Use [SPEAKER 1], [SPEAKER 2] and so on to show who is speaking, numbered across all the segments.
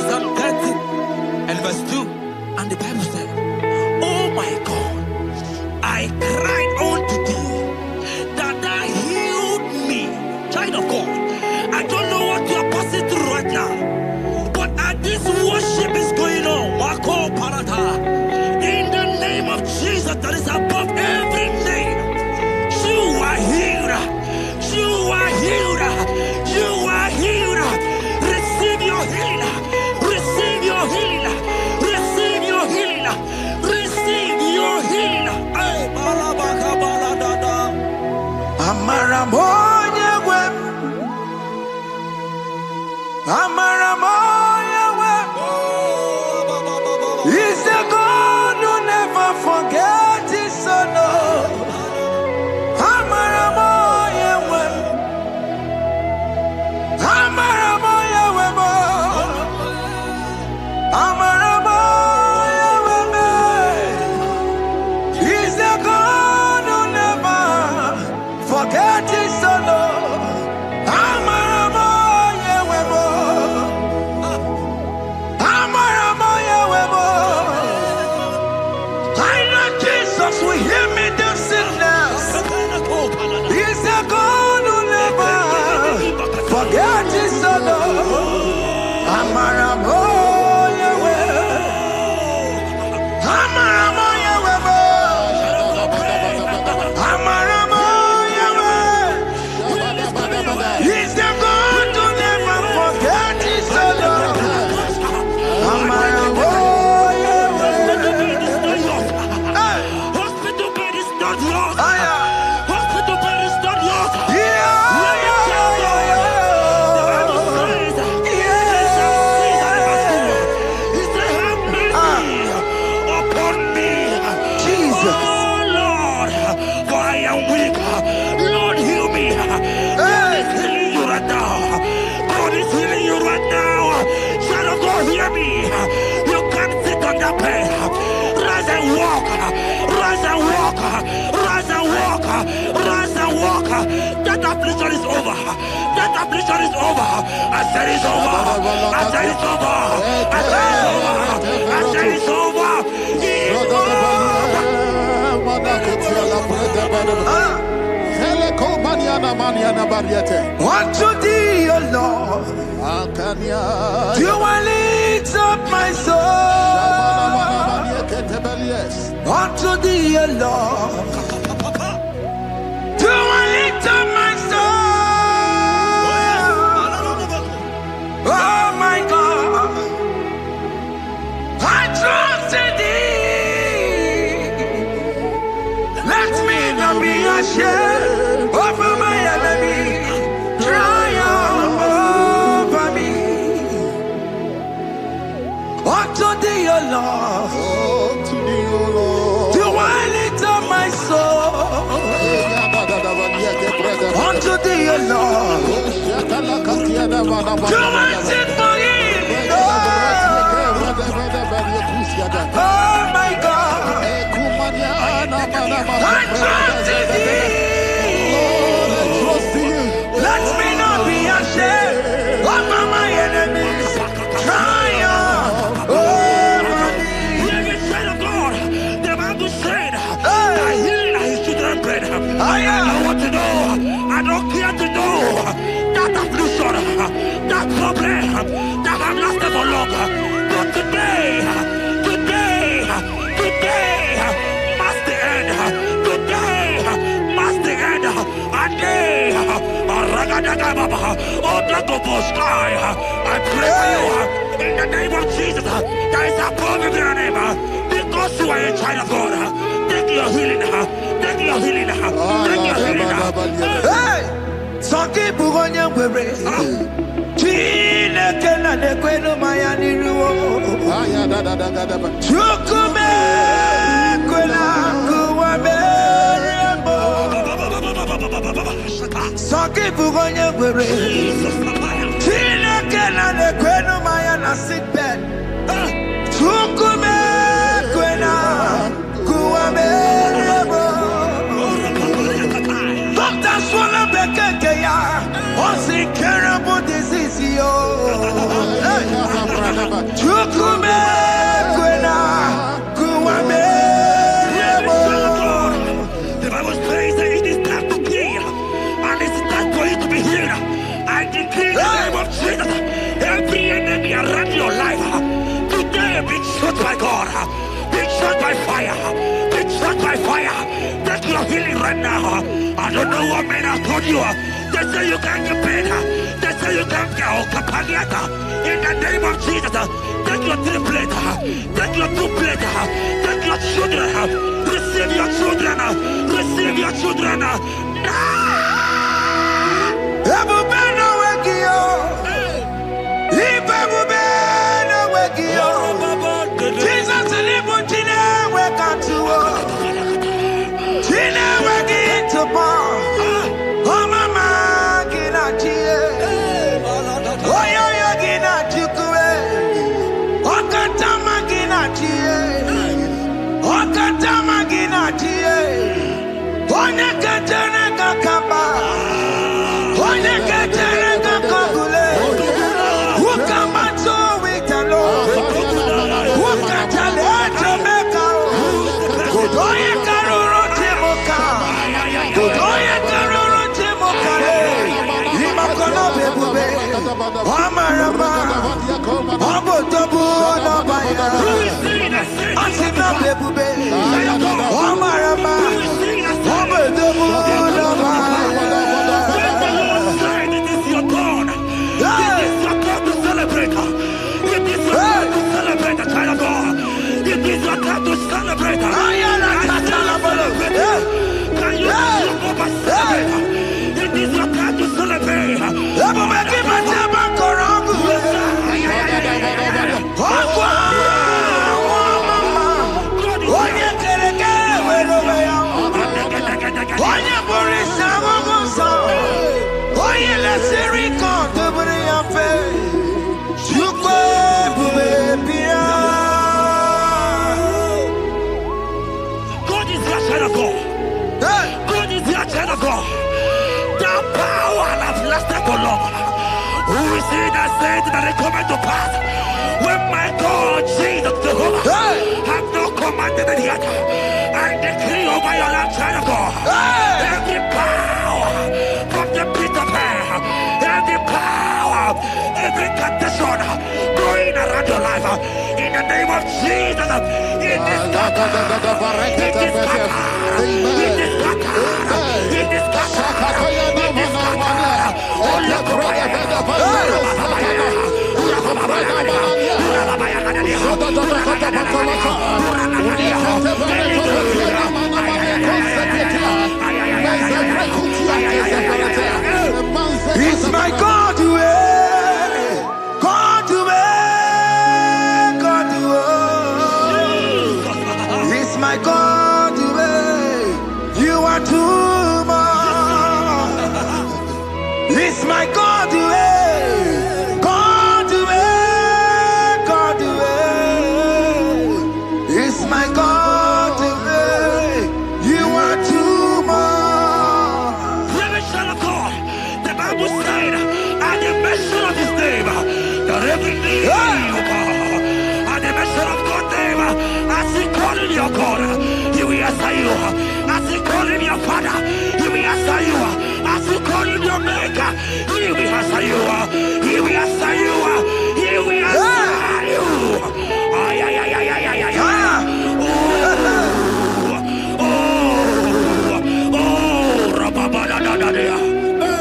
[SPEAKER 1] Psalm 30 and verse 2. And the Bible said, oh my God, I cried unto thee that thou healed me. Child of God, I don't know what you are passing through right now, but as this worship is going on, Wako Parata, in the name of Jesus that is above every name, you are healed. You are healed. You are healed. Receive your healing. Receive your healing. Receive your healing. Receive your healing. Amaramoya wem. Amaramoya wem. He's the God who never forgets his son. Amaramoya wem. Amaramoya wem. Amaramoya wem. He's the God who never forgets his son. Amaramoya wem. Amaramoya wem. I know Jesus will hear me this sickness. He's the God who never forgets his son. Amaramoya wem. Amaramoya wem. Amaramoya wem. He's the God who never forgets his son. Amaramoya wem. Hospital bed is not yours. Hospital bed is not yours. Hear me. You can't sit on that bed. Rise and walk. Rise and walk. Rise and walk. Rise and walk. That affliction is over. That affliction is over. I said it's over. I said it's over. I said it's over. I said it's over. Unto thee, O Lord, do I lift up my soul. Unto thee, O Lord, do I lift up my soul. Oh my God, I trust in thee. Let me not be ashamed over my enemy. Triumph over me. Unto thee, O Lord, do I lift up my soul. Unto thee, O Lord, do I sit for him. Oh my God, I trust in thee. Let me not be ashamed over my enemies. Triumph over me. Hear the child of God. The Bible said, I heal his children bread. I want to know. I don't care to know that affliction, that problem, that have lasted for long. But today, must the end. Today must the end. I pray for you in the name of Jesus. There is a problem in your name because you are a child of God. Take your healing. Take your healing. Take your healing. Hey, Sanki Bugonya Webre. Chine Kena de Queno Mayani Ruo. Chukume Quena Kuwabe. Sanki Bugonya Webre. Chine Kena de Queno Mayana sick bed. Chukume Quena Kuwabe. healing right now. I don't know what men have told you. They say you can't get better. They say you can't get Kapaniata. In the name of Jesus, take your 3 plate, take your 2 plate, take your children, receive your children, receive your children.
[SPEAKER 2] Jesus
[SPEAKER 1] who is he that said that it coming to pass? When my God, Jesus Jehovah, have not commanded it yet, I decree over your life, child of God, every power from the pit of hell, every power, every condition going around your life, in the name of Jesus, it is scattered, it is scattered, it is scattered, it is scattered, it is scattered.
[SPEAKER 2] It's my God to God to God to it's my God to you are too much. It's my God to God to God to it's my God to you are too much.
[SPEAKER 1] The Bible said, at the mention of his name, that every knee will bow. At the mention of God's name, as he called him your God, he will answer you. As he called him your Father, he will answer you. As he called him your Maker, he will answer you. He will answer you. He will answer you. Ay, ay, ay, ay, ay, ay, ay, ay.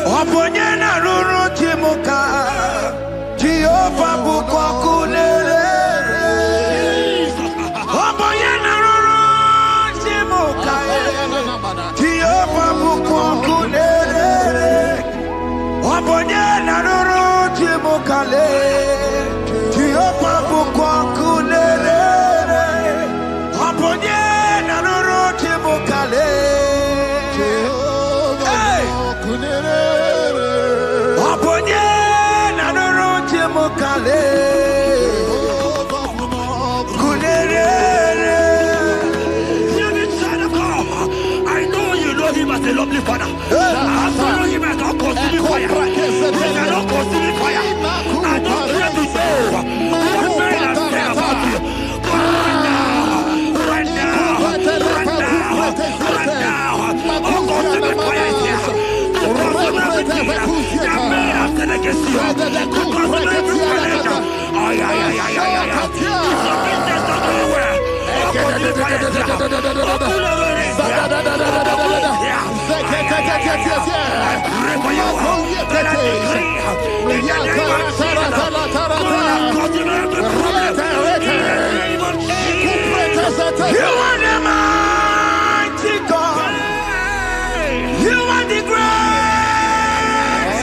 [SPEAKER 2] Oponyena ruru chimuka Jehova bukwa kulele Oponyena ruru chimuka Jehova bukwa kulele Oponyena ruru chimuka le Jehova bukwa kulele Oponyena ruru chimuka le
[SPEAKER 1] I know you know him as a lovely father. I follow him as a consuming fire. He is not consuming fire. I don't care to know what men have said about you. But right now, oh, consuming fire is here. To consume everything that men have said against you. To consume every financial. Ay, ay, ay, ay, ay, ay. It's your business not going well. Oh, consuming fire is here. Oh,
[SPEAKER 2] You are the mighty God. You are the great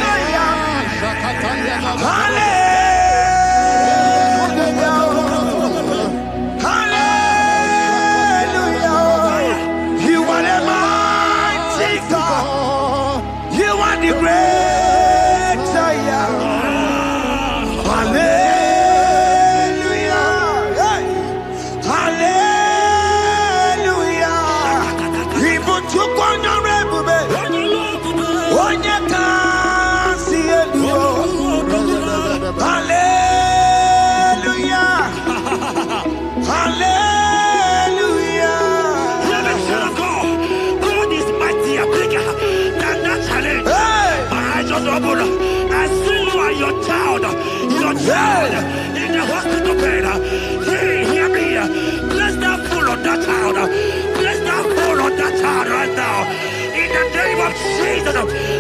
[SPEAKER 2] I am. Hallelujah. Hallelujah. You are the mighty God. You are the great I am. Hallelujah. Hey. Hallelujah. Even to honorable. Onye kasi eluo. Hallelujah. Hallelujah.
[SPEAKER 1] God is mighty and bigger than that challenge. My eyes just open. I see you and your child in the hospital bed. Hear me. Place that fool on that child. Place that fool on that child right now. In the name of Jesus,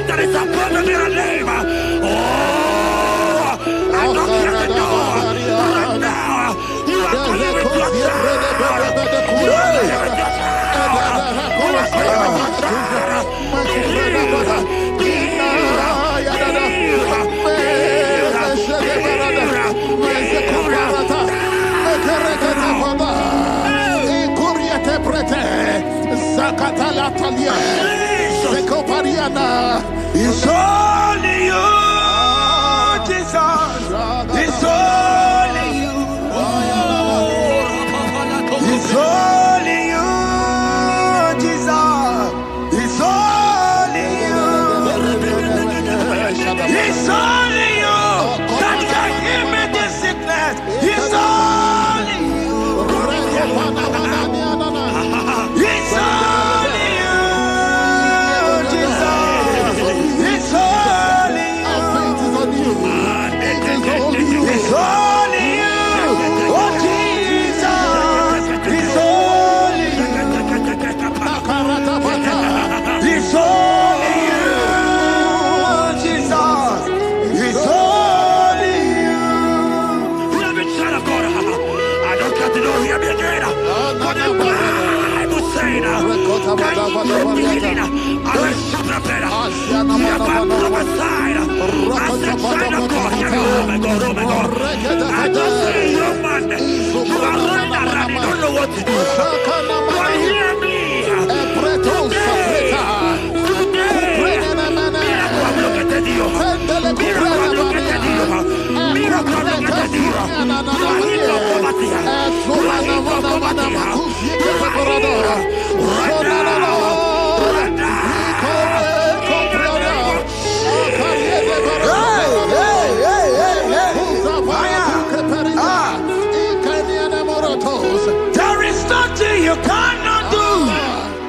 [SPEAKER 1] that is above every name. Oh, I don't hear the door right now. You are going with your child. You are going with your child. You are going with your child.
[SPEAKER 2] It's only you, Jesus. It's only you. It's only you, Jesus. It's only you. It's only you that can heal me this sickness. It's only you. It's only you, Jesus. It's only you. It's only you. Oh, Jesus. It's only you. It's only you, Jesus. It's only you.
[SPEAKER 1] Child of God, I don't got to know hear me again. But the Bible saying, I will prepare. You have prophesied. I said, child of God, hear me. Oh my God, oh my God. I just say, young man, you are running around, you don't know what to do. But hear me.
[SPEAKER 2] There is nothing you cannot do.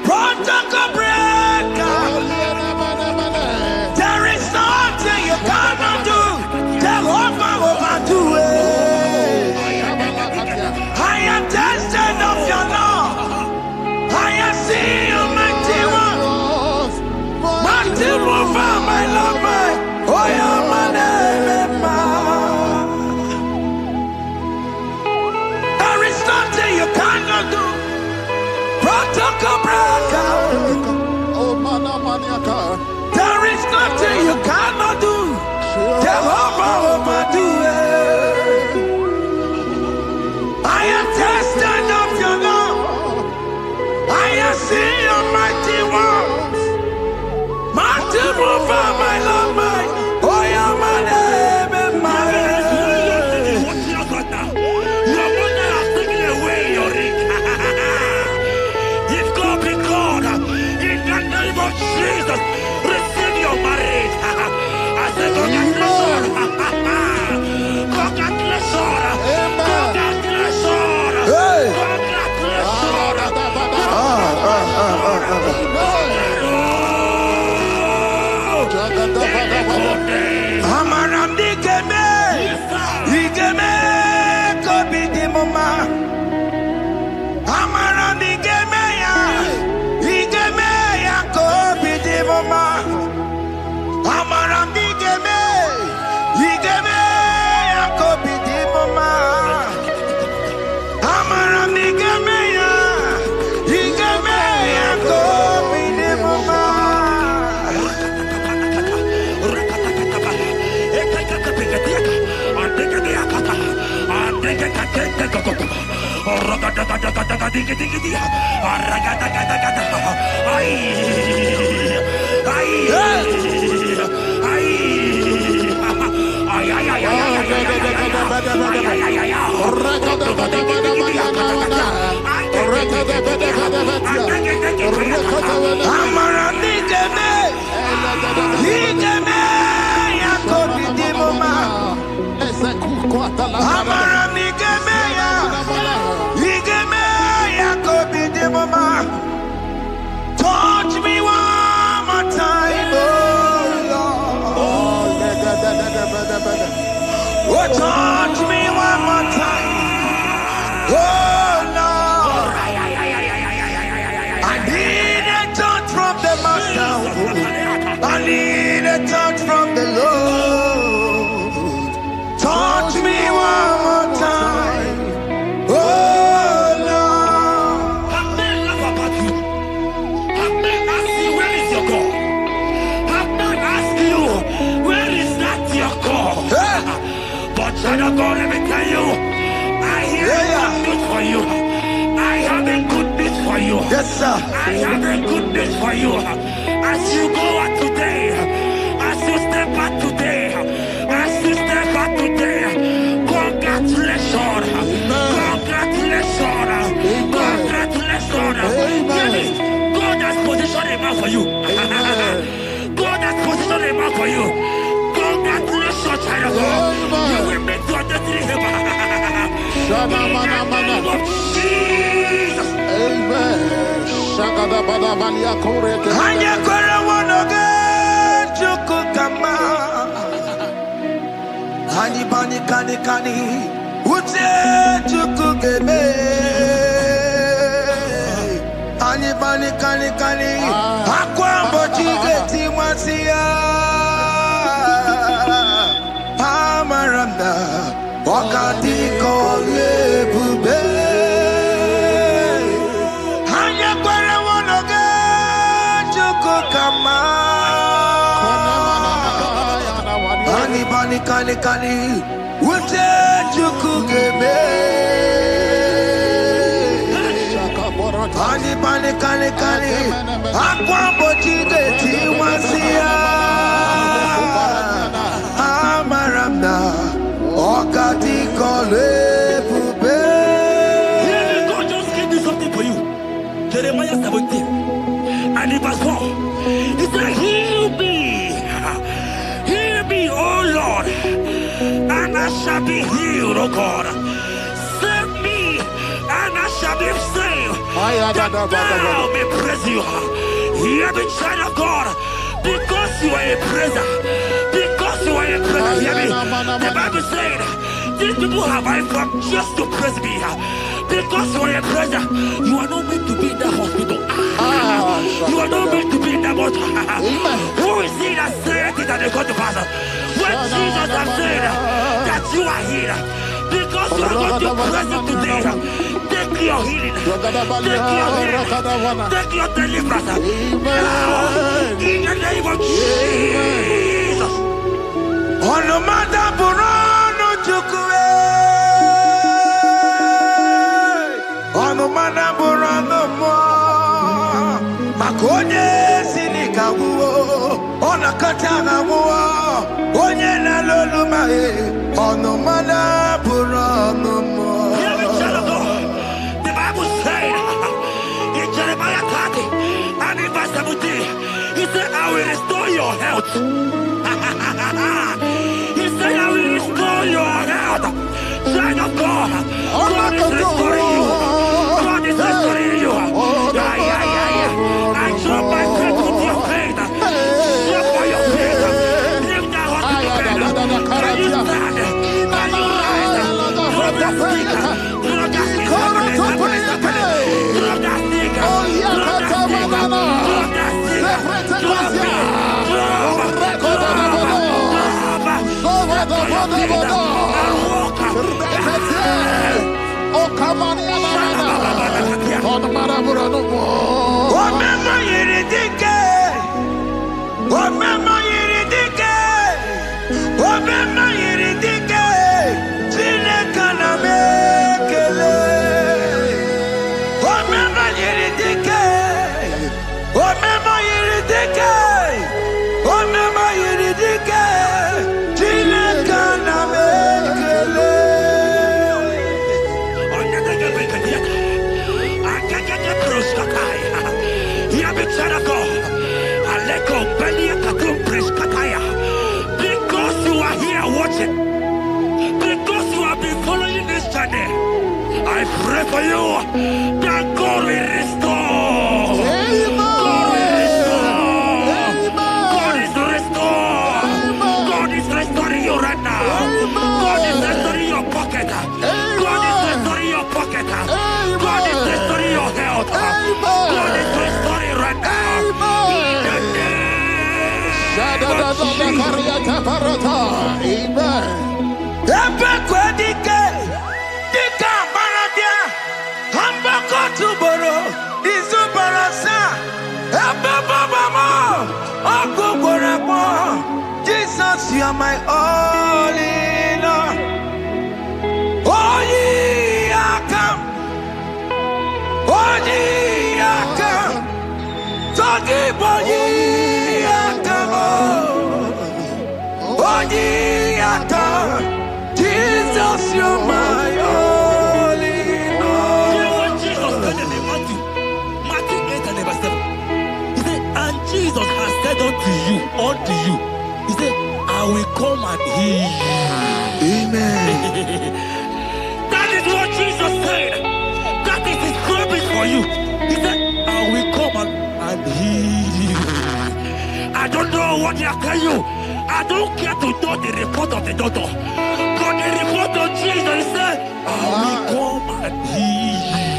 [SPEAKER 2] Protocol breaker. There is nothing you cannot do. Jehovah overdo it. I am tested of your love. I am seeing you, mighty one. Mighty mover, my love, my. Oh, yeah, my name, there is nothing you cannot do. Protocol breaker. There is nothing you cannot do. Jehovah overdo it. I am tested of your love. I am seeing your mighty ones. Mighty mover, my love, my. Oh, yeah, my name and my.
[SPEAKER 1] Jesus, receive your marriage. I said, congratulations. Congratulations. Congratulations.
[SPEAKER 2] Amaram digeme, digeme, kobi di mama. Amaram digeme ya, digeme ya kobi di mama. Amaram digeme. Touch me one more time, oh Lord. Oh, touch me one more time, oh Lord. I need a touch from the Master. I need a touch from the Lord. Touch me one more time, oh Lord.
[SPEAKER 1] Have men laugh about you. Have men ask you, where is your God? Have men ask you, where is that your God? But child of God, let me tell you, I hear a good news for you. I have a good news for you.
[SPEAKER 2] Yes, sir.
[SPEAKER 1] I have a good news for you. As you go out today, as you step out today, as you step out today, congratulations. Congratulations. Congratulations. Hear me. God has positioned a man for you. God has positioned a man for you. Congratulations, child of God. You will meet your destiny helper. In the name of Jesus.
[SPEAKER 3] Amen.
[SPEAKER 2] Hanya kwara wanoge chukukama. Hani bani kani kani uche chukugeme. Hani bani kani kani akwa mbochige timwasia. Amaranda wakati kole bube. Hanya kwara wanoge chukukama. Hani bani kani kani uche chukugeme. Hani bani kani kani akwa mbochige timwasia. Amaranda wakati kole bube.
[SPEAKER 1] God just gave me something for you. Jeremiah 17 and in verse 4. He said, heal me, oh Lord, and I shall be healed, oh God. Save me, and I shall be saved, that thou may praise you. Hear me, child of God, because you are a praiser. Because you are a praiser, hear me. The Bible said, these people have I come just to praise me. Because you are a praiser, you are not meant to be in that hospital. You are not meant to be in that water. Who is he that said it and they got to pass? When Jesus has said that you are healed, because you are going to praise him today, take your healing, take your deliverance. Now, in the name of Jesus.
[SPEAKER 2] Onomada burano chukwe. Onomada burano mo. Makonye sinika wuo. Onakatana wuo. Onye na loluma e. Onomada burano mo.
[SPEAKER 1] Hear me, child of God. The Bible said in Jeremiah 30 and in verse 17, he said, I will restore your health. He said, I will restore your health. Child of God, God is restoring you. God is restoring you. I drop my faith with your faith. Drop by your faith. Leave that hospital bed. Can you stand? Can you rise? Drop that stick. Drop that stick. Drop that stick.
[SPEAKER 2] Omema yiridike, Chineke na me.
[SPEAKER 1] Hear me, child of God. Aleko Belia Katum Preskataya. Because you are here watching, because you have been following this journey, I pray for you that God will restore. God will restore. God is restoring. God is restoring you right now. God is restoring your pocket. God is restoring your pocket. God is restoring your health. God is restoring right now. In the name of
[SPEAKER 2] Jesus, you are my all in all. Oh, ye are come. Oh, ye are come. Talking about ye are come. Oh, ye are come. Jesus, you are my all in all.
[SPEAKER 1] You know what Jesus said in Matthew 8 and verse 7? He said, and Jesus has said unto you, he said, I will come and heal you.
[SPEAKER 2] Amen.
[SPEAKER 1] That is what Jesus said. That is his promise for you. He said, I will come and heal you. I don't know what they are telling you. I don't care to know the report of the doctor. But the report of Jesus, he said, I will come and heal you.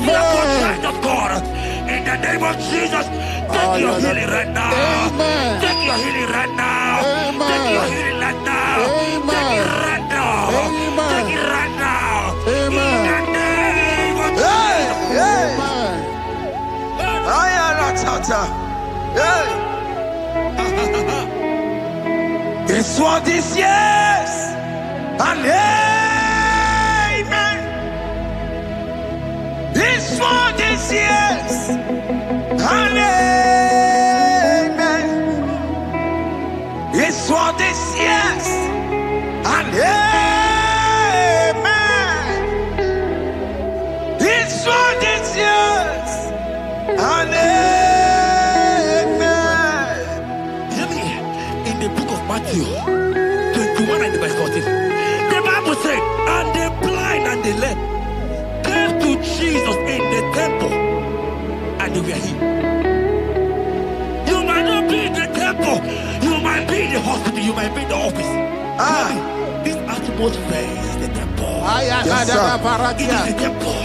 [SPEAKER 1] Therefore, child of God, in the name of Jesus, take your healing right now.
[SPEAKER 3] Amen.
[SPEAKER 1] Take your healing right now.
[SPEAKER 3] Amen.
[SPEAKER 1] Take your healing right now.
[SPEAKER 3] Amen.
[SPEAKER 1] Take it right now.
[SPEAKER 3] Amen.
[SPEAKER 1] Take it right now.
[SPEAKER 3] Amen.
[SPEAKER 1] In the name of
[SPEAKER 2] Hey, hey.
[SPEAKER 3] Amen.
[SPEAKER 2] I am not tata. Hey. This what is yes and amen. This what is yes and amen. This what is yes and amen. This what is yes and amen.
[SPEAKER 1] Hear me. In the book of Matthew 21 and verse 14, the Bible said, and the blind and the lame came to Jesus in the temple and they were healed. You might not be in the temple, you might be in the hospital, you might be in the office. This atmosphere is the temple.
[SPEAKER 2] Yes, sir.
[SPEAKER 1] It is the temple.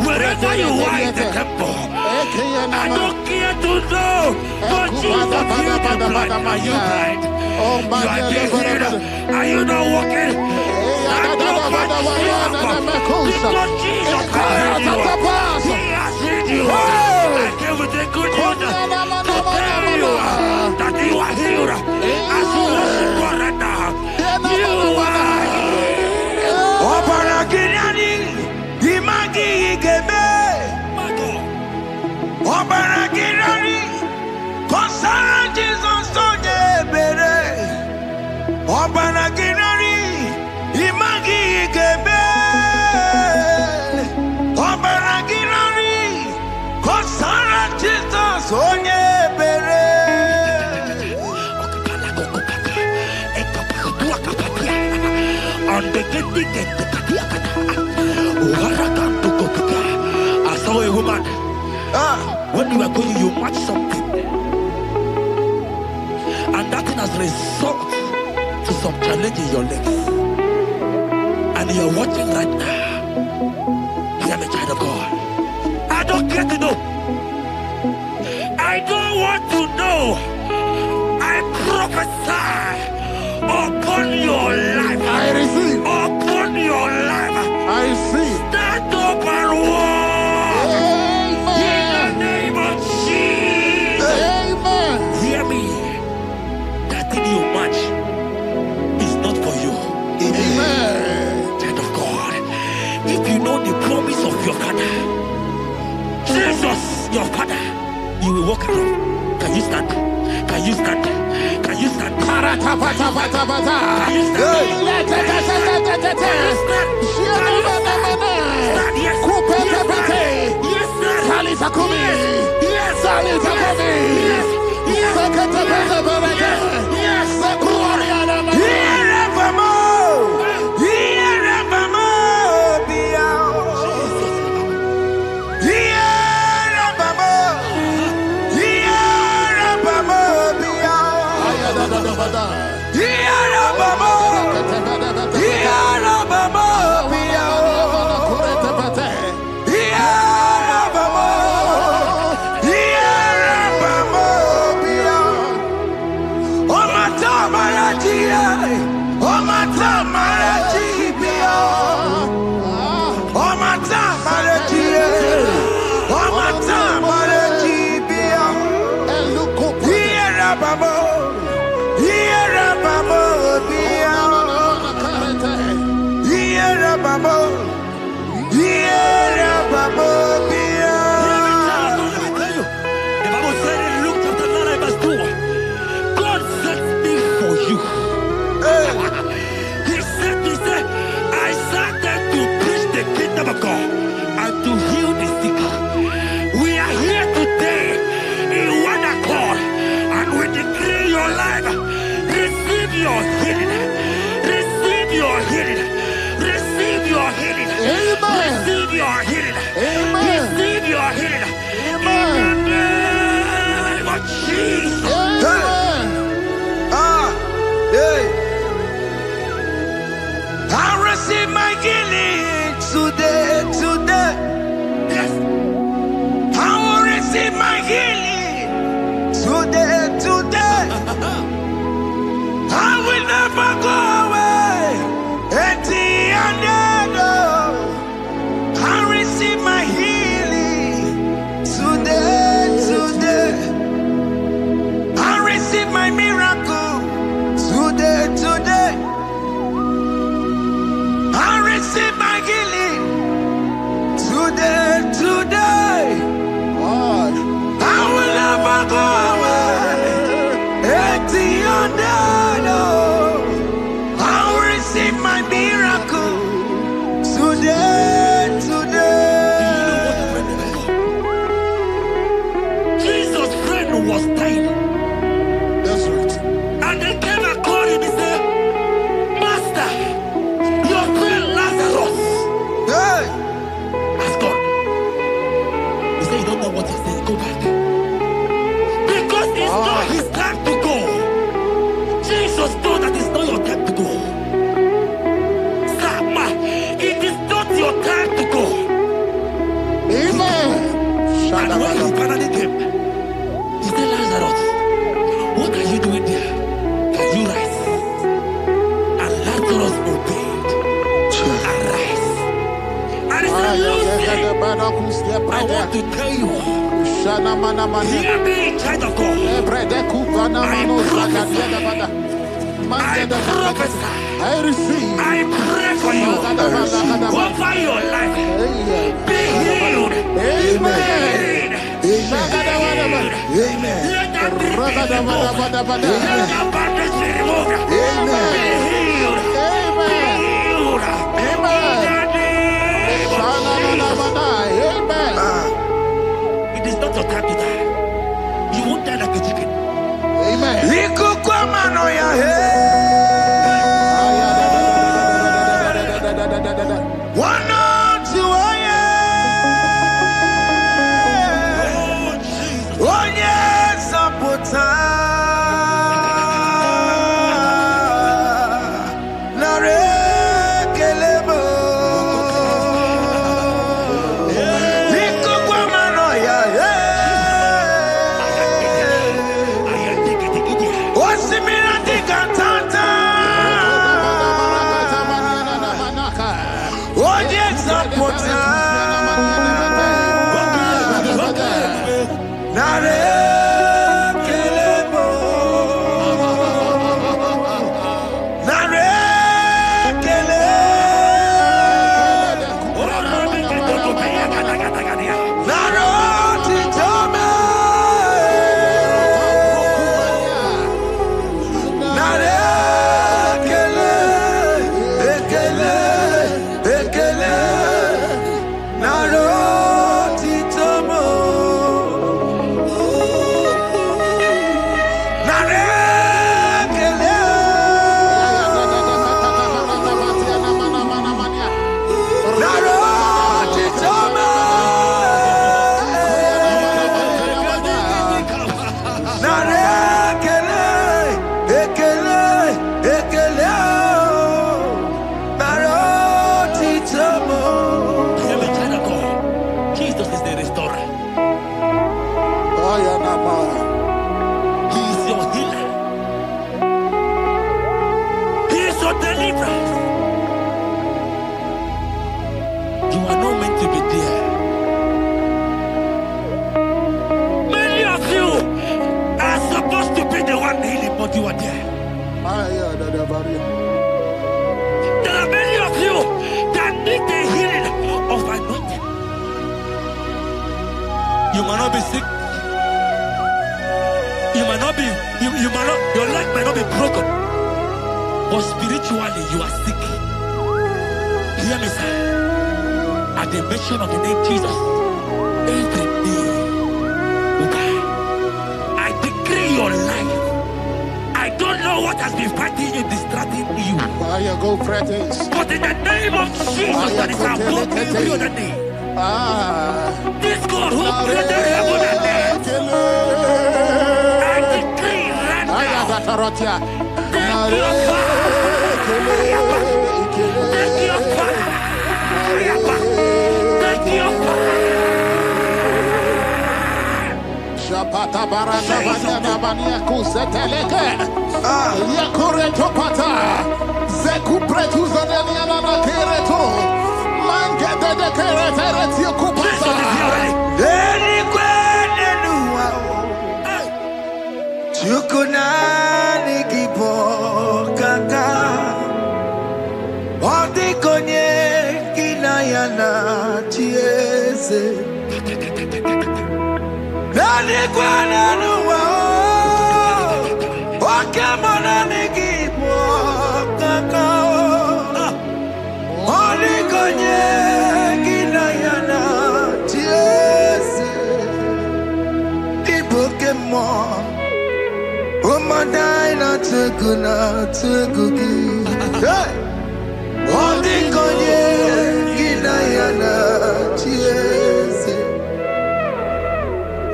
[SPEAKER 1] Wherever you are in the temple, I don't care to know, but Jesus healed the blind. Are you blind? You are being healed. Are you not walking? Stand up and stand up. Because Jesus has healed you. He has healed you. I came with the good news to tell you that you are healed. As you worship God right now, you are healed.
[SPEAKER 2] Obaragirani, imagi igebe.
[SPEAKER 1] My God.
[SPEAKER 2] Obaragirani, kosara Jesus sonye bere. Obaragirani, imagi igebe. Obaragirani, kosara Jesus sonye bere.
[SPEAKER 1] I saw a woman. When you are going, you match something, and that thing has resulted to some challenge in your legs, and you are watching right now. Hear me, child of God. I don't care to know. I don't want to know. I prophesy upon your life.
[SPEAKER 3] I receive.
[SPEAKER 1] Upon your life.
[SPEAKER 3] I receive.
[SPEAKER 1] Stand up and walk. In the name of Jesus.
[SPEAKER 3] Amen.
[SPEAKER 1] Hear me. That thing you match is not for you.
[SPEAKER 3] Amen.
[SPEAKER 1] Child of God. If you know the promise of your father, Jesus, your father, you will walk around. Can you stand? Can you stand? Can you stand? Can you stand? Yes, sir. I want to tell you, hear me, child of God. I prophesy.
[SPEAKER 3] I receive.
[SPEAKER 1] I pray for you. Over your life. Be healed.
[SPEAKER 3] Amen. Amen.
[SPEAKER 1] Let that be removed. Let that bandage be removed.
[SPEAKER 3] Amen.
[SPEAKER 1] Be healed.
[SPEAKER 3] Amen.
[SPEAKER 1] Be healed.
[SPEAKER 3] Amen.
[SPEAKER 1] It is not your time to die. You won't die like a chicken.
[SPEAKER 3] Amen.
[SPEAKER 1] I am not be sick. You might not be, you might not, your leg might not be broken. But spiritually, you are sick. Hear me, sir. At the mention of the name Jesus, every knee will bow. I decree your life. I don't know what has been fighting you, distracting you.
[SPEAKER 3] Fire go Prophetic.
[SPEAKER 1] But in the name of Jesus, that is above every other name. This God who created heaven and earth, I decree right now, take your fire, take your fire, take your fire.
[SPEAKER 3] Shapata barata banyana bania kuseteleke. Yakure topata. Zeku pretu zaneliana na kereto. Mangete de kerete kupata.
[SPEAKER 2] Eni kwene nuwa. Chukunani kipo kaka. Odi konye kinayana chiese. Eni kwene nuwa. Wakemona nikipo kaka. Odi konye kinayana chiese. Pokemon, oh my dina tukugi. Hey, oh the konye kinayana chiese.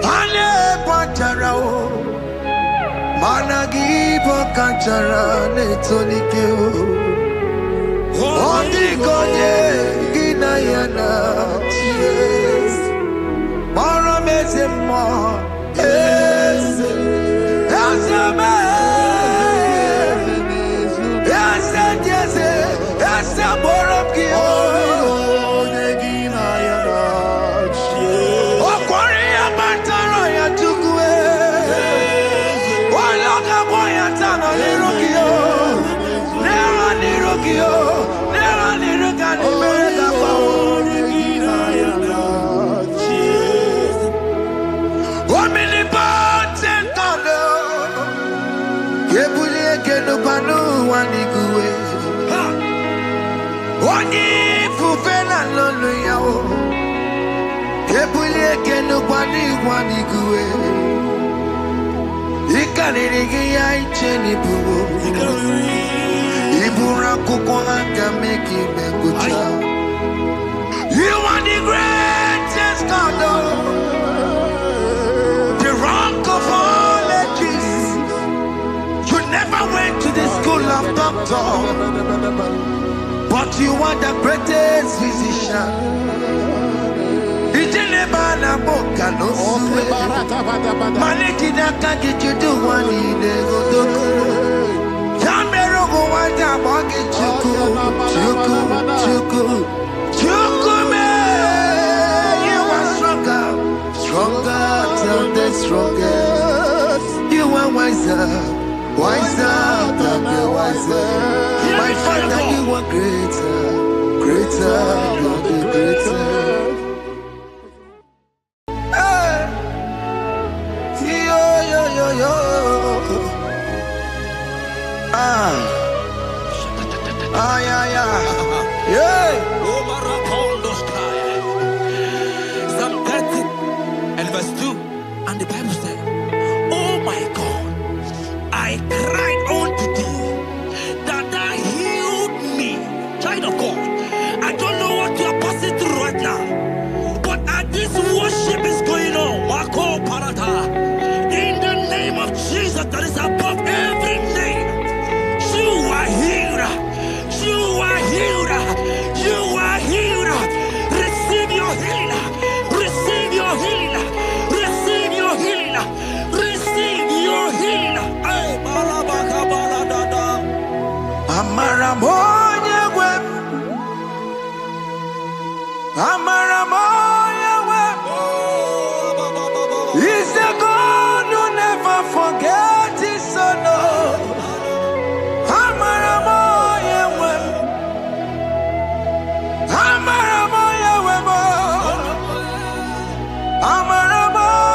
[SPEAKER 2] Ane pacharao, managi pokachara netonike. Oh the konye kinayana chiese. Mara mezemo. Yes, yes, you are the greatest God, the rock of all ages. You never went to the school of doctor, but you are the greatest physician. Strongest. You are wiser than the wiser. My Father, you are greater than the greater. Yo. Yeah.
[SPEAKER 1] Psalm 13 and verse 2, and the Bible said, oh my God, I cried unto thee, that thou healed me. Child of God, I don't know what you are passing through right now, but as this worship is going on, Wako Parata, in the name of Jesus that is above every name, you are healed. You are healed. You are healed. Receive your healing. Receive your healing. Receive your healing. Receive your healing.
[SPEAKER 2] Amaramoya web. Amaramoya web. He's the God who never forgets his son. Amaramoya web. Amaramoya web. Amaramoya.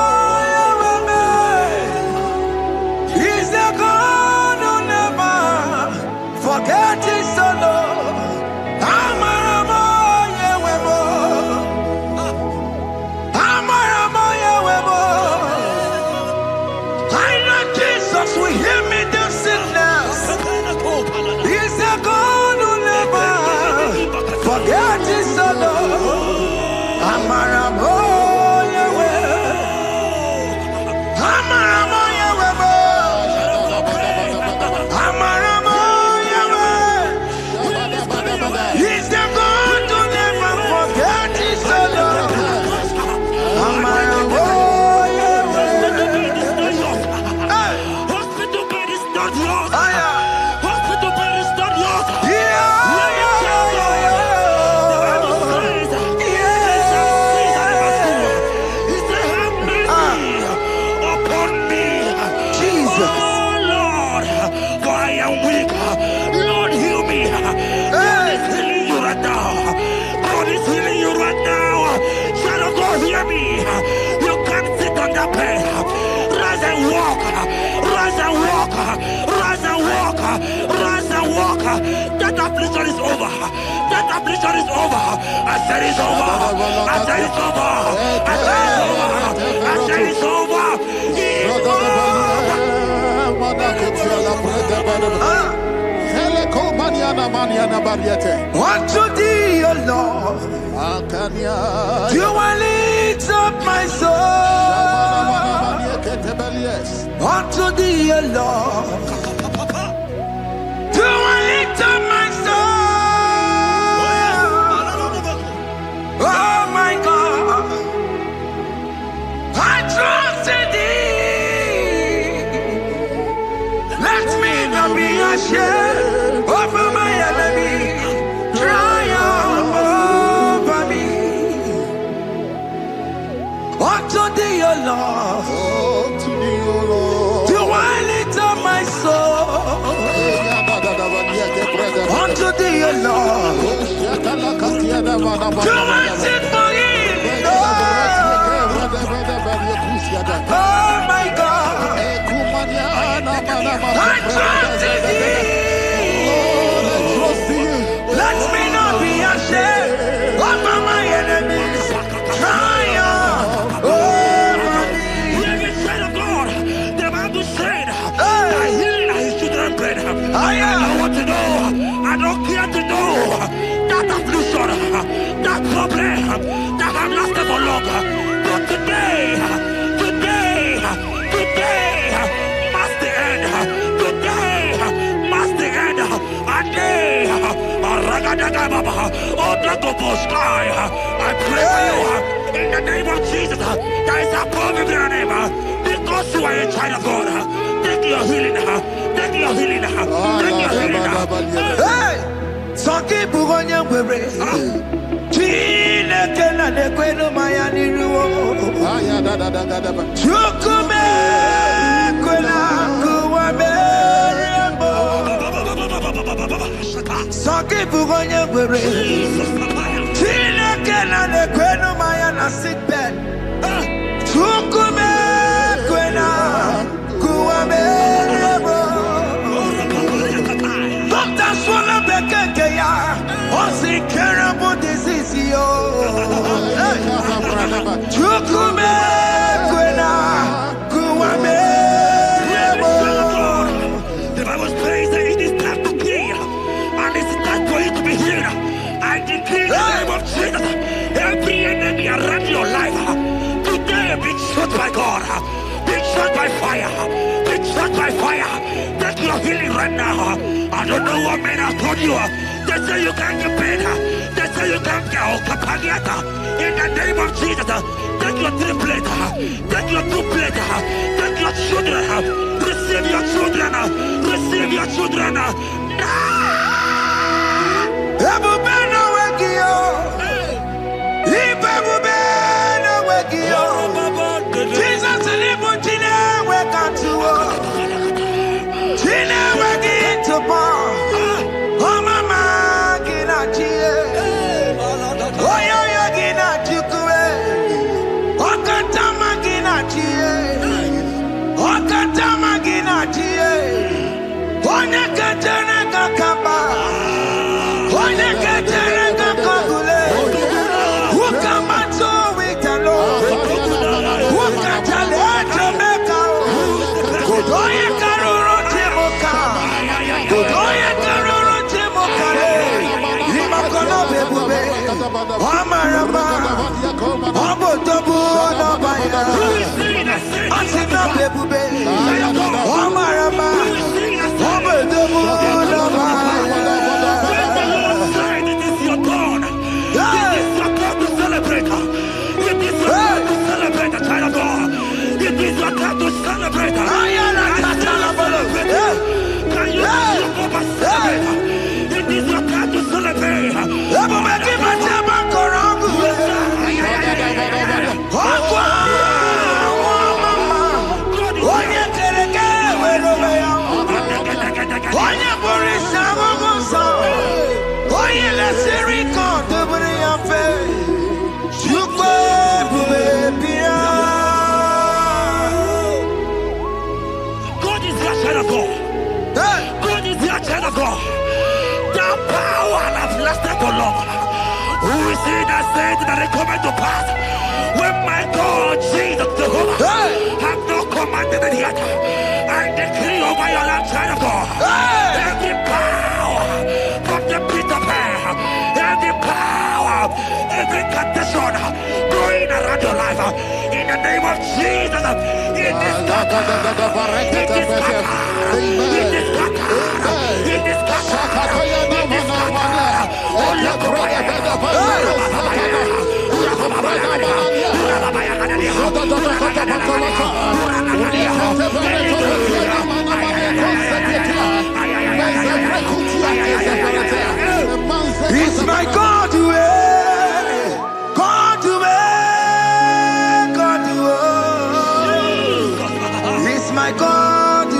[SPEAKER 1] That affliction is over. That affliction is over. I said it's over. I said it's over. I said it's over. I said it's over.
[SPEAKER 2] Unto thee, O Lord, do I lift up my soul. Unto thee, O Lord, do I lift up my soul. Oh my God, I trust in thee. Let me not be ashamed over my enemy. Triumph over me. Unto thee, O Lord, do I lift up my soul. Unto thee, O Lord, do I sing for him? Oh my God, I trust in thee. Let me not be ashamed over my enemies. Triumph over me.
[SPEAKER 1] Child of God, the Bible said, I heal his children bread. I want to know, I don't care to know that affliction, that problem that have lasted for long. But today must the end. Today must the end. I pray for you in the name of Jesus. There is a problem in your name. Because you are a child of God. Take your healing. Take your healing. Take your healing.
[SPEAKER 2] Hey! Sanki bugonya wewe. Chine kena de kwenu mayani ruo. Chukume kwena kuwa merembo. Sanki bugonya wewe. Chine kena de kwenu mayana sick bed. Chukume kwena kuwa merembo. Doctor swallow bekeke ya. Onsi terrible disease yo. Chukume kwena kuwa merembo.
[SPEAKER 1] The Bible says that it is time to kill, and it is time for you to be healed. I decree in the name of Jesus, every enemy around your life, today be shot by God, be shot by fire, be shot by fire. Take your healing right now. I don't know what men have told you. They say you can't get paid. They say you can't get Okapagiata. In the name of Jesus, take your triplet, take your two-plate, take your children, receive your children, receive your children.
[SPEAKER 2] Ebubena wegio. Ibebubena wegio. Jesus libu chine wekantuo. Chine wegi topa. Oh mama gina chie. Oh yo yo gina chukue. Okatama gina chie. Okatama gina chie. Onya kachana kakamba. Onya kachana kakagule. Ukamato witalo. Ukatale Jamaica. Godoye karuro timoka. Godoye karuro timoka. Imakono bebube. Amarama.
[SPEAKER 1] We see that said that it coming to pass. When my God, Jesus Jehovah, have not commanded it yet, I decree over your life, child of God, every power from the pit of hell, every power, every condition going around your life, in the name of Jesus, it is scattered, it is scattered, it is scattered, it is scattered, it is scattered. Oh, look
[SPEAKER 2] it's my God to God to God to it's my God to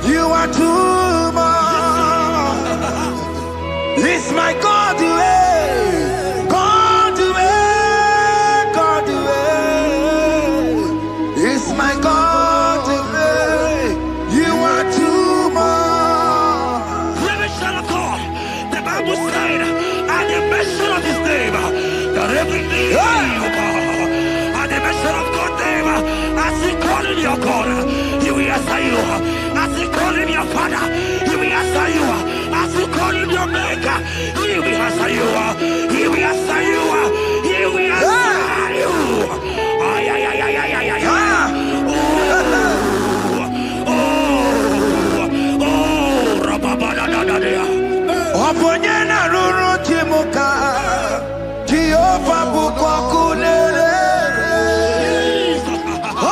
[SPEAKER 2] you are too much. It's my God to God to God to it's my God to you are too much.
[SPEAKER 1] The Bible said, at the mention of his name, that every knee will bow. At the mention of God's name, as he call him your God, he will answer you. As he call him your Father, he will answer you. As you call him your Maker, he will answer you. He will answer you. He will answer you. Ay, ay, ay, ay, ay, ay, ay. Oh, rababadadadadea.
[SPEAKER 2] Oponyena ruru timuka Jehova bukwa kulele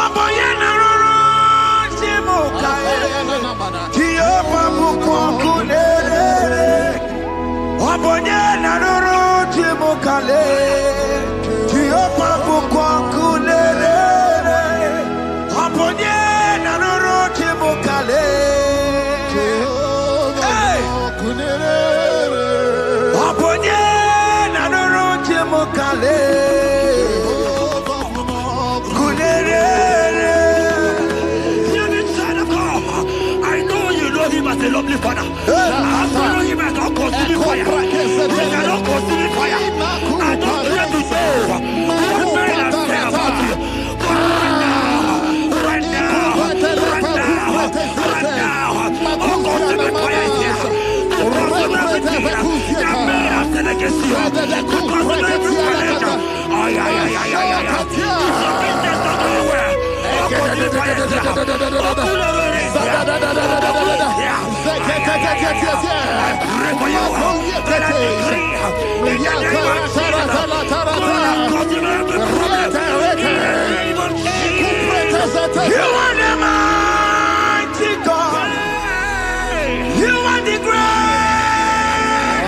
[SPEAKER 2] Oponyena ruru timuka Jehova bukwa kulele Oponyena ruru timuka Jehova bukwa kulele Oponyena ruru timuka
[SPEAKER 1] I know you know him as a lovely father. I follow him as not consuming fire. He cannot consuming fire. I don't care to know what men have said about you. But right now, oh, consuming fire is here. To consume everything that men have said against you. To consume every challenge. Ay, ay, ay, ay, ay, ay. It's your business not nowhere. Oh, consuming fire is here. Oh, pull over it. I pray for you. That I decree in the name of Jesus. God, consume every problem. In the name of Jesus.
[SPEAKER 2] You are the mighty God. You are the great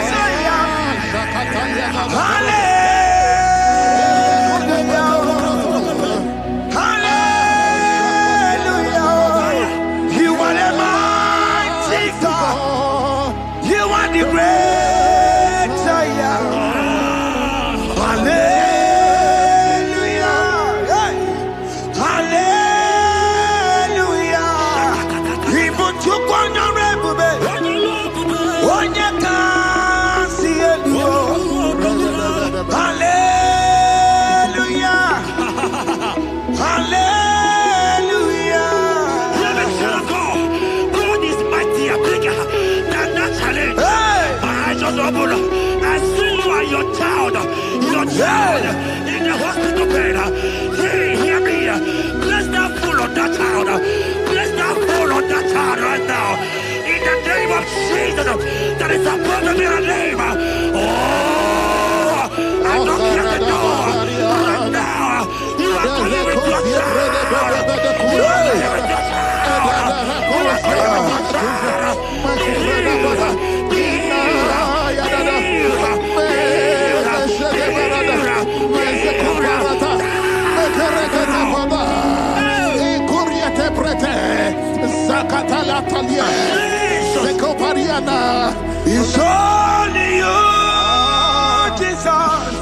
[SPEAKER 2] Zion. Hallelujah.
[SPEAKER 3] Sekopariana.
[SPEAKER 2] It's only you, Jesus.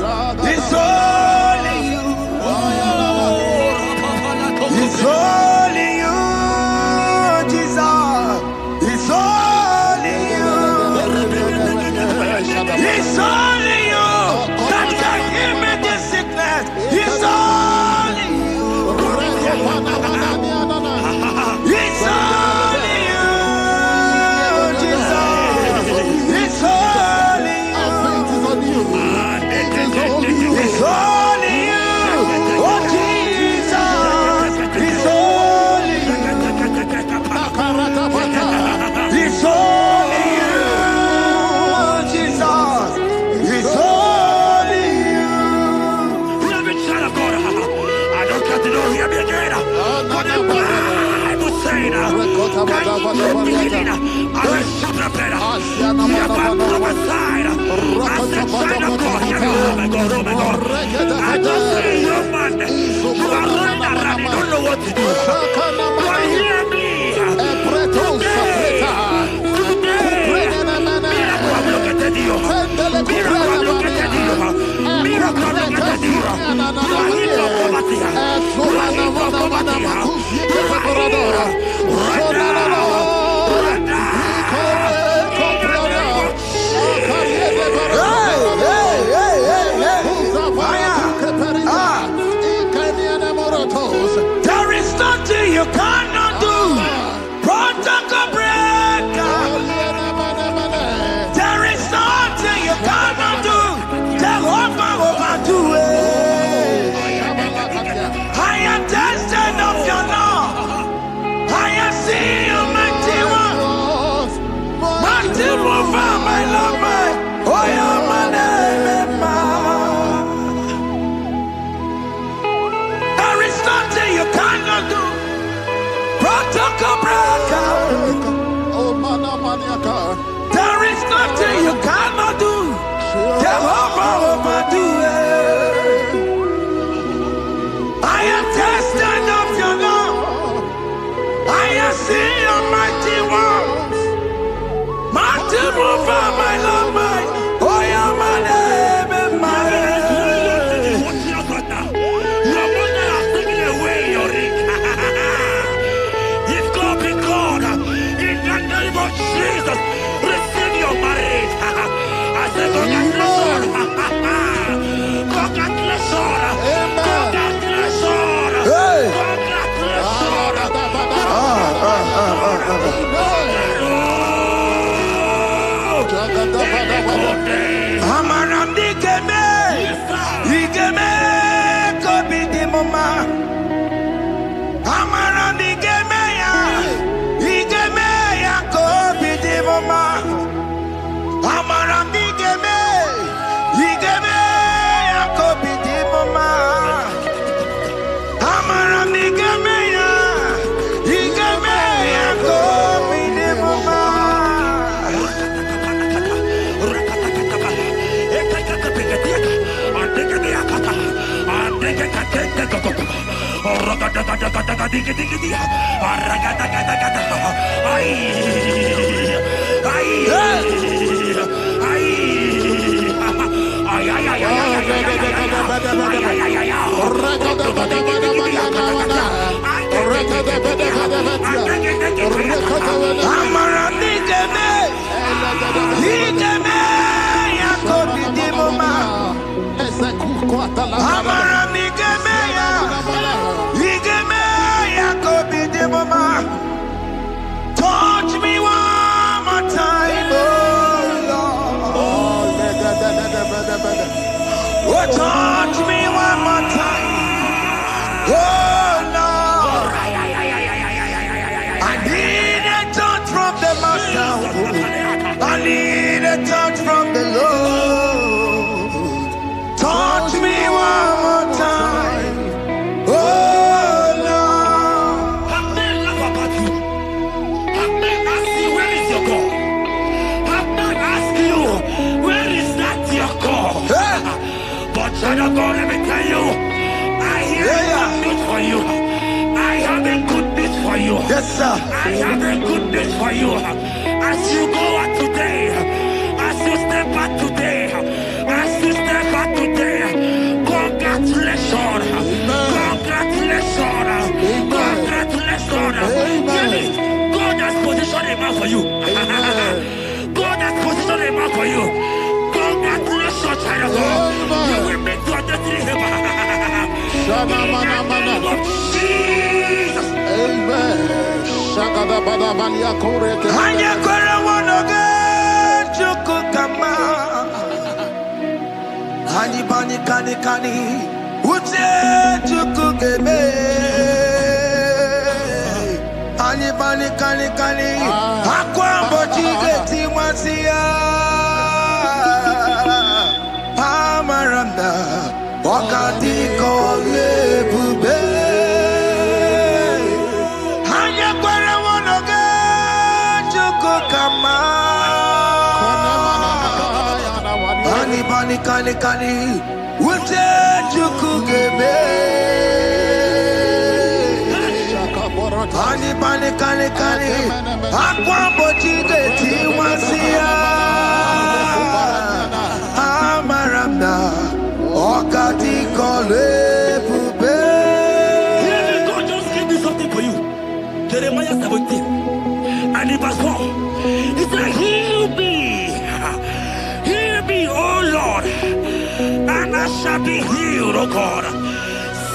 [SPEAKER 2] It's only you. It's only you, Jesus. It's only you. It's only you that can heal me this sickness. It's only you. It's only you, Jesus. It's only you. It's only you. Oh, Jesus. It's only you. It's only you, Jesus. It's only you.
[SPEAKER 1] Beloved child of God, I don't got to know hear me again. But the Bible saying, I will shut up better. You have been prophesied. I said, child of God, hear me. Oh my God, oh my God. I just say, young man, you are running around, you don't know what to do. But hear me.
[SPEAKER 2] There is nothing you cannot do. Protocol breaker. There is nothing you cannot do. Jehovah overdo it. I am tested of your love. I am seeing you, mighty one. Mighty mover, my love, my. Oh, yeah, my name, there is nothing you cannot do. Protocol breaker. There is nothing you cannot do. Jehovah overdo it. I am tested of your love. I am seeing your mighty ones. Mighty mover, my love, my. Oh, yeah, my name and my.
[SPEAKER 1] Your mother has taken away your ring. If God be God, in the name of Jesus, receive your marriage. I say congratulations. Congratulations. Congratulations.
[SPEAKER 2] Hey.
[SPEAKER 1] Congratulations.
[SPEAKER 2] Amaram digeme, digeme, kobi di mama. Amaram digeme ya, digeme ya kobi di mama. Amaram digeme, digeme ya kobi di mama. Amaram digeme ya, digeme ya kobi di mama. Touch me one more time, oh Lord. Oh, touch me one more time, oh Lord. I need a touch from the Master. I need a touch from the Lord. Touch me one more time, oh Lord.
[SPEAKER 1] Have men laugh about you. Have men ask you, where is your God? Have men ask you, where is that your God? But child of God, let me tell you, I hear good news for you. I have a good news for for you.
[SPEAKER 2] Yes, sir.
[SPEAKER 1] I have a good news for you. As you go out today, as you step out today, as you step out today, congratulations. Congratulations. Congratulations. Hear me. God has positioned a man for you. God has positioned a man for you. Congratulations, child of God. You will make your destiny happen. In the name of Jesus.
[SPEAKER 3] Amen.
[SPEAKER 2] Hanya kore wonoge chukukama. Hani bani kani kani uche chukugeme. Hani bani kani kani akwa mbochige timasia. Amaranda wakati kole bube. Kani kani kani uche chukugeme. Kani kani kani kani akwa mbochige timasia. Amaranda wakati kole bube.
[SPEAKER 1] God just gave me something for you. Jeremiah 17 and in verse 4. He said, heal me, oh Lord, and I shall be healed, oh God.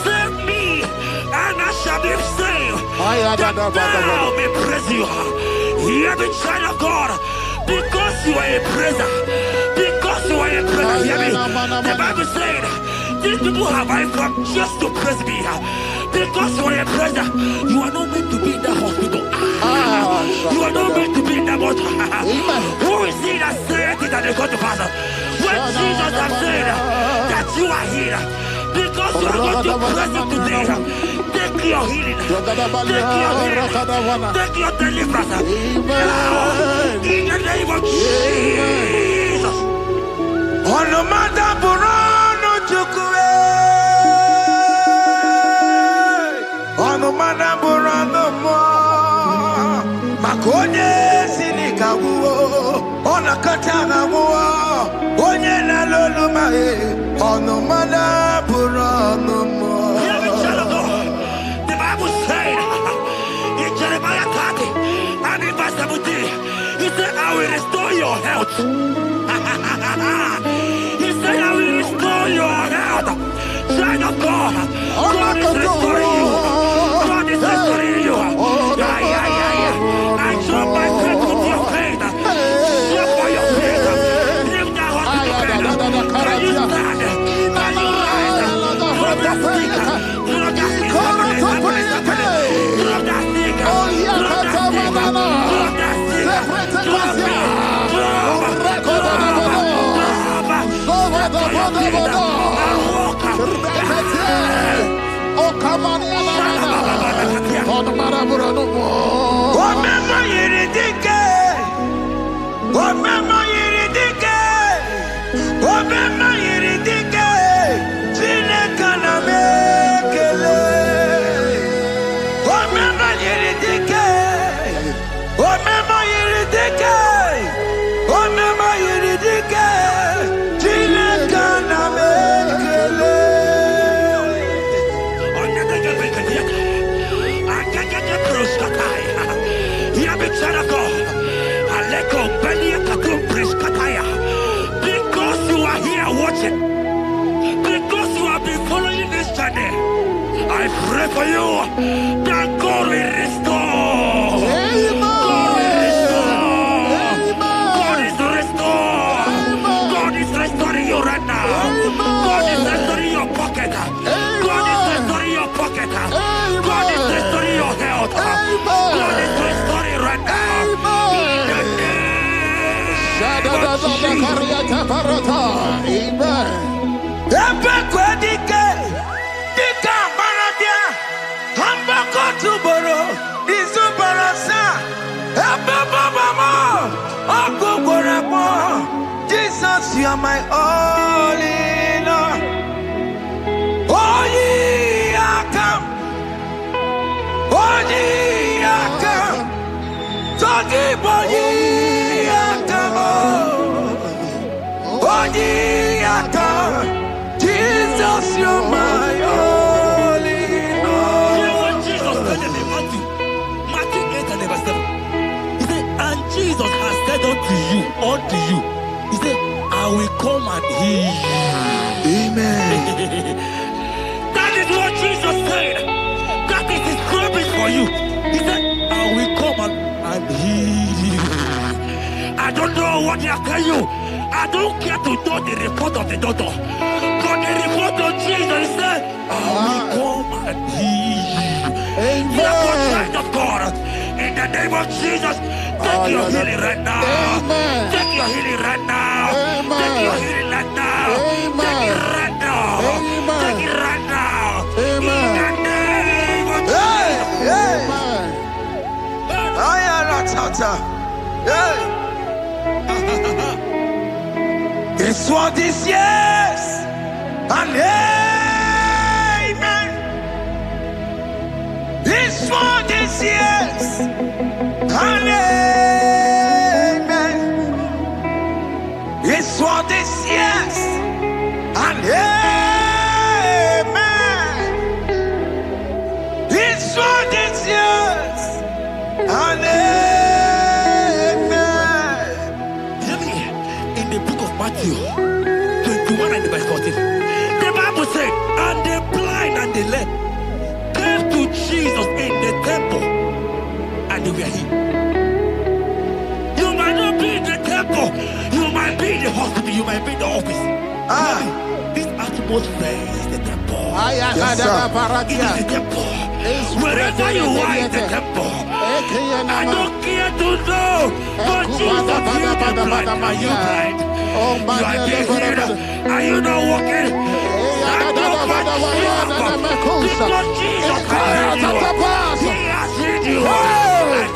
[SPEAKER 1] Save me, and I shall be saved, that thou may praise you. Hear me, child of God, because you are a praiser. Because you are a praiser, hear me. The Bible said, these people have I come just to praise me. Because you are a praiser, you are not meant to be in that hospital. You are not meant to be in that motor. Who is he that said it and they go to pass? When Jesus has said that you are healed, because you are going to praise him today, take your healing, take your deliverance. Now, in the name of Jesus.
[SPEAKER 2] On no matter Burano Chukwe. On no matter Burano Mo. Makonye Sinika Wo. On a Katana Wo. Onye na Lolu Mae. On no matter Burano Mo.
[SPEAKER 1] The Bible said in Jeremiah 30 and in verse 17, he said, I will restore your health. He said, I will restore your health. Child of God, God is restoring you. God is restoring you. I show my faith with your faith. Show for your faith. Leave that hospital bed. Can you stand? Can you rise? Drop that stick. Drop that stick. Drop that stick. Because you are here watching, because you have been following this journey, I pray for you that God will restore. God will restore. God is restoring. God is restoring you right now. God is restoring your pocket. God is restoring your pocket. God is restoring your health. God is restoring right now.
[SPEAKER 2] Jesus, you are my all in all. Oh, ye are come. Oh, ye Jesus, you're my only Lord.
[SPEAKER 1] You know what Jesus said in Matthew 8 and verse 7? He said, and Jesus has said unto you, he said, I will come and heal you.
[SPEAKER 2] Amen.
[SPEAKER 1] That is what Jesus said. That is his promise for you. He said, I will come and heal you. I don't know what they are telling you. I don't care to know the report of the doctor. But the report of Jesus, he said, I will come and heal you. Therefore, child of God, in the name of Jesus, take your healing right now.
[SPEAKER 3] Amen.
[SPEAKER 1] Take your healing right now.
[SPEAKER 3] Amen.
[SPEAKER 1] Take your healing right now.
[SPEAKER 3] Amen.
[SPEAKER 1] Take it right now.
[SPEAKER 3] Amen.
[SPEAKER 1] Take it right now.
[SPEAKER 3] Amen.
[SPEAKER 1] In the name of
[SPEAKER 2] Jesus. It's what this yes and amen. It's what this yes and amen. It's what this yes and amen. It's what this yes and amen.
[SPEAKER 1] Hear me. In the book of Matthew 21 and verse 14, the Bible said, and the blind and the lame came to Jesus in the temple, and they were healed. You might not be in the temple, you might be in the hospital, you might be in the office. This atmosphere is the temple.
[SPEAKER 2] Yes, sir.
[SPEAKER 1] It is the temple. Wherever you are in the temple, I don't care to know, but Jesus healed the blind. Are you blind? You are being healed. Are you not walking? Stand up and shout. Because Jesus has healed you. He has healed you. I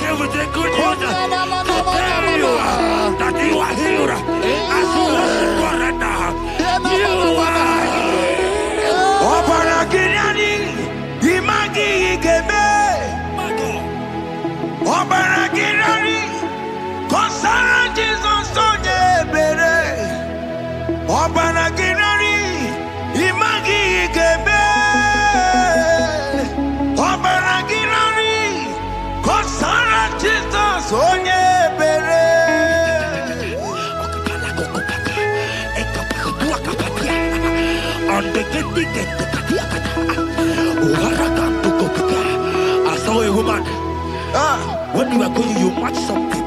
[SPEAKER 1] came with the good news to tell you that you are healed. As you worship God right now, you are healed.
[SPEAKER 2] Obaragirani, imagi igeme.
[SPEAKER 1] My God.
[SPEAKER 2] Obaragirani, konsara Jesus sonye bere. Obaragirani, imagi igeme. Obaragirani, konsara Jesus sonye bere.
[SPEAKER 1] I saw a woman. When you are going, you match something,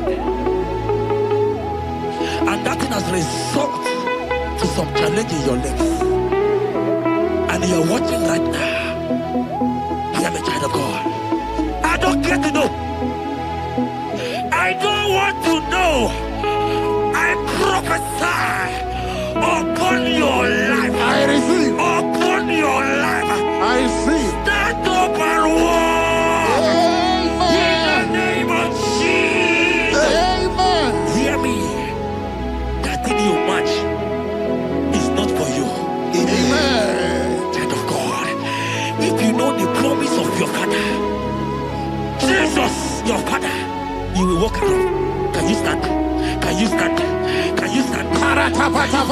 [SPEAKER 1] and that thing has resulted to some challenge in your legs. And you are watching right now. I am a child of God. I don't care to know. I don't want to know. I prophesy upon your life.
[SPEAKER 3] I receive.
[SPEAKER 1] Upon your life.
[SPEAKER 3] I receive.
[SPEAKER 1] Stand up and walk. In the name of Jesus.
[SPEAKER 3] Amen.
[SPEAKER 1] Hear me. That thing you match is not for you.
[SPEAKER 3] Amen.
[SPEAKER 1] Child of God. If you know the promise of your father, Jesus, your father, you will walk around. Can you stand? Can you stand? Can you stand? Can you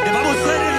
[SPEAKER 1] The Bible says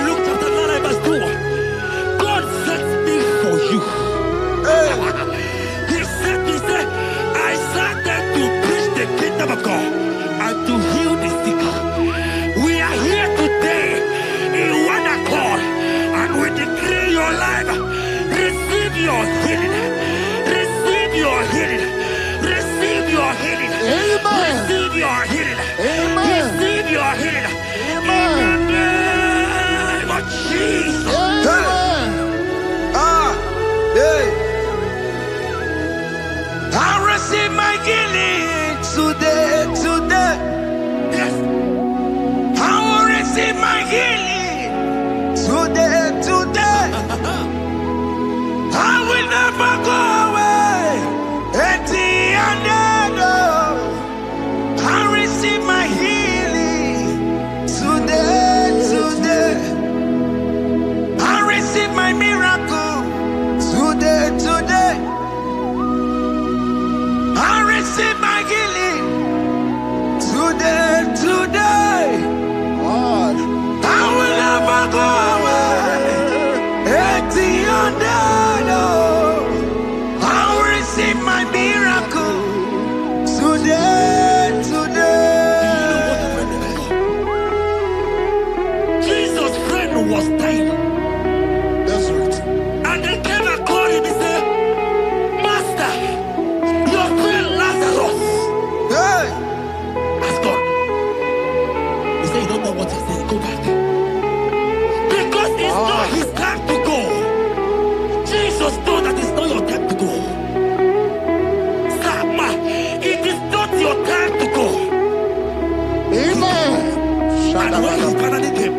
[SPEAKER 1] And when he finally came,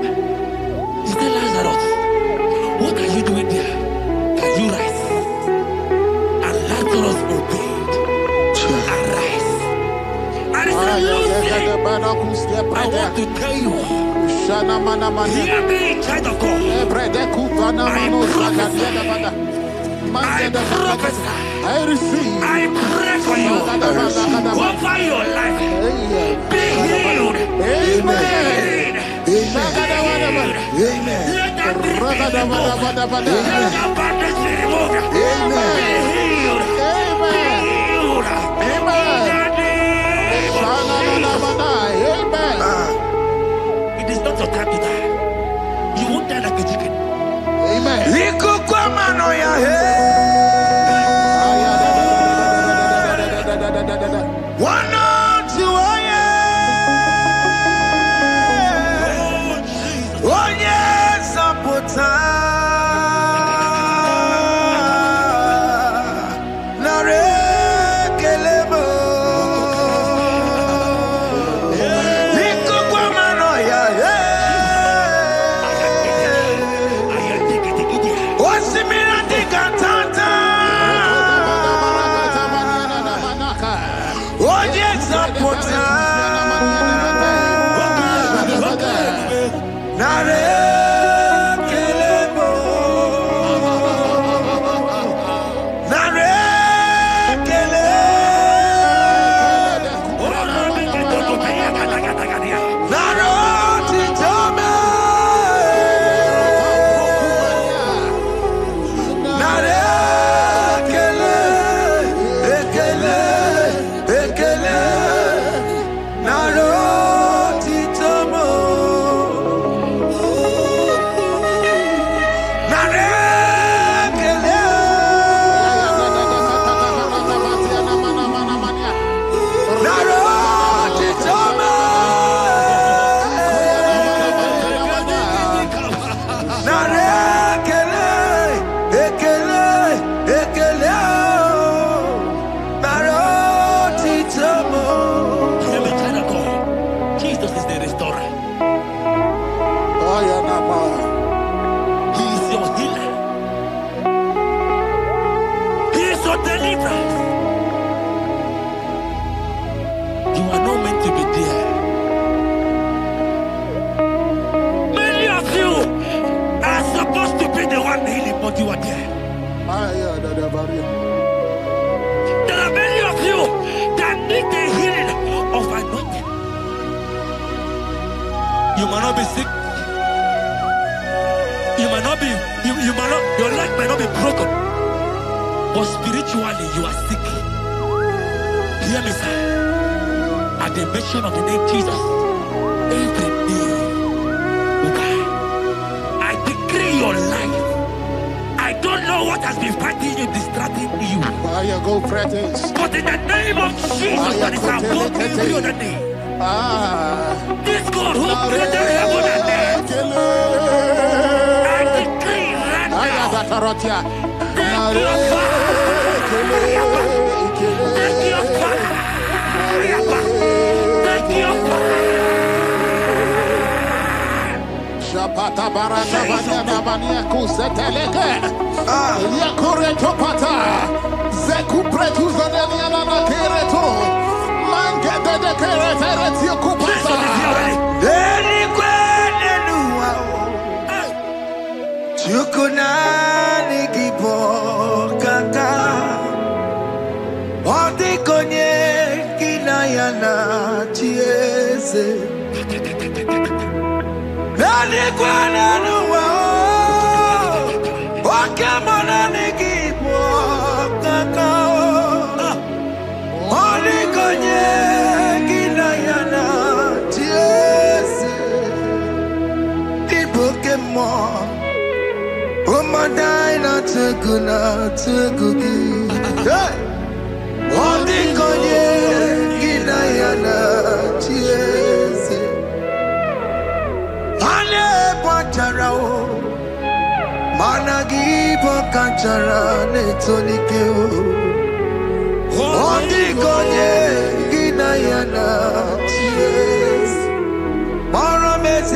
[SPEAKER 1] he said, Lazarus, what are you doing there? Can you rise? And Lazarus obeyed. Arise. And he said, Lucy, I want to tell you, hear me, child of God. I prophesy.
[SPEAKER 3] I receive.
[SPEAKER 1] I pray for you. Over your life. Be healed.
[SPEAKER 3] Amen. Amen.
[SPEAKER 1] Let that be removed. Let that badness be removed.
[SPEAKER 3] Amen.
[SPEAKER 1] Be healed. Be healed. It is not your time to die. You won't die like a chicken.
[SPEAKER 3] Amen.
[SPEAKER 1] You are there. There are many of you that need the healing of anointing. You might not be sick. You might not be, you might not, your leg might not be broken. But spiritually you are sick. Hear me, sir. At the mention of the name Jesus, every day will die. I decree your life. I don't know what has been fighting you, distracting you. But in the name of Jesus, that is above every other name. This God who created heaven and earth, I decree right now, take your fire. Take your fire. Take your fire.
[SPEAKER 3] Pata barata banya banya kuseteleke yakore topata zeku pretu zanenia na kereto mangede de kerete tikupasa
[SPEAKER 2] deni kwene nuwa chukuna nikipo kaka odi konye kinayana chiese Nani kwana nuwa Wakemana nikipo kaka Oli konye kinayana tiese Ibokemo Umadai na tegugi Oli konye kinayana tiese Managi Bokachara Netonikeo Ondi Konye Ginayana Cheers Marames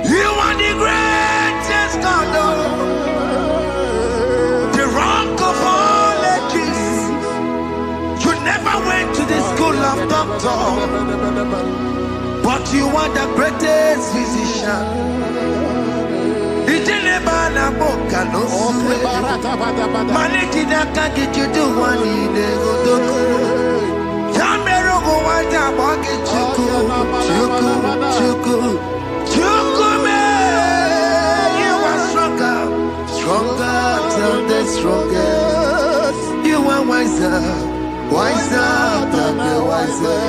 [SPEAKER 2] You are the greatest God, the rock of all ages. You never went to the school of doctor, but you are the greatest physician. You are stronger than the strongest. You are wiser than the wiser.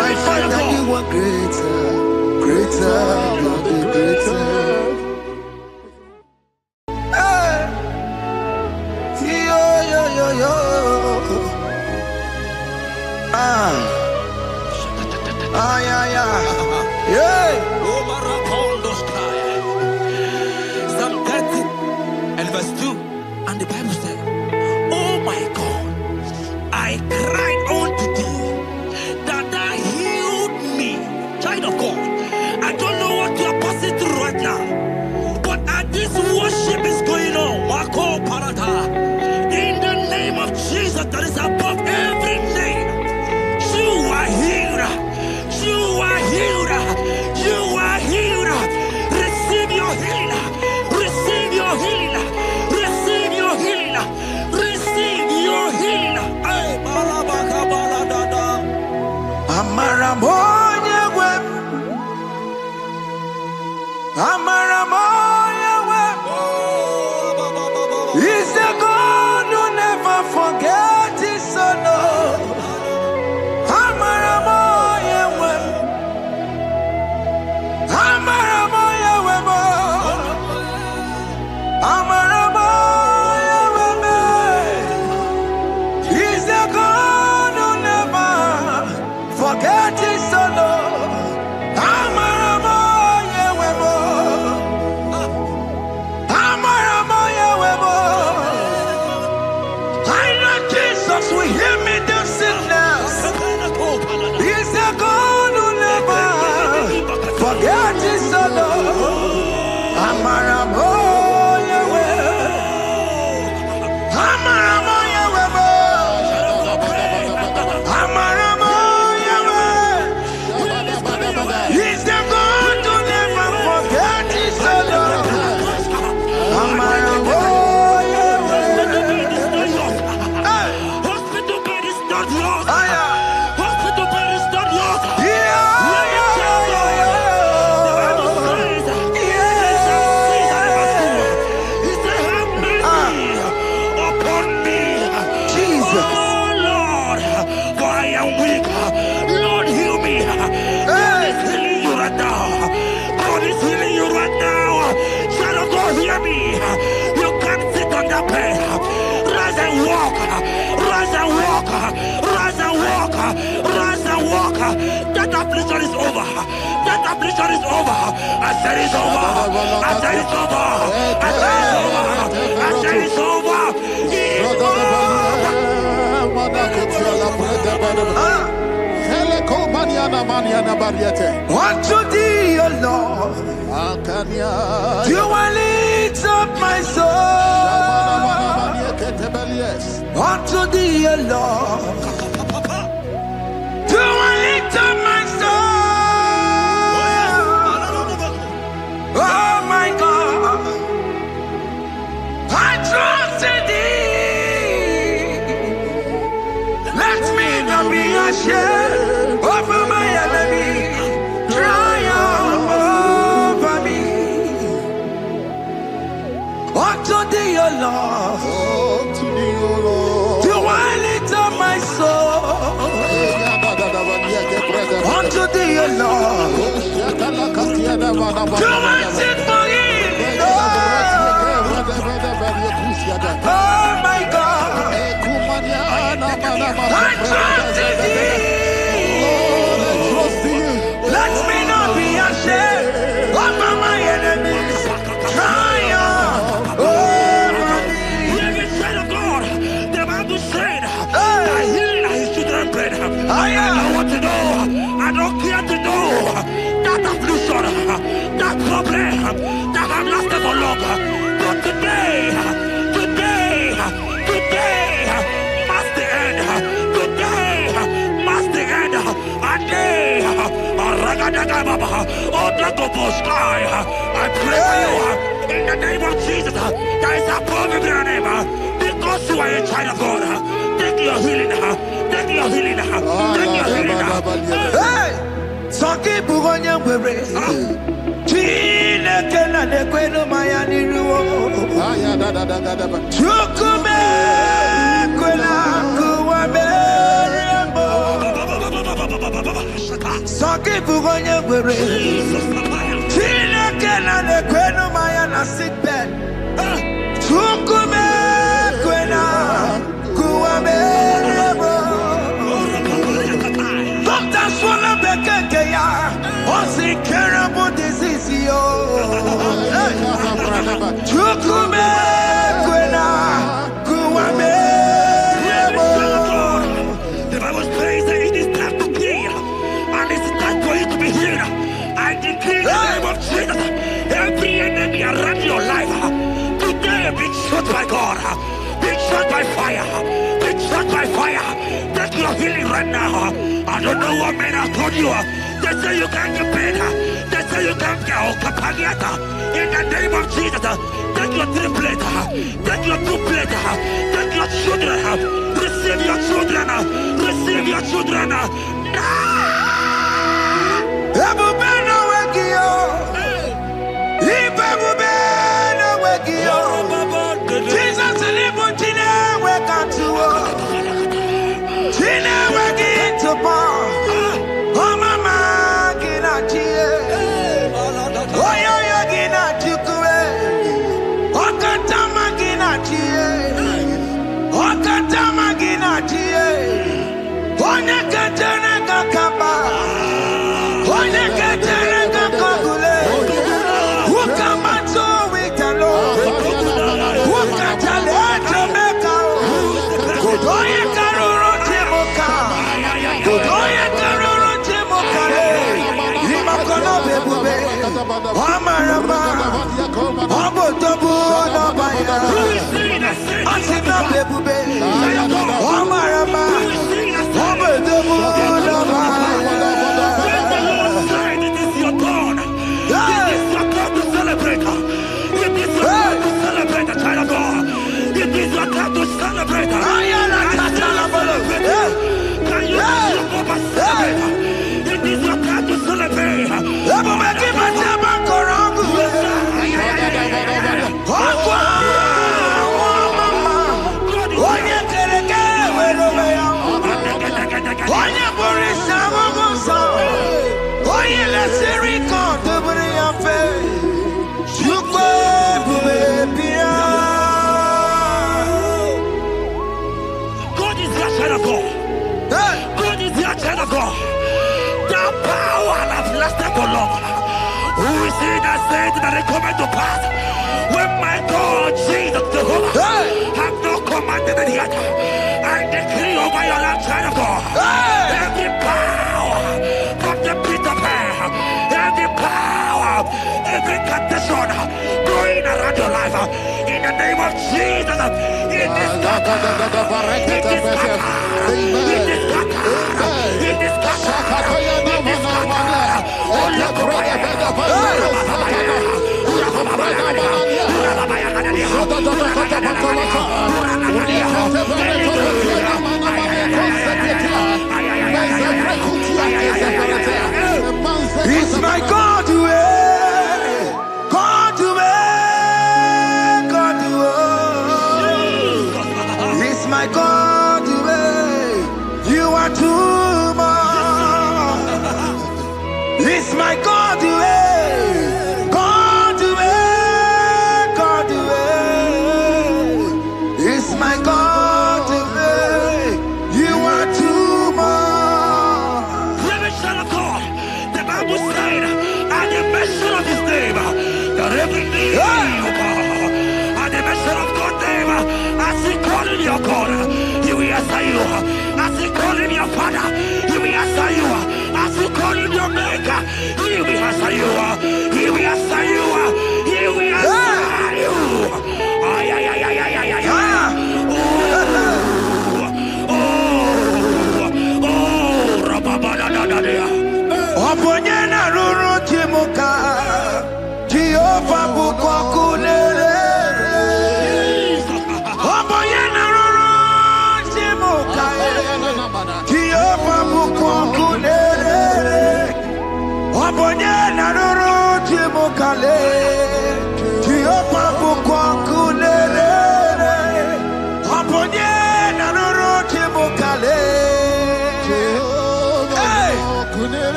[SPEAKER 2] My Father, you are greater than the greater.
[SPEAKER 1] Psalm 30 and verse 2, and the Bible said, oh my God, I cried unto thee, that thou healed me. Child of God, I don't know what you are passing through right now, but as this worship is going on, Wako Parata, in the name of Jesus that is above every name, you are healed. You are healed. You are healed. Receive your healing. Receive your healing. Receive your healing. Receive your healing. Ay, balabaka baladada.
[SPEAKER 2] Amaramoya web. Amaramoya web. He's the God who never forgets his son. Amaramoya web. Amaramoya web. Amaramoya web. He's the God who never forgets his son. Amaramoya web. Amaramoya web. I know Jesus will hear me the sickness. He's the God who never forgets his son. Amaramoya web. Amaramoya web. Amaramoya web. He's the God who never forgets his son. Amaramoya web.
[SPEAKER 1] Hospital bed is not yours.
[SPEAKER 2] Aya.
[SPEAKER 1] Hospital bed is not yours.
[SPEAKER 2] Yeah.
[SPEAKER 1] You can't sit on that bed. Rise and walk. Rise and walk. Rise and walk. Rise and walk. That affliction is over. That affliction is over. I said it's over. I said it's over. I said it's over. I said it's over. It's over.
[SPEAKER 2] Unto thee, O Lord, you will lift up my soul. Unto thee, O Lord, you will lift up my soul. Oh my God, I trust in thee. Let me not be ashamed over my enemy. Triumph over me. Unto thee, O Lord, you will lift up my soul. Unto thee, O Lord, you will sit for him. Oh my God, I trust in thee. Let me not be ashamed over my enemies. Triumph
[SPEAKER 1] your prayer that have lasted for longer. But today must the end. Today must the end. And day, I pray for you in the name of Jesus. There is a problem in your name because you are a child of God. Take your healing. Take your healing. Take your healing.
[SPEAKER 2] Hey, Sanki Bugonya Webre. China Kena de Queno Mayani Ruo. Chukume Quena Kuame. Sanki Bugonya Webre. China Kena de Queno Mayana sick bed. Chukume Quena Kuame. Doctor Swallow Bekeya. Onsi terrible disease, yo. Chukume Kwena Kuame.
[SPEAKER 1] The Bible says that it is time to clear, and it is time for you to be healed. I decree in the name of Jesus, every enemy around your life, today be shot by God, be shot by fire, be shot by fire. Take your healing right now. I don't know what men have told you. They say you can't get paid. They say you can't get Kapagata. In the name of Jesus, take your 3 plate, take your 2 plate, take your children, receive your children, receive your children.
[SPEAKER 2] Ebubeno wegio, Ibebubeno wegio. Jesus libo chine wekantuo, chine wegi to bar.
[SPEAKER 1] Who is he that said that it come to pass? When my God, Jesus Jehovah, have not commanded it yet, I decree over your life, child of God, every power from the pit of hell, every power, every condition going around your life, in the name of Jesus, it is scattered, it is scattered, it is scattered, it is scattered, it is scattered.
[SPEAKER 2] It's my God to God to God to it's my God to you are too much. It's my God to God to God to it's my God to you are too much.
[SPEAKER 1] The Bible said, at the mention of his name, that every knee will bow. At the mention of God's name, as he called him your God, he will answer you. As he called him your Father, he will answer you. As he called him your Maker, he will answer you. He will answer you.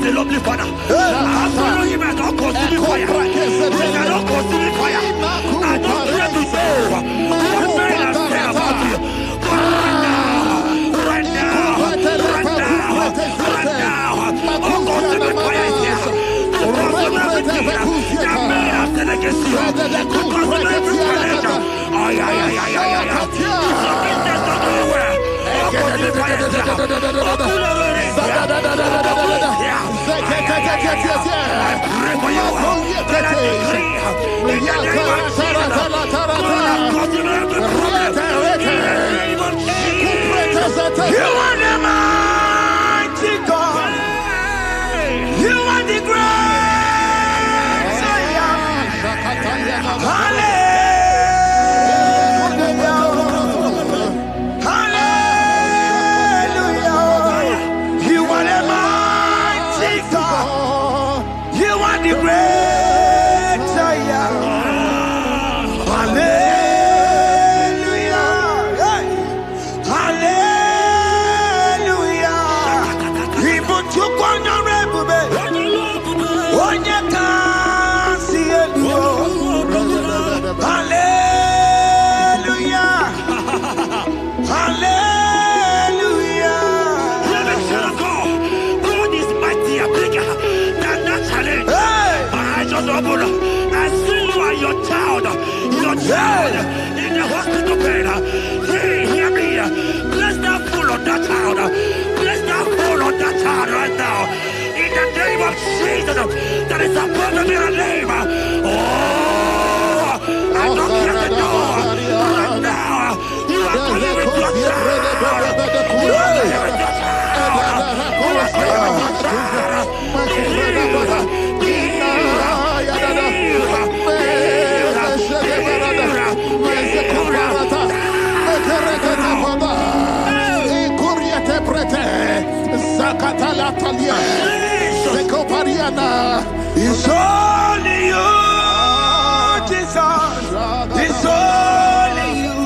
[SPEAKER 1] A lovely father. I follow him and not consuming fire. He cannot consume fire. I don't care to know what men have said about you. But right now, oh, consuming fire is here. Consume everything that men have said against you. Consume every challenge. Your business not doing well. Oh, consuming fire is here.
[SPEAKER 2] You are the mighty God. You are the great Zion. Hallelujah. Hallelujah. You are the mighty God. You are the great Zion. Hallelujah.
[SPEAKER 1] In the hospital bed, hear me. Bless that fool on that child. Bless that fool on that child right now. In the name of Jesus, that is supposed to be a name. Oh, I don't care the door. Right now, you are going with your child. You are going with your
[SPEAKER 2] It's only you, Jesus. It's only you.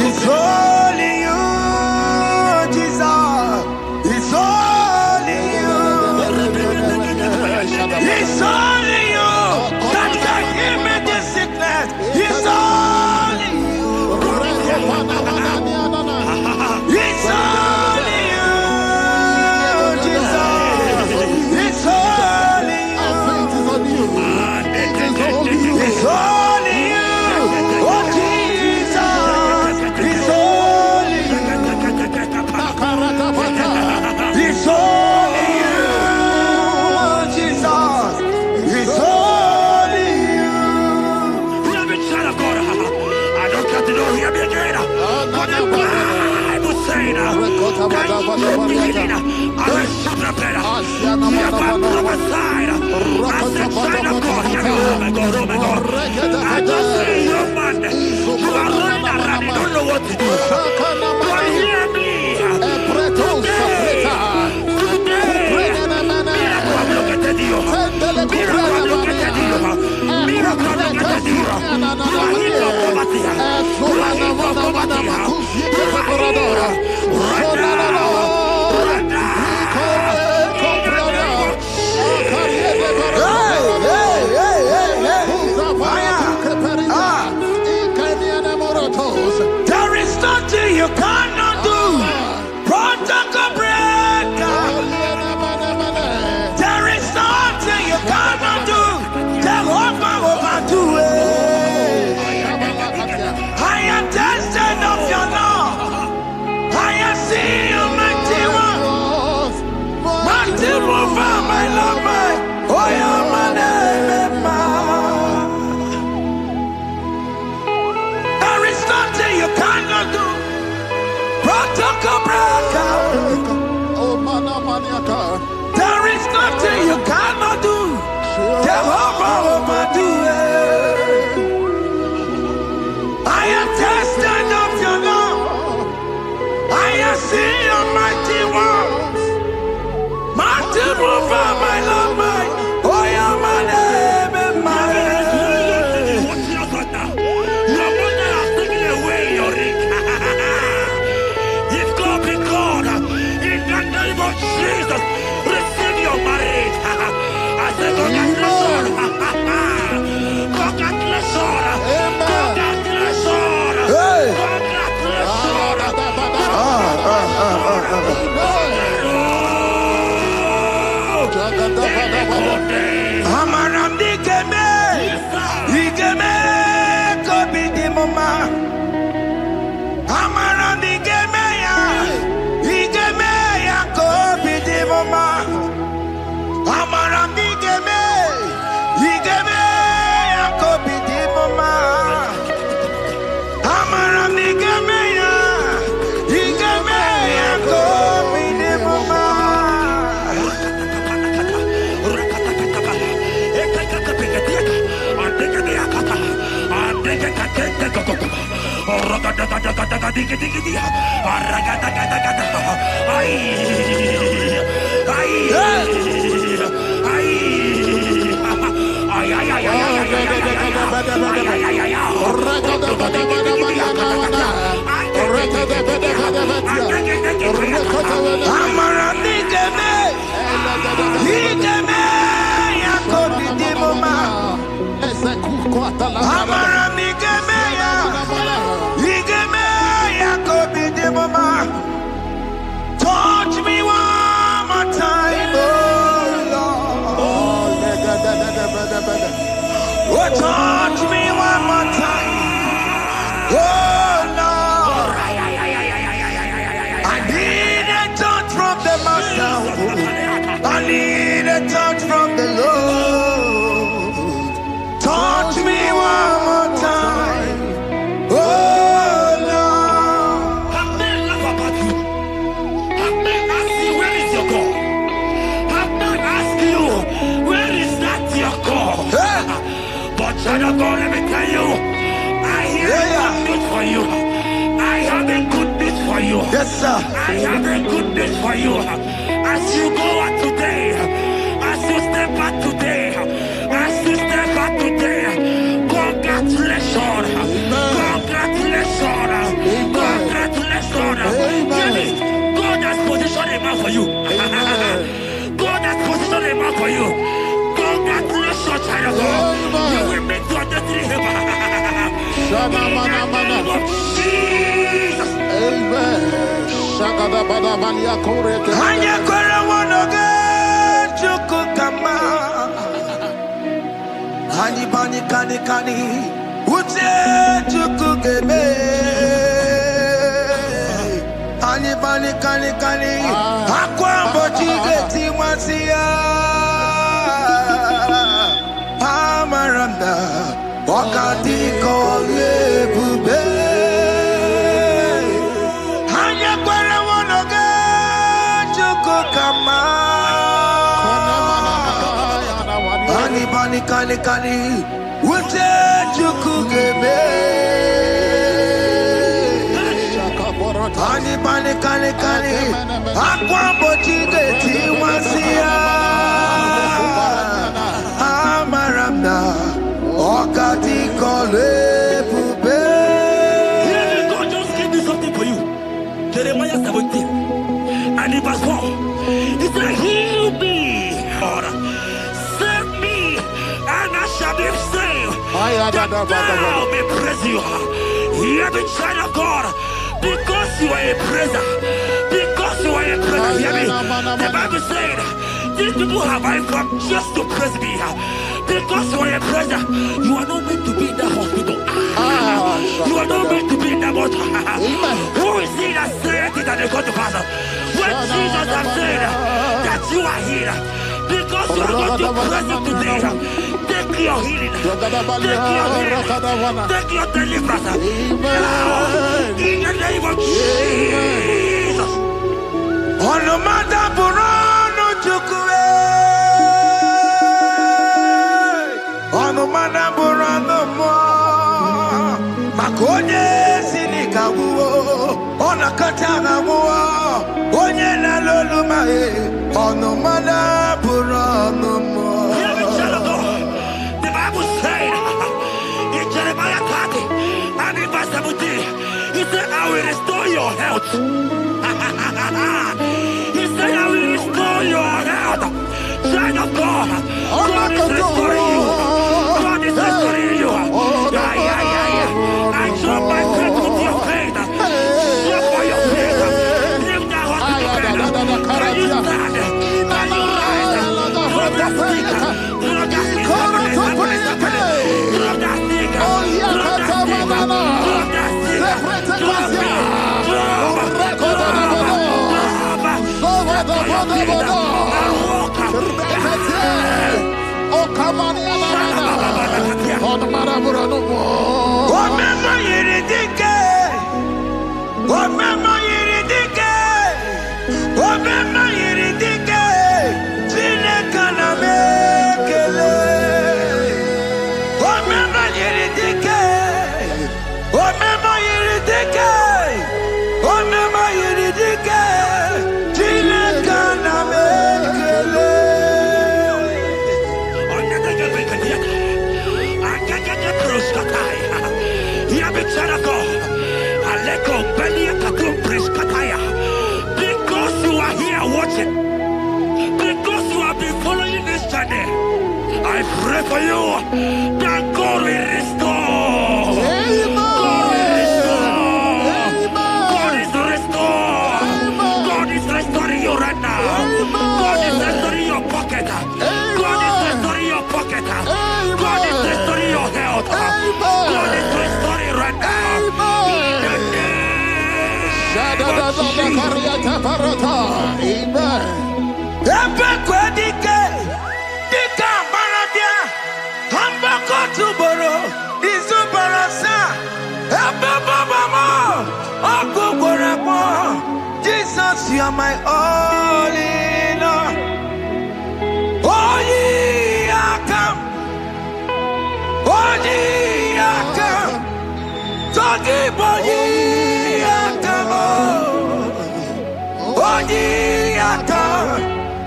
[SPEAKER 2] It's only you, Jesus. It's only you. It's only you that can heal me this sickness. It's only you. It's only you, Jesus. It's only you. It's only you. Oh, Jesus. It's only you. It's only you, Jesus. It's only you.
[SPEAKER 1] Hear me, child of God. I don't got to know. Hear me again. What the Bible saying. I will shut up better. Hear my prophesied. I said, child of God. Hear me. Oh my God. Oh my God. I just say, young man. You are running around. You don't know what to do. But hear me.
[SPEAKER 2] There is nothing you cannot do. Protocol breaker. There is nothing you cannot do. Jehovah overdo it. I am tested of your love. I am seeing you, mighty one. Mighty mover, my love, my. Oh, yeah, my name, there is nothing you cannot do. Protocol breaker.
[SPEAKER 3] Oh, mana maniaka.
[SPEAKER 2] There is nothing you cannot do. Jehovah overdoing. I am tested of your love. I have seen your mighty works. Mighty mover, my Lord, my. Oh, yeah, my name and my name.
[SPEAKER 1] Your mother has taken away your ring. If God be God, in the name of Jesus, receive your marriage. I say congratulations. Congratulations. Congratulations.
[SPEAKER 2] Hey.
[SPEAKER 1] Congratulations.
[SPEAKER 2] Amaram dikeme, dikeme kobi di mama. Amaram dikeme ya kobi di mama. Amaram dikeme ya kobi di mama. Amaram dikeme ya kobi di mama. Touch me one more time, oh Lord. Oh, touch me one more time, oh Lord. I need a touch from the Master. I need a touch from the Lord. Touch me one more time, oh Lord.
[SPEAKER 1] Have men laugh about you. Have men ask you, where is your God? Have men ask you, where is that your God? But child of God, let me tell you, I hear a good news for you. I have a good news for you.
[SPEAKER 2] Yes, sir.
[SPEAKER 1] I have a good news for you. As you go out today, as you step out today, as you step out today, congratulations. Congratulations. Congratulations. Hear me. God has positioned a man for you. God has positioned a man for you. Congratulations, child of God. You will make your destiny happen. In the name of Jesus.
[SPEAKER 3] Amen.
[SPEAKER 2] Hanya kora wonoge chukukama. Hani bani kani kani uche chukugeme. Hani bani kani kani akwambo chigeti mwasiya. Amaranda wakati kole bube. Hanya kora wonoge chukukama. Hani bani kani kani uche chukugeme. Hani bani kani kani akwambo chigeti mwasiya. Amaranda wakati kole bube.
[SPEAKER 1] God just gave me something for you. Jeremiah 17 and in verse 4. He said, heal me, Lord. Save me, and I shall be saved. That thou may praise you. Hear me, child of God. Because you are a praiser. Because you are a praiser. Hear me. The Bible said, these people have I come just to praise me. Because you are a praiser, you are not meant to be in that hospital. You are not meant to be in that water. Who is he that said it and they go to pass? When Jesus has said that you are healed, because you are going to praise him today, take your healing, take your healing, take your deliverance. Now, in the name of Jesus.
[SPEAKER 2] On the matter, Burano Chukwe. Ono mana burano mo. Makonye sinika wo. Ona katanga wo. Onye na lolu mae. Ono mana burano mo.
[SPEAKER 1] Hear me, child of God. The Bible said in Jeremiah 30 and in verse 17, he said, I will restore your health. He said, I will restore your health. Child of God, God is restoring you. God is restoring you. I drop my faith with your faith. Drop for your faith. Lift that hospital bed. Can you stand? Can you rise? Drop that stick. Drop that stick. Drop that stick. Drop that stick. Drop that stick. Drop because you are here watching, because you have been following this journey, I pray for you that God will restore. God will restore. God is restoring. God is restoring you right now. God is restoring your pocket. God is restoring your pocket. God is restoring your health. God is restoring right now.
[SPEAKER 2] Jesus, you are my all in all. Oh, ye are come. Oh, ye are come. Talking about ye are come. Oh, ye are come.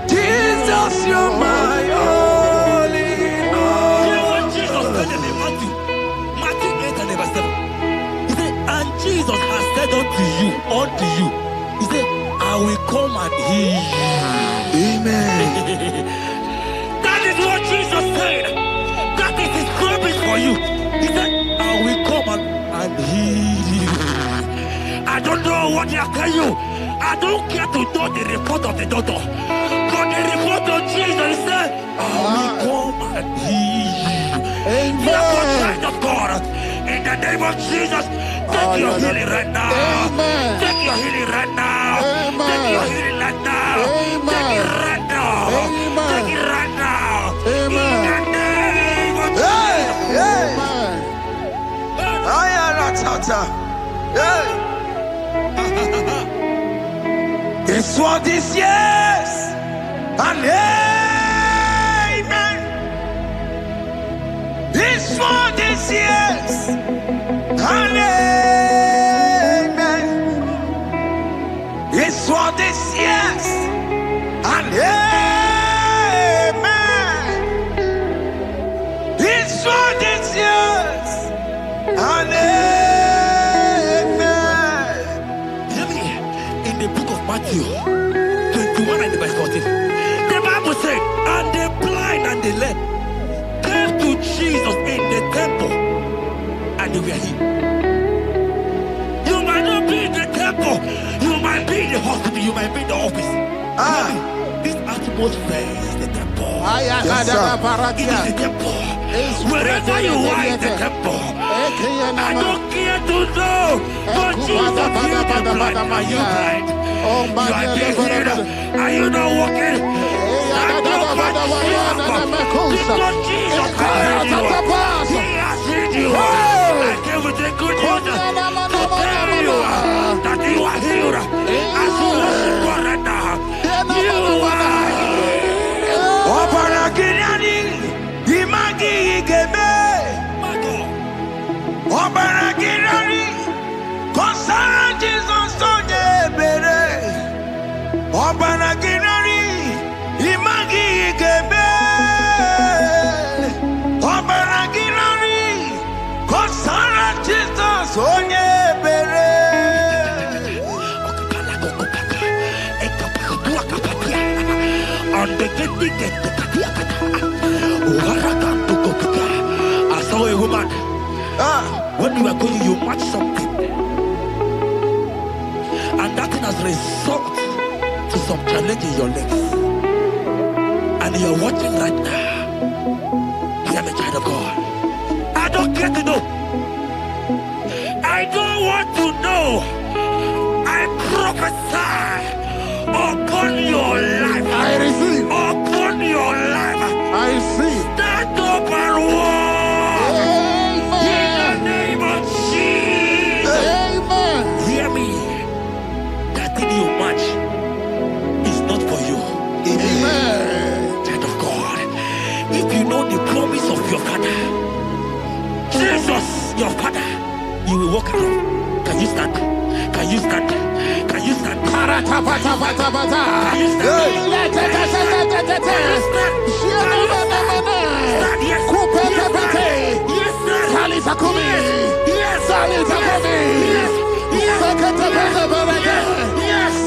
[SPEAKER 2] Jesus, you are my all in all.
[SPEAKER 1] You know what Jesus said in Matthew 8 and verse 7? He said, and Jesus has said unto you, he said, I will come and heal you.
[SPEAKER 2] Amen.
[SPEAKER 1] That is what Jesus said. That is his promise for you. He said, I will come and heal you. I don't know what they are telling you. I don't care to know the report of the doctor. But the report of Jesus, he said, I will come and heal you. Therefore, child of God, in the name of Jesus, take your healing right now.
[SPEAKER 3] Amen.
[SPEAKER 1] Take your healing right now.
[SPEAKER 3] Amen.
[SPEAKER 1] Take your healing right now.
[SPEAKER 3] Amen.
[SPEAKER 1] Take it right now.
[SPEAKER 3] Amen.
[SPEAKER 1] Take it right now.
[SPEAKER 3] Amen.
[SPEAKER 1] In the name of
[SPEAKER 2] Hey, hey.
[SPEAKER 3] Amen.
[SPEAKER 2] I am not Hey. It's what this yes and amen. It's what this yes and amen. It's what this yes and amen. It's what this yes and amen.
[SPEAKER 1] Hear me. In the book of Matthew 21 and verse 14, the Bible said, and the blind and the lame came to Jesus in the temple, and they were healed. You might not be in the temple, you might be in the hospital, you might be in the office. Hear me. This atmosphere is the temple.
[SPEAKER 2] Yes,
[SPEAKER 1] It is
[SPEAKER 2] sir.
[SPEAKER 1] the temple. Wherever you are in the temple, I don't care to know, but Jesus healed the blind. Are you blind? You are being healed. Are you not walking? Stand up and jump. Because Jesus has healed you. He has healed you. I came with the good news to tell you that you are healed. As you worship God right now, you are healed.
[SPEAKER 2] Opana Gideon, Imagi
[SPEAKER 1] When you are going, you match something, and that thing has resulted to some challenge in your legs, and you're watching right now. Hear me, child of God. I don't care to know. I don't want to know. I prophesy upon your life.
[SPEAKER 3] I receive.
[SPEAKER 1] Upon your life.
[SPEAKER 3] I receive.
[SPEAKER 1] Stand up and walk. In the name of Jesus.
[SPEAKER 3] Amen.
[SPEAKER 1] Hear me. That thing you match is not for you.
[SPEAKER 3] Amen.
[SPEAKER 1] Child of God. If you know the promise of your father, Jesus, your father, you will walk around. Can you stand? Can you stand? Can you stand? Can you stand? Can you stand? Yes.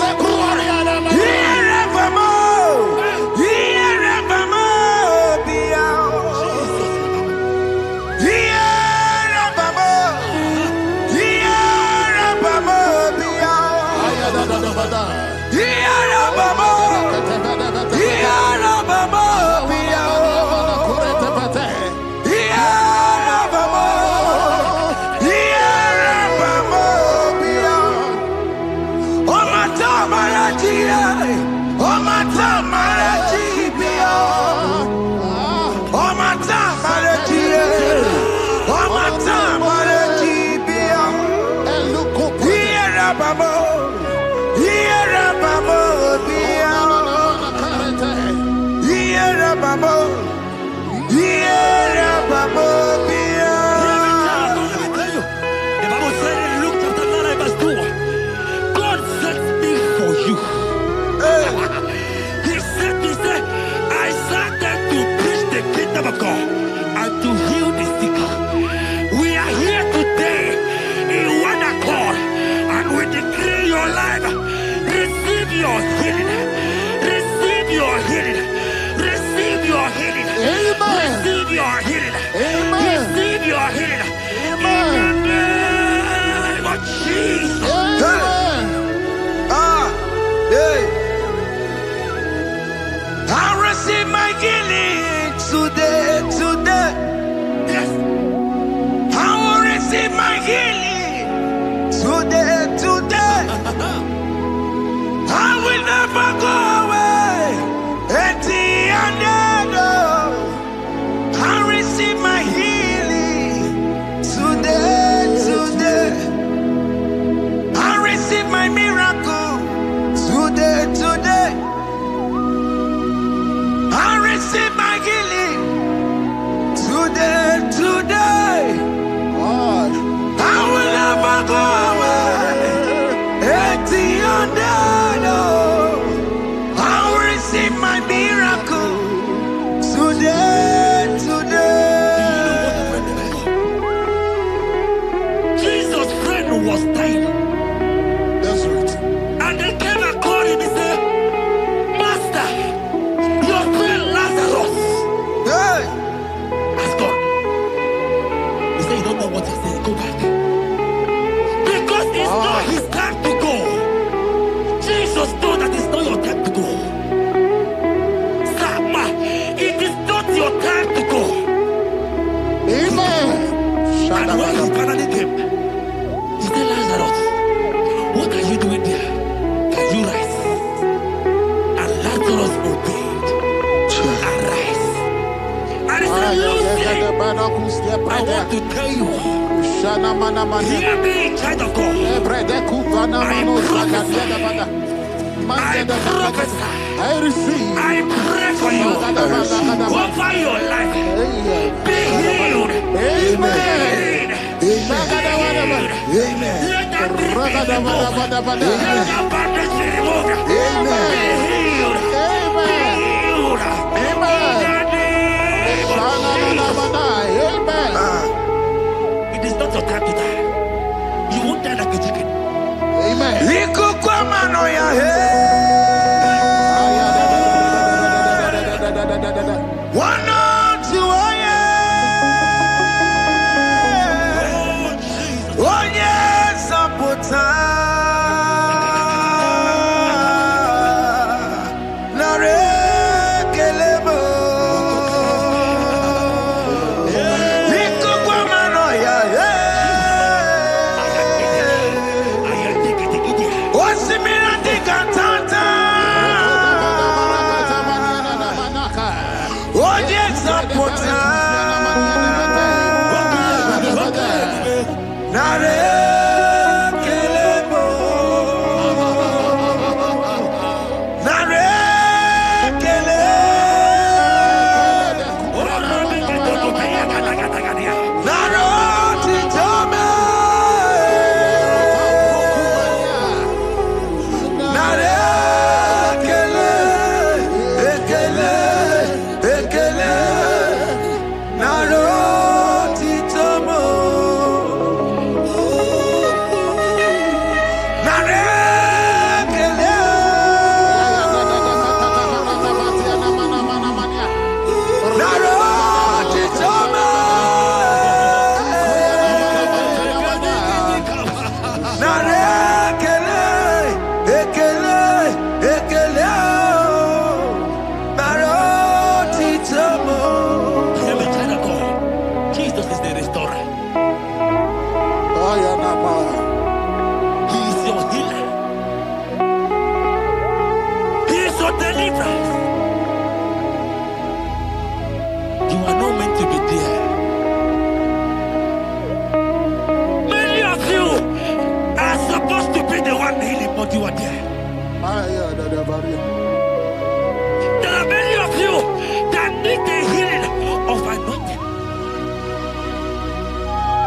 [SPEAKER 1] Of God and to heal the sick. We are here today in one accord, and we declare your life. Receive your healing. Receive your healing. Receive your healing.
[SPEAKER 3] Amen.
[SPEAKER 1] Receive your healing.
[SPEAKER 3] Amen.
[SPEAKER 1] Receive your healing.
[SPEAKER 3] Amen.
[SPEAKER 1] In the name of Jesus.
[SPEAKER 3] Amen.
[SPEAKER 2] I receive my healing today.
[SPEAKER 1] Yes.
[SPEAKER 2] I will receive my healing today. I will never go away empty-handed. I receive my healing today. I receive my miracle today. I receive my healing today. I will never go away empty-handed. I will receive my miracle today.
[SPEAKER 1] Jesus' friend was dying.
[SPEAKER 3] That's right.
[SPEAKER 1] And they came and called him and said, Master, your friend Lazarus
[SPEAKER 2] Hey,
[SPEAKER 1] has gone. He said, you don't know what he said. Go back. Because it's not his time to go. Jesus knows that it's not your time to go. Sama, it is not your time to go.
[SPEAKER 3] Amen.
[SPEAKER 1] And when he finally came, he said, Lazarus, what are you doing there? Can you rise? And Lazarus obeyed. Arise. And he said, Lucy, I want to tell you, hear me, child of God.
[SPEAKER 3] I receive.
[SPEAKER 1] I pray for you. Over your life. Be healed.
[SPEAKER 3] Amen.
[SPEAKER 2] amen.
[SPEAKER 1] Let that sickness be removed. Let that bandage be removed. Be healed. Be healed. In the name of Jesus. It is not your time to die. You won't die like a chicken.
[SPEAKER 3] Amen.
[SPEAKER 2] One on two,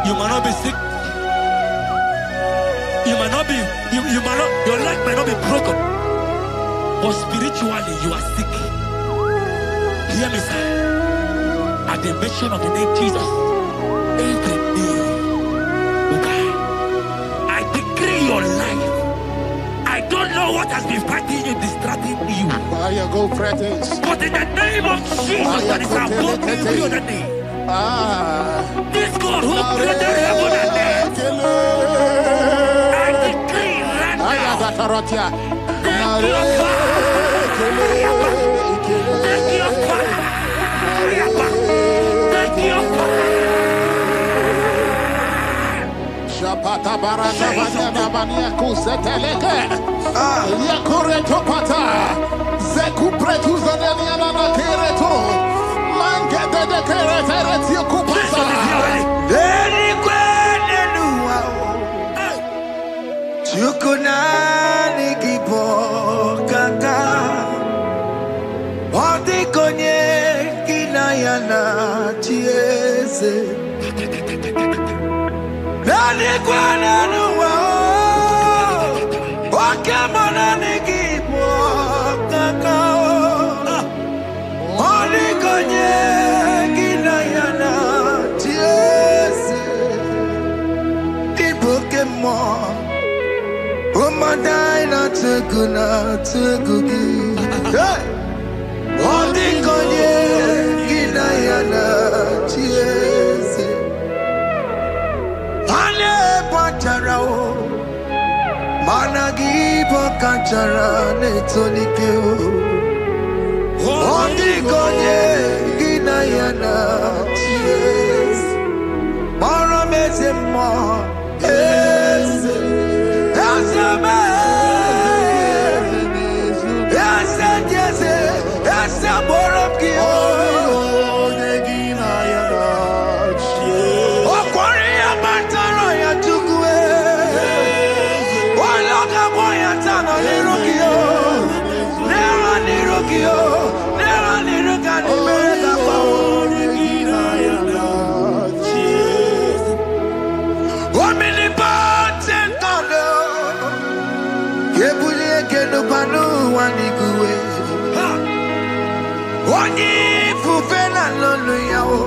[SPEAKER 1] You might not be sick. You might not be, you might not, your life might not be broken. But spiritually, you are sick. Hear me, sir. At the mention of the name Jesus, every day will die. I decree your life. I don't know what has been fighting you, distracting you. But in the name of Jesus, that is above every other name. This God who created heaven and earth, I decree right now, take your fire, take your fire, take your fire.
[SPEAKER 3] Shapata barata banyana bania kuseteleke. Yakure topata. Zeku pretu zaneliana na kereto. Mangete de keretere tio kupasa.
[SPEAKER 2] Eni kwene nuwa. Chukunani kipo kaka. Odi konye kinayana chiese. Nani kwene nuwa. Wakemana nikipo kaka. Odi konye kinayana chiese. Ibokemo. Umadai na tukugi. Hey! Odi konye kinayana chiese. Ane pacharao. Managi pokachara netonike o. Odi konye kinayana chiese. Mara meze mo. Eze. Eze me. Eze jeze. Eze borobki o. Okwari ya mataro ya chukwe. Waloka boya tano niruki o. Nera niruki o. Nera niruka ni mereka pa o. Omnipotent God, Kebulie kenupanu waniguwe. Oni fufena lolu yao.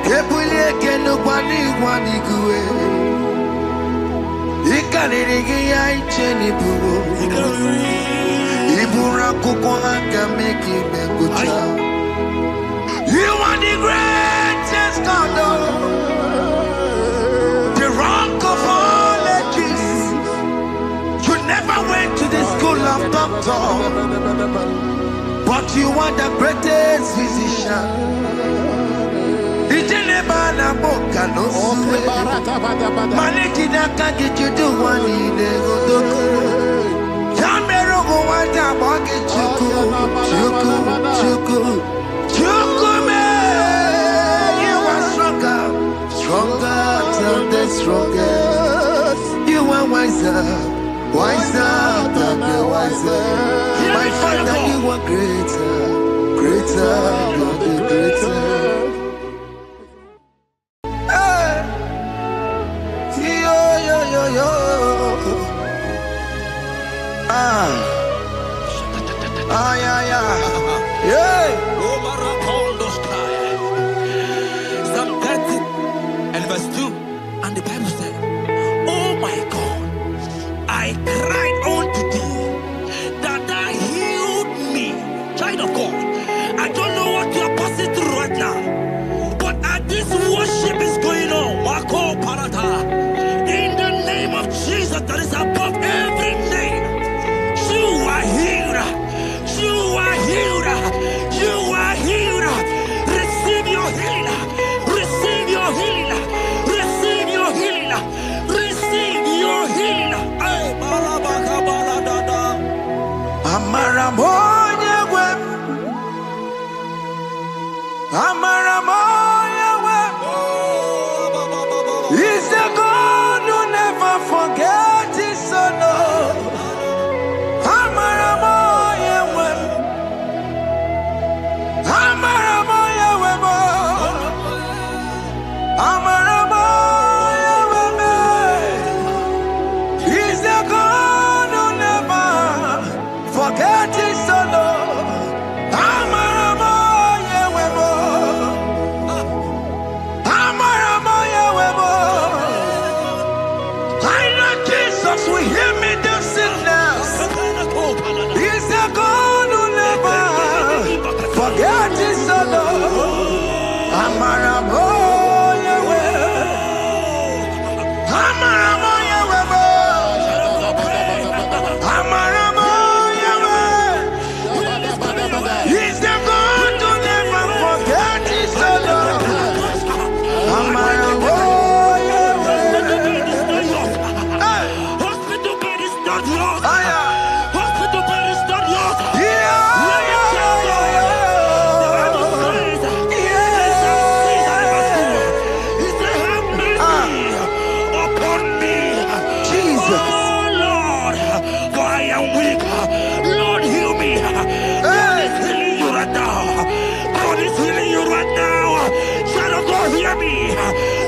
[SPEAKER 2] Kebulie kenupani waniguwe. Ikanirigi ya icheni buwo. Ibura kuko hanga meki mekucha. You are the greatest God. The rock of all ages. You never went to the school of doctor, but you are the greatest physician. Ijenebana boka no suwe. Manekina kage judu wani negodoku. Yamero go wata boge chuku. Chuku me. You are stronger. are the strongest. You are wiser, wiser than the wiser. My Father, you are greater, greater than the greater. Hey, yo. Yeah.
[SPEAKER 1] Psalm 30 and verse 2, and the Bible said, oh my God, I cried unto thee, that thou healed me. Child of God, I don't know what you are passing through right now, but as this worship is going on, Marco Parata, in the name of Jesus that is above every name, you are healed. You are healed. You are healed. Receive your healing. Receive your healing. Receive your healing. Receive your healing.
[SPEAKER 2] Amaramoya web. Amaramoya web. He's the God who never forgets his son. Amaramoya web. Amaramoya web. Amaramoya web. He's the God who never forgets his son. Amaramoya web. Amaramoya web. I know Jesus will hear me the sickness. He's the God who never forgets his son. Amaramoya web. Amaramoya web. Amaramoya web. He's the God who never forgets his son. Amaramoya web.
[SPEAKER 1] Hospital bed is not yours.
[SPEAKER 2] Aya.
[SPEAKER 1] Hospital bed is not yours.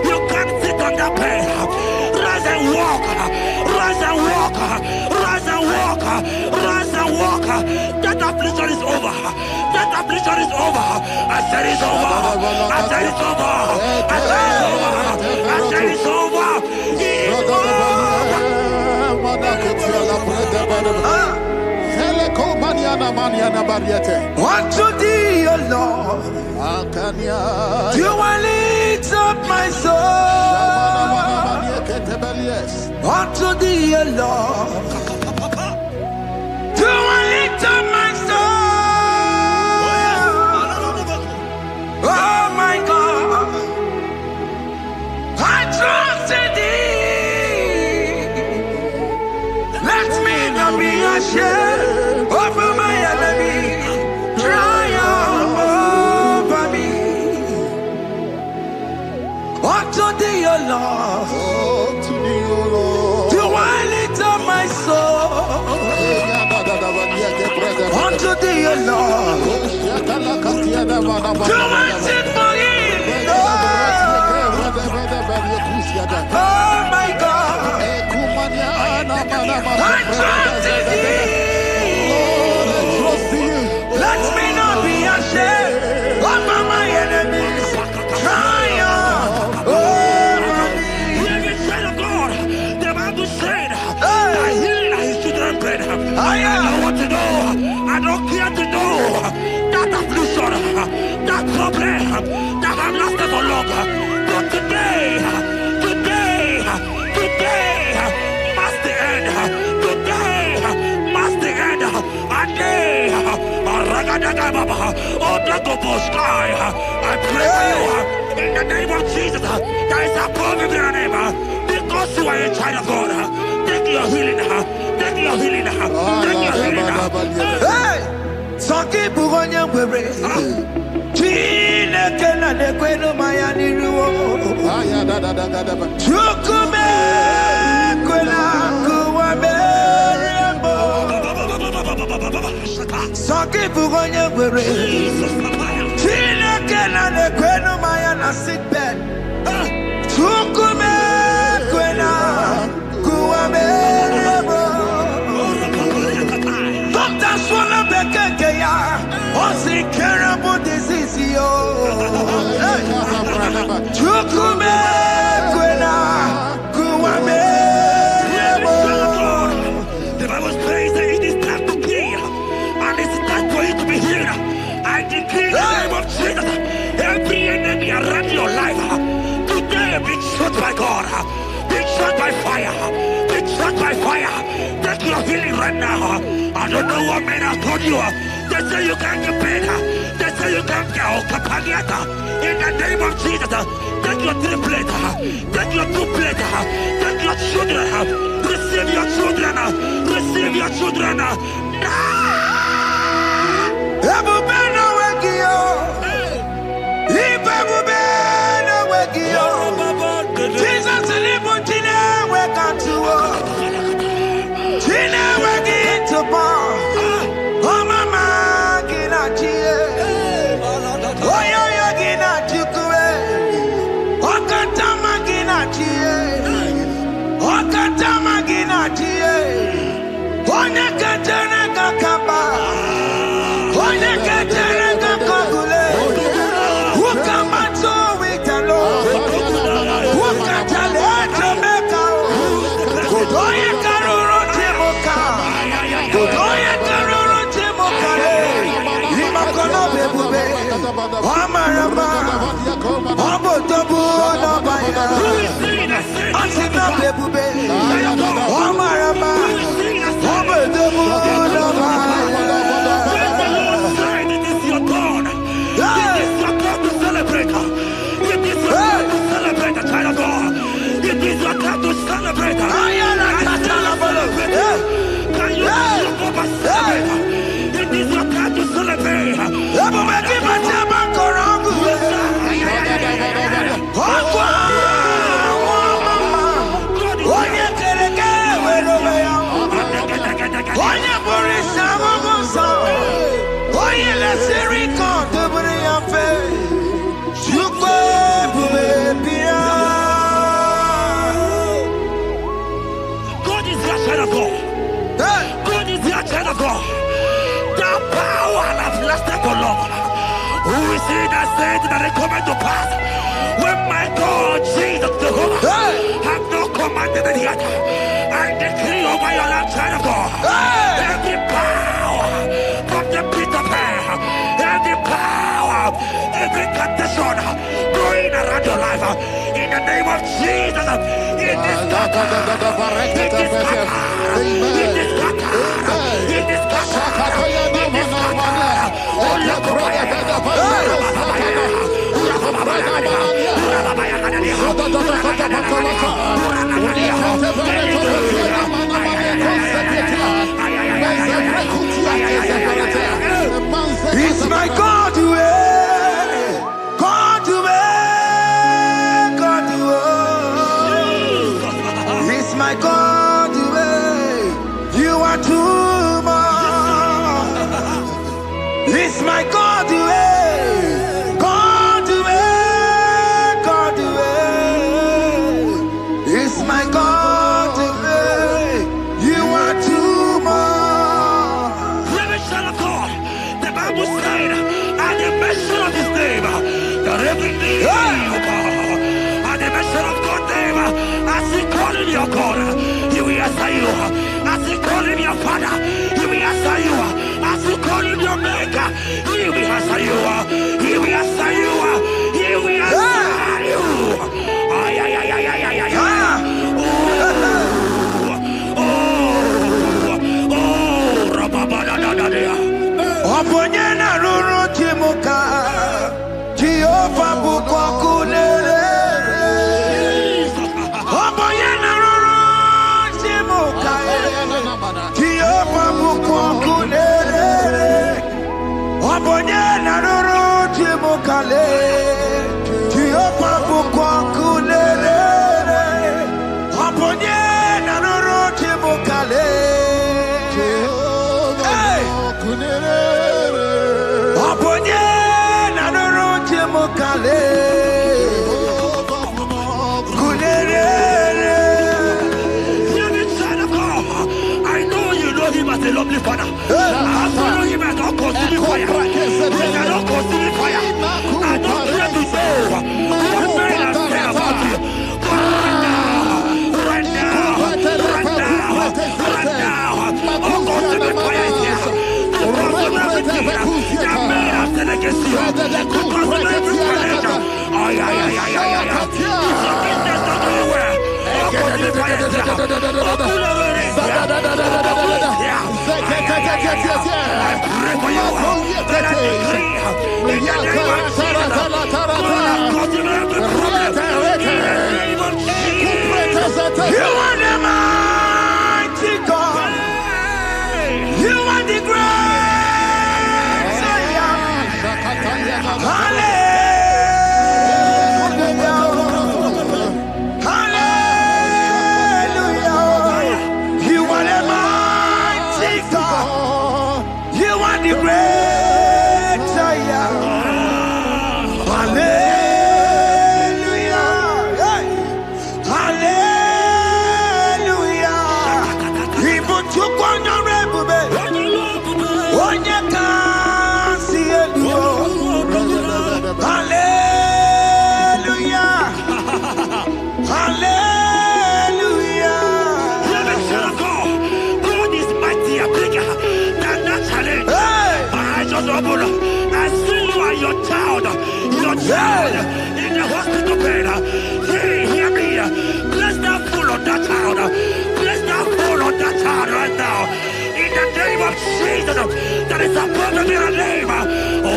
[SPEAKER 1] You can't sit on the bed. Rise and walk. Rise and walk. Rise and walk. Rise and walk. That affliction is over. That affliction is over. I said it's over. I said it's over. I said it's over. I said it's over. It's over.
[SPEAKER 2] Unto thee, O Lord, do I lift up my soul. Unto thee, O Lord, do I lift up my soul. Oh my God, I trust in thee. Let me not be ashamed over my enemy. Triumph over me. Unto thee, O Lord, do I lift up my soul. Unto thee, O Lord, do I sing for him. Oh my God, I trust in thee. Let me not be ashamed over my enemies. Triumph over me.
[SPEAKER 1] Living child of God, the Bible said, I heal his children bread. I want to know, I don't care to know that affliction, that problem, that have lasted for long. But today must the end. Today must the end. And day, I pray for you in the name of Jesus. There is a problem in your name. Because you are a child of God. Take your healing. Take your healing. Take your healing.
[SPEAKER 2] Hey! Sanki pour un yambere. Chineke na nekwenu maya niruo. Chukume kwena kuwa merembo. Sokifu gonye gwere. Chineke na nekwenu maya na sickbed. Chukume kwena kuwa merembo. Doctor swallow the keke ya. Onsi terrible disease yo. Chukume kwena kuwa merembo.
[SPEAKER 1] The Bible says that it is time to heal, and it's time for you to be healed. I decree in the name of Jesus, every enemy around your life, today be shot by God, be shot by fire, be shot by fire. Take your healing right now. I don't know what men have told you. They say you can't get better. They say you can't get Okapagiata. In the name of Jesus, take your triplet, take your two-plate, take your children, receive your children, receive your children.
[SPEAKER 2] Ebubena wegio. Ibebubena wegio. Jesus libu tine wekantuo. Tine wegi into bar. Oh mama gina chie. Oh yo yo gina chukue. Okatama gina chie. Okatama gina chie. Onye kachene kakaba. Onye kachene kakagule. Ukamato witalo. Ukachale Jamaica. Godoye karuro timoka. Godoye karuro timoka. Imakono bebube. Amarama. Abotobu nabaya. Asina bebube. Amarama. Abotobu nabaya.
[SPEAKER 1] It is your turn. It is your time to celebrate. It is your time to celebrate, child of God. It is your time to celebrate. Can you celebrate? It is your time to celebrate. God is your child of God. God is your child of God. The power has lasted for long. Who is he that said that it coming to pass? When my God, Jesus, Jehovah, have not commanded it yet. I decree over your life, child of God. Every power from the pit of hell, every power, every condition going around your life, in the name of Jesus, it is scattered. It is scattered. It is scattered. It is scattered. It is scattered. Oh, look over here.
[SPEAKER 2] It's my God way, God way, God way. It's my God way. You are too much. It's my God way, God way, God way. It's my God way. You are too much.
[SPEAKER 1] Living son of God, the Bible said, at the mention of his name, that every knee will bow. At the mention of God's name, as he call him your God, he will answer you. As he call him your Father, he will answer you. As you call him your Maker, he will answer you. He will answer you. He will answer you. Ay, ay, ay, ay, ay, ay, ay, ay.
[SPEAKER 2] Oponyena ruru timuka, Jehovah bukwa kunere. Oponyena ruru timuka, mukale, Jehovah bukwangulele, Aponye nanorote mukale, Aponye nanorote mukale, Kulele.
[SPEAKER 1] I know you know him as a lovely father. I follow him as a consuming fire. He cannot consume fire. I don't care to know what men have said about you. But right now, oh, consuming fire is here. To consume everything that men have said against you. To consume every challenge. Oh, yeah. Business not going well. Consuming fire is here. I pray for you. Let I decree in the name of Jesus. Consume every problem.
[SPEAKER 2] You are the mighty God. You are the great Zion. Hallelujah. You are the mighty God. You are the great Zion. Hallelujah. Hallelujah. Even to go on your rebbe. Onye kasi eluo. Hallelujah. Hallelujah.
[SPEAKER 1] God is mighty and bigger than that challenge. I just humble. I see you and your child in the hospital bed. Hear me. Place that fool on that child. Place that fool on that child right now. In the name of Jesus, that is above the mirror name. Oh,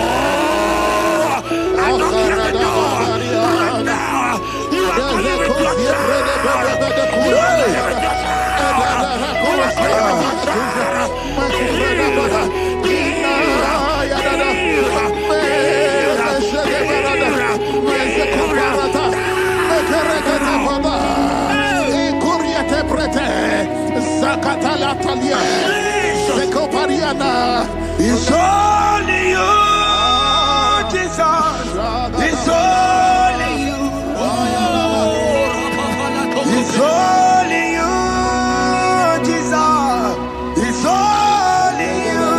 [SPEAKER 1] I don't care the door. Right now, you are calling with your child. You are calling with your child. You are calling with your
[SPEAKER 2] It's only you, Jesus. It's only you. It's only you, Jesus. It's only you.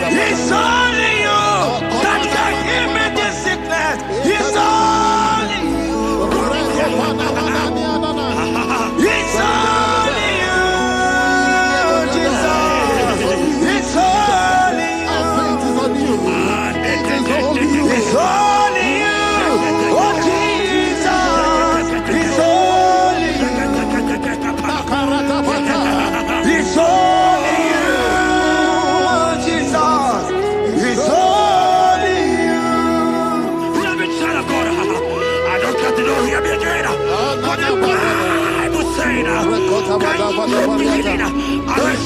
[SPEAKER 2] It's only you that can heal me this sickness. It's only you. It's only you, Jesus. It's only you. It's only you. Oh, Jesus. It's only you. It's only you, Jesus. It's only you.
[SPEAKER 1] I don't get to know him again. But the Bible saying, I will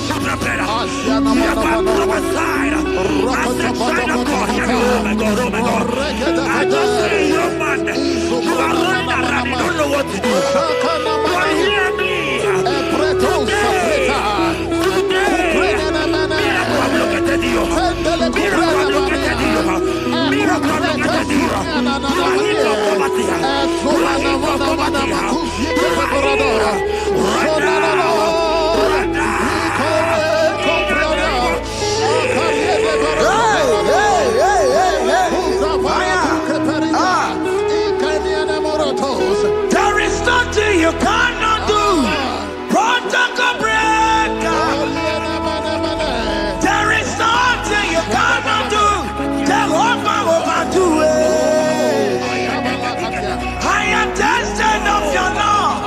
[SPEAKER 1] shepherd. You have prophesied. I said, China God, hear me. Oh my God. I just see you, man. You are running around. You don't know what to do. But hear me.
[SPEAKER 2] There is nothing you cannot do. Protocol breaker. There is nothing you cannot do. Jehovah overdo it. I am tested of your love.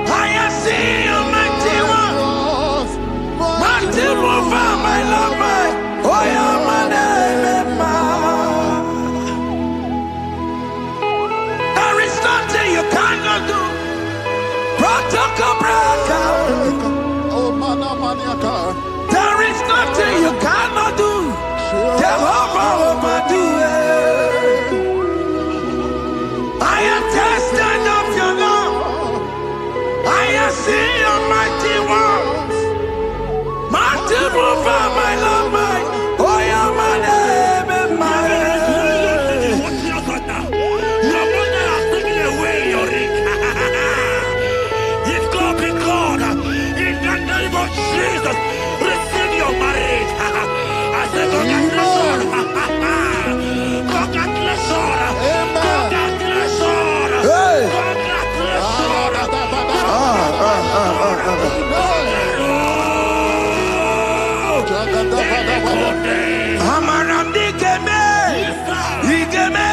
[SPEAKER 2] I am seeing you, mighty one. Mighty mover, my lover. Oh, you're my name. There is nothing you cannot do. Protocol breaker. There is nothing you cannot do. Jehovah overdo Amaramdi Geme, Igeme,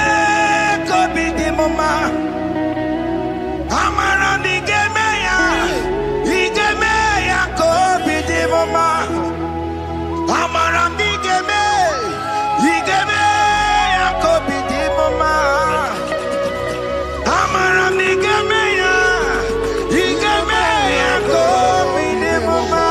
[SPEAKER 2] Kobi di Mama. Amaramdi Geme ya, Igeme ya Kobi di Mama. Amaramdi Geme, Igeme ya Kobi di Mama. Amaramdi Geme ya, Igeme ya Kobi di Mama.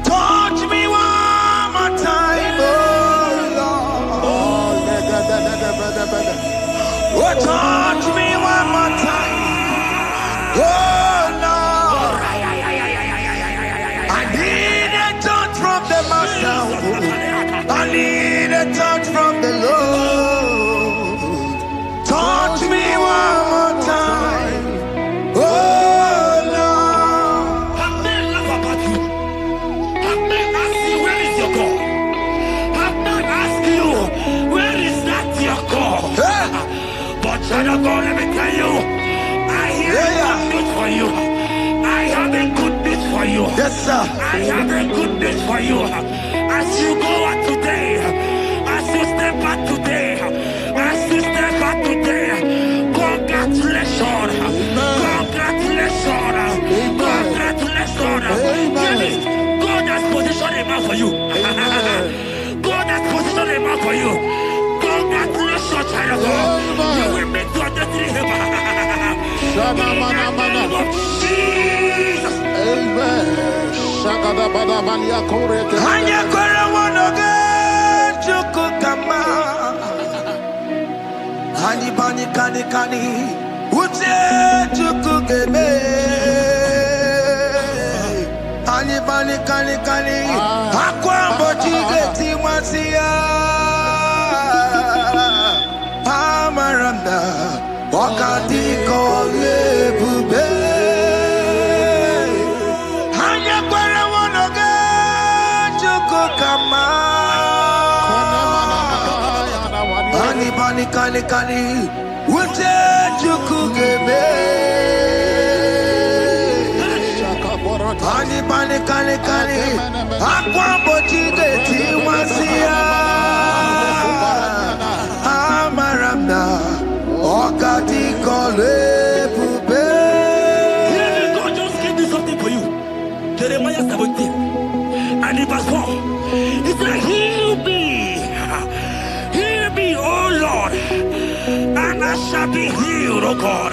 [SPEAKER 2] Touch me one more time, oh Lord. Oh, touch me one more time, oh Lord. I need a touch from the Master. I need a touch from the Lord. Touch me one more time, oh Lord.
[SPEAKER 1] Have men laugh about you. Have men ask you, where is your God? Have men ask you, where is that your God? But child of God, let me tell you, I hear good news for you. I have a good news for you.
[SPEAKER 2] Yes, sir.
[SPEAKER 1] I have a good news for you. As you go out today, as you step out today, as you step out today, congratulations. Congratulations. Congratulations. God has positioned a man for you. God has positioned a man for you. Congratulations, child of God. You will make your destiny helper. In the name of Jesus.
[SPEAKER 3] Amen.
[SPEAKER 2] Hanya kwere wanoge chukukama. Hani bani kani kani uche chukugeme. Hani bani kani kani akwambo chigeti masia. Amaranda wakati kole bube. Hanya kwere wanoge chukukama. Hani bani kani kani uche chukugeme. Hani bani kani kani akwambo chigeti masia. Amaramna wakati kole bube.
[SPEAKER 1] Let me go just give me something for you. Jeremiah 17 and in verse 4. He said, heal me, O Lord, and I shall be healed, O God.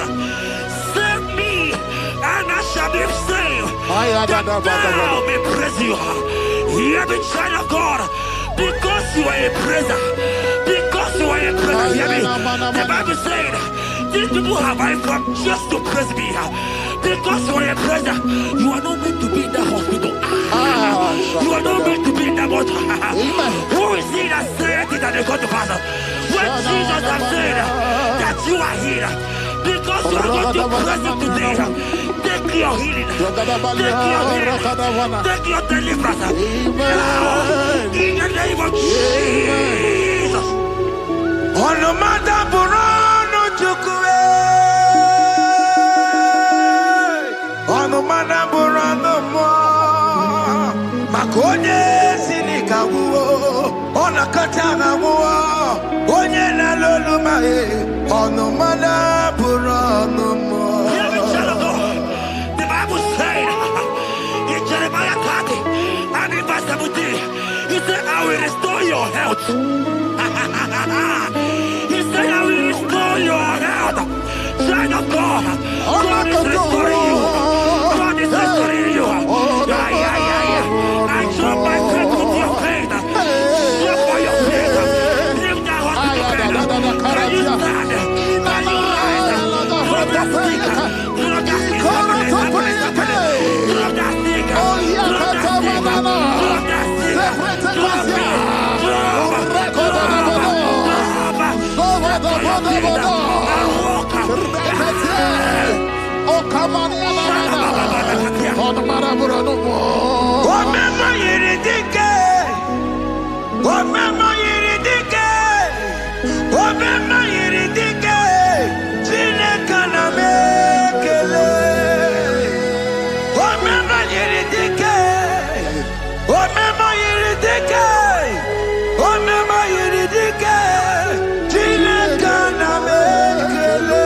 [SPEAKER 1] Save me, and I shall be saved. That thou may praise you. Hear me, child of God, because you are a praiser. Because you are a praiser, hear me. The Bible said, these people have I come just to praise me. Because you are a praiser, you are not meant to be in that hospital. You are not meant to be in that water. Who is he that said it and they got to pass? When Jesus has said that you are healed, because you are going to praise him today, take your healing, take your healing, take your deliverance. In the name of Jesus.
[SPEAKER 2] Onomada burano chukwe. Onomada burano mo. Makonye sinika wuo. Onakatanga wuo. Onye na loluma e. Onomada burano mo.
[SPEAKER 1] Hear me, child of God. The Bible said in Jeremiah 30 and in verse 17, he said, I will restore your health. He said, I will restore your health. Child of God, God is restoring you. God is restoring you. I drop my faith with your faith. Drop for your faith. Leave that hospital bed.
[SPEAKER 2] Omema yiridike. Omema yiridike. Chineke na mekele. Omema yiridike. Omema yiridike. Omema yiridike. Chineke na mekele.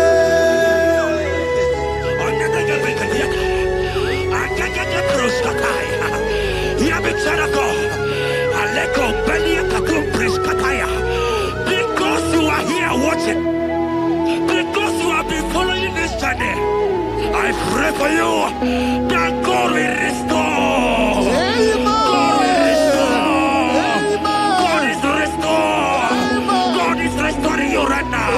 [SPEAKER 1] Because you are here watching, because you have been following this journey, I pray for you that God will restore. God will restore. God is restoring. God is restoring you right now.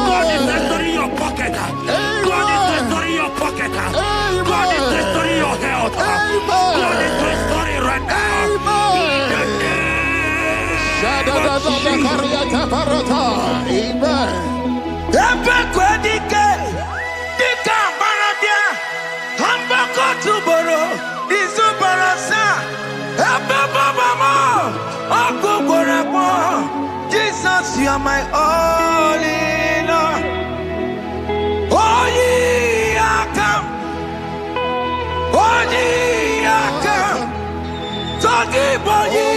[SPEAKER 1] God is restoring your pocket. God is restoring your pocket. God is restoring your health. God is restoring right now.
[SPEAKER 2] Jesus, you are my all in all. Oh, ye are come. Oh, ye are come. Talking about ye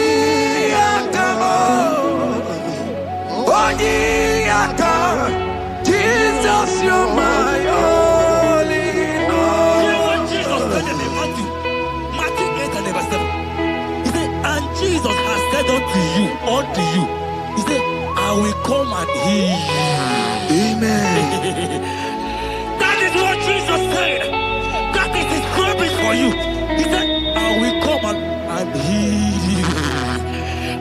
[SPEAKER 2] are come. Oh, ye are come. Jesus, you are my all in all.
[SPEAKER 1] You know what Jesus said in Matthew 8 and verse 7? He said, and Jesus has said unto you, he said, I will come and heal you.
[SPEAKER 2] Amen.
[SPEAKER 1] That is what Jesus said. That is his promise for you. He said, I will come and heal you.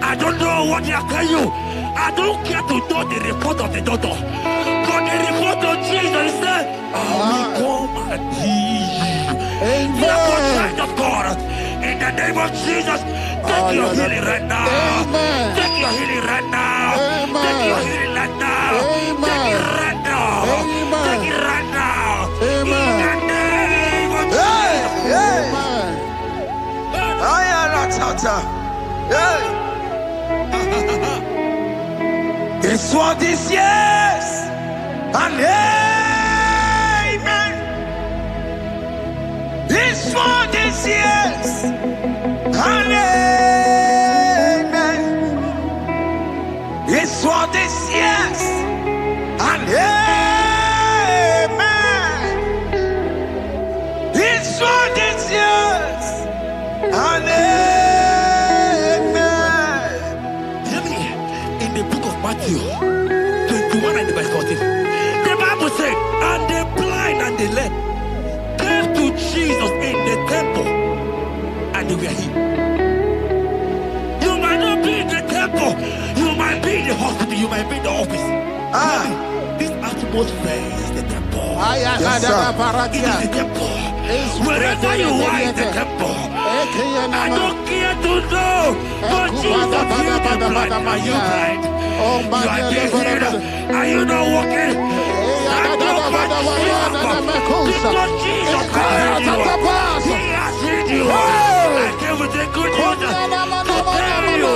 [SPEAKER 1] I don't know what they are telling you. I don't care to know the report of the doctor. But the report of Jesus said, I will come and heal you. Therefore, child of God, in the name of Jesus, take your healing right now. Take your healing right now. Take your healing right now. Take it right now. Take it right now. In the name of Jesus.
[SPEAKER 2] It's what this yes and amen. It's what this yes and amen. It's what this yes and amen. It's what this yes and amen.
[SPEAKER 1] In the book of Matthew 21 and verse 14, the Bible said, and the blind and the lame came to Jesus in the temple and they were healed. You might not be in the temple, you might be in the hospital, you might be in the office. This atmosphere is the temple.
[SPEAKER 2] Yes,
[SPEAKER 1] it is the temple. Wherever you are in the temple, I don't care to know, but Jesus healed the blind. Are you blind? You are being healed. Are you not walking? Stand up and stand up. Because Jesus has healed you. He has healed you. I came with the good news to tell you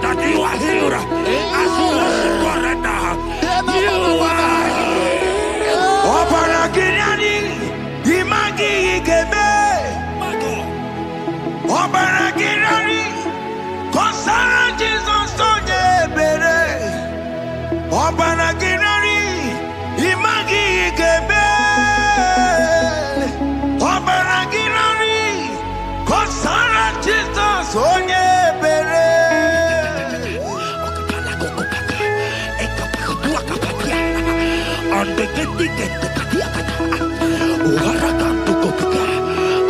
[SPEAKER 1] that you are healed. As you worship God right now, you are healed.
[SPEAKER 2] Obaragirani, imagi igebe. Obaragirani, konsara Jesus onye ebere. Obaragirani, imagi igebe. Obaragirani, konsara Jesus onye ebere.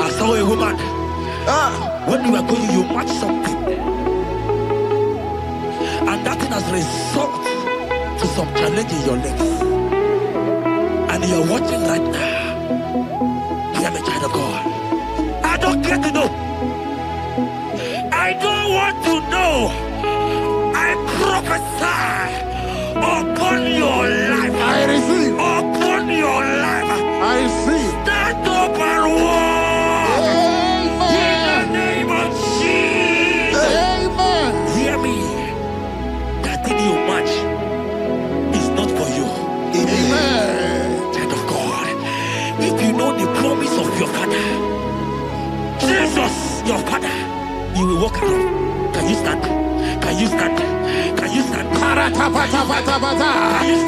[SPEAKER 1] I saw a woman. When you were going, you match something, and that thing has resulted to some challenge in your legs. And you're watching right now. Hear me, child of God. I don't care to know. I don't want to know. I prophesy upon your life.
[SPEAKER 3] I receive.
[SPEAKER 1] Upon your life.
[SPEAKER 3] I receive.
[SPEAKER 1] Stand up and walk.
[SPEAKER 3] Amen.
[SPEAKER 1] In the name of Jesus.
[SPEAKER 3] Amen.
[SPEAKER 1] Hear me. your father, you will walk around. Can you stand? Can you stand? Can you stand? Can you stand? Can you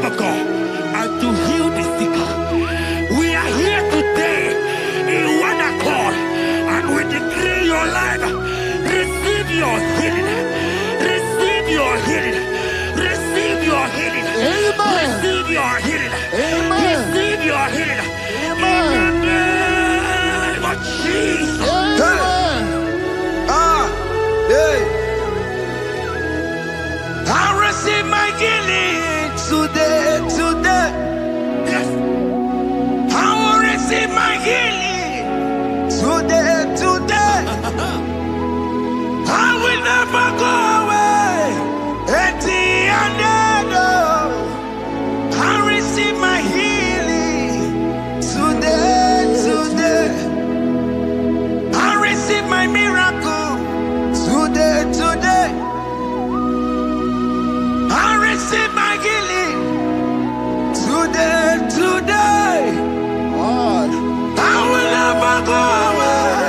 [SPEAKER 1] of God and to heal the sick. We are here today in one accord and we decree your life. Receive your healing. Receive your healing. Receive your healing.
[SPEAKER 3] Amen.
[SPEAKER 1] Receive your healing.
[SPEAKER 3] Amen.
[SPEAKER 1] Receive your healing.
[SPEAKER 3] Amen.
[SPEAKER 1] In the name of Jesus.
[SPEAKER 3] Amen.
[SPEAKER 2] I receive my healing today.
[SPEAKER 1] Yes.
[SPEAKER 2] I will receive my healing today. I will never go away. I receive my healing today. I receive my miracle today. I receive my healing today. I will never go away.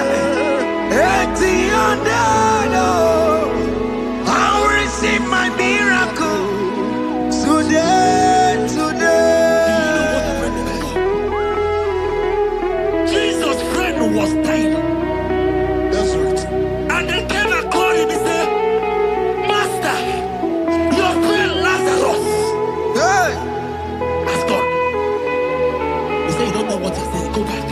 [SPEAKER 2] I will receive my miracle today.
[SPEAKER 1] Jesus' friend was dying.
[SPEAKER 3] That's right.
[SPEAKER 1] And they came and called him and said, Master, your friend Lazarus has gone. He said, you don't know what he said. Go back.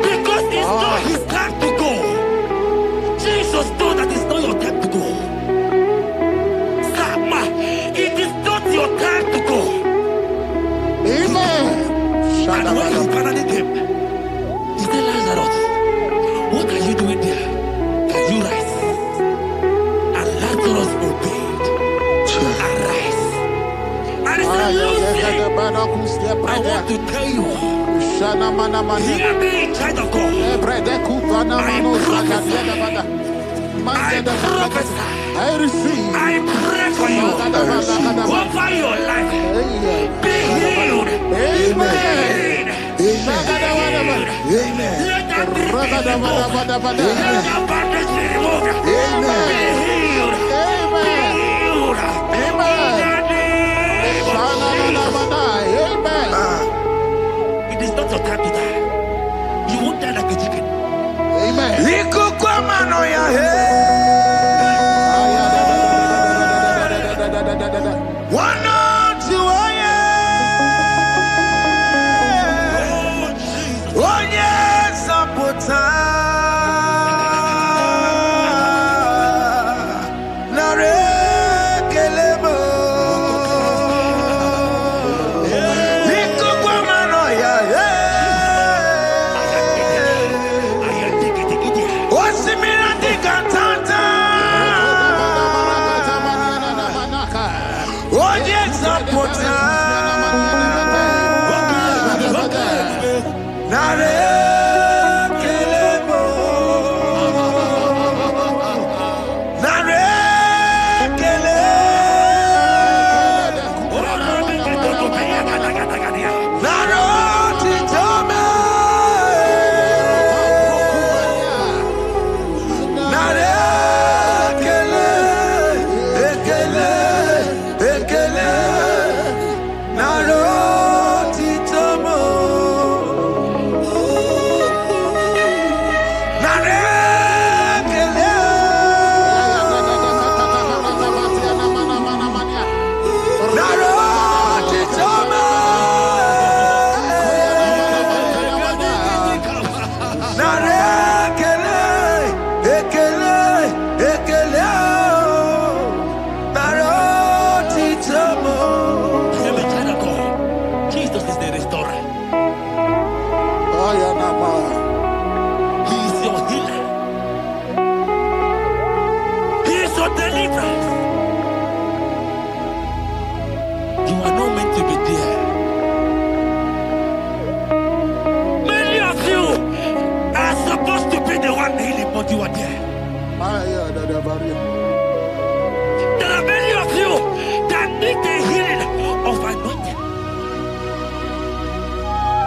[SPEAKER 1] Because it's not his time to go. Jesus told that it's not your time to go. Sama, it is not your time to go.
[SPEAKER 3] Amen.
[SPEAKER 1] And when he finally came, he said, Lazarus, what are you doing there? Can you rise? And Lazarus obeyed. Arise. And he said, Lucy, I want to tell you, hear me in child of God.
[SPEAKER 3] I receive.
[SPEAKER 1] I pray for you. Over your life. Be healed.
[SPEAKER 3] Amen.
[SPEAKER 1] Let that be removed. Let that bandage be removed. Be healed. Be healed.
[SPEAKER 3] Amen.
[SPEAKER 1] In the name of Jesus. It is not your time to die. You won't die like a chicken.
[SPEAKER 3] Amen.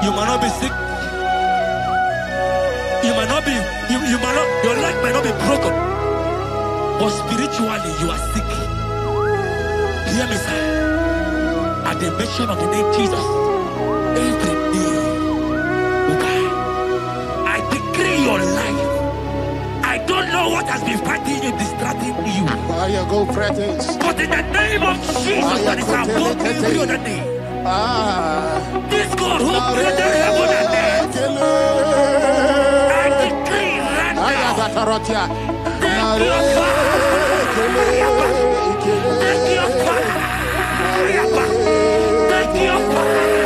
[SPEAKER 1] You might not be sick. You might not be, you might not, your leg might not be broken. But spiritually, you are sick. Hear me, sir. At the mention of the name Jesus, every day will die. I decree your life. I don't know what has been fighting you, distracting you.
[SPEAKER 3] Fire go practice.
[SPEAKER 1] But in the name of Jesus, that is above every other name. This God who created heaven and earth, I decree right now, take your fire. Take your fire. Take your fire.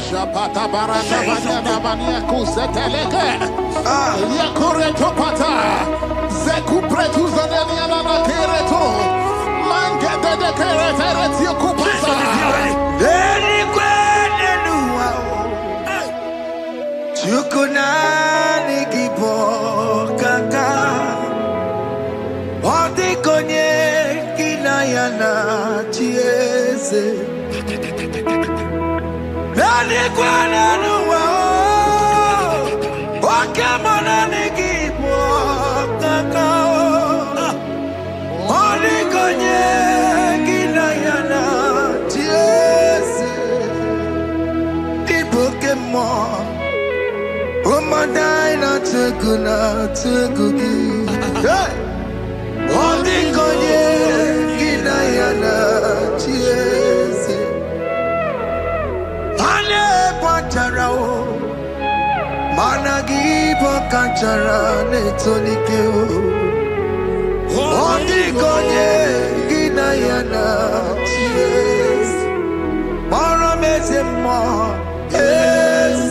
[SPEAKER 3] Shapata baraka banya banya kuseteleke. Yakure topata. Zeku pretu zanenia na kereto. Mange de keretere tio kupasa.
[SPEAKER 2] Deni kwene nuwa. Chukunani kipo kaka. Odi konye kinayana chiese. Deni kwene nuwa. Wakemana nikipo kaka. Odi konye kinayana chiese. Di Pokemon. Omadai na tegugi. Hey! Odi konye kinayana chiese. Ane kwachara o. Managi pokachara netonike o. Odi konye kinayana chiese. Mara meze mo. Yes.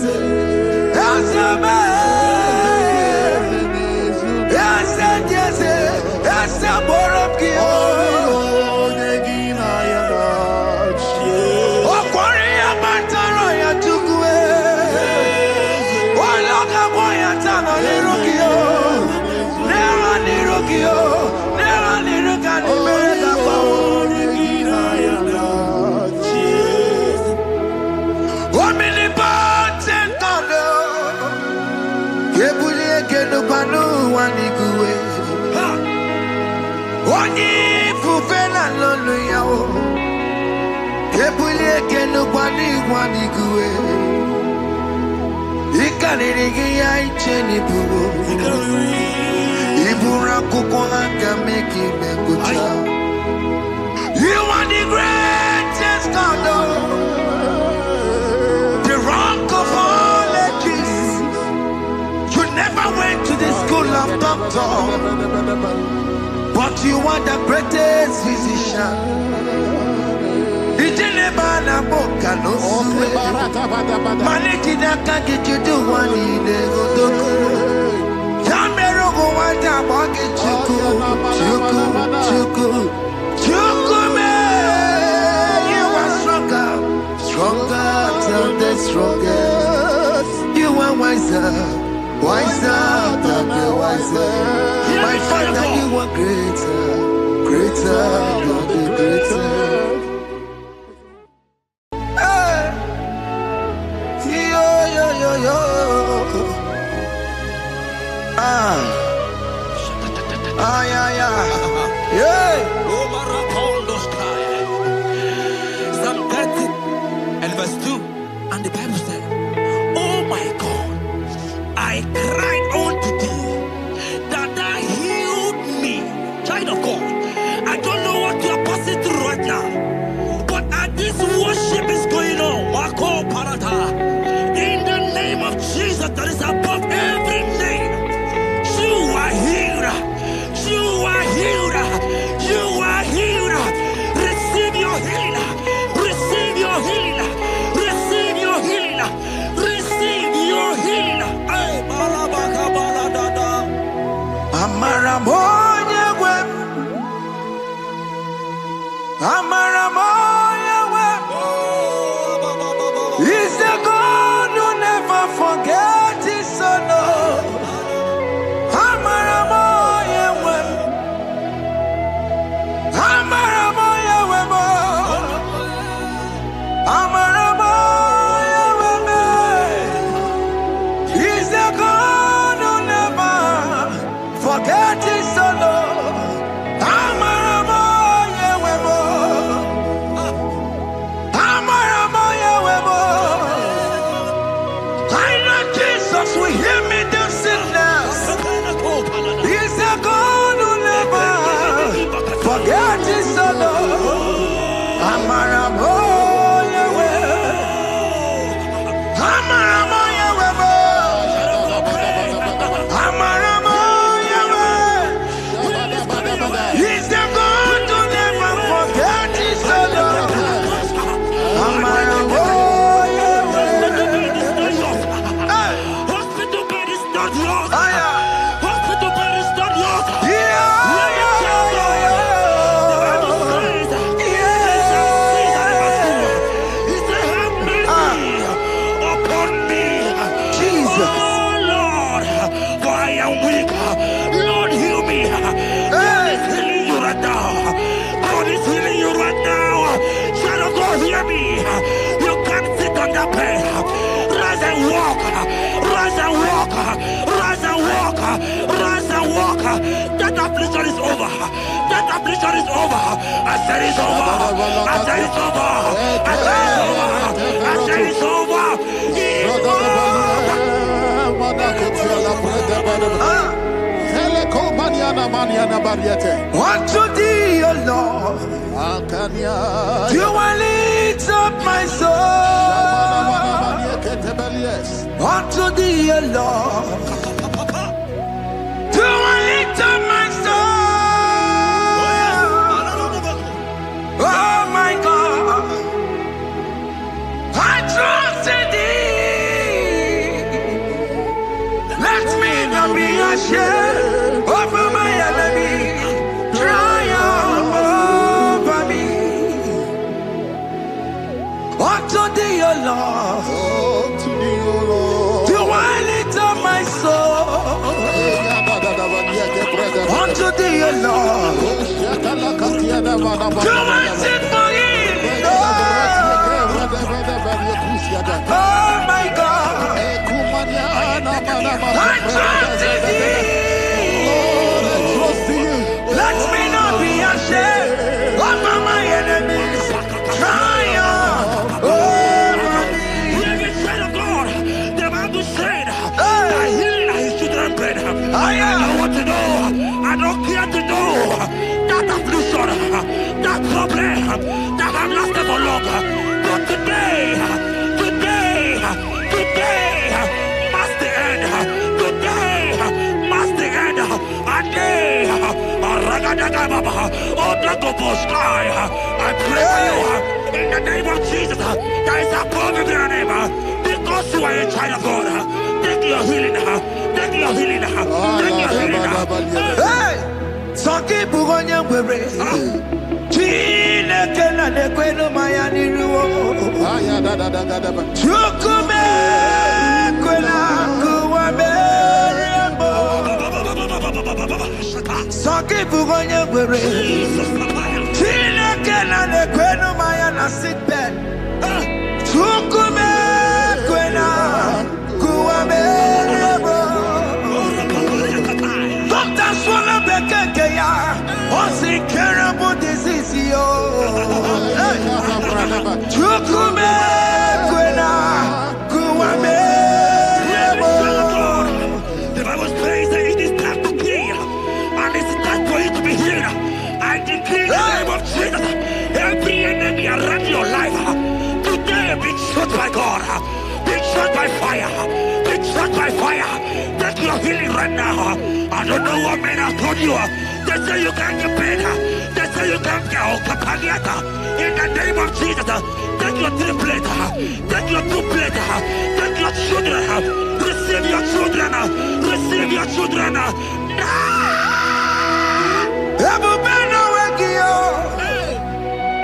[SPEAKER 2] You are the greatest God, the rock of all ages. You never went to the school of doctor, but you are the greatest physician. Managing that can get you do one in the Odoku. Yamero go one time, I'll get Chuku, man. You are stronger than the strongest. You are wiser than the wiser. My Father, you are greater than the greater.
[SPEAKER 1] Psalm 30 and verse 2, and the Bible said, oh my God, I cried unto thee that thou healed me. Child of God, I don't know what you are that pain. Rise and walk. Rise and walk. Rise and walk. Rise and walk. That affliction is over. That affliction is over. I said it's over. I said it's over. I said it's over. I said it's over. It's
[SPEAKER 2] over. Unto thee, O Lord, do I lift up my soul. Unto thee, O Lord, do I lift up my soul. Oh my God, I trust in thee. Let me not be ashamed over my enemy. Triumph over me. Unto thee, O Lord, do I lift up my soul. Unto thee, O Lord, do I sing for him. Oh my God, I trust in thee. Let me not be ashamed over my enemies. Triumph over me.
[SPEAKER 1] Hear the said of God. The Bible said, I heal his children bread. I don't want to know. I don't care to know. That affliction, that problem, that have lasted for long. But today, must the end. Today, must the end. I pray for you in the name of Jesus. There is a problem in your name. Because you are a child of God. Take your healing. Take your healing. Take your healing.
[SPEAKER 2] Hey! Sanki bugonya were. Chine kena de kweno mayani ruo. Chukume kwena kuwame rembo. Sanki bugonya were. Chine kena de kweno mayana sick bed. Chukume kwena kuwame rembo. Doctor swallow bekeke ya. What's incurable disease yo? Chukume kwena kuwame.
[SPEAKER 1] The Bible says that it is time to kill, and it's time for you to be healed. I decree in the name of Jesus, every enemy around your life today be shot by God, be shot by fire, be shot by fire. Take your healing right now. I don't know what men have told you. They say you can't get better. They say you can't get Okapaniata. In the name of Jesus, take your 3 plate, take your 2 plate, take your children, receive your children, receive your children.
[SPEAKER 2] Ebubeno wekio.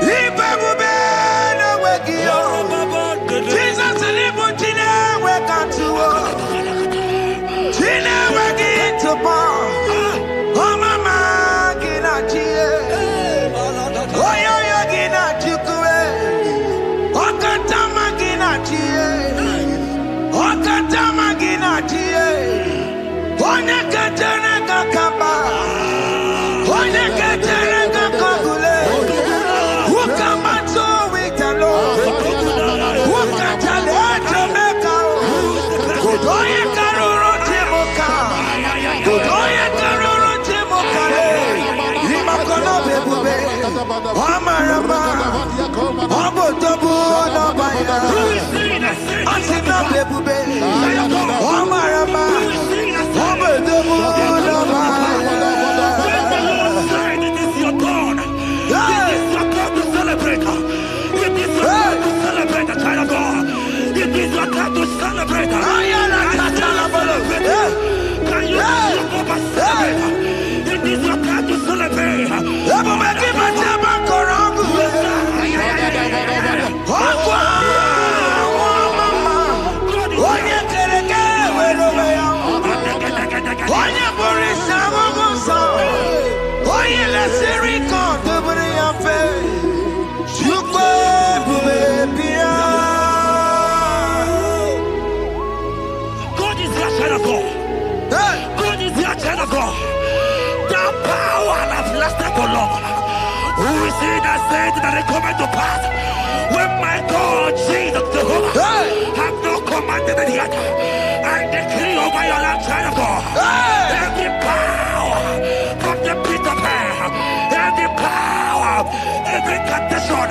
[SPEAKER 2] Ibebubeno wekio. Jesus libu tine wekantuo. Tine weki into bar. Oh mama gina chie. Oh yo yo gina chukue. Okatama gina chie. Okatama gina chie. Onya katene kakaba. Onya katene kakagule. Ukamato witalo. Ukatale Jamaica. Godoye karuro timoka. Godoye karuro timoka. Limakono bebube. Amarama. Obotobu no baya. Asina bebube. Amarama. Obotobu no baya.
[SPEAKER 1] It is your turn. It is your turn to celebrate. It is your turn to celebrate, the child of God. It is your turn to celebrate. Can you celebrate? It is your turn to celebrate. see that said that it coming to pass. When my God, Jesus Jehovah, have not commanded it yet, I decree over your life, child of God, every power from the pit of hell, every power, every condition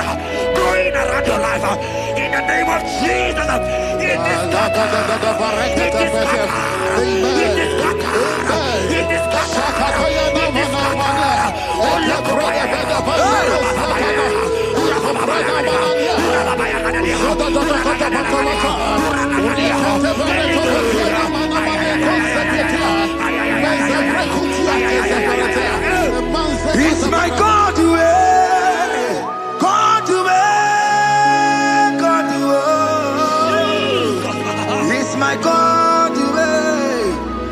[SPEAKER 1] going around your life, in the name of Jesus, it is
[SPEAKER 2] It's my God to God to God to It's my God to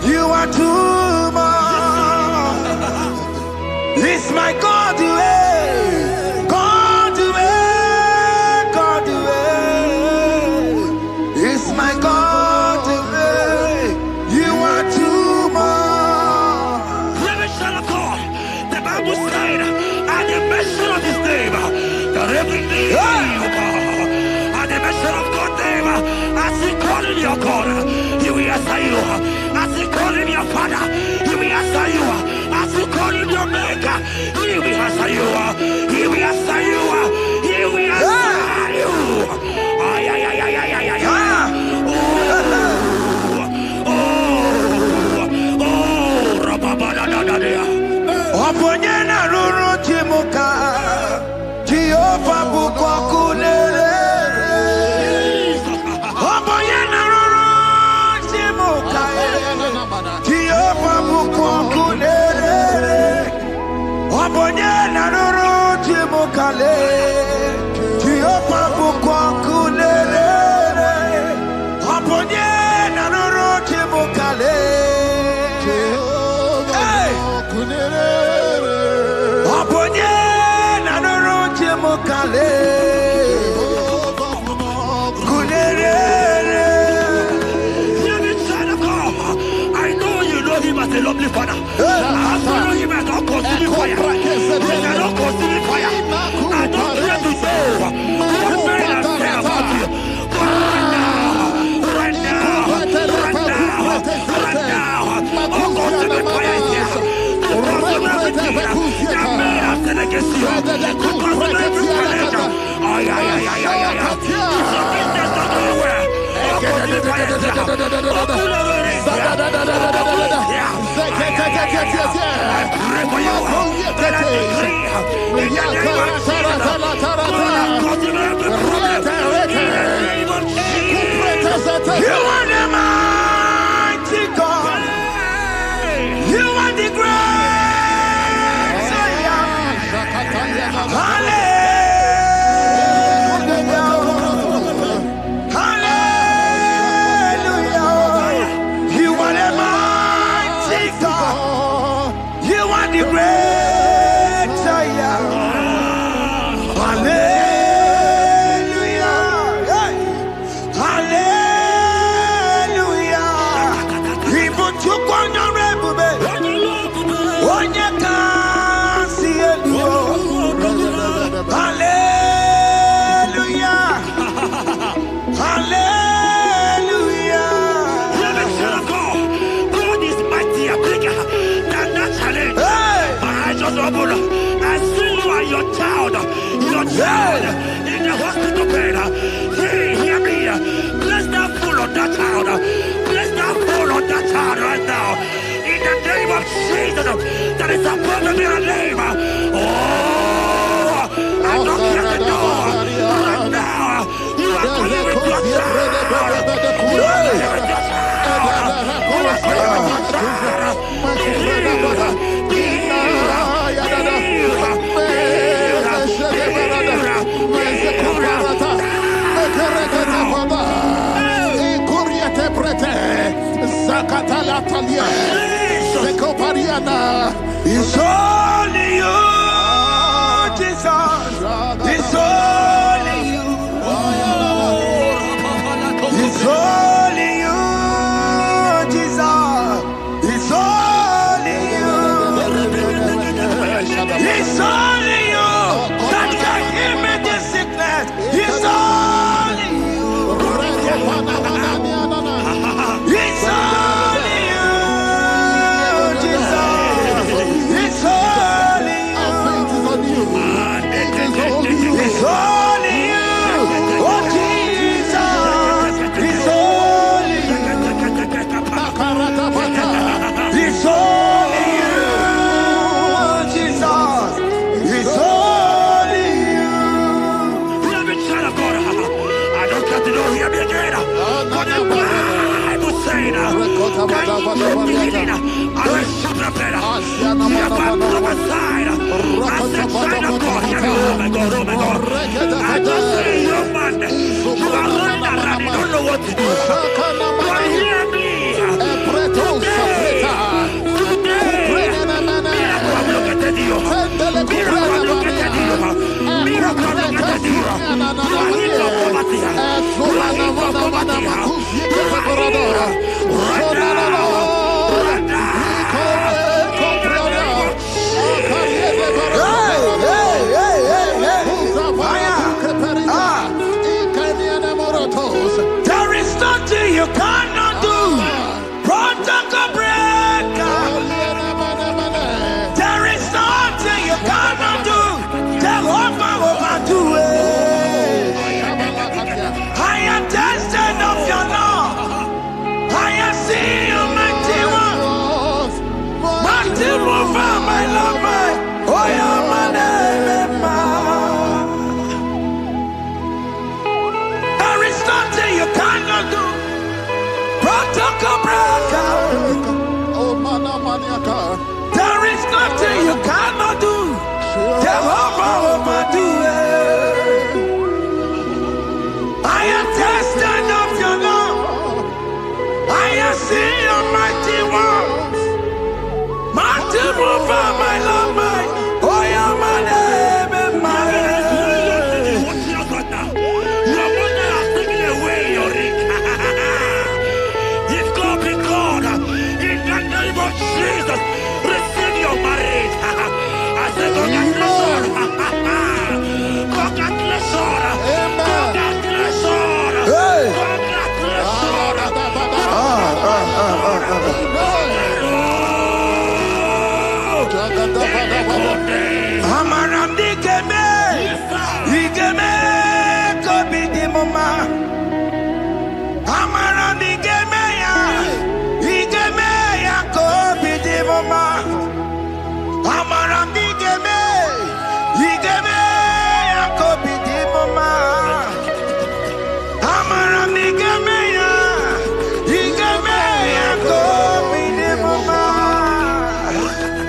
[SPEAKER 2] you are too much. It's my God to God to God to It's my God to you are too much.
[SPEAKER 1] The Bible said, at the mention of his name, that every knee will bow. At the mention of God's name, as he call in your God, he will answer you. As he call in your Father, he will answer you. As he call in your Maker, he will answer you. He will answer you. He will answer you. Ay, ay, ay, ay, ay, ay, ay, ay.
[SPEAKER 2] Oponyena ruru chimuka Jehova bukwa kulele Oponyena ruru chimuka Jehova bukwa kulele Oponyena ruru chimuka le Jehova bukwa kulele Oponyena ruru chimuka le
[SPEAKER 1] I know you know him as a lovely father. I follow him as a consuming fire. He cannot consuming fire. I don't care to know what men have said about you. But right now, all consuming fire is here. To consume everything that men have said against you. To consume every challenge. Ay, ay, ay, ay, ay, ay. It's your business not going well. All consuming fire is here.
[SPEAKER 2] You are the mighty God. You are the great Hallelujah. Hallelujah. You are the mighty God. You are the great Hallelujah. Hallelujah. Even to Hallelujah. Hallelujah.
[SPEAKER 1] God is mighty and bigger than that challenge. I just humble. I see you and your child in the hospital bed. Hey, hear me. Bless that fool on that child. Bless that fool on that child right now. In the name of Jesus, that is above the mere name. Oh, I don't hear the door. Right now, you are calling with your child. You are calling with your child. You are calling with your child.
[SPEAKER 2] It's only you, Jesus. It's only you. It's only you, Jesus. It's only you. It's only you.
[SPEAKER 1] For the Bible saying, can you begin? I will prepare. You have prophesied. I said, China God, oh my God, oh my God. I just see you, man. You are running around, you don't know what to do. But hear me.
[SPEAKER 2] There is nothing you cannot do. Protocol breaker. There is nothing you cannot do. Jehovah overdo it. I am tested of your law. I am seeing you, mighty one. Mighty mover, my love, my. Oh, yeah, my name, there is nothing you cannot do. Protocol breaker. There is nothing you cannot do. Jehovah overdo it. I am tested of your love. I am seeing your mighty ones. Mighty mover, my love, my. Oh, yeah, my name and my
[SPEAKER 1] Jesus, receive your marriage. I said, congratulations. Congratulations. Congratulations.
[SPEAKER 2] Amaram digeme, digeme, kobi di mama. Amaram digeme ya, digeme ya kobi di mama. Amaram digeme, digeme ya kobi di mama. Amaram digeme ya, digeme ya kobi di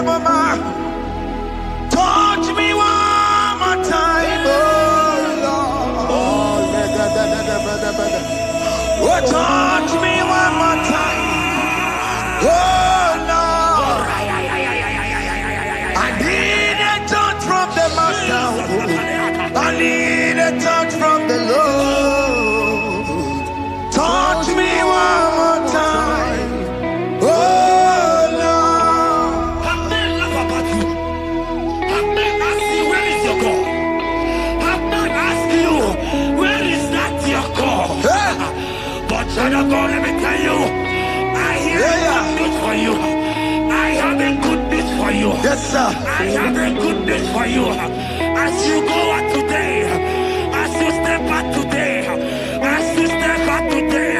[SPEAKER 2] mama. Touch me one more time, oh Lord. Oh, touch me one more time, oh Lord. I need a touch from the Master. I need a touch from the Lord. Touch me one more time, oh Lord.
[SPEAKER 1] Have men laugh about you. Have men ask you, where is your God? Have men ask you, where is that your God? But child of God, let me tell you, I hear good news for you. I have a good news for you.
[SPEAKER 2] Yes, sir.
[SPEAKER 1] I have a good news for you. As you go out today, as you step out today, as you step out today,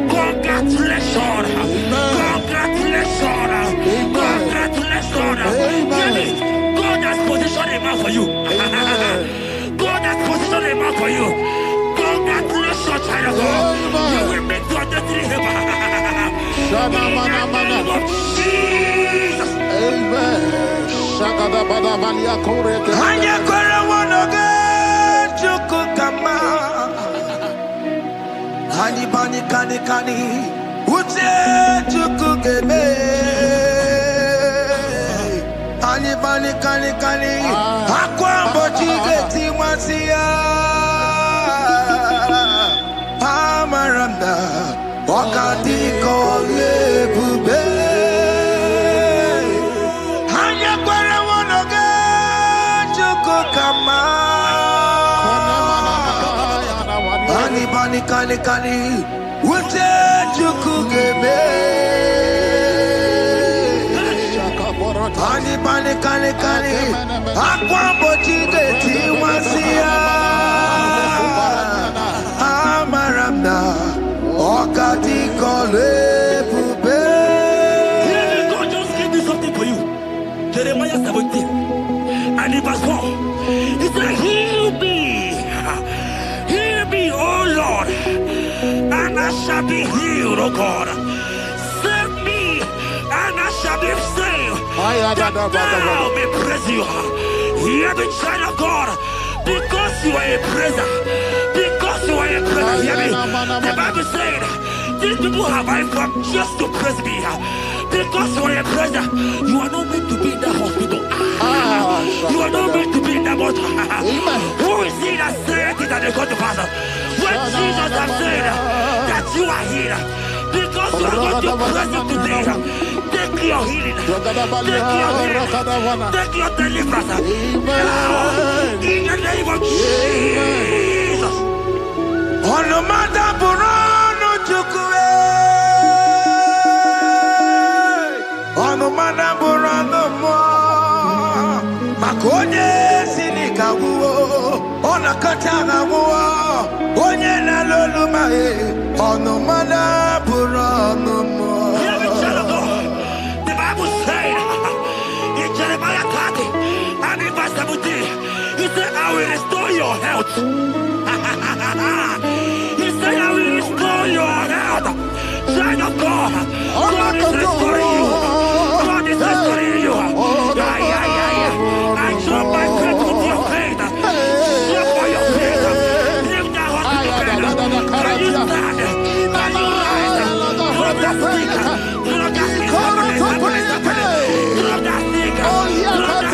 [SPEAKER 1] congratulations. Congratulations. Congratulations. Really, God has positioned a man for you. God has positioned a man for you. Congratulations, child of God. You will make your destiny helper. In the name of Jesus.
[SPEAKER 3] Amen.
[SPEAKER 2] Hanya kwara wanoge chukukama. Hani bani kani kani uche chukukeme. Hani bani kani kani akwambo chigeti mwasiya. Amaranda wakati kole bube. kani Ute chukugebe Pani kani Akwambo chigeti wasia Amaramna Okati kole pube.
[SPEAKER 1] God just gave me something for you. Jeremiah 17 and in verse 4. He said, heal me, oh Lord, and I shall be healed, oh God. Save me, and I shall be saved. That thou may praise you. Hear me, child of God, because you are a praiser. Because you are a praiser, hear me. The Bible said, these people have I come just to praise me. Because you are a praiser, you are not meant to be in that hospital. You are not meant to be in that motor. Who is he that said it and they got to pass? When Jesus has said that you are healed, because you are going to praise him today, take your healing, take your deliverance. In the name of Jesus.
[SPEAKER 2] On the matter Burano Chukwe. On the matter Burano Mo. Makonye Sinikawu. On a Katagawu. Onye Nalolumae. On the matter Burano Mo.
[SPEAKER 1] The Bible said in Jeremiah 30 and in verse 17, he said, I will restore your health. He said, I will restore your health. Child of God, God is restoring you. God is restoring you. I drop my faith with your faith. Drop for your faith. Lift that hospital bed. Can you stand? Can you rise? Drop that stick. Drop that stick. Drop that stick. Drop that stick. Drop it.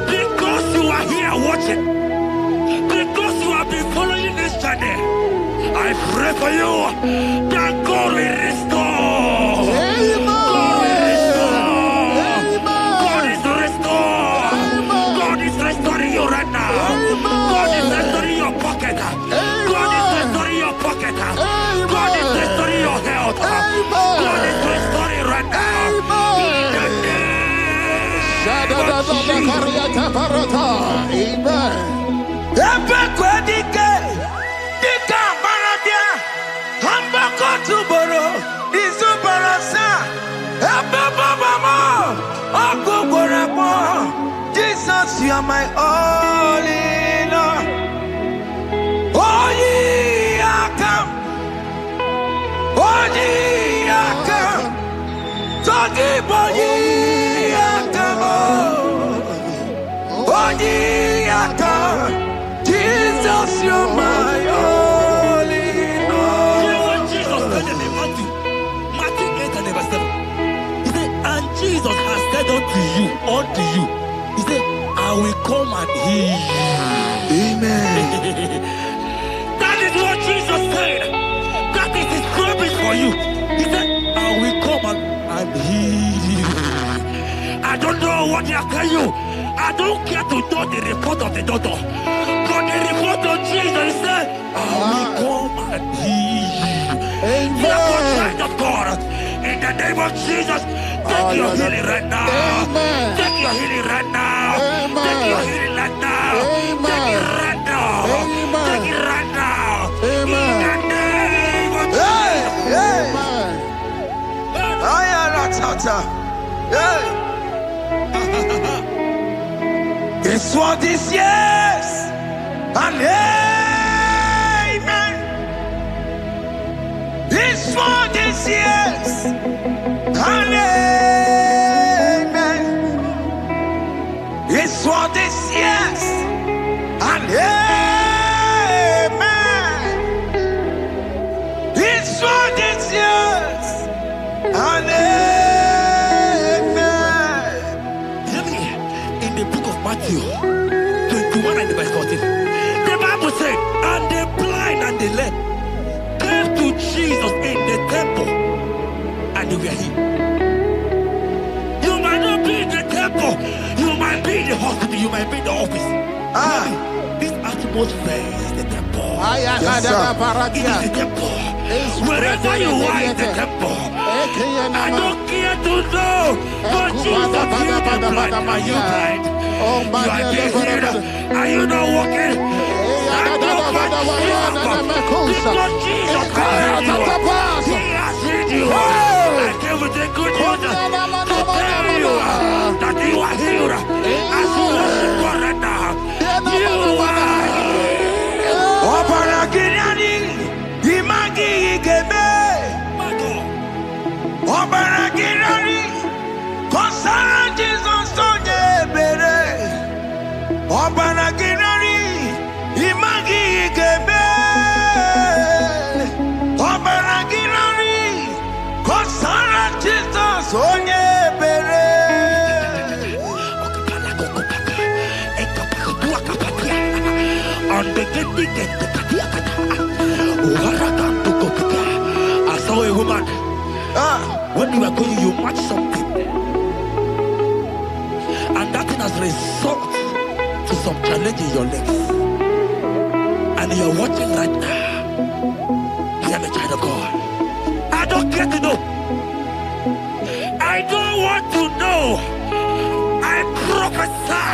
[SPEAKER 1] Because you are here watching, because you have been following this journey, I pray for you that God will restore. God will restore. God is restoring. God is restoring you right now. God is restoring your pocket. God is restoring your pocket. God is restoring your health. God is restoring right now.
[SPEAKER 2] Jesus, you are my all in all. Oh, ye are come. Oh, ye are come. Talking about ye are come. Oh, ye are come. Jesus, you are my all in all.
[SPEAKER 1] You know what Jesus said in Matthew 8 and verse 7? He said, and Jesus has said unto you, he said, I will come and heal you.
[SPEAKER 2] Amen.
[SPEAKER 1] That is what Jesus said. That is his promise for you. He said, I will come and heal you. I don't know what they are telling you. I don't care to know the report of the doctor. But the report of Jesus, he said, I will come and heal you. Therefore, child of God, in the name of Jesus, take your healing right now.
[SPEAKER 3] Amen.
[SPEAKER 1] Take your healing right now.
[SPEAKER 3] Amen.
[SPEAKER 1] Take your healing right now.
[SPEAKER 3] Amen.
[SPEAKER 1] Take it right now.
[SPEAKER 3] Amen.
[SPEAKER 1] Take it right now.
[SPEAKER 3] Amen.
[SPEAKER 1] In the name of
[SPEAKER 2] Hey,
[SPEAKER 1] Jesus.
[SPEAKER 2] hey.
[SPEAKER 3] Amen.
[SPEAKER 2] I am not tata. Hey. His word is yes and amen. His word is yes and amen. His word is yes and amen. His word is yes and amen.
[SPEAKER 1] Hear me. In the book of Matthew 21 and verse 14, the Bible said, and the blind and the lame came to Jesus in the temple, and they were healed. You might not be in the temple, you might be in the hospital, you might be in the office. This atmosphere is the temple.
[SPEAKER 3] Yes,
[SPEAKER 1] It is the temple. Wherever you are in the temple, I don't care to know, but Jesus healed the blind. Are you blind? You are being healed. Are you not walking? Stand up and walk. Because Jesus has healed you. He has healed you. I came with the good news to tell you that you are healed. As you worship God right now, you are healed.
[SPEAKER 2] Obaragirani, imagi igebe.
[SPEAKER 1] My God.
[SPEAKER 2] Obaragirani, kosara Jesus onye ebere. Obaragirani, imagi igebe. Obaragirani, kosara Jesus onye ebere.
[SPEAKER 1] I saw a woman. When you are going, you match something, and that thing has resulted to some challenge in your legs, and you are watching right now. Hear me, child of God. I don't care to know. I don't want to know. I prophesy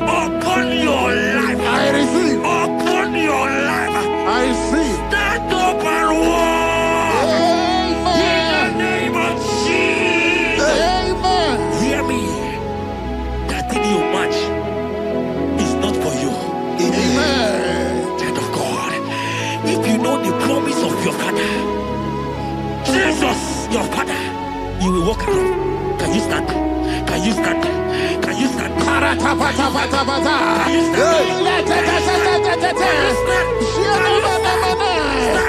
[SPEAKER 1] upon your life.
[SPEAKER 3] I receive.
[SPEAKER 1] Upon your life.
[SPEAKER 3] I receive.
[SPEAKER 1] Stand up and walk. In the name of Jesus.
[SPEAKER 3] Amen.
[SPEAKER 1] Hear me. That thing you match is not for you.
[SPEAKER 3] Amen.
[SPEAKER 1] Child of God. If you know the promise of your father, Jesus, your father, you will walk around. Can you stand? Can you stand? Can you stand? Can you stand? Can you stand?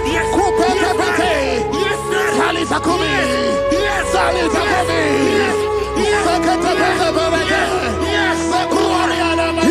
[SPEAKER 1] Yes. Yes, sir.
[SPEAKER 3] Salisa kumi.
[SPEAKER 1] Yes, sir.
[SPEAKER 3] Salisa kumi.
[SPEAKER 1] Yes. Yes.
[SPEAKER 3] Sakata bata bata.
[SPEAKER 1] Yes.
[SPEAKER 3] Sakuari alama.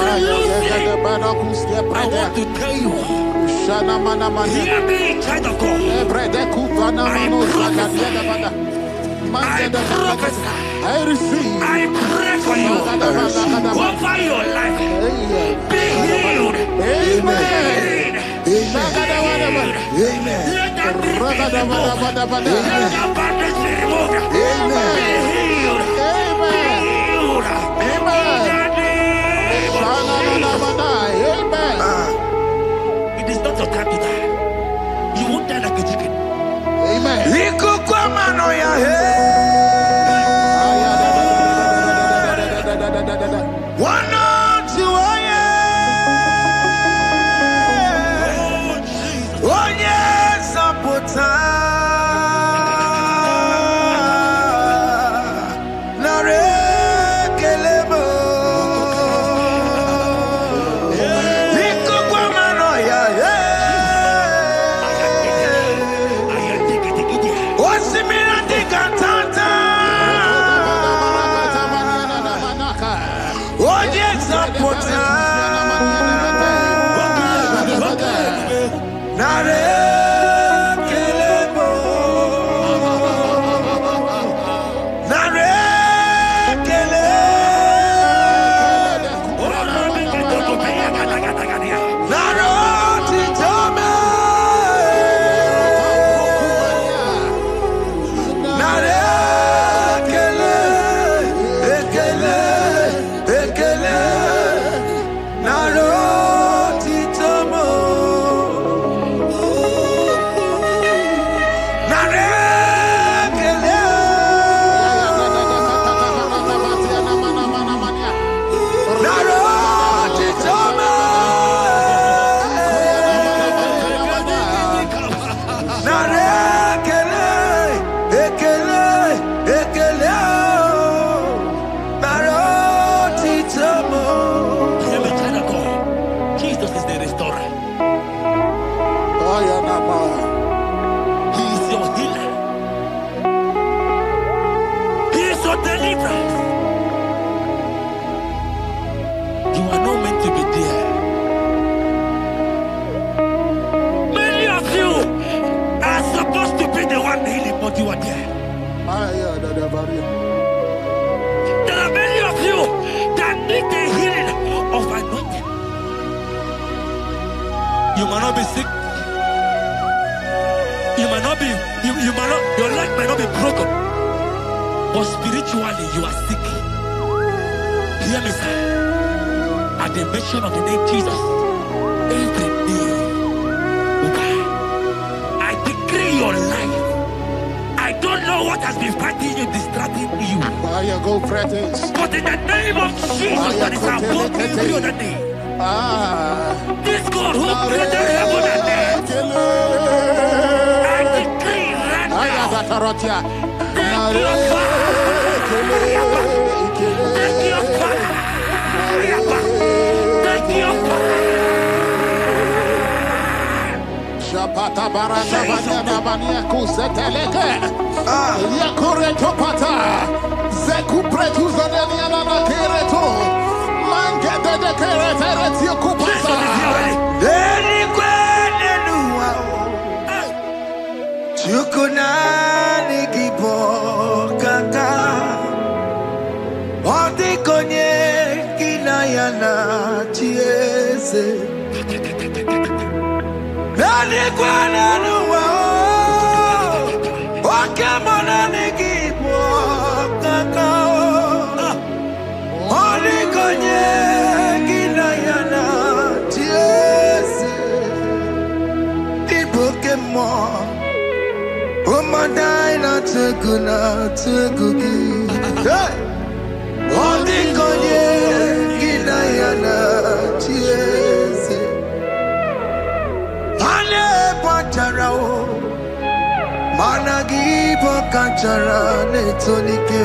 [SPEAKER 1] Lucy, I want to tell you, hear me, child of God. I prophesy, I pray for you, over your life, be healed,
[SPEAKER 3] Amen.
[SPEAKER 1] let that removed, let that bandage be removed, be healed, be healed, in the name of Jesus. It is not your time to die. You won't die like a chicken.
[SPEAKER 3] Amen.
[SPEAKER 1] There are many of you that need the healing of anointing. You might not be sick. You might not be, you might not, your leg might not be broken. But spiritually you are sick. Hear me, sir. At the mention of the name Jesus, every day will die. I decree your life. I don't know what has been fighting you, distracting you.
[SPEAKER 3] Go practice.
[SPEAKER 1] But in the name of Jesus, that is above every other name. This God who created heaven and earth, I decree right now, take your fire. Take your fire. Take your fire.
[SPEAKER 3] Shapata baranda banyana banya kuseteleke. Yakure topata. Zeku pretu zaneliana na kereto. Mange de kere teret yakupasa.
[SPEAKER 2] Deni kwene nuwa. Chukunani kipo kaka. Odi konye kinayana chiese. Deni kwene nuwa. Wakemona nikipo kaka. Odi konye kinayana chiese. Pokemon, oh my dina tukugi. Hey, all the konye kinayana chiese. Ane pacharao, managi pokachara netonike.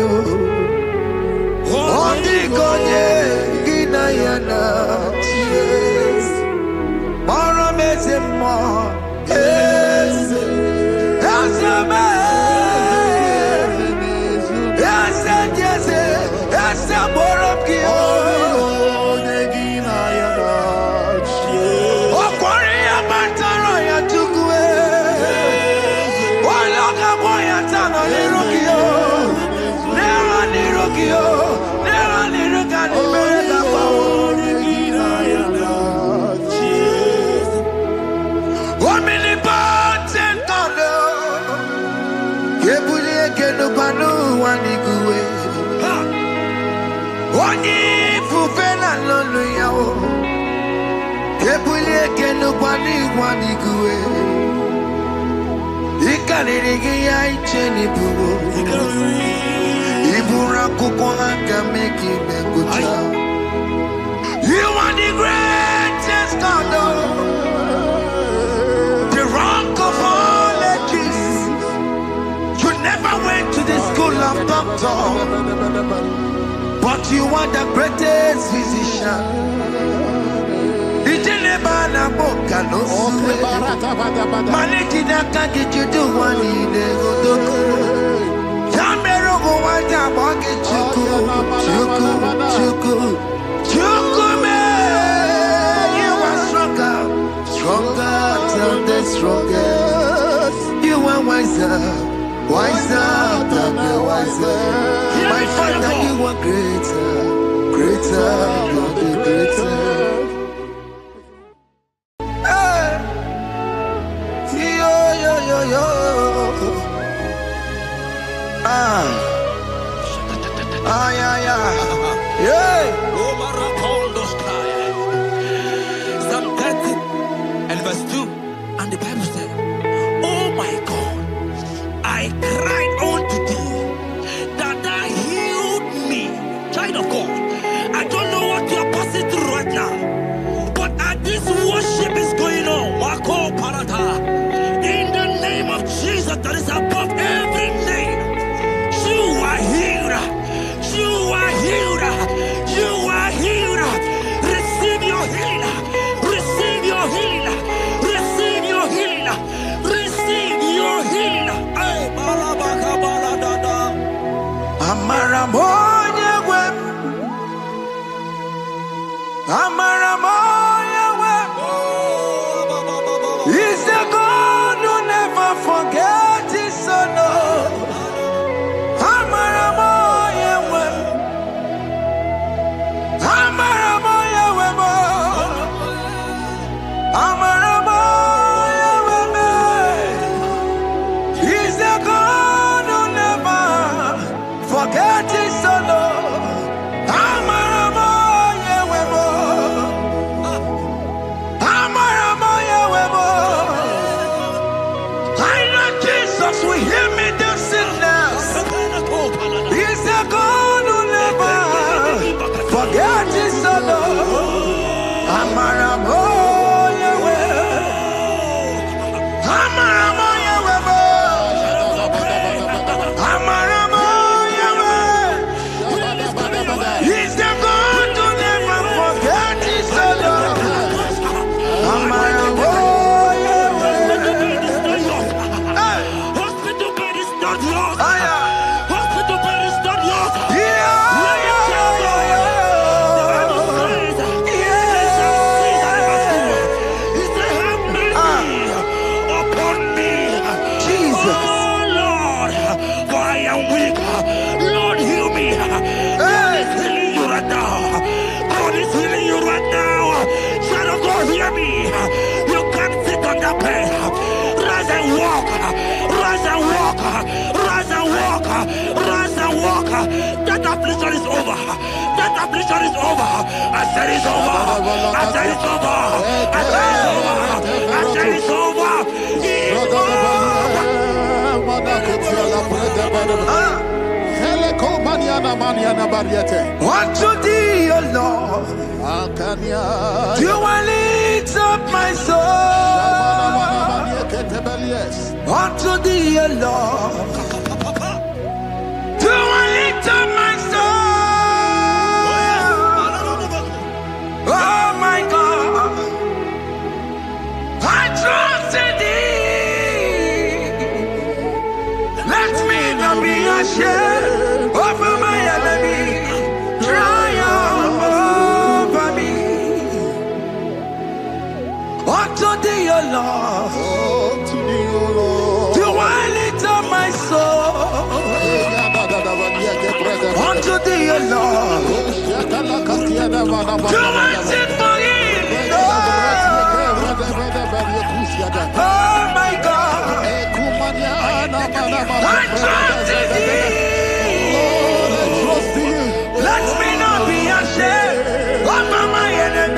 [SPEAKER 2] All the konye kinayana chiese. Mara mezemo. Yes, yes, yes, yes, yes, Kepulie kenu kwani kue. Ikanirigi ya icheni bugo. Ibura kukwanga meki mekucha. You are the greatest God. The rock of all ages. You never went to the school of doctor, but you are the greatest physician. Ijelebana boka no suwe. Manekina kage judu wani negodoku. Yamero go wata boke chuku. Chuku me. You are stronger than the strongest. You are wiser than the wiser. My Father, you are greater than the greater. Hey, yo. Yeah.
[SPEAKER 1] Psalm 30 and verse 2, and the Bible said, oh my God, I cried unto thee, that thou healed me. Child of God, I don't know what you are passing through right now, but as this worship is going on, Wako Parata, in the name of Jesus that is above every name, you are healed. You are healed. You are healed. Receive your healing. Receive your healing. Receive your healing. Receive your healing.
[SPEAKER 2] Amaramoya web. Amaramoya web. He's the God who never forgets his son. Amaramoya web. Amaramoya web. Amaramoya web. He's the God who never forget his son. Amaramoya web. Amaramoya web. I know Jesus will hear me the sickness. He's the God who never forget his son. Amaramoya web. Amaramoya web. Amaramoya web. He's the God who never forget his son. Amaramoya
[SPEAKER 1] Hospital bed is not yours.
[SPEAKER 2] web.
[SPEAKER 1] Hospital bed is not yours. That affliction is over. That affliction is over. I said it's over. I said it's over. I said it's over. I said it's over.
[SPEAKER 2] Unto thee, O Lord, do I lift up my soul. Unto thee, O Lord, do I lift up my soul. Oh my God, I trust in thee. Let me not be ashamed over my enemy. Triumph over me. Unto thee, O Lord, do I lift up my soul. Unto thee, O Lord, do I sing for him, Lord. Oh my God, I trust in thee. Let me not be ashamed over my enemy.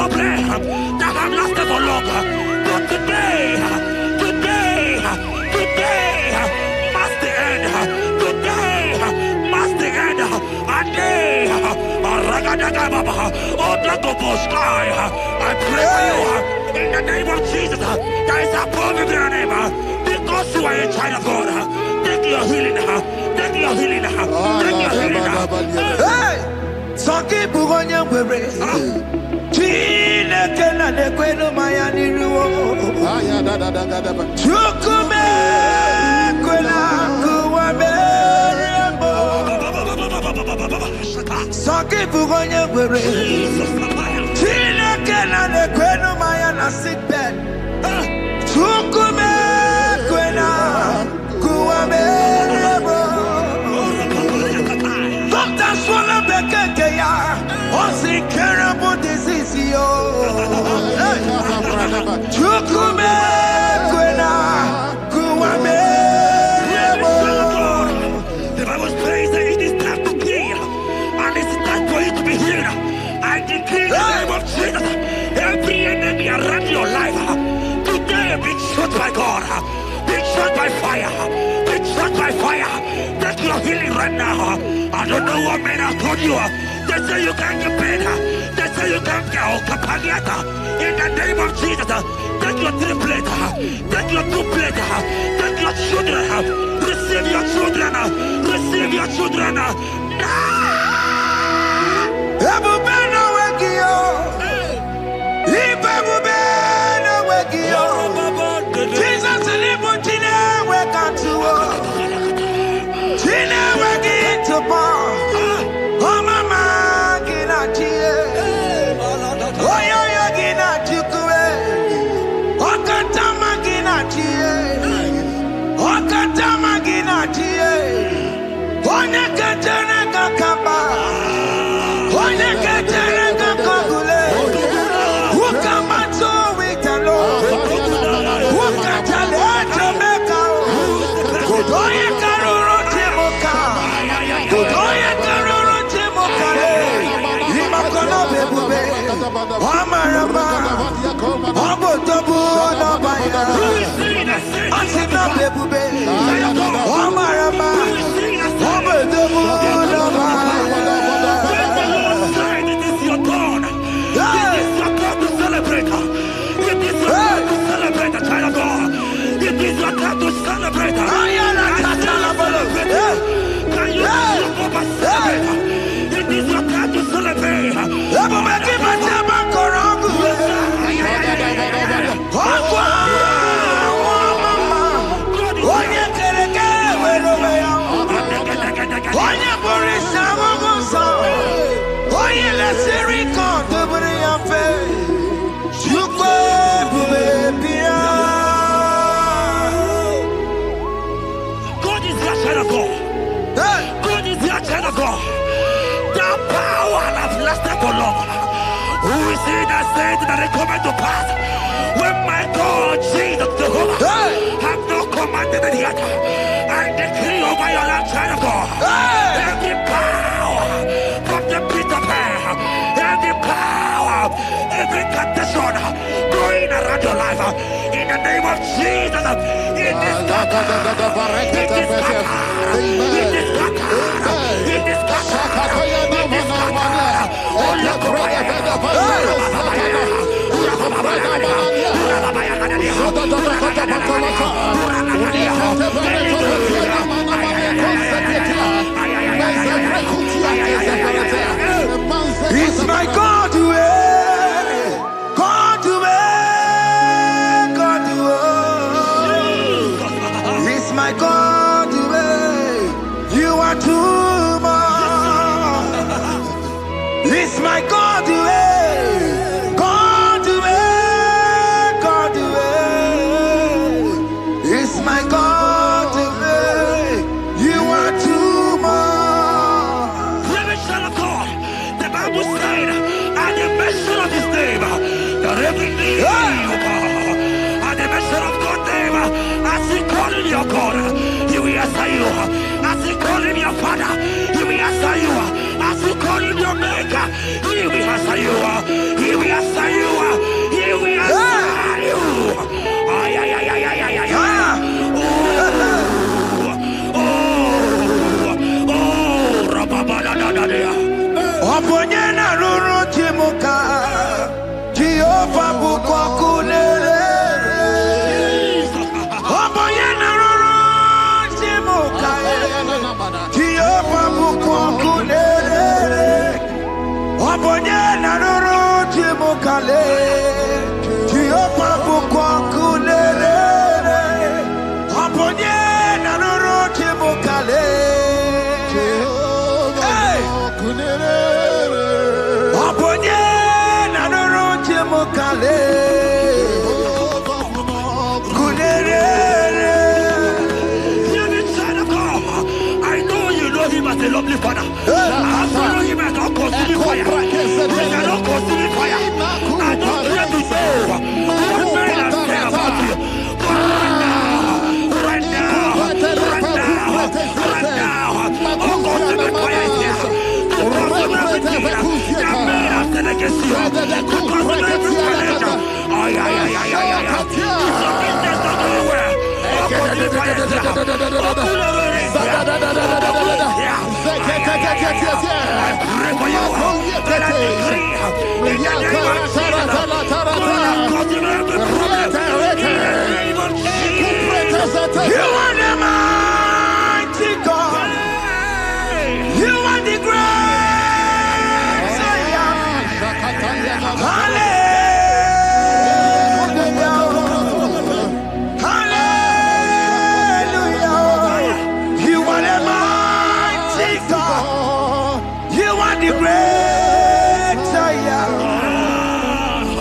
[SPEAKER 1] problem that have lasted for longer. But today, must the end. Today, must the end. And day, I pray for you in the name of Jesus. There is a problem in your name. Because you are a child of God. Take your healing. Take your healing. Take your healing.
[SPEAKER 2] Hey! Sanki bugonya wewe. Chile kena de kweno maya niruo. Chukume kwena kuwa merembo. Sanki bugonya wewe. Chile kena de kweno maya na sick bed. Chukume kwena kuwa merembo. Doctors wanna be ya. Only terrible disease yo. Chukume kwena kuwa merembo.
[SPEAKER 1] The Bible says that it is time to kill, and it's time for you to be healed. I decree in the name of Jesus, every enemy around your life, today be shot by God, be shot by fire, be shot by fire. Take your healing right now. I don't know what men have told you. They say you can't get paid. They say you can't get Okapagiata. In the name of Jesus, take your triplet, take your duplet, take your children, receive your children, receive your children.
[SPEAKER 2] Ebubena wegio. Ibebubena wegio. Jesus libu tine wekantuo. Tine wegi topo. Oh mama gina chie. Oh yo yo gina chukue. Oh katama gina chie. Oh katama gina chie. Oh nyeketene kakaba. Oh nyeketene kakagule. Ukamato witalo. Ukatale Jamaica. Godoye karuro timoka. Godoye karuro timoka. Imakono bebube. Wamarama. Obotobu na baya. Asina bebube. Wamarama. Obotobu na baya.
[SPEAKER 1] It is your turn. It is your turn to celebrate. It is your turn to celebrate, the child of God. It is your turn to celebrate. Can you celebrate? It is your turn to celebrate. God is your child of God. God is your child of God. The power that lasted for long. Who is he that said that it coming to pass? When my God, Jesus, Jehovah, have not commanded it yet. I decree over your life, child of God. Every power from the pit of hell, every power, every condition going around your life, in the name of Jesus, it is scattered. It is scattered. It is scattered. It is scattered. It is scattered. Oh, look over
[SPEAKER 2] It's my God to God to God to It's my God to you are too much. It's my God to God to God to It's my God to you are too much.
[SPEAKER 1] The Bible said, at the mention of his name, that every knee will bow. At the mention of God's name, as he call him your God, he will answer you. As he call him your Father, he will answer you. As he call him your Maker, he will answer you. He will answer you.
[SPEAKER 2] Jehovah Bukwakulele. Oboyena Roro Chimokaye. Jehovah Bukwakulele. Oboyena Roro Chimokale. Jehovah Bukwakulele. Oboyena Roro Chimokale.
[SPEAKER 1] I know you know him as a lovely father. I follow him as a consuming fire. He cannot consuming fire. I don't care to know what men have said about you. But right now, consuming fire is here. Everything that men have said against you.
[SPEAKER 2] You are the mighty God. You are the great Zion. Hallelujah. Hallelujah. You are the mighty God. You are the great Zion.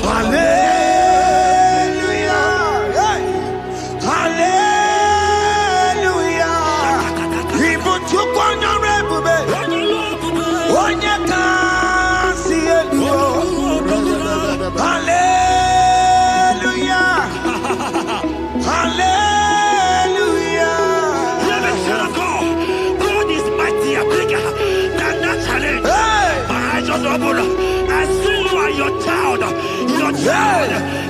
[SPEAKER 2] Hallelujah.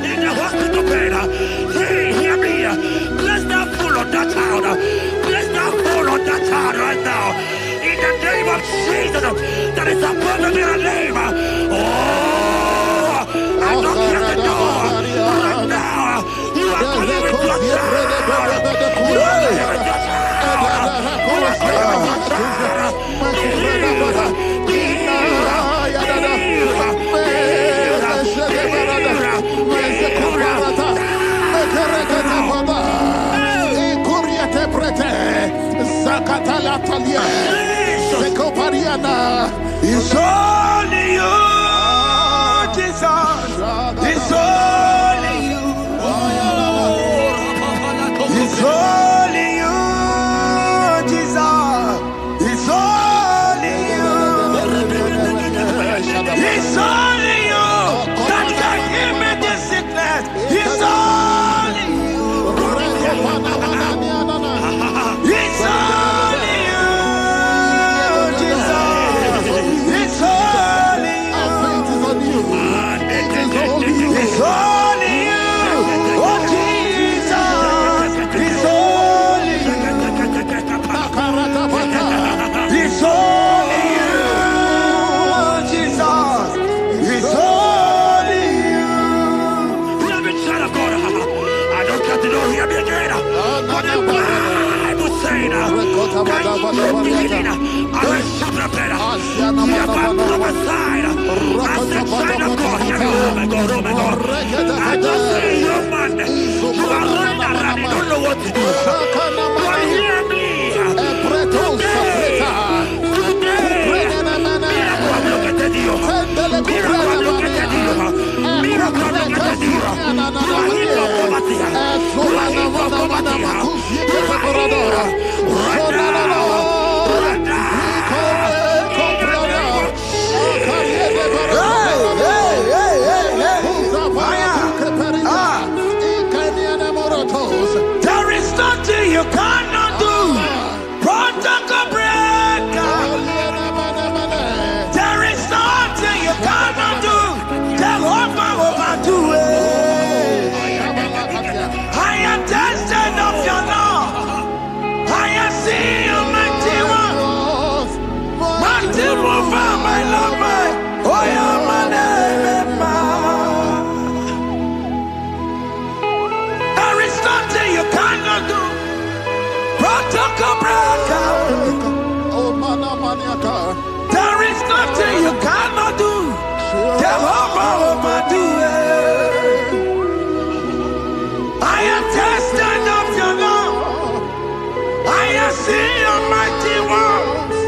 [SPEAKER 1] In the hospital bed, hear me. Bless that fool on that child. Bless that fool on that child right now. In the name of Jesus, that is above every name. Oh, I don't hear the door. Right now, you are calling with your child. You are calling with your child. You are calling with your child.
[SPEAKER 2] It's only you, Jesus. It's only you. It's only you, Jesus. It's only you. It's only you that can heal me this sickness. It's only you. It's only you, Jesus. It's only you. It's only you. Oh, Jesus. It's only you. It's only you, Jesus. It's only you.
[SPEAKER 1] Beloved child of God, I don't have to know hear me again. But the Bible saying, I will suffer better. You have prophesied. I said, child of God, hear me. Oh my God, oh my God. I just see your man. You are running around, you don't know what to do. But hear me. Miracle have located you. Miracle have located you. Miracle have located you. You are in your poverty. You are in your poverty. You are right now. Right now.
[SPEAKER 2] There is nothing you cannot do. Protocol breaker. There is nothing you cannot do. Jehovah overdo it. Jehovah will do it. I am tested of your love. I have seen your mighty works.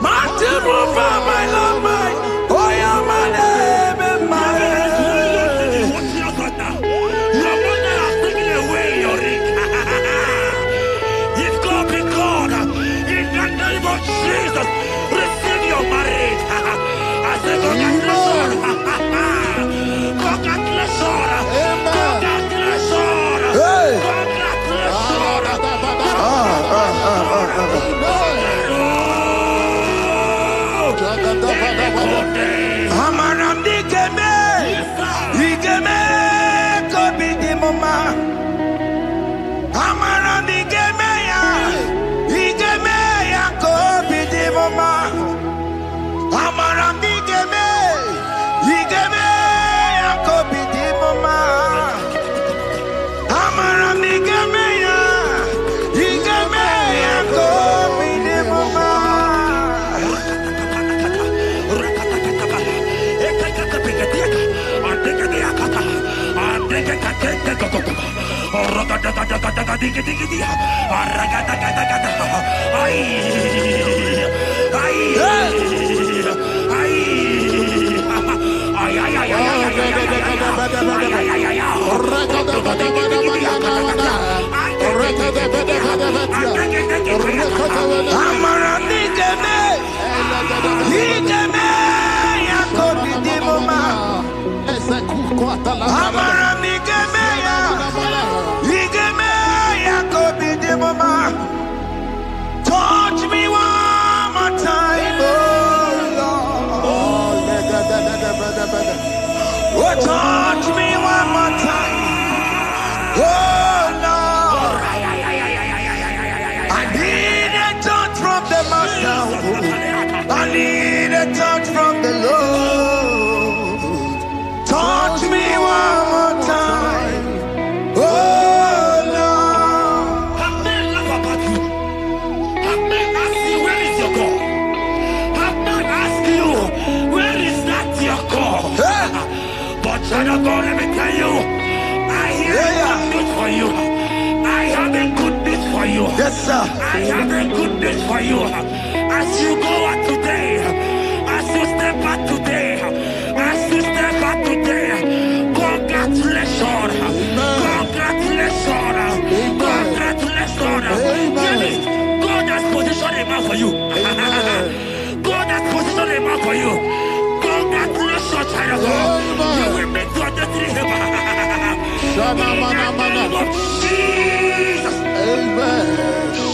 [SPEAKER 2] Mighty mover, my Lord, my. Oh, yeah, my name and my name.
[SPEAKER 1] Your mother has taken away your ring. If God be God, in the name of Jesus, receive your marriage. I say congratulations. Congratulations. Congratulations.
[SPEAKER 2] Hey. Amaram digeme, digeme, kobi di mama. Amaram digeme ya, digeme ya kobi di mama. Amaram digeme, digeme ya kobi di mama. Amaram digeme ya, digeme ya kobi di mama. Touch me one more time, oh Lord. Oh, touch me one more time, oh Lord. I need a touch from the Master. I need a touch from the Lord. Touch me one more time, oh Lord.
[SPEAKER 1] Have men laugh about you. Have men ask you, where is your God? Have men ask you, where is that your God? But child of God, let me tell you, I hear good news for you. I have a good news for you.
[SPEAKER 2] Yes, sir.
[SPEAKER 1] I have a good news for you. As you go out today, as you step out today, as you step out today, congratulations. Congratulations. Congratulations. God has positioned a man for you. God has positioned a man for you. Congratulations, child of God. You will make your destiny helper. In the name of Jesus.
[SPEAKER 3] Amen.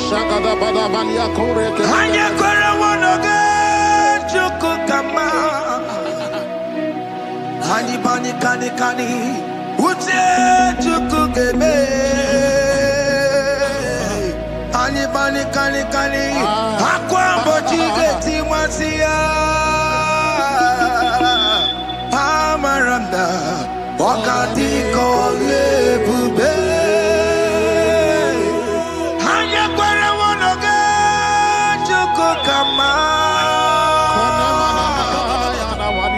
[SPEAKER 3] Shagada bada balia kore ke.
[SPEAKER 2] Hanya kore wonoge chukukama. Hani bani kani kani ute chukukeme. Hani bani kani kani akwambo chigeti mwasiya. Amaranda wakati kole bube. Hanya kore wonoge chukukama.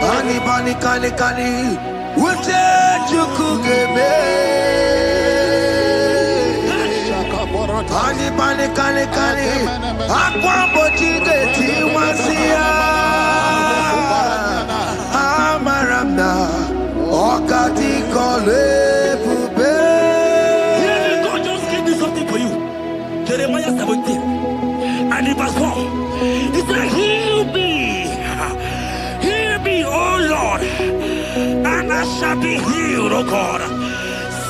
[SPEAKER 2] Hani bani kani kani ute chukukeme. Hani bani kani kani akwambo chigeti mwasiya. Amaranda wakati kole bube.
[SPEAKER 1] God just gave me something for you. Jeremiah 17 and in verse 4. He said, heal me, oh Lord, and I shall be healed, oh God.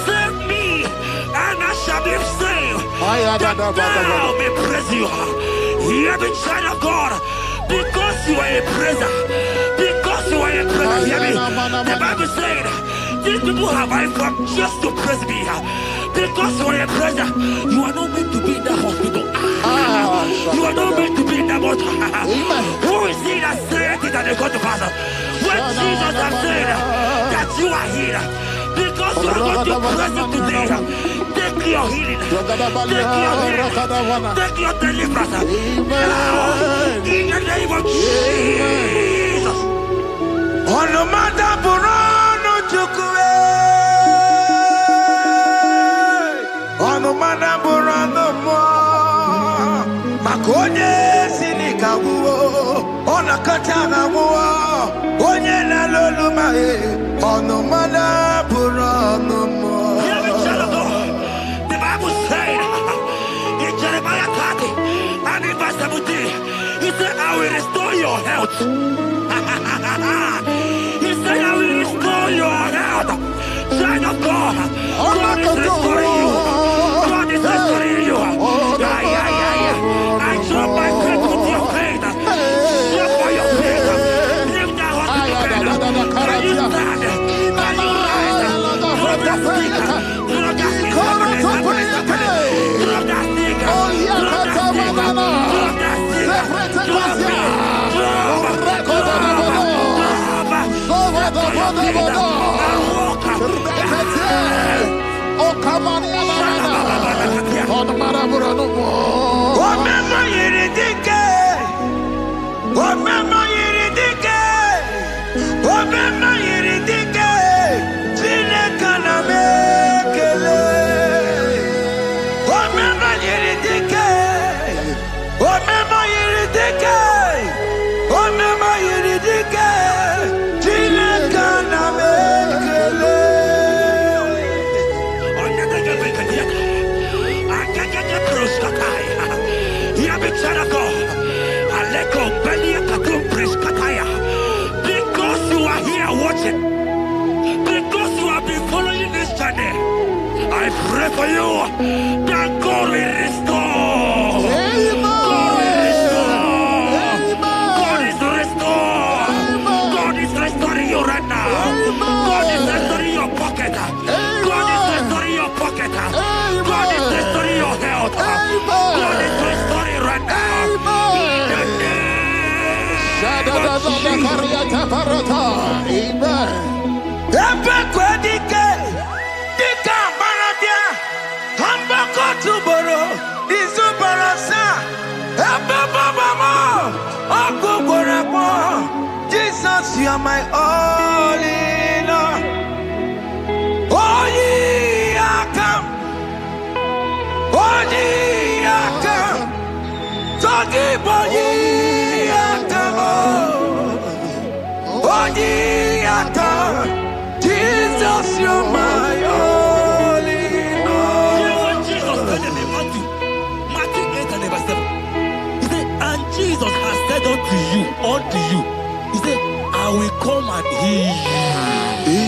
[SPEAKER 1] Save me, and I shall be saved. That thou may praise you. Hear me, child of God, because you are a praiser. Because you are a praiser, hear me. The Bible said, these people have I come just to praise me. Because you are a praiser, you are not meant to be in that hospital. You are not meant to be in that motor. Who is he that said it and they go to pass? When Jesus has said that you are healed, because you are going to praise him today, take your healing, take your deliverance. Now, in the name of Jesus.
[SPEAKER 2] Onomada burano chukwe. Onomada burano mo. Makonye sinika wuo. Onakatana wuo. Onye na loluma e. Onomada burano mo.
[SPEAKER 1] Hear me, child of God. The Bible said in Jeremiah 30 and in verse 17, he said, I will restore your health. He said, I will restore your health. Child of God, God is restoring you. God is restoring you. I drop my faith with your faith. Drop for your faith. Lift that hospital bed. Can you stand? Can you rise? Drop that stick. Drop that stick. Drop that stick. Because you are here watching, because you have been following this journey, I pray for you that God will restore. God will restore. God is restoring. God is restoring you right now. God is restoring your pocket. God is restoring your pocket. God is restoring your health. God is restoring right now.
[SPEAKER 2] Jesus, you are my all in all. Oh, ye are come. Oh, ye are come. Talking about ye are come. Oh, ye are come. Jesus, you are my all in all.
[SPEAKER 1] You know what Jesus said in Matthew 8 and verse 7? He said, and Jesus has said unto you, he said, I will come and heal you.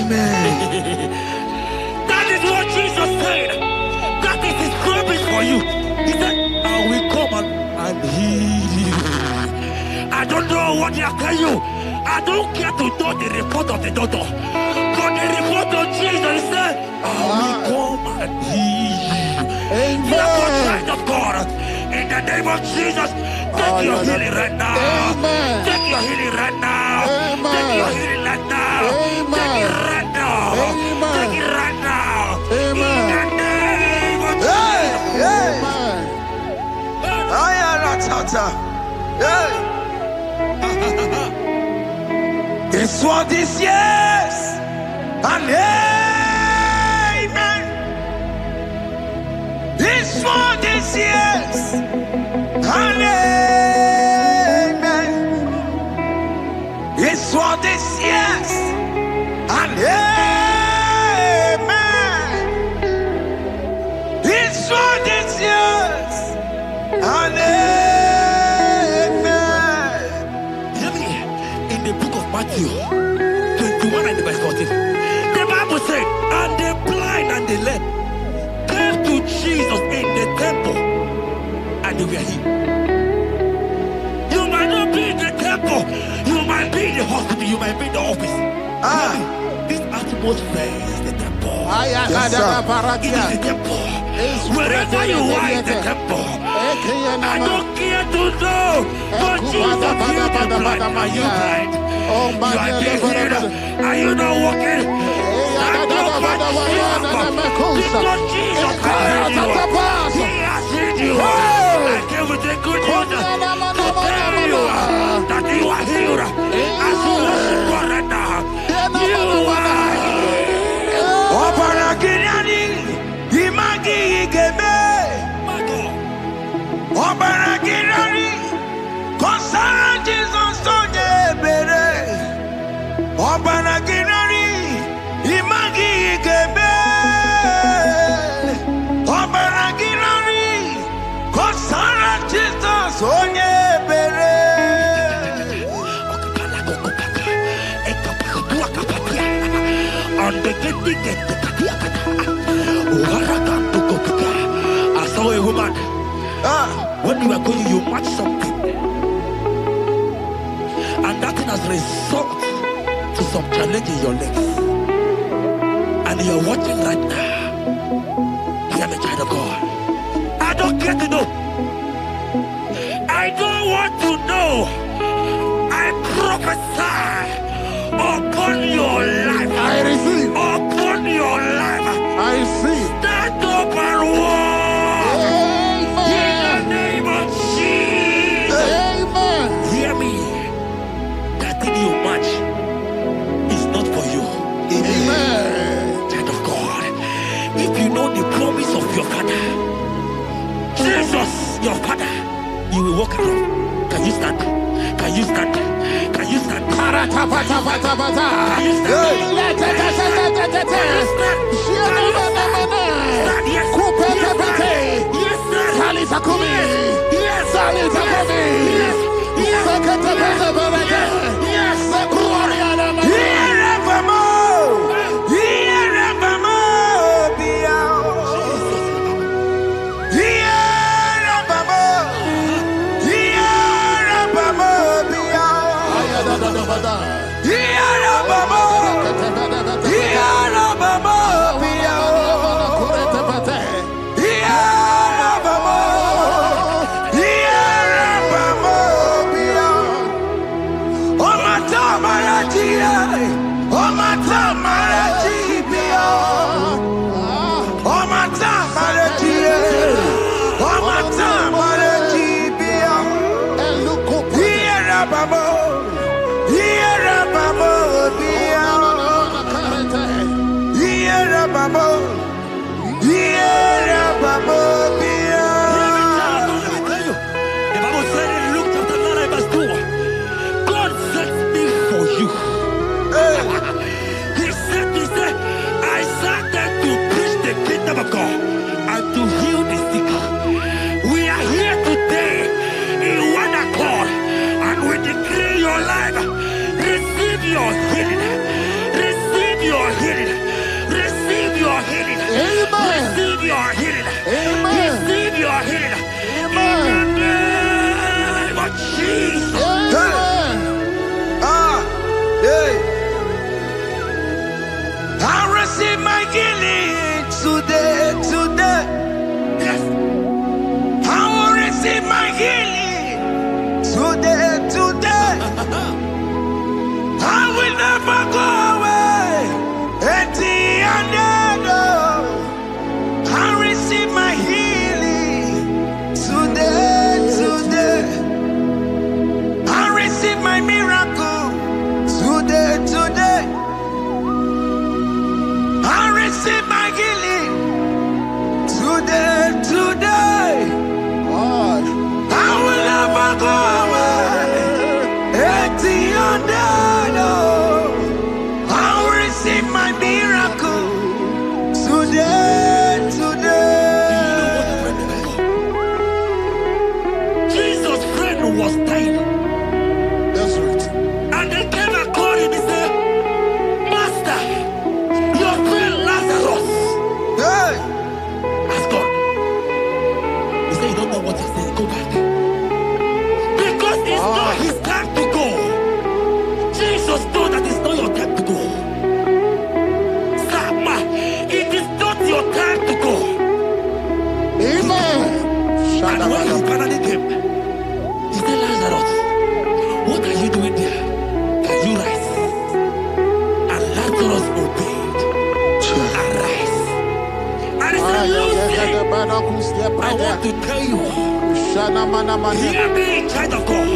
[SPEAKER 2] Amen.
[SPEAKER 1] That is what Jesus said. That is his promise for you. He said, I will come and heal you. I don't know what they are telling you. I don't care to know the report of the doctor. But the report of Jesus, he said, I will come and heal you. Therefore, child of God, in the name of Jesus, take your healing right now.
[SPEAKER 3] Amen.
[SPEAKER 1] Take your healing right now.
[SPEAKER 3] Amen.
[SPEAKER 1] Take your healing right now.
[SPEAKER 3] Amen.
[SPEAKER 1] Take it right now.
[SPEAKER 3] Amen.
[SPEAKER 1] Take it right now.
[SPEAKER 3] Amen.
[SPEAKER 1] In the name of
[SPEAKER 2] Hey, hey.
[SPEAKER 3] Amen.
[SPEAKER 2] Ayaratata. Hey. It's what this yes and amen. It's what this yes and amen. It's what this yes and amen. It's what this yes and amen.
[SPEAKER 1] Hear me. In the book of Matthew 21 and verse 14, the Bible said, and the blind and the lame came to Jesus in the temple and they were healed. You might not be in the temple, you might be in the hospital, you might be in the office. This atmosphere is the temple.
[SPEAKER 2] Yes, sir.
[SPEAKER 1] It is the temple. Wherever you are in the temple, I don't care to know, but Jesus healed the blind. Are you blind? You are being healed. Are you not walking? Stand up and because Jesus has healed you. He has healed you. I came with the good news to tell you that you are healed. As you worship God right now, I saw a woman. When you are going, you match something, and that thing has resulted to some challenge in your legs. And you're watching right now. I am a child of God. I don't care to know. I don't want to know. I prophesy upon your life.
[SPEAKER 3] I receive.
[SPEAKER 1] Upon your life.
[SPEAKER 3] I receive.
[SPEAKER 1] Stand up and walk. In the name of Jesus.
[SPEAKER 3] Amen.
[SPEAKER 1] Hear me. That thing you match is not for you.
[SPEAKER 3] Amen.
[SPEAKER 1] Child of God. If you know the promise of your father, Jesus, your father, you will walk around. Can you stand? Can you stand? Can you stand? Can you stand? Can you stand? I want to tell you, hear me, child of God.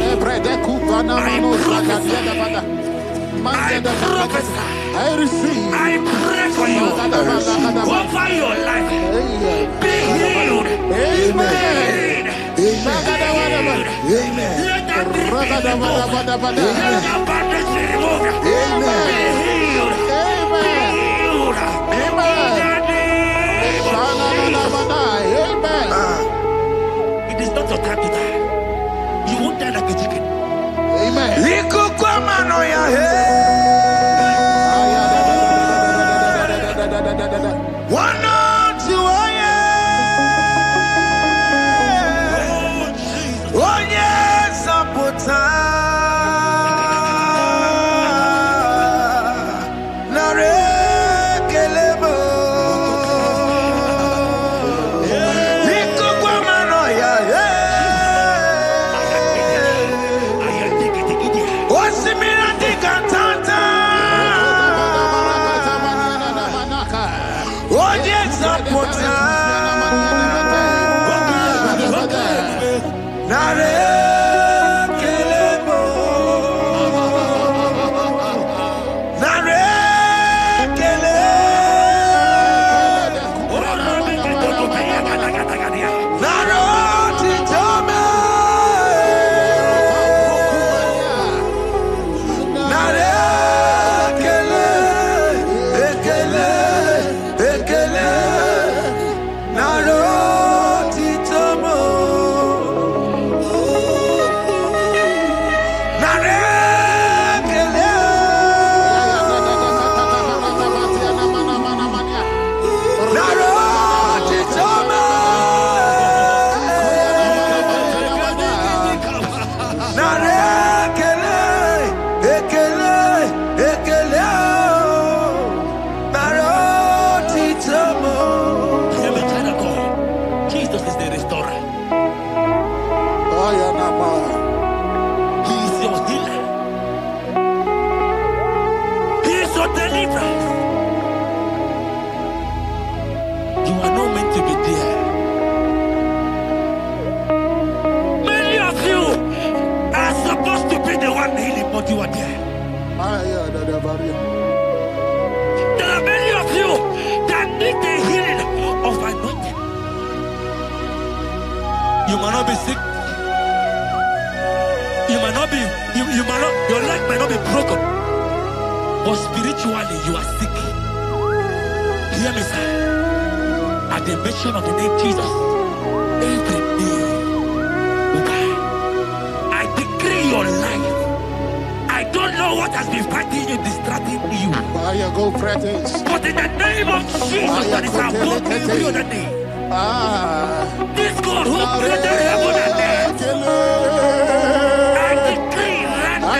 [SPEAKER 1] I prophesy.
[SPEAKER 3] I receive.
[SPEAKER 1] I pray for you. Over your life. Be healed.
[SPEAKER 3] Amen.
[SPEAKER 1] Let that be removed. Let that bandage be removed. Be healed. It is not your time to die. You won't die like a chicken.
[SPEAKER 3] Amen.
[SPEAKER 2] Oh, yes, I put
[SPEAKER 1] you are there. There are many of you that need the healing of anointing. You might not be sick. You might not be, you might not, your leg might not be broken. But spiritually you are sick. Hear me, sir. At the mention of the name Jesus, every day will die. I decree your life. I don't know what has been fighting you, distracting you. But in the name of Jesus, that is above every other name. This God who created heaven and earth, I decree right now,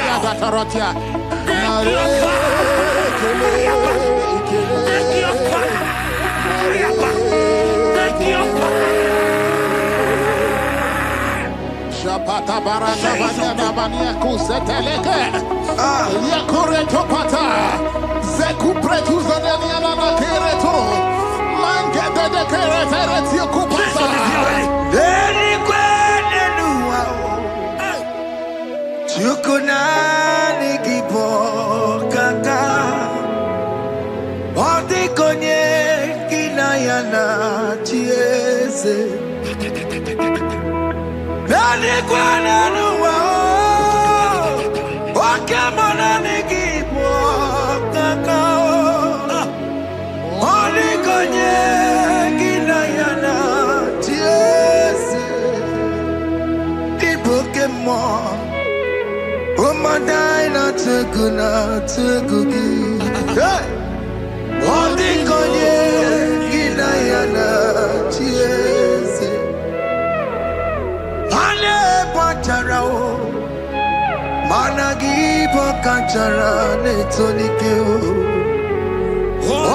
[SPEAKER 1] take your fire. Take your fire. Take your fire.
[SPEAKER 3] Shapata barana banyana banya kuseteleke. Yakure topata. Zeku pretuza deniana na kereto. Mange de keretere tikupasa.
[SPEAKER 2] Deni kwene nuwa. Chukuna nikipo kaka. Odi konye kinayana chiese. Deni kwene nuwa. Wakemona nikipo kaka. Odi konye kinayana chiese. Ibokemo. Umadina tukuna tukugi. Hey! Odi konye kinayana chiese. Ale pacharao. Managi pokachara netonike.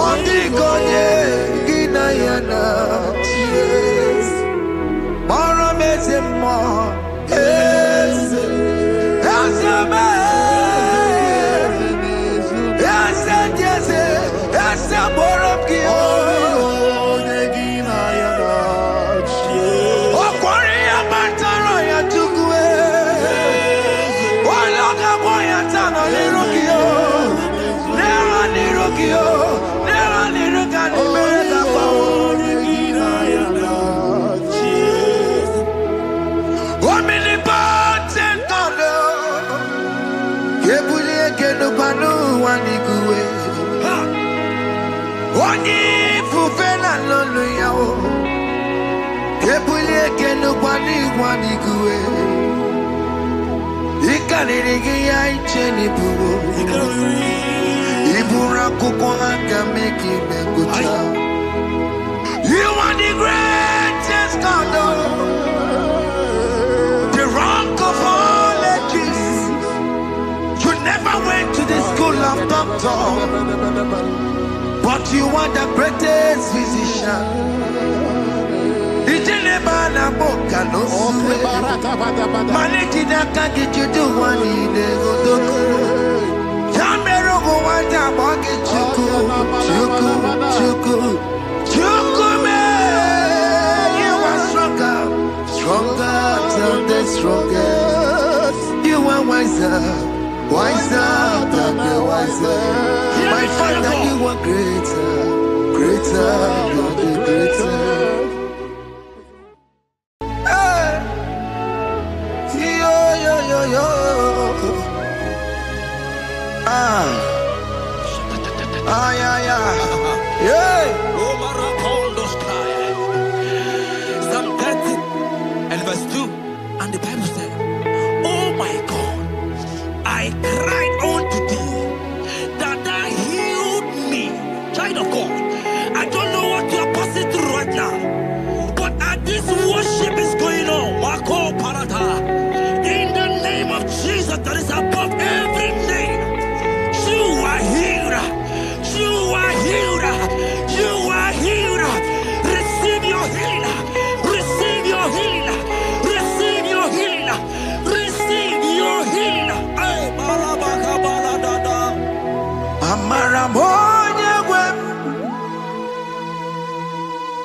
[SPEAKER 2] Odi konye kinayana chiese. Mara mezemo. Eze. Oni fufena lolo yao. Kebulie kenu kwani kuwe. Ikanirigi ya icheni buwo. Ibura kuko aka meki mengucha. You are the greatest God. The rock of all ages. You never went to the school of doctor. But you are the greatest physician. Ijelebana boka no suwe. Manejidaka gijudu wani negodoku. Chamero go wanta boki chuku.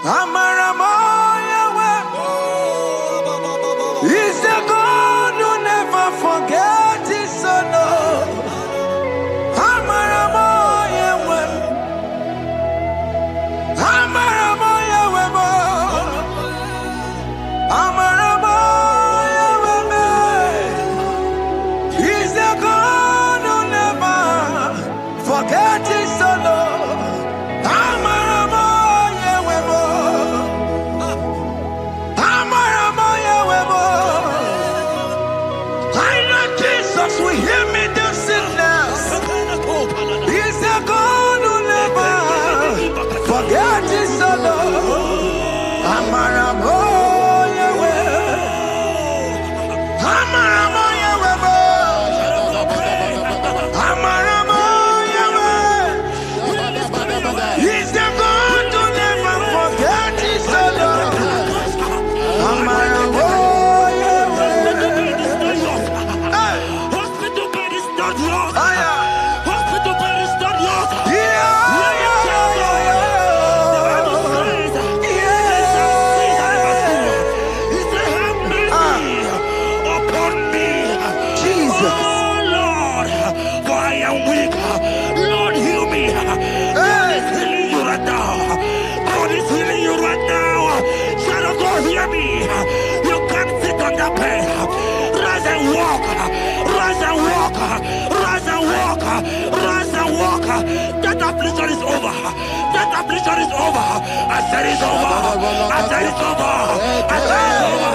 [SPEAKER 2] He's a God who never forgets his son. He's a God who never forgets his son. Jesus will hear me the sickness. He's a God who never forget his son. Amaramo Yahweh. Amaramo Yahweh. Amaramo Yahweh. He's the God who never forget his son. Amaramo
[SPEAKER 1] That affliction is over. That affliction is over. I said it's over. I said it's over. I said it's over.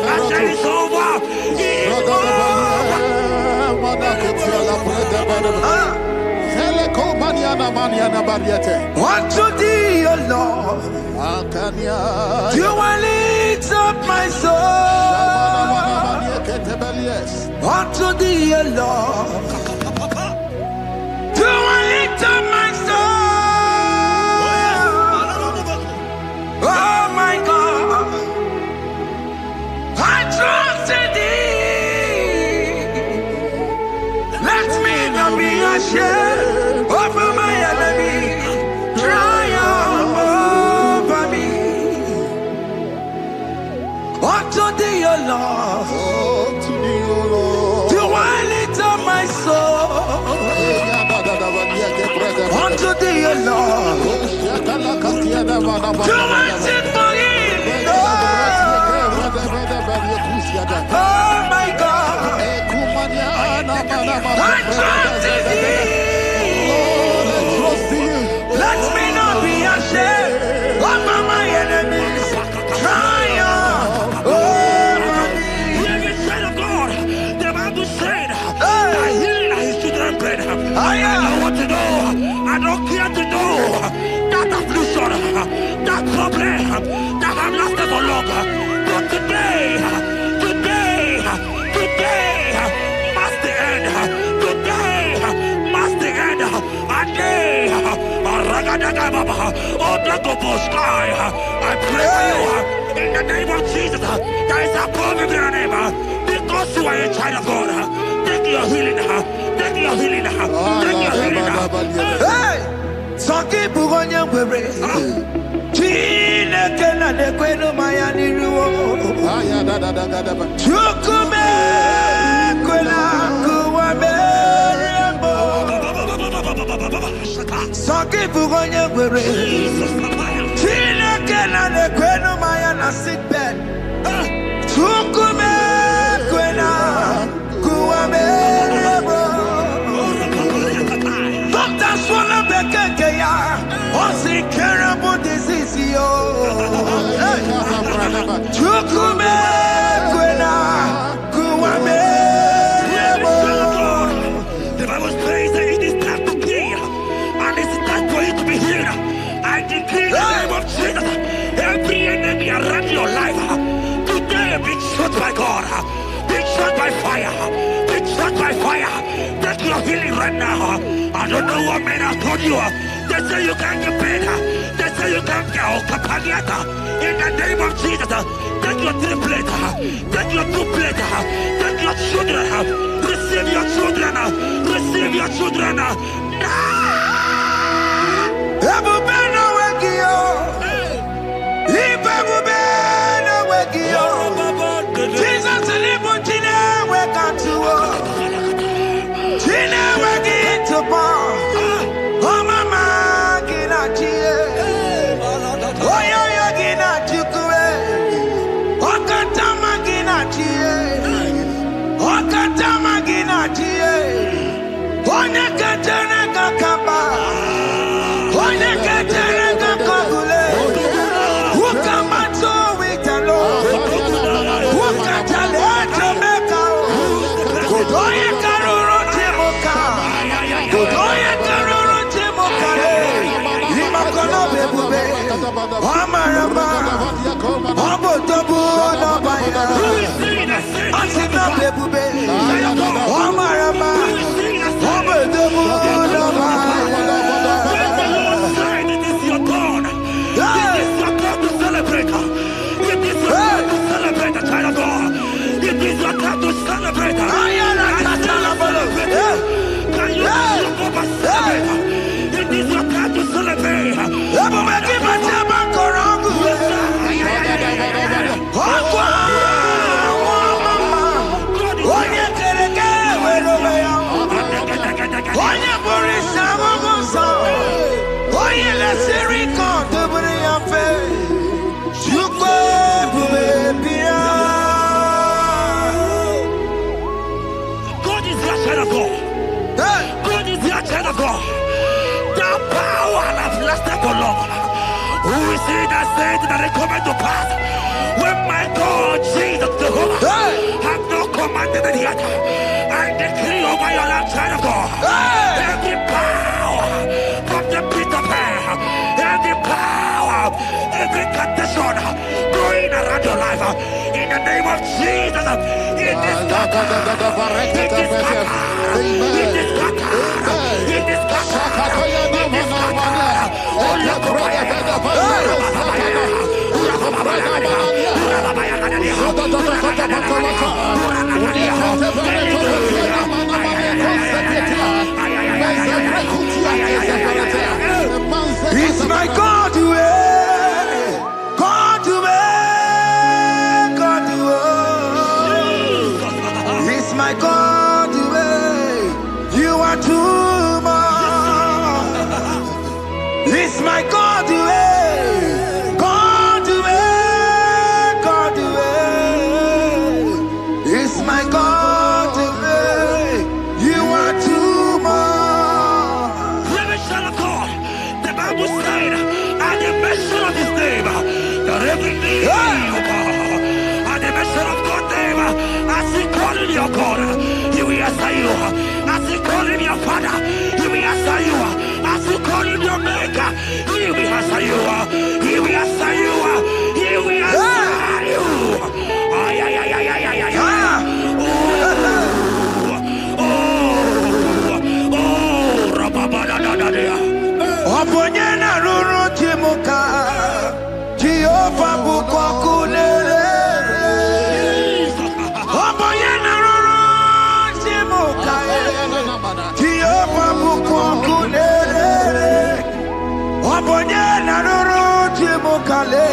[SPEAKER 1] I said it's over.
[SPEAKER 2] Unto thee, O Lord, do I lift up my soul. Unto thee, O Lord, do I lift up my soul. Oh my God, I trust in thee. Let me not be ashamed over my enemy. Triumph over me. Unto thee, O Lord, do I lift up my soul. Unto thee, O Lord, do I sing for him? Oh my God, I trust in thee. Let me not be ashamed over my enemies. Triumph over me.
[SPEAKER 1] Hear the child of God. The Bible said, "I heal his children bread." I don't want to know. I don't care to know that affliction, that problem, that have lasted for long. But today must the end. Today must the end. I pray for you in the name of Jesus. There is a problem in your name because you are a child of God. Take your healing. Take your healing. Take your healing.
[SPEAKER 2] Hey, Saki Bugonya Webre. Tina Kena de Queno Mayani Ruo. Chukume Quena Kuame. Saki Bugonya Webre. Tina Kena de Queno Mayana sick bed. Chukume Quena Kuame. Doctors wanna be Kenya. What's the terrible disease? Chukume Kwena Kuame.
[SPEAKER 1] The Bible says that it is time to kill, and it is time for you to be healed. I decree in the name of Jesus, every enemy around your life today be shot by God, be shot by fire, be shot by fire. Take your healing right now. I don't know what men have told you. They say you can't get paid. They say you can't get Okapagiata. In the name of Jesus, take your triplet, take your duplet, take your children, receive your children, receive your children. celebrate?
[SPEAKER 2] I am a Catalabolo.
[SPEAKER 1] Can you celebrate? It is your time to celebrate. God is your child of God. God is your child of God. The power that lasted so long. Who is he that said that it coming to pass? When my God, Jesus, Jehovah, have not commanded it yet. I decree over your life, child of God. Every power from the pit of hell, every power, every condition going around your life, in the name of Jesus, it is
[SPEAKER 2] It's my God to God to God to It's my God to you are too much. It's my God to God to God to It's my God to you are too much.
[SPEAKER 1] The Bible said, at the mention of his name, that every knee will bow. At the mention of God's name, as he call him your God, he will answer you. As he call him your Father, he will answer you. As you call him your Maker, he will answer you. He will answer you. He will answer you. Ay, ay, ay, ay, ay, ay, ay, ay.
[SPEAKER 2] Oponyena ruru chimuka Jehova bukwa kunere Oponyena ruru chimuka Jehova bukwa kunere Oponyena ruru chimuka le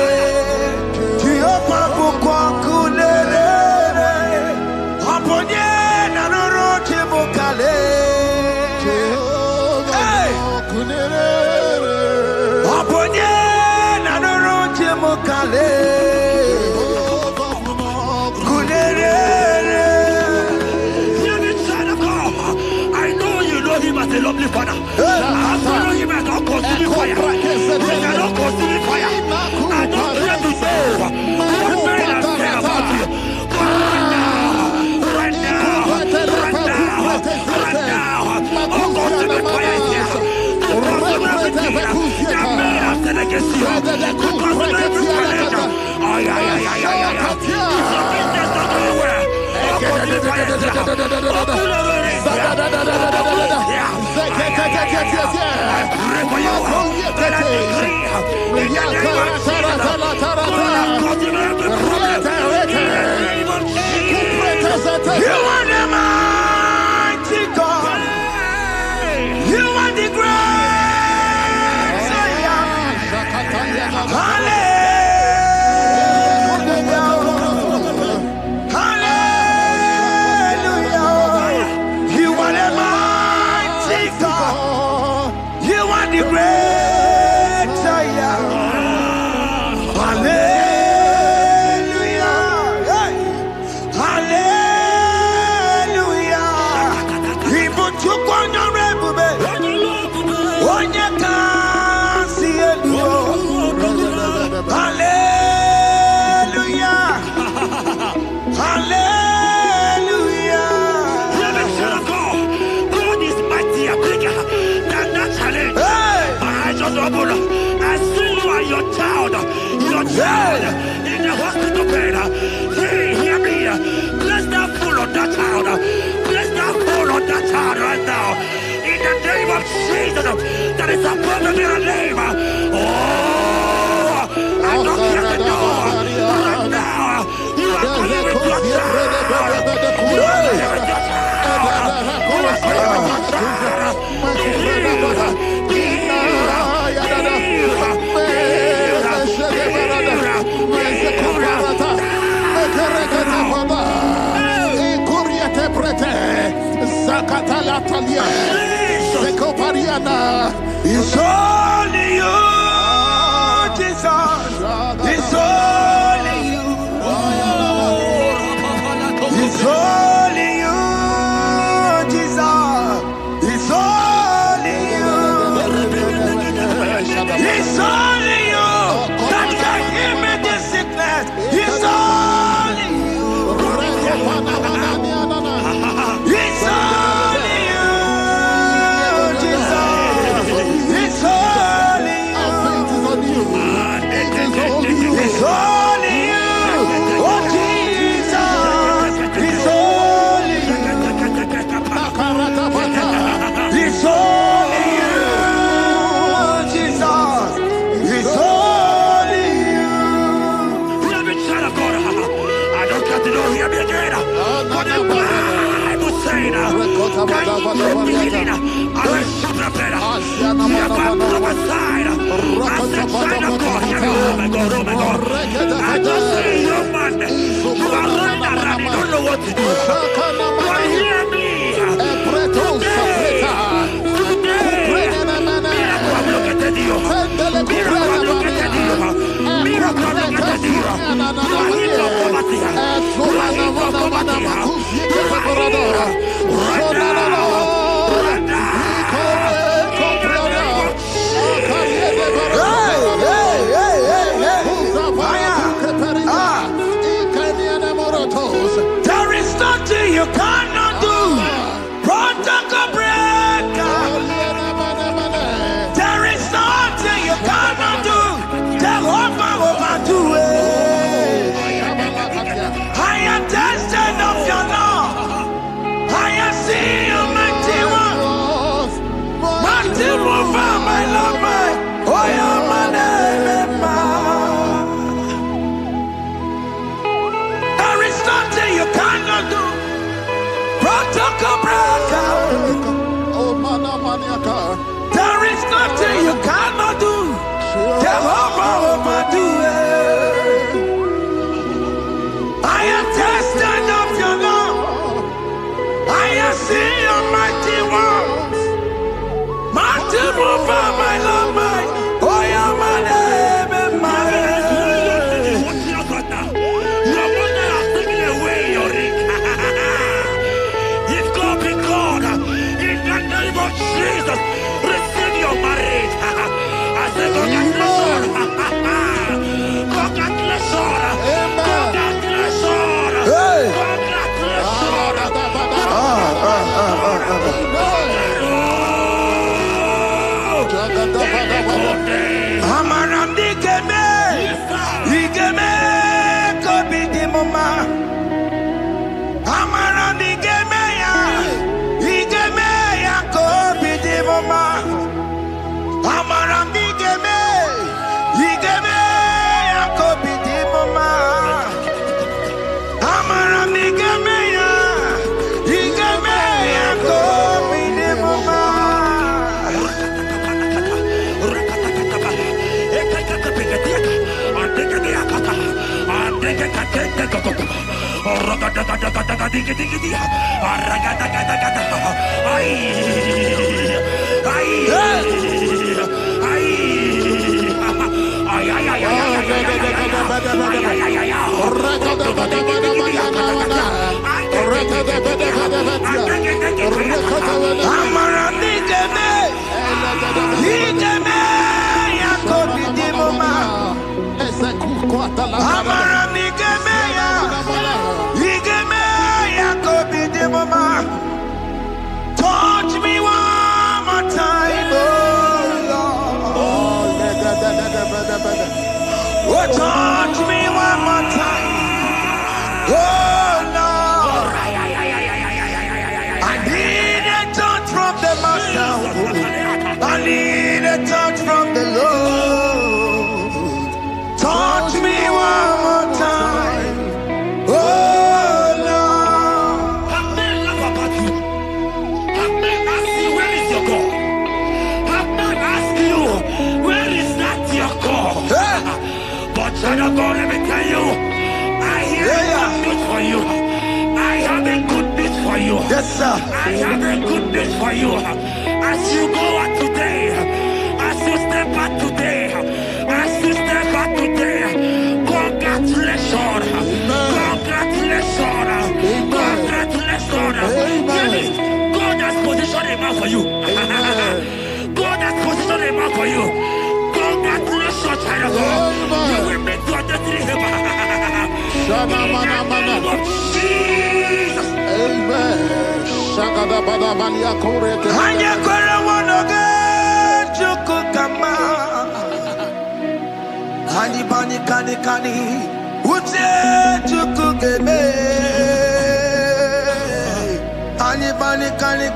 [SPEAKER 2] Jehova bukwa kunere Oponyena ruru chimuka le
[SPEAKER 1] I know you know him as a lovely father. I follow him as a consuming fire. He cannot consuming fire. I don't care to know what men have said about you. But right now, oh, consuming fire is here. To consume everything that men have said against you. To consume every challenge. Ay, ay, ay, ay, ay, ay. It's your business not going well. Consuming fire is here.
[SPEAKER 2] You are the mighty God. You are the great Savior. Hallelujah. Hallelujah. You are the mighty God. You are the great Savior. Hallelujah.
[SPEAKER 1] In the hospital bed, hear me. Bless that fool on that child. Bless that fool on that child right now. In the name of Jesus, that is above the middle name. Oh, I don't care to know. Right now, you are coming with your child.
[SPEAKER 2] It's only you, Jesus. It's only you. It's only you, Jesus. It's only you. It's only you that can heal me this sickness. It's only you. It's only you, Jesus. It's only you. It's only you. Oh, Jesus. It's only you. It's only you, Jesus. It's only you.
[SPEAKER 1] Beloved child of God, I don't got to know hear me again. But the Bible saying, can you be healing? I will suffer better. You have prophesied. I said, child of God, hear me. Oh my God, oh my God. I just say, young man, you are running around, you don't know what to do. But hear me.
[SPEAKER 2] There is nothing you cannot do. Protocol breaker. There is nothing you cannot do. Jehovah overdo it. I am tested of your love. I am seeing you, mighty one. Mighty mover, my love, my. Oh, you're my name, there is nothing you cannot do. Protocol breaker. There is nothing you cannot do. Jehovah overdo it. I am tested of your love. I am seeing your mighty ones. Mighty mover, my love, my. Oh, you're my name and my.
[SPEAKER 1] Your mother has taken away your ring. If God be God, in the name of Jesus, receive your marriage. I say congratulations. Congratulations. Congratulations. Congratulations.
[SPEAKER 2] Amaramdi geme, igeme kobi di mama. Amaramdi geme ya, igeme ya kobi di mama. Amaramdi geme, igeme ya kobi di mama. Amaramdi geme ya, igeme ya kobi di mama. Touch me one more time, oh Lord. Oh, touch me one more time, oh Lord. I need a touch from the Master. I need a touch from the Lord. Touch me one more time, oh Lord.
[SPEAKER 1] Child of God, let me tell you, I hear good news for you. I have a good news for you.
[SPEAKER 2] Yes, sir.
[SPEAKER 1] I have a good news for you. As you go out today, as you step out today, as you step out today, congratulations. Congratulations. Congratulations. Hear me. God has positioned a man for you. God has positioned a man for you. Congratulations, child of God. You will make your destiny helper. In the name of Jesus.
[SPEAKER 3] Amen. Shagada bada balia korete.
[SPEAKER 2] Anya kwara wanoge chukukama. Hani bani kani ute chukugeme. Hani bani kani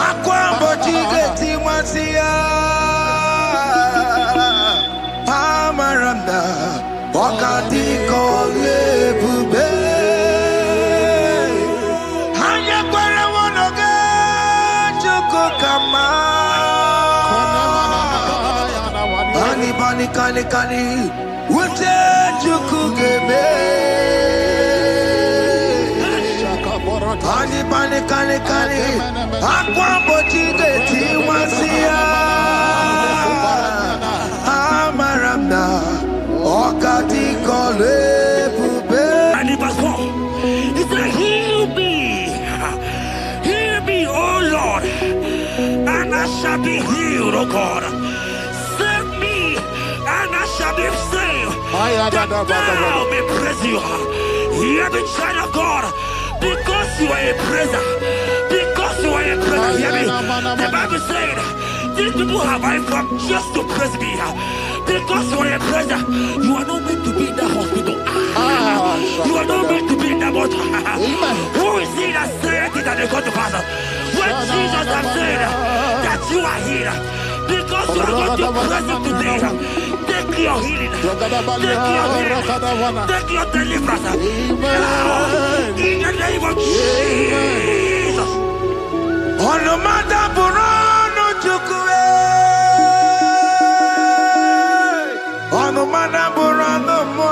[SPEAKER 2] akwa mbochige timasia. Amaranda wakati kole bube. Anya kwara wanoge chukukama. Hani bani kani ute chukugeme. Hani bani kani akwa mbochige timasia. Amaranda wakati kole bube.
[SPEAKER 1] And in verse 4, he said, heal me, O Lord, and I shall be healed, O God. Save me, and I shall be saved, that thou may praise you. Hear me, child of God, because you are a praiser, because you are a praiser. Hear me. The Bible said, these people have I come just to praise me. Because you are a praiser, you are not meant to be in that hospital. You are not meant to be in that water. Who is he that said it and they go to pass? When Jesus has said that you are here, because you are going to praise him today, take your healing, take your healing, take your deliverance. In the name of Jesus.
[SPEAKER 2] On the matter Burano Chukwe. On the matter Burano Mo.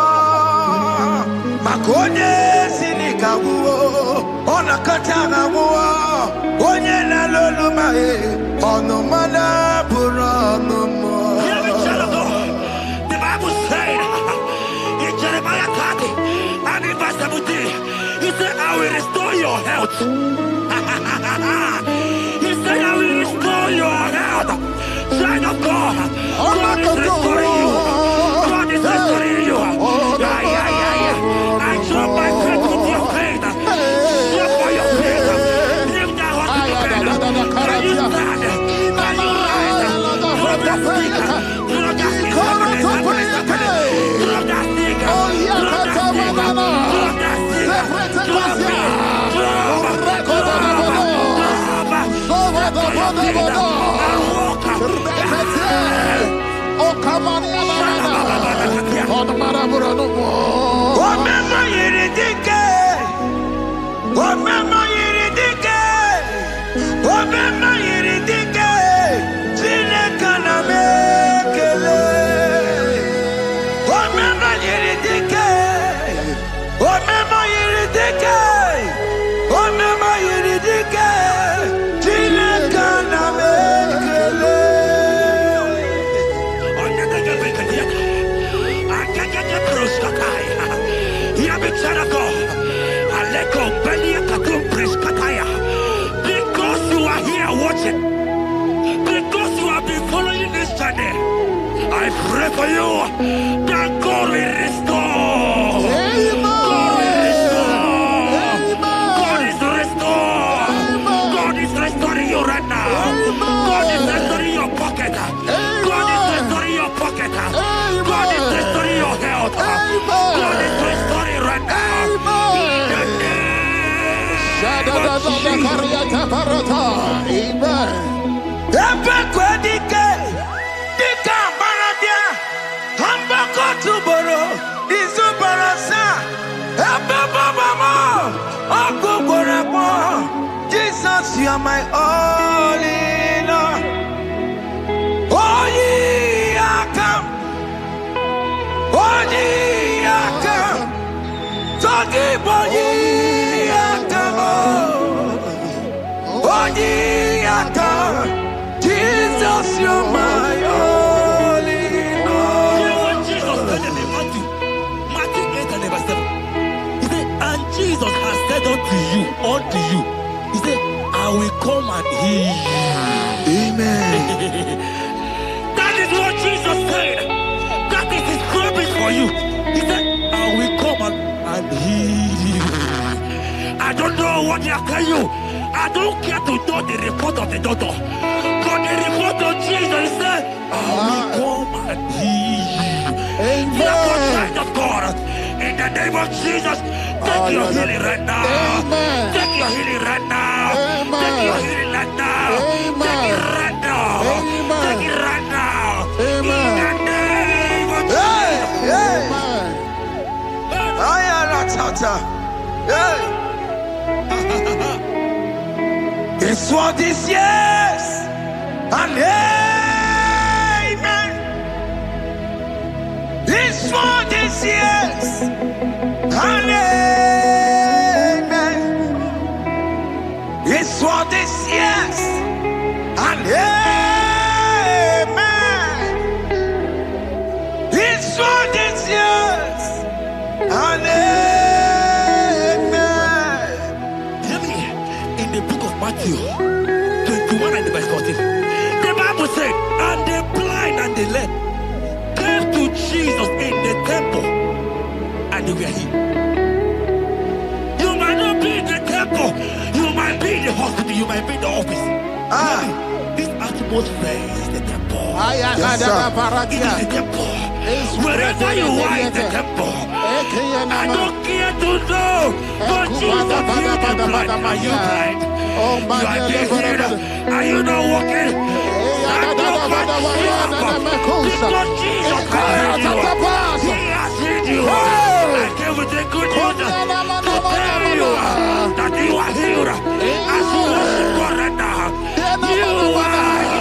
[SPEAKER 2] Makonye Sinikawu. On a Katana Mo. Onye Nalolumae. On the matter Burano Mo.
[SPEAKER 1] Hear me, child of God. The Bible said in Jeremiah 30 and in verse 17, he said, I will restore your health. He said, I will restore your health. Child of God, God is restoring you. God is restoring you. I drop my faith with your faith. Drop for your faith. Leave that hospital bed. Can you stand? Can you rise? Drop that stick. Drop that stick. Drop that stick. Drop that stick. Drop it. Because you are here watching, because you have been following this channel, I pray for you that God will restore. God will restore. God is restoring. God is restoring you right now. God is restoring your pocket. God is restoring your pocket. God is restoring your health. God is restoring right now.
[SPEAKER 2] Jesus, you are my all in all. Oh, ye are come. Oh, Jesus, you're my only Lord.
[SPEAKER 1] You know what Jesus said in Matthew 8 and verse 7? He said, and Jesus has said unto you, he said, I will come and heal you.
[SPEAKER 2] Amen.
[SPEAKER 1] That is what Jesus said. That is his promise for you. He said, I will come and heal you. I don't know what they are telling you. I don't care to know the report of the doctor. But the report of Jesus said, I will come and heal you. Therefore, child of God, in the name of Jesus, take your healing right now. Take your healing right now. Take your healing right now. Take it right now. Take it right now. In the name of Jesus.
[SPEAKER 2] It's what is yes and amen. It's what is yes and amen. It's what is yes and amen. It's what is yes and amen.
[SPEAKER 1] Matthew 21 and verse 14. The Bible said, and the blind and the lame came to Jesus in the temple, and they were healed. You might not be in the temple, you might be in the hospital, you might be in the office. This atmosphere is the temple.
[SPEAKER 2] Yes,
[SPEAKER 1] it is the temple. Wherever you are in the temple, I don't care to know, but Jesus healed the blind. Are you blind? You are healed. Are you not walking? Because Jesus has healed you. I came with the good news to tell you that you are healed. As you worship God right now, you are healed.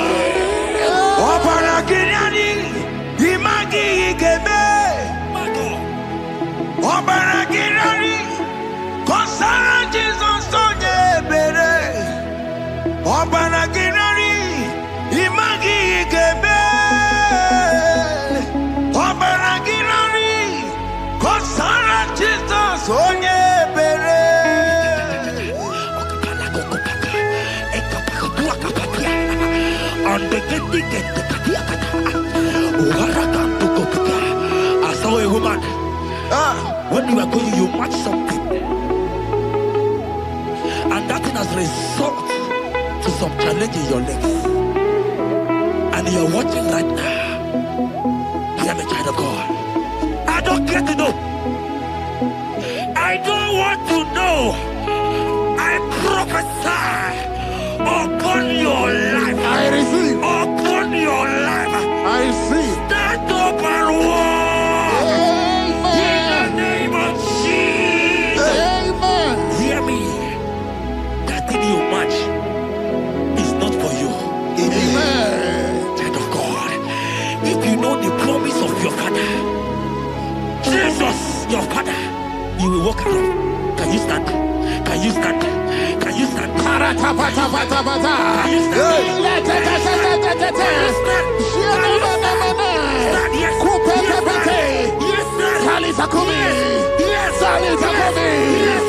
[SPEAKER 1] I saw a woman. When you are going, you match something, and that thing has resulted to some challenge in your legs, and you are watching right now. Hear me, child of God. I don't care to know. I don't want to know. I prophesy upon your life.
[SPEAKER 3] I receive.
[SPEAKER 1] Upon your life.
[SPEAKER 3] I receive.
[SPEAKER 1] Stand up and walk. In the name of Jesus.
[SPEAKER 3] Amen.
[SPEAKER 1] Hear me. That thing you match is not for you.
[SPEAKER 3] Amen.
[SPEAKER 1] Child of God. If you know the promise of your father, Jesus, your father, you will walk around. Can you stand? Can you stand? Can you stand? Can you stand? Can you stand? Yes. Yes, sir. Yes, sir. Yes.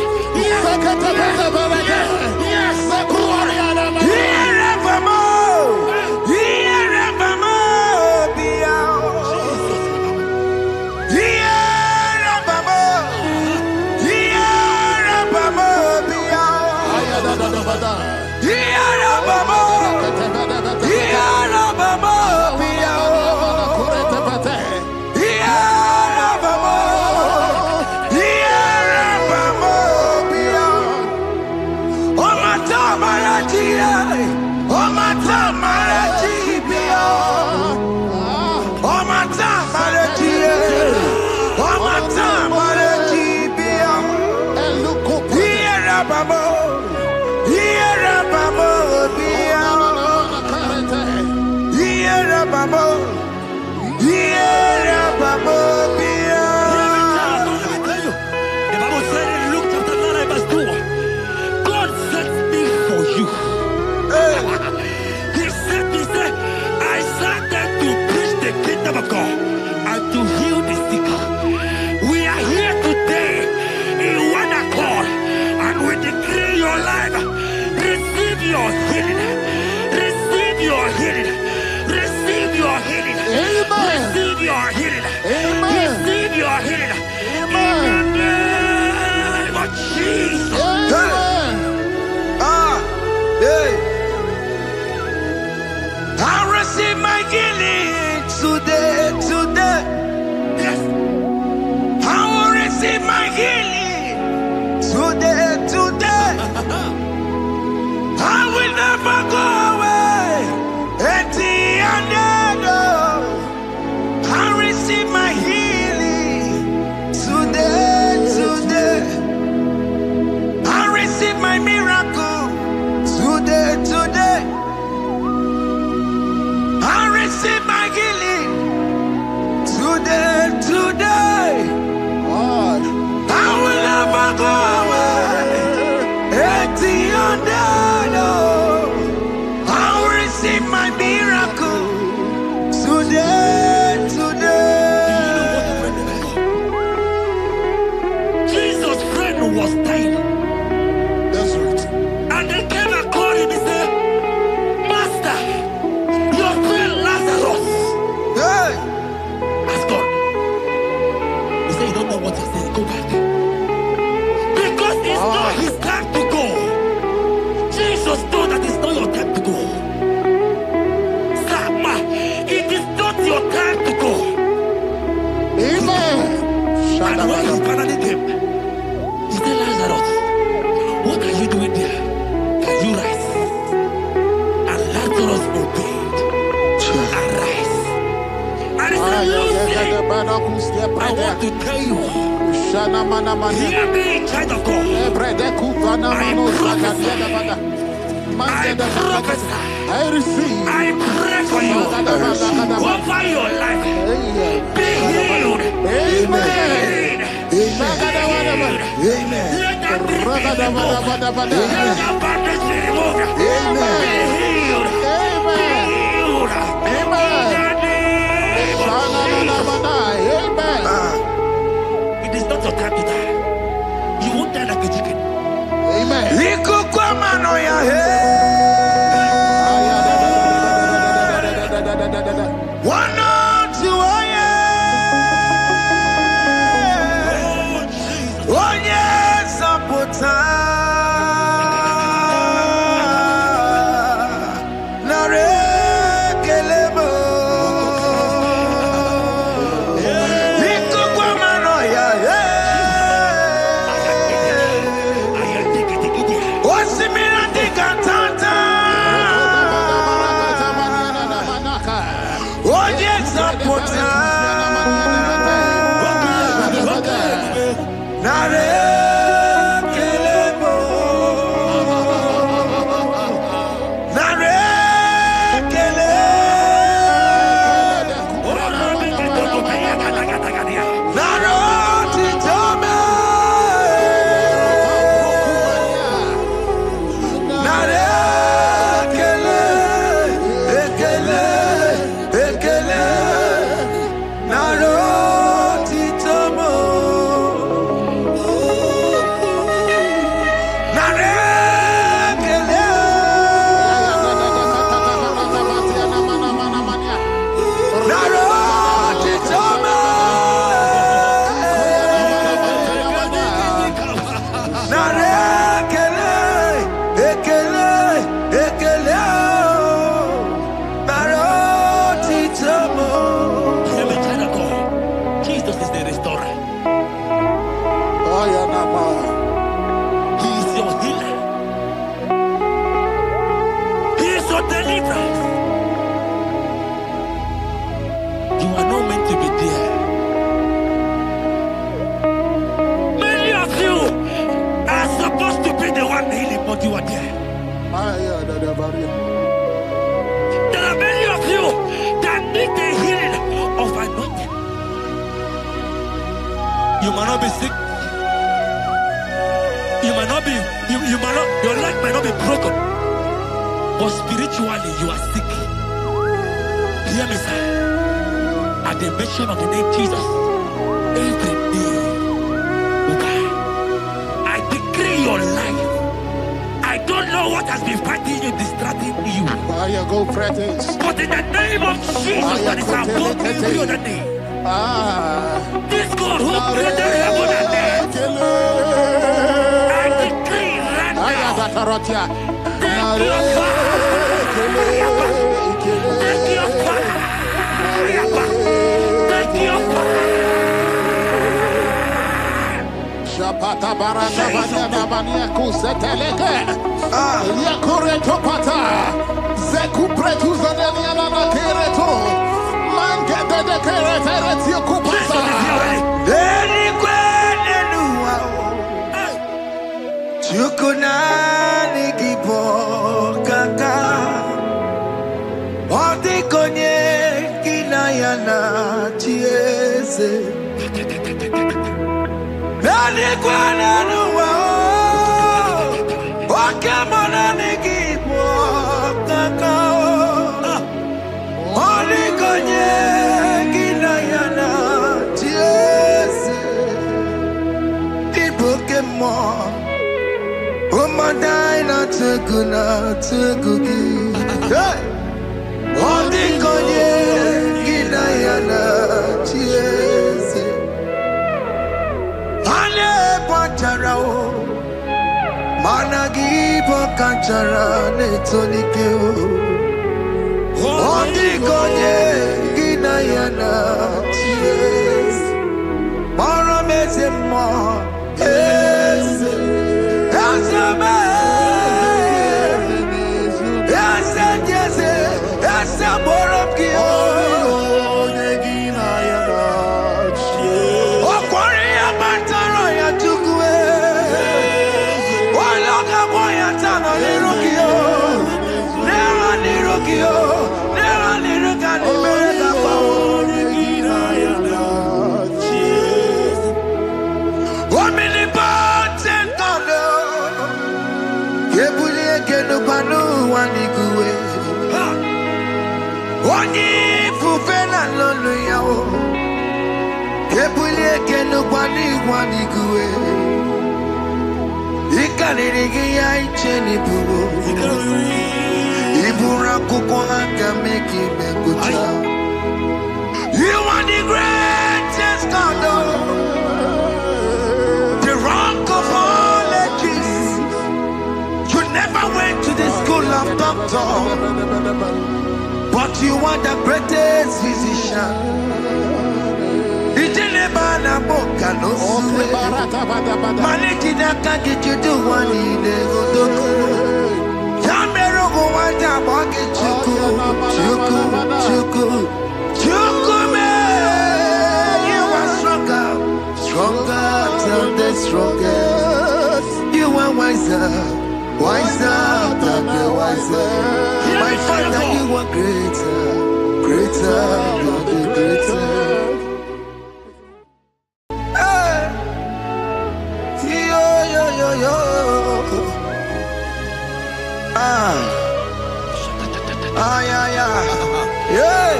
[SPEAKER 2] Yeah.
[SPEAKER 1] your healing. Receive your healing. Receive your healing.
[SPEAKER 3] Amen.
[SPEAKER 1] Receive your healing.
[SPEAKER 3] Amen.
[SPEAKER 1] Receive your healing.
[SPEAKER 3] Amen.
[SPEAKER 1] In the name of Jesus.
[SPEAKER 3] Amen.
[SPEAKER 2] Hey. I receive my healing today.
[SPEAKER 1] Yes.
[SPEAKER 2] I will receive my healing today. I will never go away. I receive my healing today. I receive my miracle today. I receive my healing today.
[SPEAKER 3] God.
[SPEAKER 2] I will never go away. I will receive my miracle today.
[SPEAKER 1] Jesus' friend was dying.
[SPEAKER 3] That's right.
[SPEAKER 1] And they came and called him and said, Master, your friend Lazarus
[SPEAKER 2] Hey,
[SPEAKER 1] has gone. He said, you don't know what you're saying. Go back. Because it's not his time to go. Jesus told that it's not your time to go. Sama, it is not your time to go.
[SPEAKER 3] Amen.
[SPEAKER 1] And when he finally came, he said, Lazarus, what are you doing there? Can you rise? And Lazarus obeyed. Arise. And he said, Lucy, I want to tell you, hear me, child of God.
[SPEAKER 3] I receive.
[SPEAKER 1] I pray for you. Over your life. Be healed.
[SPEAKER 3] Amen.
[SPEAKER 2] amen.
[SPEAKER 1] Let that be removed. Let that bandage be removed. Be healed. Be healed.
[SPEAKER 3] Amen.
[SPEAKER 1] In the name of Jesus. It is not your time to die. You won't die like a chicken.
[SPEAKER 3] Amen.
[SPEAKER 2] One on two,
[SPEAKER 1] Oh, Jesus.
[SPEAKER 2] oh yes,
[SPEAKER 1] There are many of you that need the healing of anointing. You might not be sick. You might not be, your life might not be broken. But spiritually you are sick. Hear me, sir. At the mention of the name Jesus, every day will die. I decree your life. I don't know what has been fighting you
[SPEAKER 3] There you go, practice.
[SPEAKER 1] But in the name of Jesus, that is above every other name. This God who created heaven and earth, I decree right now, take your fire, take your fire, take your fire.
[SPEAKER 3] Shapata baraka banya banya kuseteleke. Yakore topata. Zeku pretu zanenia na kereto. Manke de keretere tio kupasa.
[SPEAKER 2] Deni kwene nuwa. Chukunani kipo kaka. Wadi konye kinayana chiese. Deni kwene nuwa. Wakemana nikipo kaka. Wadi konye kinayana chiese. Pokemon, Omadai na Tugugi. Hey! Odi konye ginayana chiese. Ane pacharao, managi pokachara netonike. Odi konye ginayana chiese. Mara mezemo. Yes, yes, yes, yes, Wani fufena lolo yao, kebulie kenu wani guwe. Ikanirigi ya icheni bugo, ibura kuko haka meki mekucha. You are the greatest God, the rock of all ages. You never went to the school of doctor, but you are the greatest physician. Ijelebana boka no suwe. Manekida kage judu wani ne odoku. Yamero go wata boke chuku me. You are stronger than the strongest. You are wiser than the wiser. My Father, you are greater than the greatest. Hey, yo. Yeah.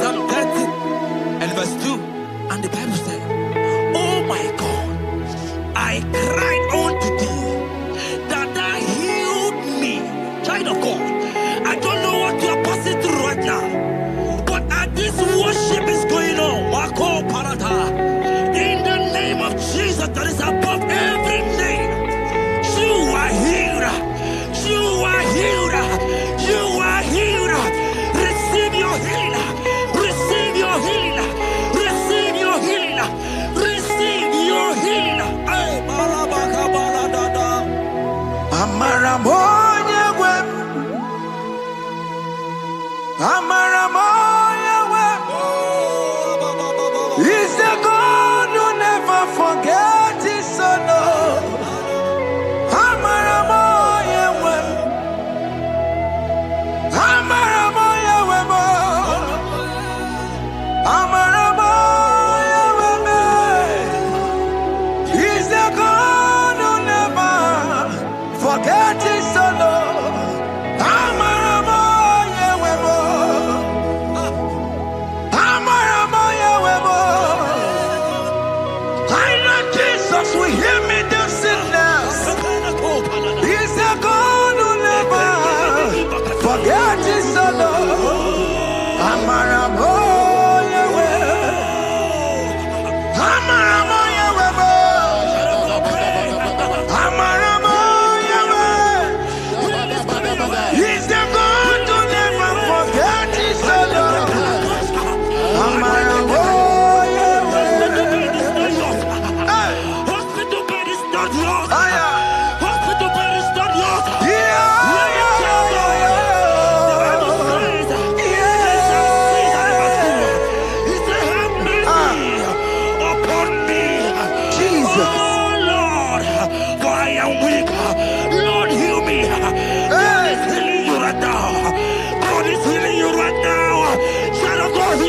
[SPEAKER 1] Psalm 30 and verse 2, and the Bible said, oh my God, I cried unto thee, that thou healed me. Child of God, I don't know what you are passing through right now, but as this worship is going on, Wako Parata, in the name of Jesus that is above every name, you are healed. You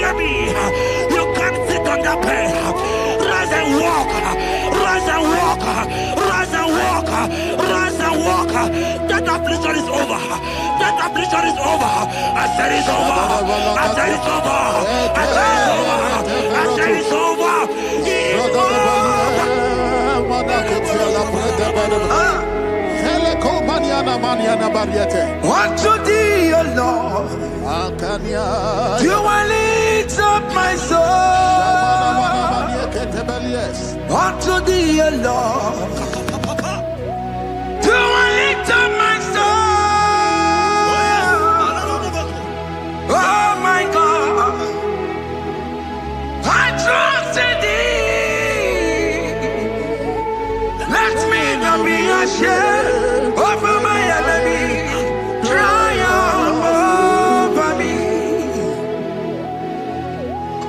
[SPEAKER 1] hear me? You can't sit on that bed. Rise and walk. Rise and walk. Rise and walk. Rise and walk. That affliction is over. That affliction is over. I said it's over. I said it's over. I said it's over. I said it's over. It's
[SPEAKER 2] over. Unto thee, O Lord, do I lift up my soul. Unto thee, O Lord, do I lift up my soul. Oh my God, I trust in thee. Let me not be ashamed over my enemy. Triumph over me.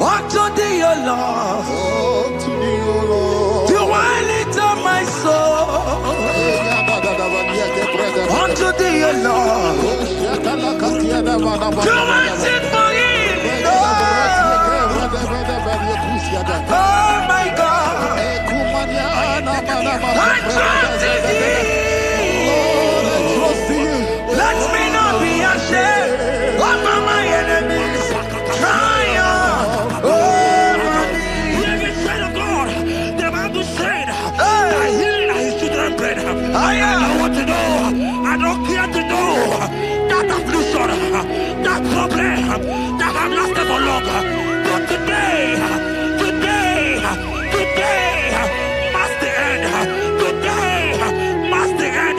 [SPEAKER 2] Unto thee, O Lord, do I lift up my soul. Unto thee, O Lord, do I sing for him. Oh my God, I trust in thee. Let me not be ashamed over my enemies. Triumph over me.
[SPEAKER 1] living child of God. The Bible said, "I heal his children bread." I don't want to know. I don't care to know that affliction, that problem, that have lasted for long. But today must the end. Today must the end.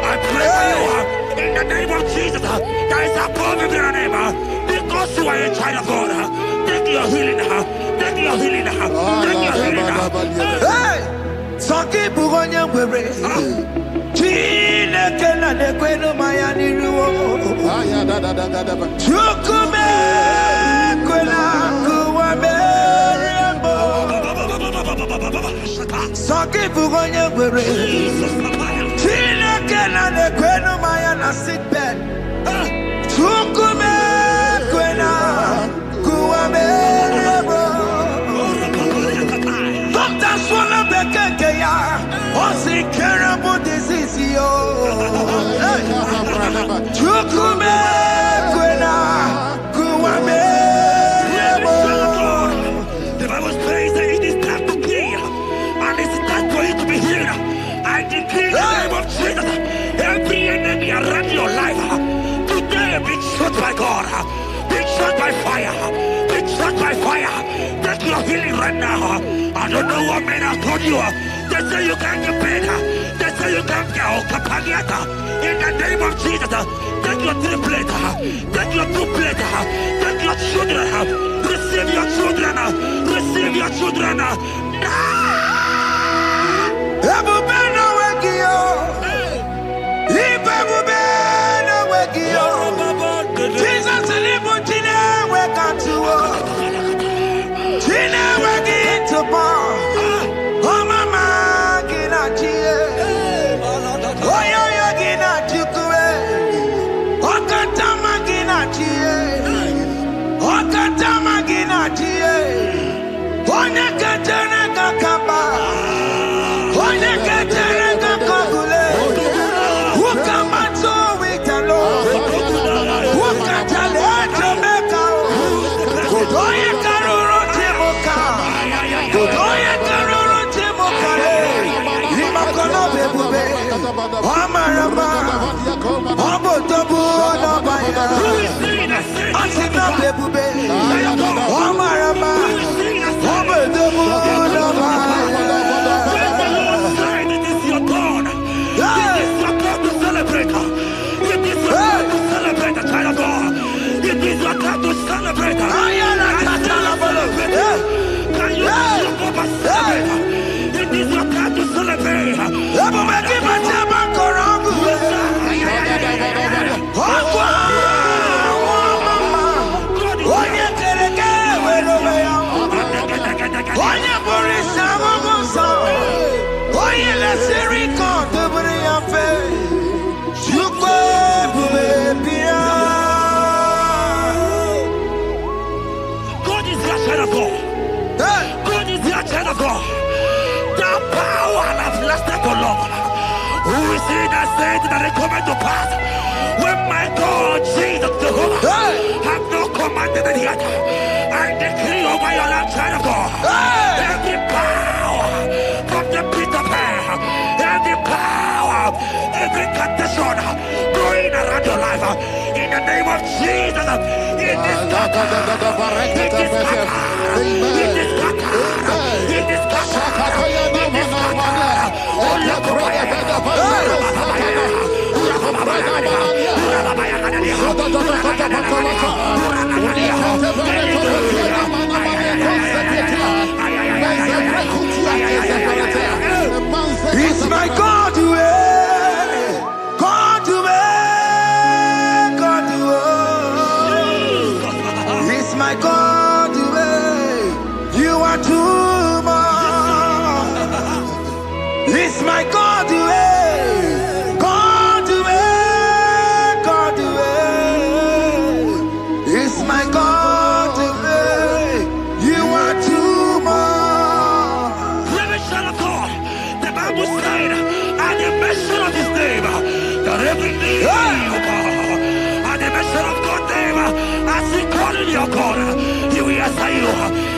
[SPEAKER 1] I pray for you in the name of Jesus. There is a problem in your name because you are a child of God. Take your healing. Take your healing. Take your healing.
[SPEAKER 2] Hey, Saki Bugonya Were. Chineke na nekwenu maya niruo. Chukume kwena kuwa merembo. Saki Bugonya Were. Chineke na nekwenu maya na sickbed. Chukume kwena kuwa merembo. Doctors wanna be kekeya. What's incurable disease, yo? Chukume kwena kuwame.
[SPEAKER 1] The Bible says that it is time to heal, and it's time for you to be healed. I decree in the name of Jesus, every enemy around your life today be shot by God, be shot by fire, be shot by fire. Take your healing right now. I don't know what men have told you. They say you can't get paid. They say you can't get Okapagiata. In the name of Jesus, take your 3 plate, take your 2 plate, take your children, receive your children, receive your children.
[SPEAKER 2] Ebubeno wekio. Ibebubeno wekio. Jesus libutine wekantuo. Tine weki to bar. Oh mama gina chie. Oh yo yo gina chukue. Oh katama gina chie. Oh katama gina chie. Oh nyekatene kakaba. Oh nyekatene kakagule. Ukamato witalo. Ukatale Jamaica. Godoye karuro timoka. Godoye karuro timokale. Limakono bebube. Amarama. Obotobu no baya. Asina bebube. Amarama. Obotobu no baya.
[SPEAKER 1] It is your turn. It is your time to celebrate. It is your time to celebrate, the child of God. It is your time to celebrate. Can you celebrate? It is your time to celebrate. said that it coming to pass. When my God, Jesus Jehovah, have not commanded it yet, I decree over your life, child of God, every power from the pit of hell, every power, every condition going around your life, in the name of Jesus, it is
[SPEAKER 2] It's my God to God to God to It's my God to you are too much. It's my God to God to God to It's my God to you are too much.
[SPEAKER 1] The Bible said, at the mention of his name, that every knee will bow. At the mention of God's name, as he calling your God, he will answer you.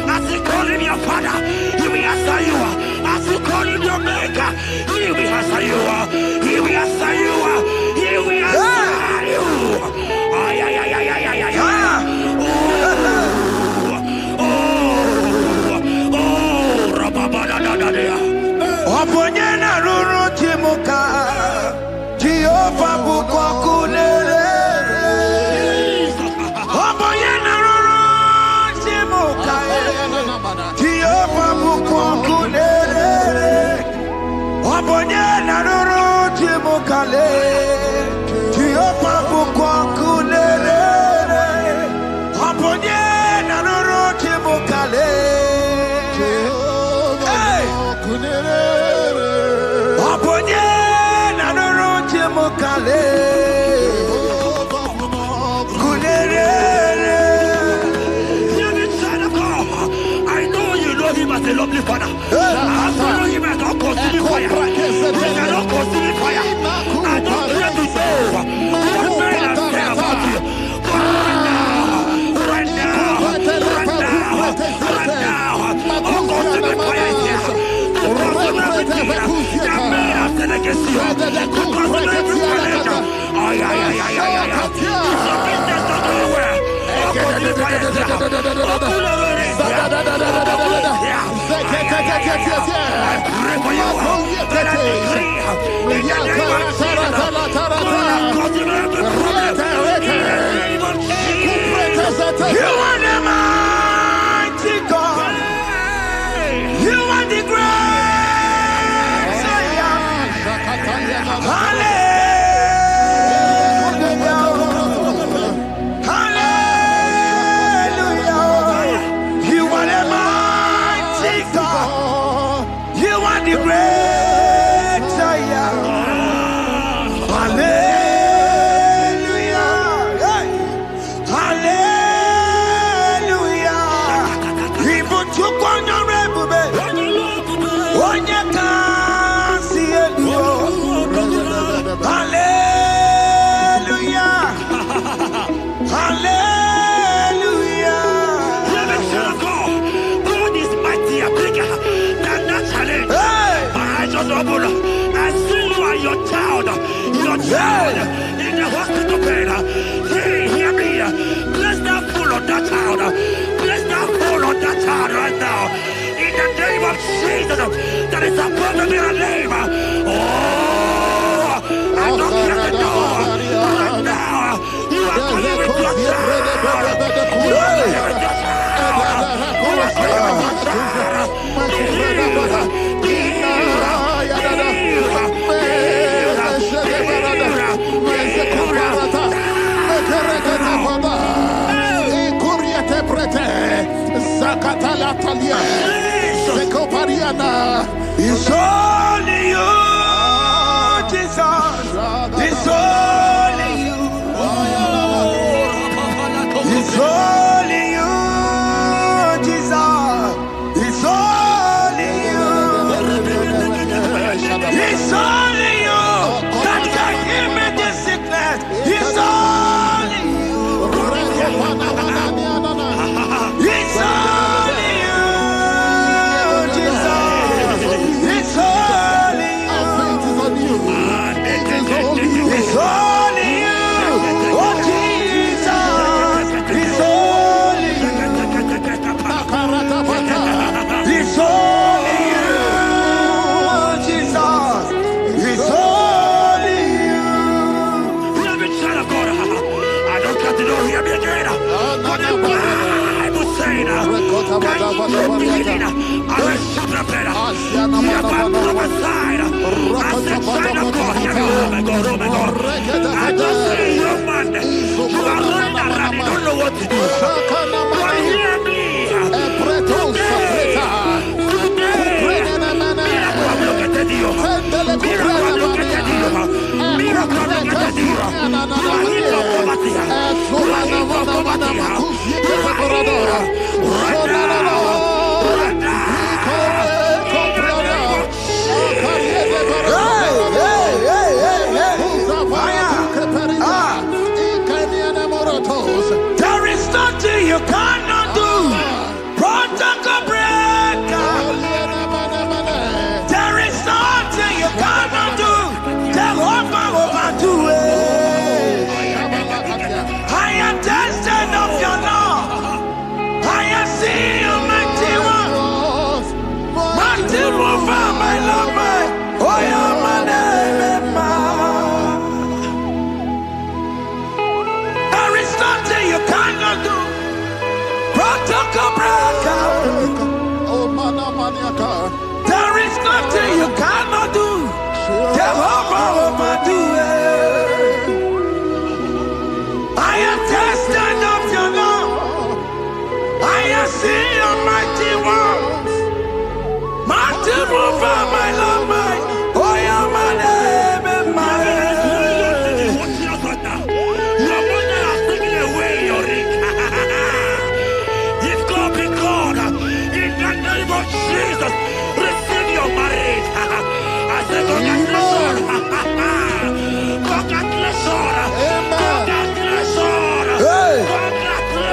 [SPEAKER 1] As he calling your Father, he will answer you. As he calling your Maker, he will answer you. He will answer you. He will answer you. Ay, ay, ay, ay, ay, ay, ay, ay.
[SPEAKER 2] Oponyena ruru timuka Jehova bukwa kulele Oponyena ruru timuka Jehova bukwa kulele Oponyena ruru timuka le Jehova bukwa kulele Oponyena ruru timuka le
[SPEAKER 1] I know you know him as a lovely father. I follow him as not consuming fire. He cannot consuming fire. I don't pray to know what men have said about you. But right now, all consuming fire is here. To consume everything that men have said against you. To consume every challenge. Ay, ay, ay, ay, ay, ay. It's your business not doing well. All consuming fire is here. I pray for you that I decree in the name of Jesus, God continue every problem in the name of Jesus.
[SPEAKER 2] You are the mighty God. You are the great Hallelujah.
[SPEAKER 1] In the hospital bed, hear me. Bless that fool on that child. Bless that fool on that child right now. In the name of Jesus, that is above the mirror name. Oh, I don't hear the door right now. You are calling with your child. You are calling with your child. You are calling with your child.
[SPEAKER 2] It's only you, Jesus. It's only you. It's only you, Jesus. It's only you. It's only you that can
[SPEAKER 1] Bible saying, can you begin? I will prepare. You have prophesied. I said, China God, oh my God, oh my God. I just see you, man. You are running around, you don't know what to do. But hear me.
[SPEAKER 2] There is nothing you cannot do. Protocol breaker. There is nothing you cannot do. Jehovah overdo it. I am tested of your law. I have seen you, mighty one. Mighty mover, my love, my. Oh, yeah, my name, there is nothing you cannot do. Protocol breaker. There is nothing you cannot do. Jehovah overdo it. I am tested of your love. I have seen your mighty ones. Mighty mover, my love, my. Oh, yeah, my name and my
[SPEAKER 1] Your mother has taken away your ring. If God be God, in the name of Jesus, receive your marriage. I say congratulations. Congratulations. Congratulations. Congratulations.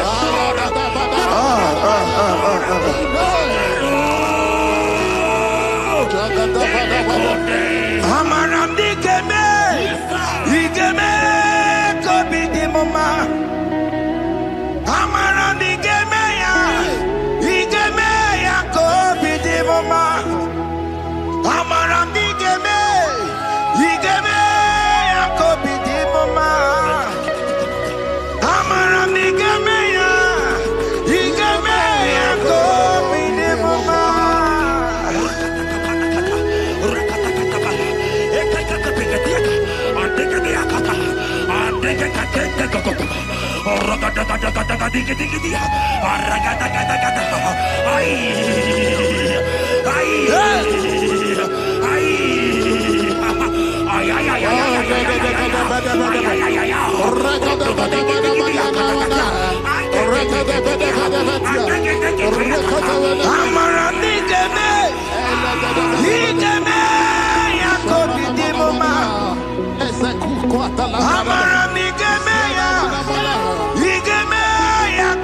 [SPEAKER 2] Amaram digeme, digeme, kobi di mama. Amaram digeme ya kobi di mama. Amaram digeme ya kobi di mama. Amaram digeme ya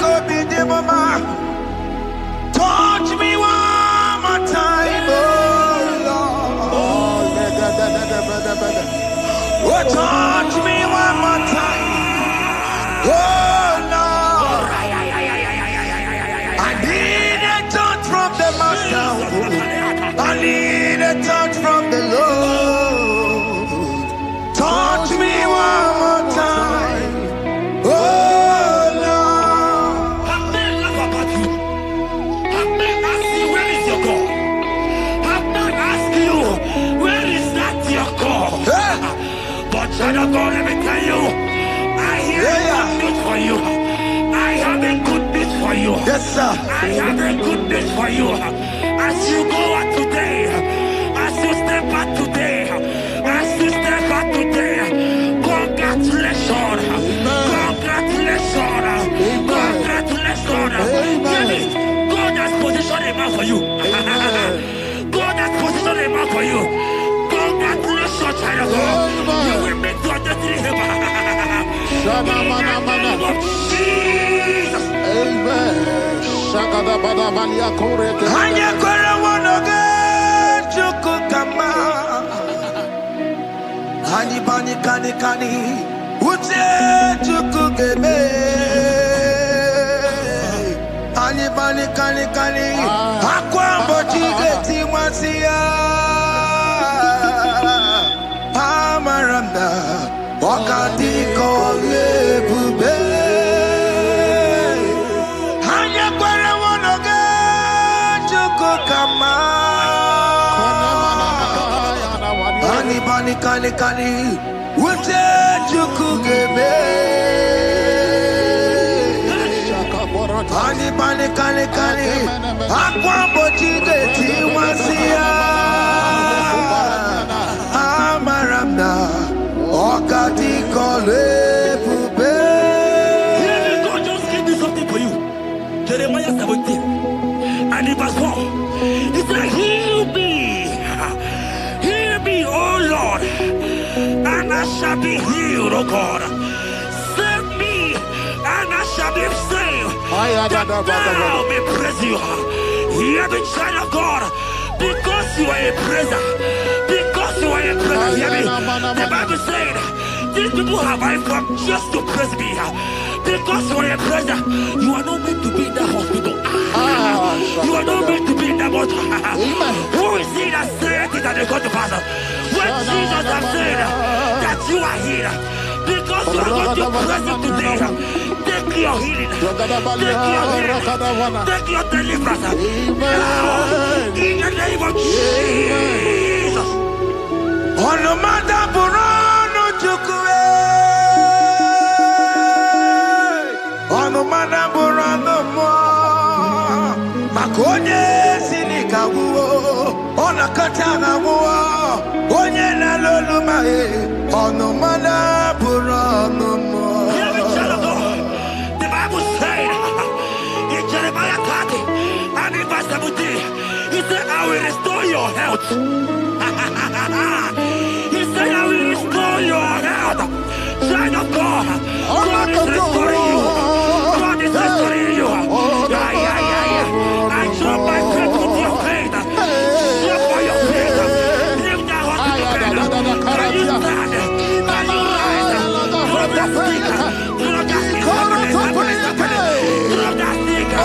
[SPEAKER 2] kobi di mama. Touch me one more time, oh Lord. Oh, touch me one more time, oh Lord. I need a touch from the Master. I need a touch from the Lord. Touch me one more time, oh Lord.
[SPEAKER 1] Have men laugh about you. Have men ask you, where is your God? Have men ask you, where is that your God? But child of God, let me tell you, I hear good news for you. I have a good news for you.
[SPEAKER 2] Yes, sir.
[SPEAKER 1] I have a good news for you. As you go out today, as you step out today, as you step out today, congratulations. Congratulations. Congratulations. God has positioned a man for you. God has positioned a man for you. Congratulations, child of God. You will make your destiny helper. In the name of Jesus.
[SPEAKER 3] Amen.
[SPEAKER 2] Hanya kwara wanoge chukukama. Hani bani kani ute chukukeme. Hani bani kani akwambo chigeti mwasiya. Amaranda wakati kole bube. kani ute chukugebe pani kani akwa bochige tiwasia amaramna okati kole pube.
[SPEAKER 1] God just gave me something for you. Jeremiah 17 and in verse 4. He said, heal me, oh Lord, and I shall be healed, oh God. Save me, and I shall be saved. That thou may praise you. Hear me, child of God, because you are a praiser. Because you are a praiser, hear me. The Bible said, these people have I come just to praise me. Because you are a praiser, you are not meant to be in that hospital. You are not meant to be in that motor. Who is he that said it that they got to pass? When Jesus has said that you are healed, because you are going to praise him today, take your healing, take your deliverance. In the name of Jesus.
[SPEAKER 2] On the matter Burano Chukwe. On the matter Burano Mo. Makonye Sinikawu. On a Katanawu. Onye Nalolumae. On the matter Burano Mo.
[SPEAKER 1] The Bible said in Jeremiah 30 and in verse 17, he said, I will restore your health. He said, I will restore your health. Child of God, God is restoring you. God is restoring you. I show my faith with your faith. Show for your faith. Leave that hospital bed. Can you stand? Can you rise? Drop that stick. Drop that stick. Drop that stick. Drop that stick. Drop it.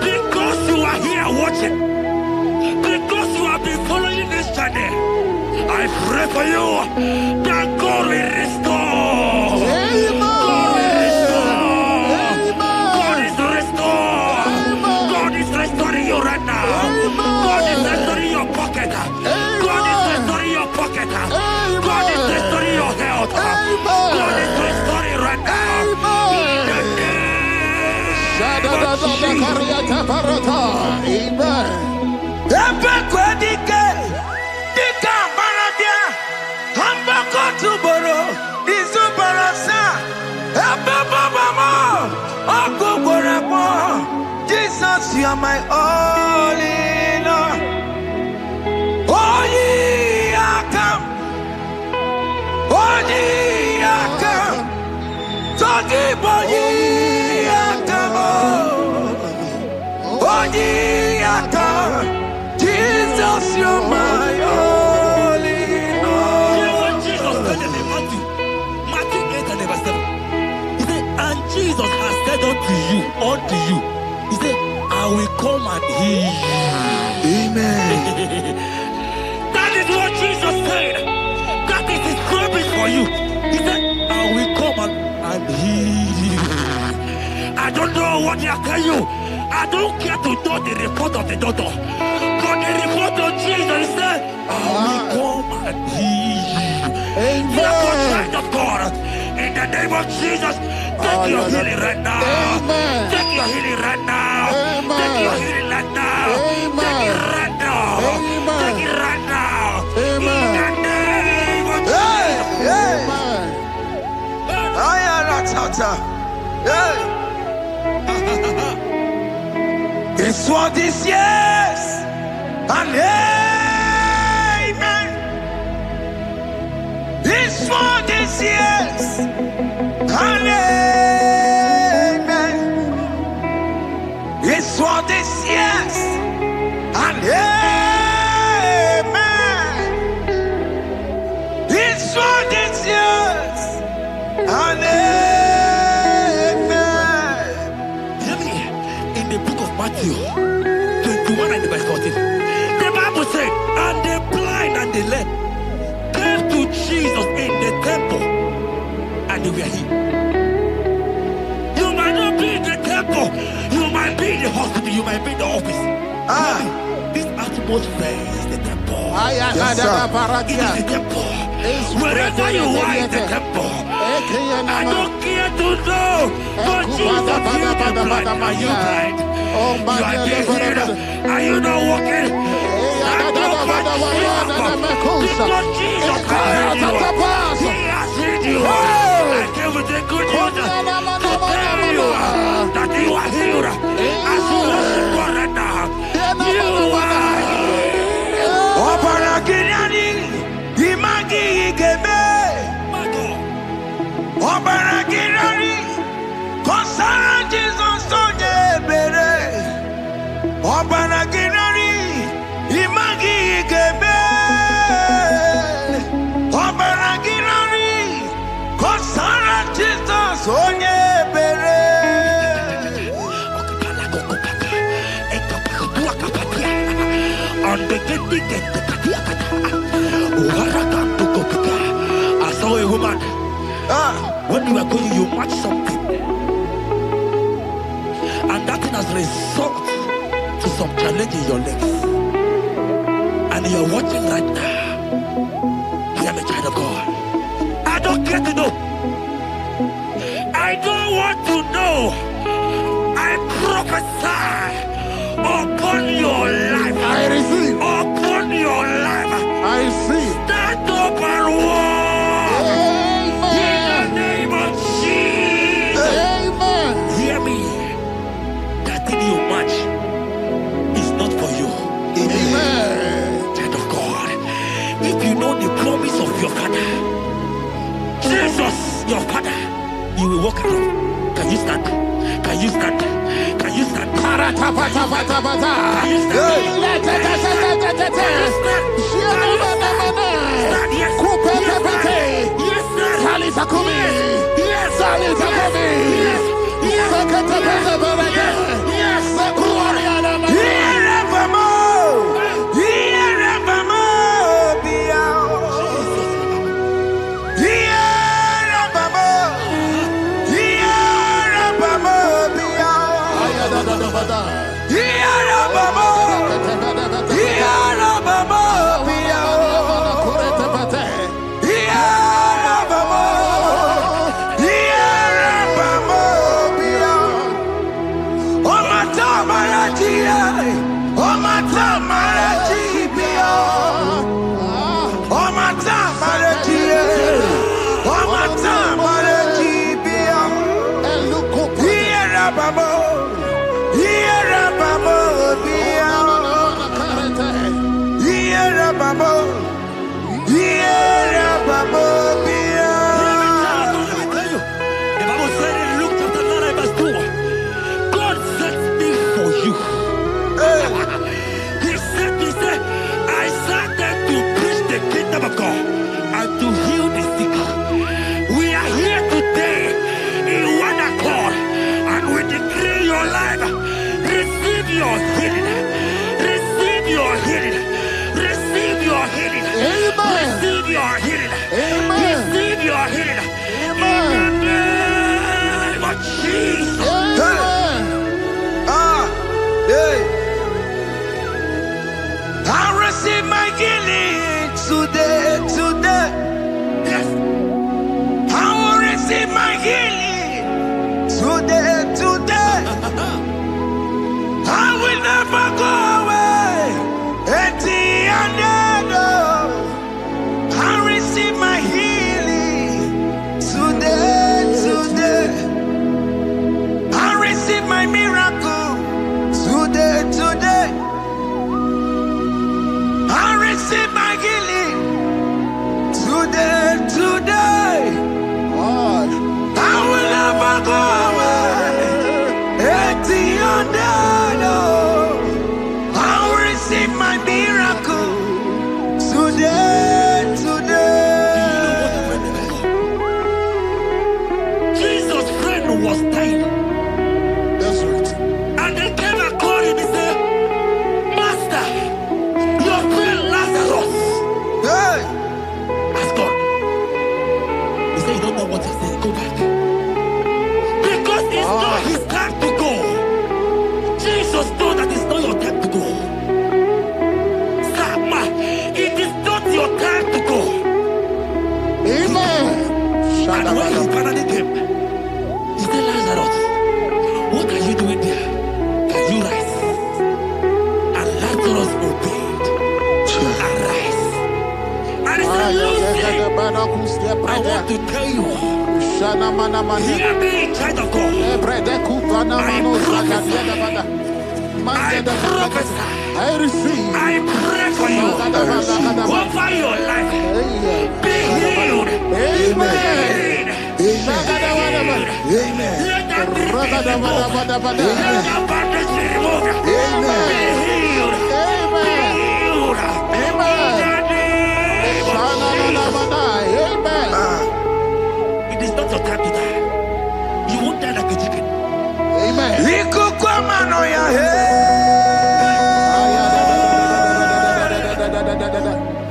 [SPEAKER 1] Because you are here watching, because you have been following this journey, I pray for you that God will restore. God will restore. God is restoring. God is restoring you right now. God is restoring your pocket. God is restoring your pocket. God is restoring your health. God is restoring right now.
[SPEAKER 2] Jesus, you are my all in all. Oh, ye are come. Oh, ye are come. So deep, oh, ye are come. Oh, ye are come. Jesus, you are my all in all.
[SPEAKER 1] You know what Jesus said in Matthew 8 and verse 7? He said, and Jesus has said unto you, he said, I will come and heal you.
[SPEAKER 2] Amen.
[SPEAKER 1] That is what Jesus said. That is his promise for you. He said, I will come and heal you. I don't know what they are telling you. I don't care to know the report of the doctor. But the report of Jesus, he said, I will come and heal you. Therefore, child of God, in the name of Jesus, take your healing right now. Take your healing right now. Take your healing right now. Take it right now. Take it right now. In the name of Jesus.
[SPEAKER 2] His word is yes and amen. His word is yes and amen. His word is yes and amen. His word is yes and amen.
[SPEAKER 1] Hear me. In the book of Matthew 21 and verse 14, the Bible said, and the blind and the lame came to Jesus in the temple, and they were healed. You might not be in the temple, you might be in the hospital, you might be in the office. This atmosphere is the temple.
[SPEAKER 2] Yes, sir.
[SPEAKER 1] It is the temple. Wherever you are in the temple, I don't care to know, but Jesus healed the blind. Are you blind? You are being healed. Are you not walking? Stand up and because Jesus has healed you. He has healed you. I came with the good news to tell you that you are healed. As you worship God right now, you are healed.
[SPEAKER 2] Obaragirani, imagi igebe.
[SPEAKER 1] My God.
[SPEAKER 2] Obaragirani, kosara Jesus onye ebere. Obaragirani, imagi igebe. Obaragirani, kosara Jesus onye ebere.
[SPEAKER 1] I saw a woman. When you are going, you match something, and that thing has resulted to some challenge in your legs, and you are watching right now. Hear me, child of God. I don't care to know. I don't want to know. I prophesy upon your life.
[SPEAKER 3] I receive.
[SPEAKER 1] Upon your life.
[SPEAKER 3] I receive.
[SPEAKER 1] Stand up and walk. In the name of Jesus.
[SPEAKER 3] Amen.
[SPEAKER 1] Hear me. That thing you match is not for you.
[SPEAKER 3] Amen.
[SPEAKER 1] Child of God. If you know the promise of your father, Jesus, your father, you will walk around. Can you stand? Can you stand? Can you stand? Can you stand? Can you stand? Yes. Yes, sir. Yes, sir. Yes.
[SPEAKER 2] I receive my healing today.
[SPEAKER 1] I want to tell you, hear me, child of God. I receive. I pray for you. Over your life. Be healed. Amen. Amen. Let that be removed. Let that bandage be removed. Amen. Be healed. Amen. Amen. It is not your time to die. You won't die like a chicken. Amen.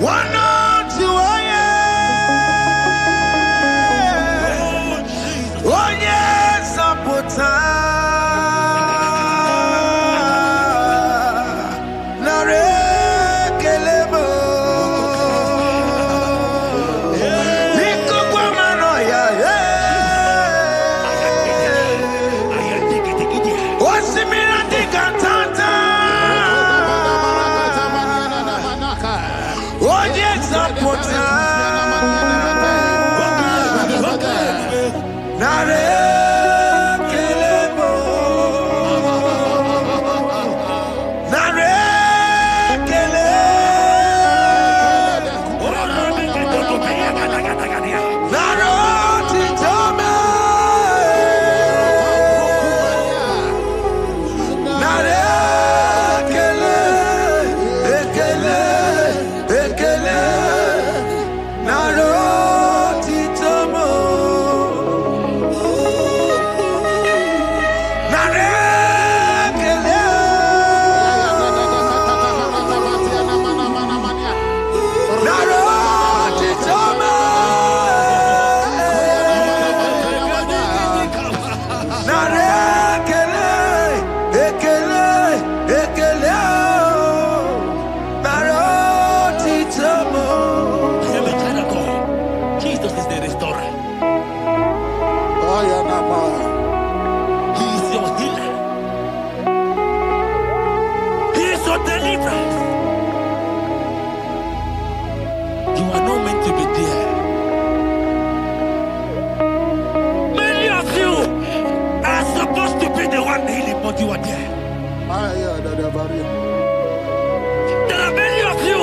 [SPEAKER 2] One to oh yes,
[SPEAKER 1] There are many of you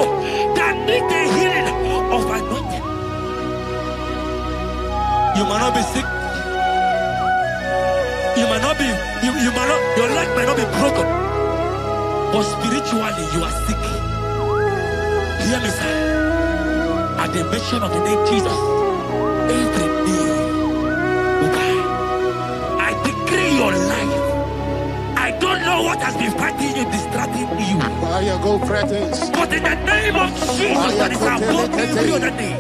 [SPEAKER 1] that need the healing of anointing. You might not be sick. You might not be, you might not, your leg might not be broken. But spiritually you are sick. Hear me, sir. At the mention of the name Jesus, every day will die. I decree your life. I don't know what has been fighting you, distracting you.
[SPEAKER 3] Go practice.
[SPEAKER 1] But in the name of Jesus, that is above every other name.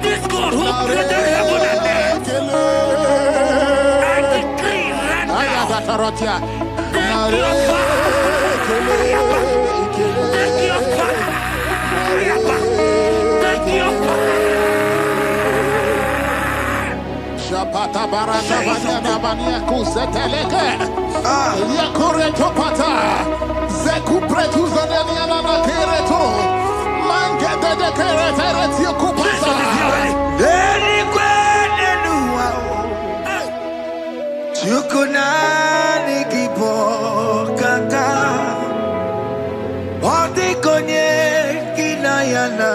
[SPEAKER 1] This God who created heaven and earth, I decree right now, take your fire. Take your fire. Take your fire.
[SPEAKER 3] Shapata barata banya banya kuseteleke. Yakure topata. Zeku pretu zadenia na kereto. Mangete de keretere tio kupasa.
[SPEAKER 2] Deni kwene nuwa. Chukunani kipo kaka. Odi konye kinayana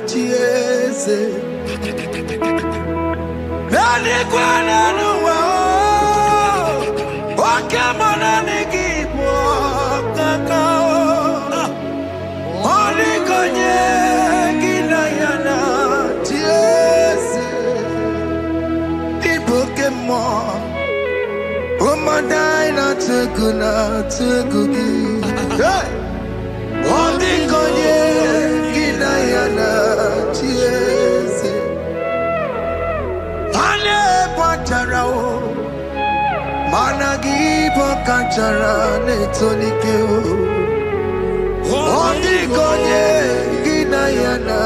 [SPEAKER 2] chiese. Deni kwene nuwa. Wakamana nikipo kaka. Odi konye kinayana chiese. Pokemon, Omadai na Tugugi. Odi konye kinayana chiese. Ale pacharao, managi pokachara netonike. Odi konye kinayana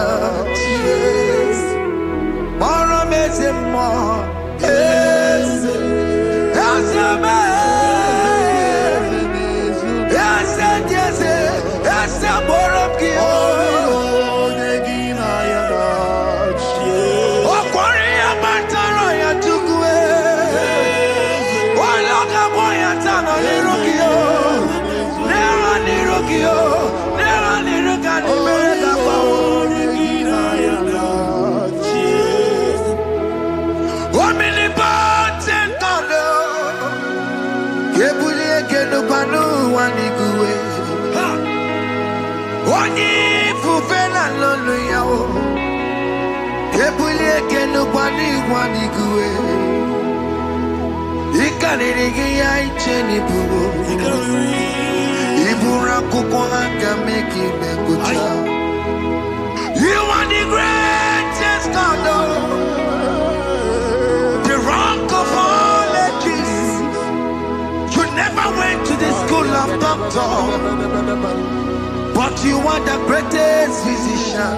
[SPEAKER 2] chiese. Mara mezemo. Yes, yes, yes, yes, yes, You are the greatest God, the rock of all ages. You never went to the school of doctor, but you are the greatest physician.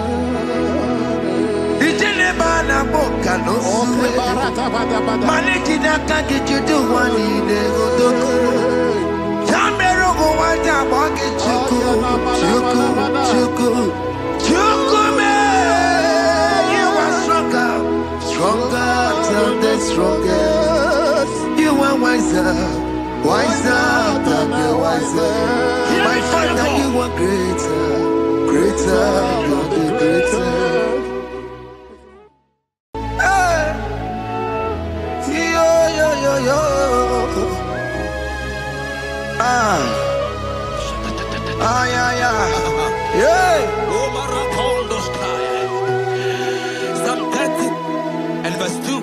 [SPEAKER 2] You do one in the you are stronger than the strongest. You are wiser than the wiser. My Father, you are greater than the greater.
[SPEAKER 1] Psalm 30 and verse 2,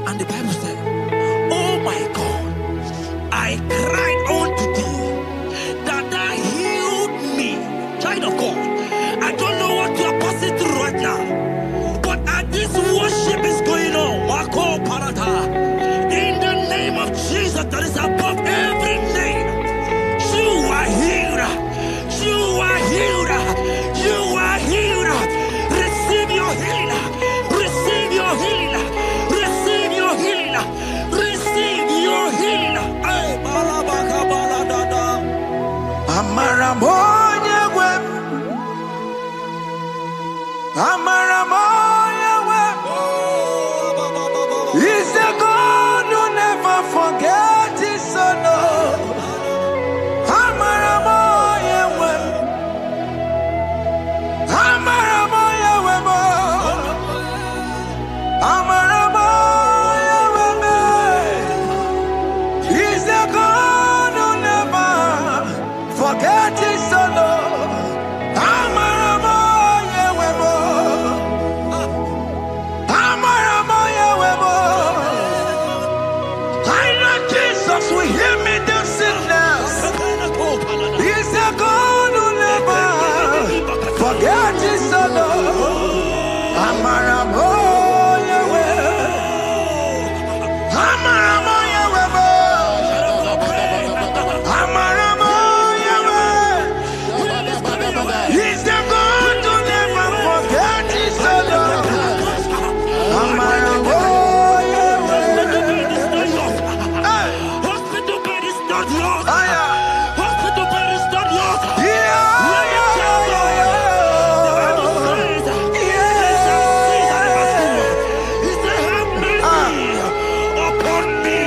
[SPEAKER 1] and the Bible said, oh my God, I cried unto thee, that thou healed me. Child of God, I don't know what you are passing through right now, but as this worship is going on, Wako Parata, in the name of Jesus that is above every name, you are healed. You are healed. You are healed. Receive your healing. Receive your healing. Receive your healing. Receive your healing.
[SPEAKER 2] Amaramoya web. Amaramoya web. He's the God who never forgets his son. Amaramoya web. Amaramoya web. Amaramoya web. He's the God who never forgets his son. Amaramoya web. Amaramoya web. I know Jesus will hear me the sickness. He's the God who never forget his son. Amaramoya web. Amaramoya web. Amaramoya web. He's the God who never forget his son. Amaramoya web.
[SPEAKER 1] Hospital bed is not yours.
[SPEAKER 2] Ah, yeah.
[SPEAKER 1] Hospital bed is not yours.
[SPEAKER 2] Yeah,
[SPEAKER 1] Let me tell you, the Bible says, he said, have mercy upon me.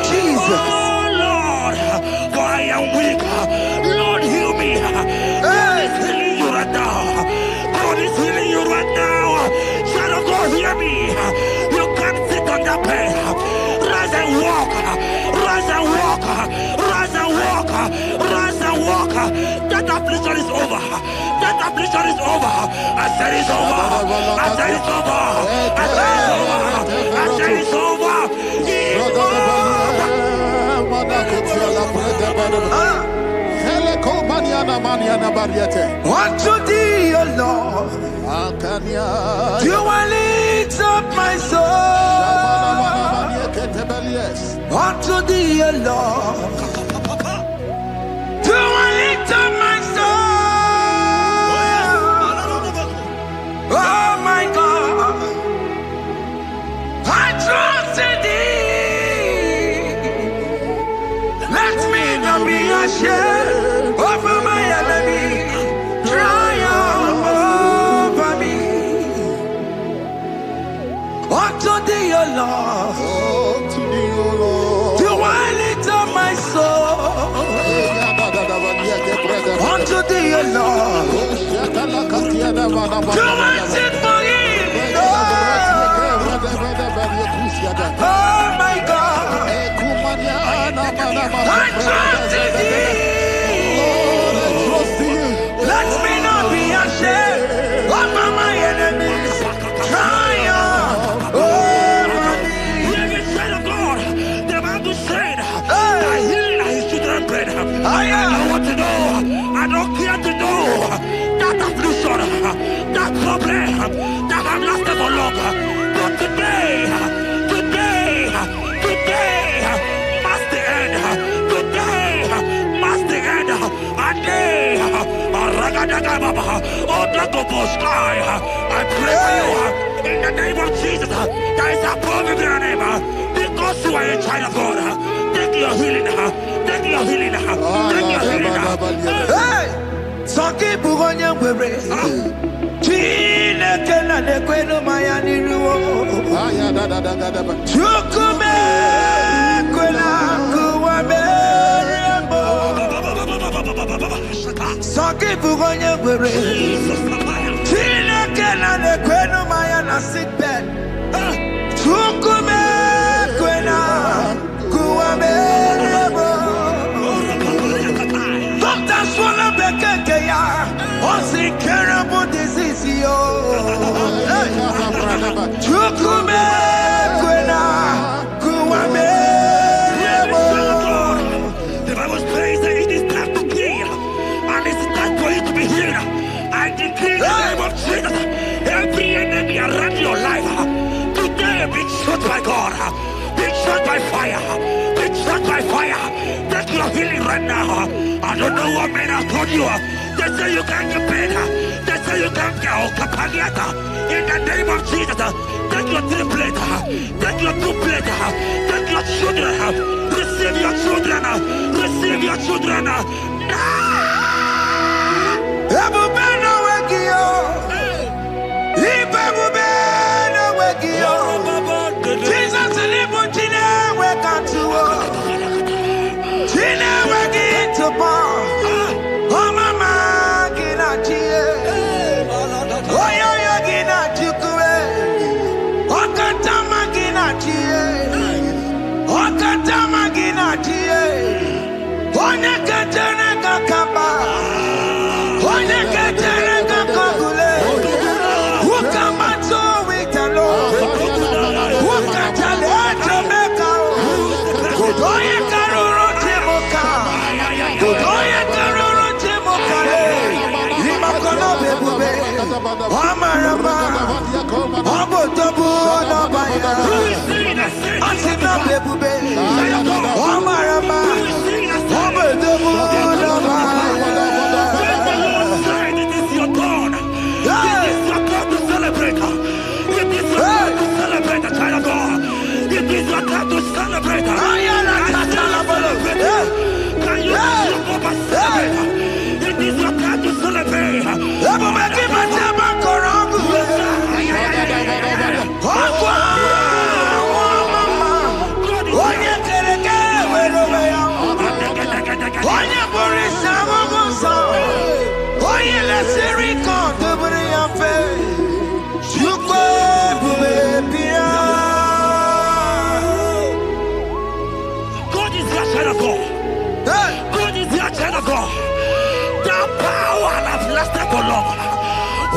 [SPEAKER 2] Jesus.
[SPEAKER 1] Oh Lord, for I am weak. Lord, heal me. God is healing you right now. God is healing you right now. Child of God, hear me. You can't sit on that bed. Rise and walk. Rise and walk. Rise and walk. Rise and walk. That affliction is over. That affliction is over. I said it's over. I said it's over. I said it's over. I said it's over. It's
[SPEAKER 2] Unto thee, O Lord, do I lift up my soul. Unto thee, O Lord, do I lift up my soul. Oh my God, I trust in thee. Let me not be ashamed over my enemy. Triumph over me. Unto thee, O Lord, do I lift up my soul. Unto thee, O Lord, do I sing for him. Oh my God, I trust in thee. Let me not be ashamed over my enemies. Triumph
[SPEAKER 1] that have lasted for longer. But today, must the end. Today, must the end. And day, I pray for you in the name of Jesus. There is a problem in your name. Because you are a child of God. Take your healing. Take your healing. Take your healing.
[SPEAKER 2] Hey! Saki bugonya wewe. Chile kena de kwenu mayani ruo. Chukume kwena kuwa merembo. Saki bugonya wewe. Chile kena de kwenu mayana sick bed. Chukume kwena kuwa merembo. Doctors wanna be ya. Only terrible disease yo. Chukume kwena kuwame.
[SPEAKER 1] The Bible says that it is time to kill, and it's time for you to be healed. I decree in the name of Jesus, every enemy around your life today be shot by God, be shot by fire, be shot by fire. Take your healing right now. I don't know what men have told you. They say you can't get paid. They say you can't get Kapaniata. In the name of Jesus, take your triplet, take your duplet, take your children, receive your children, receive your children.
[SPEAKER 2] Ebubeno wegio, ibebubeno wegio. Jesus libu chine wekantuo, chine wegi topa.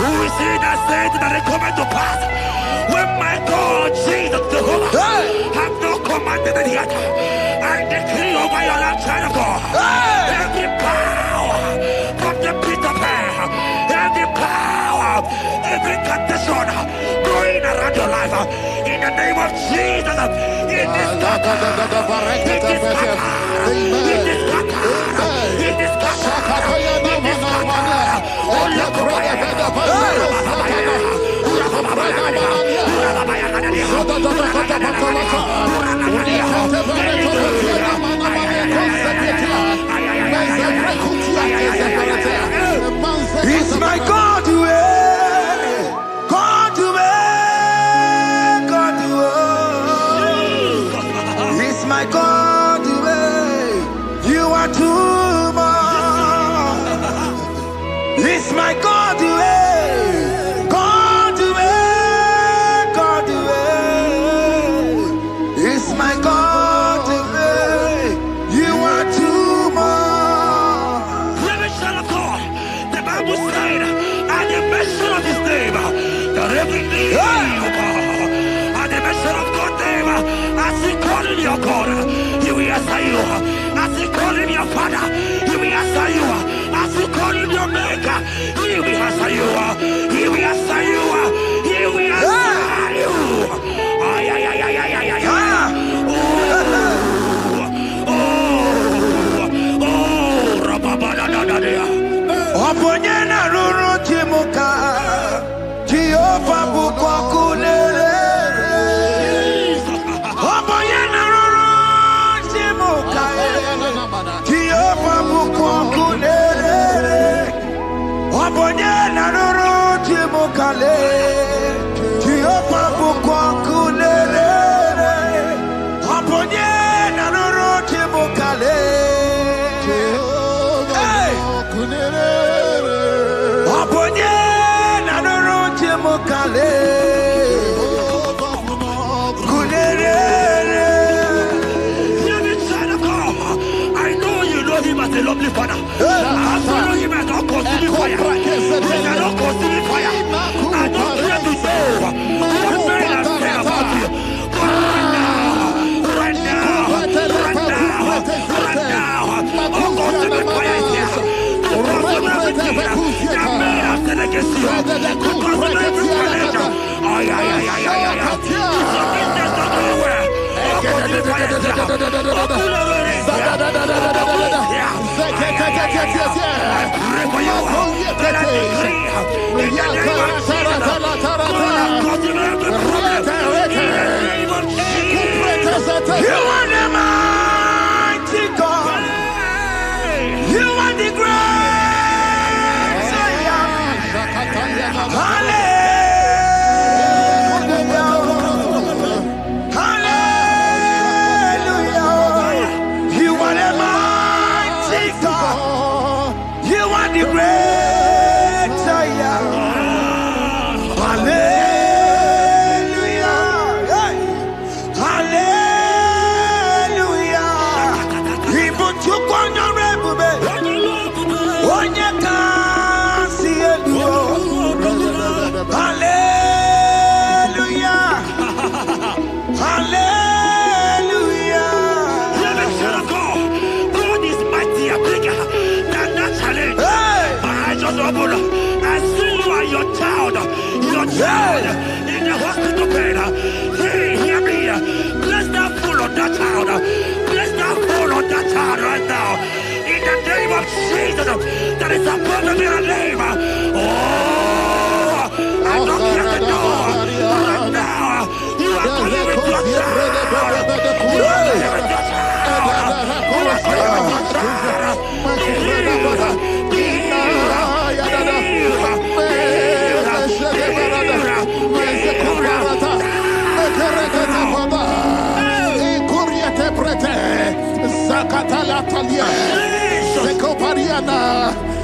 [SPEAKER 1] We see that said that it coming to pass when my God Jesus Jehovah have not commanded it yet. I decree over your life, child of God, every power from the pit of hell, every power, every condition going around your life, in the name of Jesus, it is scattered, it is scattered, it is scattered, it is scattered, it is scattered. Oh, look over your head.
[SPEAKER 2] It's my God to God to God to it's my God to you are too much. It's my God to God to God to it's my God to you are too much.
[SPEAKER 1] Revelation of God. The Bible said, at the mention of His name, that every knee will bow. At the mention of God's name, as He calling your God, He will answer you. As He calling your Father, He will answer you. As He calling your Maker, He will answer you. He will answer you. He will answer you. Ay, ay, ay, ay, ay, ay, ay, ay.
[SPEAKER 2] Oponyena ruru chimuka Jehovah bukwakulele Oponyena ruru chimuka Jehovah bukwakulele Oponyena ruru chimuka Jehovah bukwakulele Oponyena ruru chimuka
[SPEAKER 1] I know you know him as a lovely father. I follow him as a consuming fire. He cannot consuming fire. I don't care to know what men have said about you. But right now, consuming fire is here. Consuming everything that men have said against you. Consuming every challenge. Ay, ay, ay, ay, ay, ay. It's your business not going well. Consuming fire is here.
[SPEAKER 2] You are the mighty God. You are the great Hallelujah. Hallelujah. You are the mighty God. You are the great Hallelujah. Hallelujah. Even to Hallelujah. Hallelujah.
[SPEAKER 1] God is mighty and bigger than that challenge. I just humble. I see you and your child in the hospital bed. Hey, hear me. Bless that fool on that child. Bless that fool on that child right now. In the name of Jesus, that is above every name. Oh, I don't hear the door. Right now, you are calling with your child. You are calling with your child. You are calling with your child.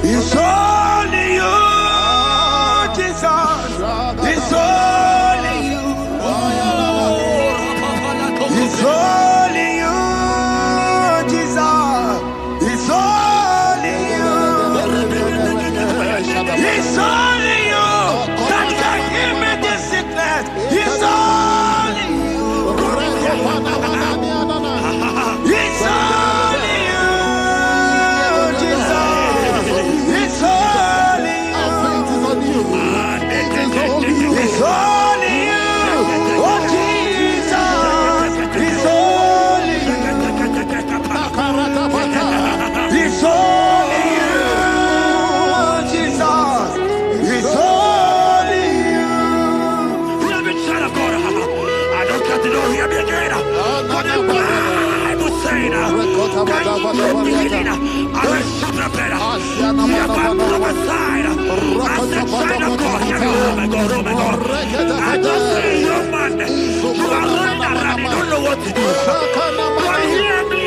[SPEAKER 2] It's only you, Jesus. It's only you. It's only you, Jesus. It's only you. It's only you that can give me this sickness. It's only you. It's only you, Jesus. It's only you. It's only you. Oh, Jesus. It's only you. It's only you, Jesus. It's only you.
[SPEAKER 1] Hear me, child of God. I don't got to know, hear me again. For the Bible saying, can you believe it? I will shoot the bed. Hear my prophesied. I said, child of God, hear me. Oh my God, oh my God. I just see you, man. You are running around, you don't know what to do. But hear me.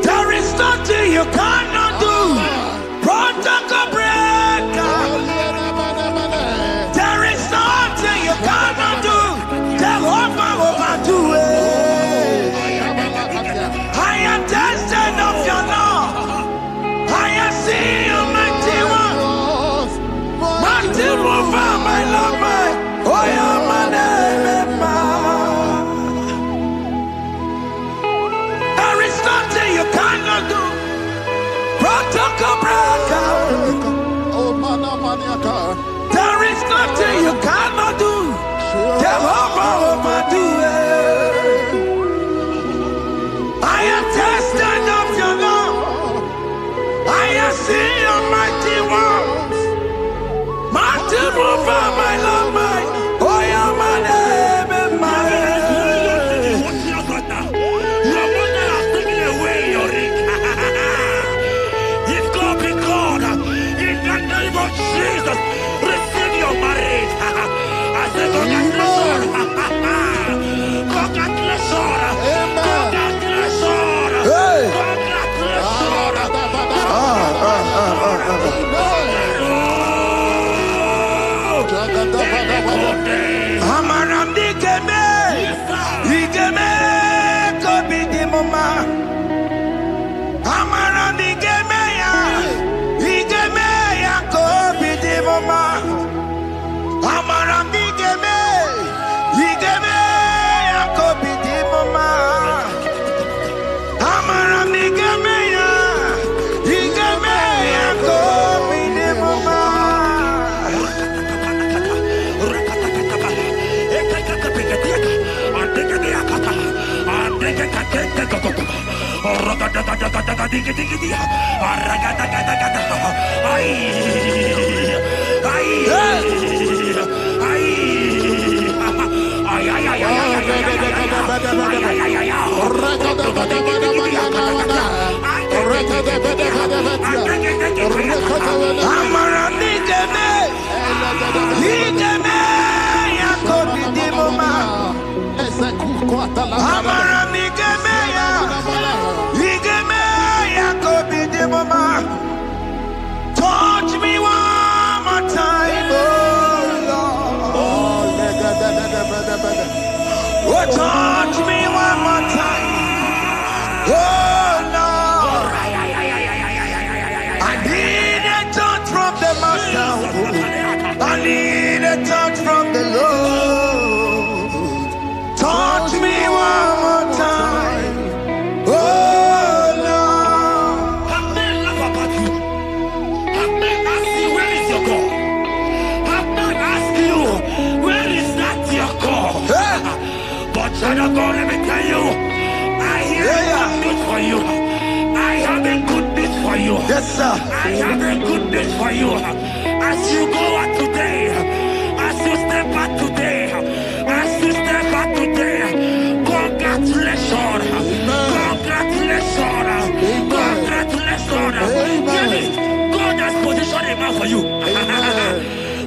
[SPEAKER 2] There is nothing you cannot do. Protocol breaker. There is nothing you cannot do. cannot do. Protocol breaker.
[SPEAKER 3] Oh, mana maniaka.
[SPEAKER 2] There is nothing you cannot do. Jehovah overdo it. I am tested of your love. I have seen your mighty works. Mighty mover, my Lord, my. Oh, yeah, my name and my name.
[SPEAKER 1] Your mother has taken away your ring. If God be God, in the name of Jesus, receive your marriage. I say congratulations. Congratulations. Congratulations.
[SPEAKER 2] Hey. Amaram di keme, ikeme kobi di mama. Amaram di keme ya kobi di mama. Amaram di keme ya kobi di mama. Amaram di keme ya kobi di mama. Touch me one more time, oh Lord. Oh, touch me one more time, oh Lord. I need a touch from the Master. I need a touch from the Lord. Touch me one more time, oh Lord.
[SPEAKER 1] Have men laugh about you. Have men ask you, where is your God? Have men ask you, where is that your God?
[SPEAKER 2] Hey.
[SPEAKER 1] But child of God, let me tell you, I hear good news for you. I have a good news for you.
[SPEAKER 2] Yes, sir.
[SPEAKER 1] I have a good news for you. As you go out today, as you step out today, as you step out today, congratulations. Congratulations. Congratulations. Hear me. God has positioned a man for you.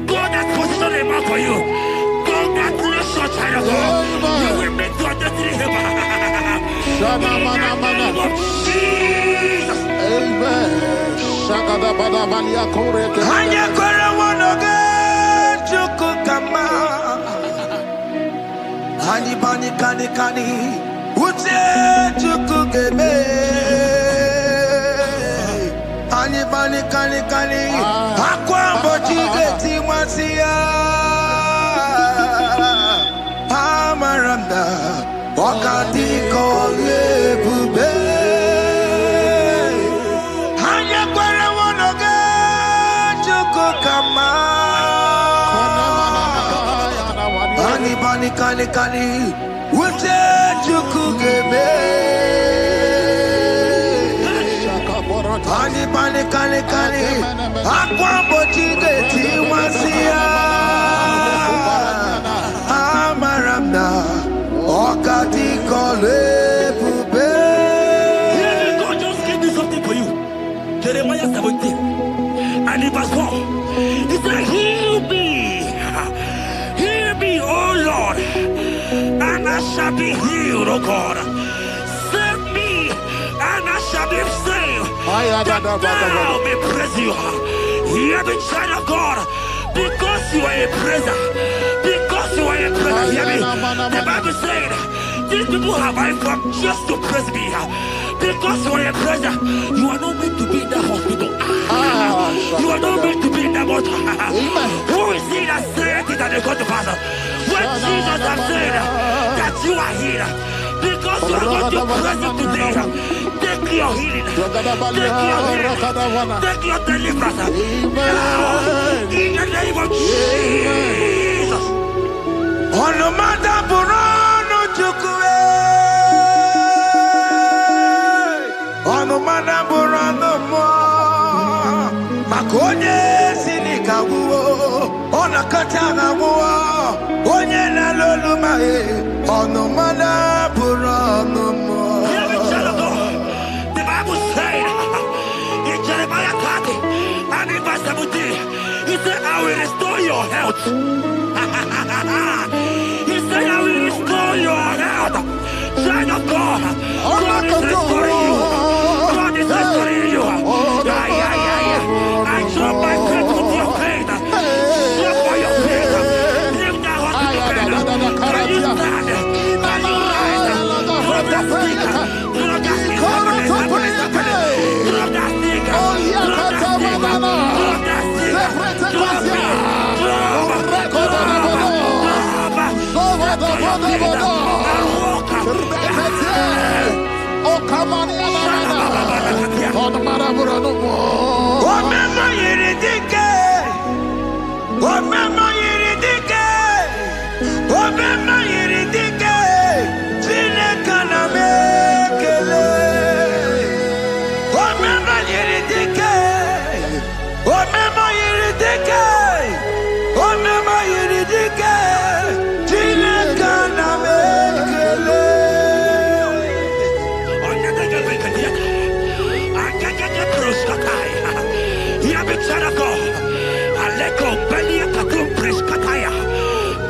[SPEAKER 1] God has positioned a man for you. Congratulations, child of God. You will make your destiny helper. In the name of Jesus.
[SPEAKER 3] Amen. Shagada bada balia kore ke.
[SPEAKER 2] Anya kwara wanoge chukukama. Hani bani kani uche chukugeme. Hani bani kani akwa mbochige tiwasia. Amaranda wakati kole bube. Anya kwara wanoge chukukama. Hani bani kani uche chukugeme. Hani bani kani akwa mbochige tiwasia. Amaramna wakati kole bube.
[SPEAKER 1] God just gave me something for you. Jeremiah 17 and in verse 4. He said, heal me, oh Lord, and I shall be healed, oh God. Save me, and I shall be saved. That thou may praise you. Hear me, child of God, because you are a praiser. Because you are a praiser, hear me. The Bible said, these people have I come just to praise me. Because you are a praiser, you are not meant to be in that hospital. You are not meant to be in that motor. Who is he that said it and they got to pass? When Jesus has said that you are here, because you are going to praise him today, the Take your healing. Take your healing. Take your deliverance.
[SPEAKER 2] Amen.
[SPEAKER 1] In the name of Jesus.
[SPEAKER 2] Onomada Burano Chukwe. Onomada Burano Mo. Makonye Sinikawo. Onakatana Mo. Onye Naloluma. Onomada Burano Mo.
[SPEAKER 1] The Bible said in Jeremiah 30 and in verse 17, he said, I will restore your health. He said, I will restore your health. Child of God, God is restoring you. God is restoring you. I drop my faith with your faith. Drop for your faith. Lift that hospital bed. Can you stand? Can you rise? Drop that stick. Drop that stick. Drop that stick.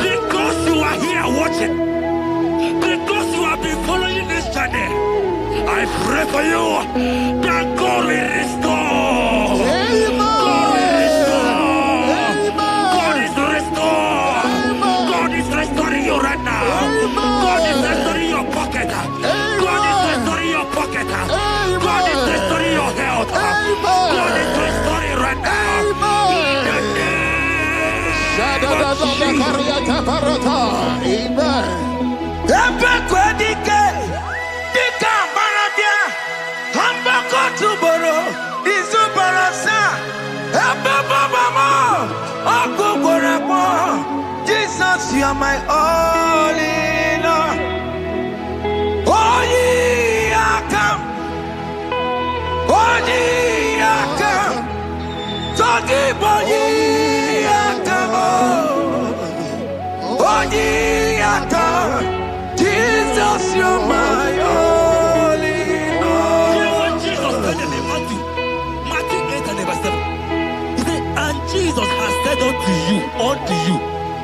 [SPEAKER 1] Because you are here watching, because you have been following this journey, I pray for you that God will restore. God will restore. God is restoring. God is restoring you right now. God is restoring your pocket. God is restoring your pocket. God is restoring your health. God is restoring right now.
[SPEAKER 2] Jesus, you are my all in all. Oh, ye are come. Oh, ye are come. Talking about ye are come. Oh, ye are come. Jesus, you are my all in all.
[SPEAKER 1] You know what Jesus said in Matthew 8 and verse 7? He said, and Jesus has said unto you,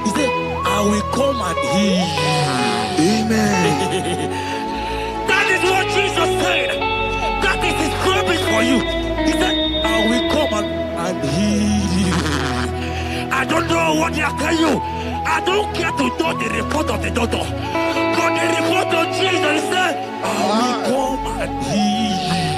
[SPEAKER 1] he said, I will come and heal you.
[SPEAKER 2] Amen.
[SPEAKER 1] That is what Jesus said. That is his promise for you. He said, I will come and heal you. I don't know what they are telling you. I don't care to know the report of the doctor. But the report of Jesus, he said, I will come and heal you.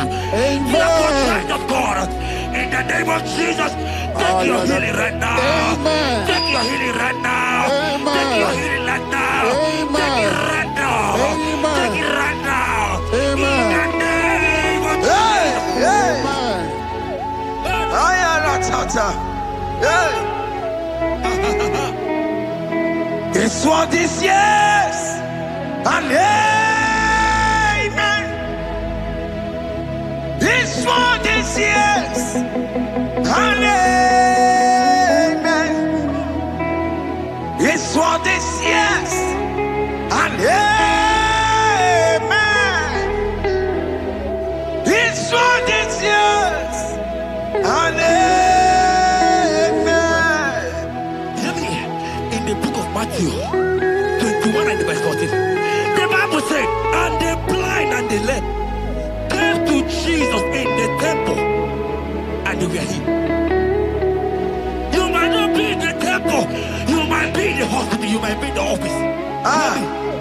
[SPEAKER 1] Therefore, child of God, in the name of Jesus, take your healing right now.
[SPEAKER 3] Amen.
[SPEAKER 1] Take your healing right now.
[SPEAKER 3] Amen.
[SPEAKER 1] Take your healing right now.
[SPEAKER 3] Amen.
[SPEAKER 1] Take it right now.
[SPEAKER 3] Amen.
[SPEAKER 1] Take it right now.
[SPEAKER 3] Amen.
[SPEAKER 1] In the name of
[SPEAKER 2] Hey, hey.
[SPEAKER 3] Amen.
[SPEAKER 2] I am not tata. Hey. It's what this yes. And amen. It's what this yes. And amen. It's what this yes. And amen. It's what this yes. And amen.
[SPEAKER 1] Hear me. In the book of Matthew 21 and verse 14, the Bible said, and the blind and the lame came to Jesus in the temple, and they were healed. You might not be in the temple, you might be in the hospital, you might be in the office.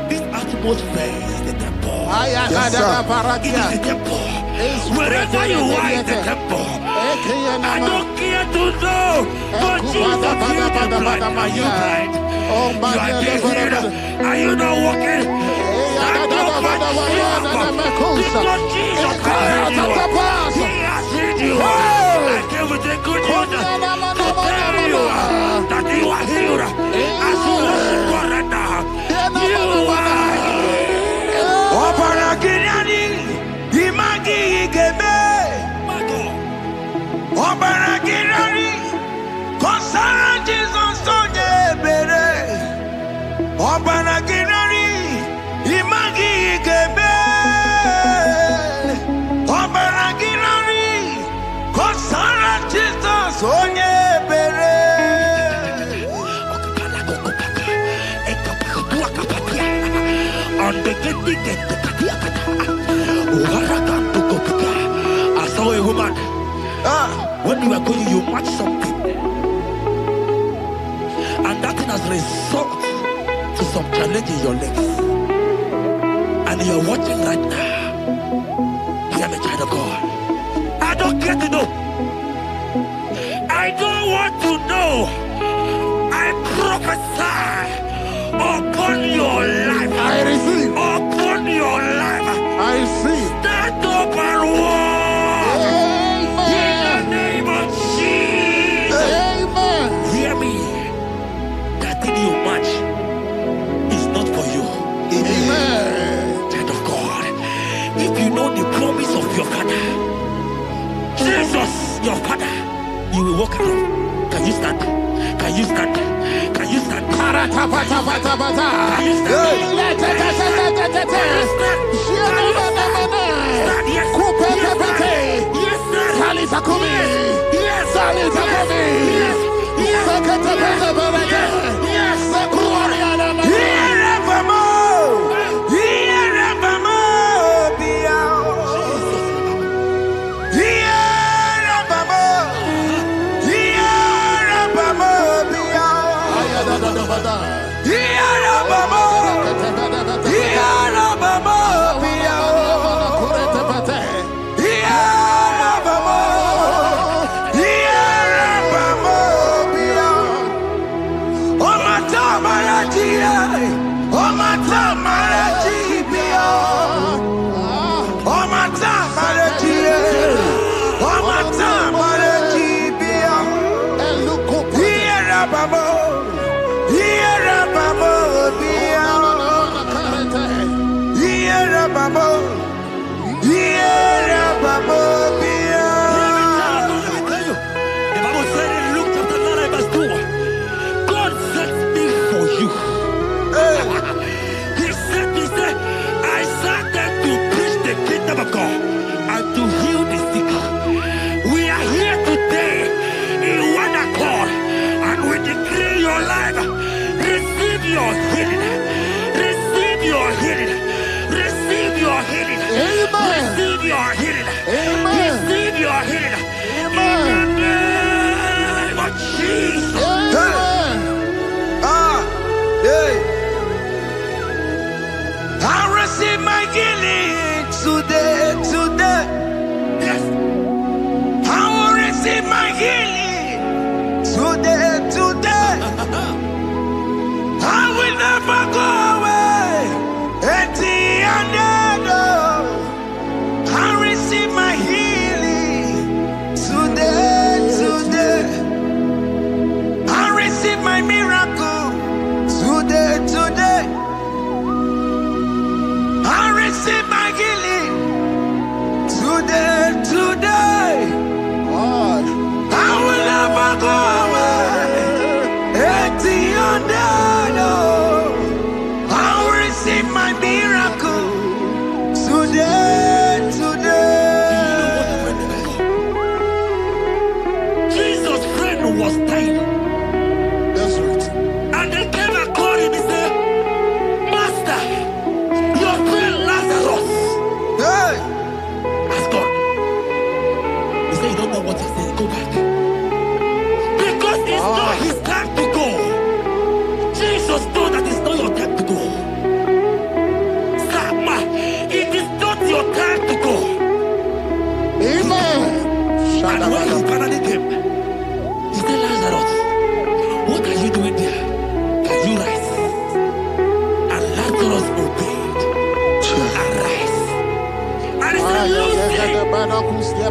[SPEAKER 1] This atmosphere is the temple.
[SPEAKER 2] Yes, sir.
[SPEAKER 1] It is the temple. Wherever you are in the temple, I don't care to know, but Jesus healed the blind. Are you blind? You are being healed. Are you not walking? Stand up and walk. Because Jesus can heal
[SPEAKER 2] Kirani, Imagi Igebe, Obara Kirani, Kosara Jesus Sonye Bere, Obara Kirani, Imagi Igebe, Obara Kirani, Kosara Jesus Sonye Bere.
[SPEAKER 1] I saw a woman. When you were going, you match something, and that thing has resulted to some challenge in your legs, and you're watching right now. Hear me, child of God. I don't get to know. I don't want to know. I prophesy upon your life.
[SPEAKER 3] I receive.
[SPEAKER 1] Upon your life.
[SPEAKER 3] I receive.
[SPEAKER 1] Stand up and walk. In the name of Jesus.
[SPEAKER 3] Amen.
[SPEAKER 1] Hear me. That thing you match is not for you.
[SPEAKER 3] Amen.
[SPEAKER 1] Child of God. If you know the promise of your father, Jesus, your father, you will walk around. Can you stand? Can you stand? Can you stand? Can you stand?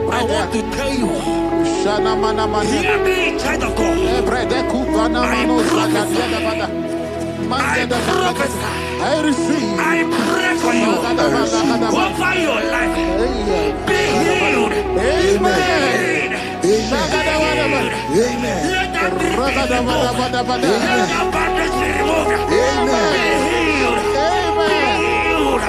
[SPEAKER 1] I want to tell you, hear me, child of God. I prophesy.
[SPEAKER 3] I receive.
[SPEAKER 1] I pray for you. Let that bandage be removed. Be healed. Be healed.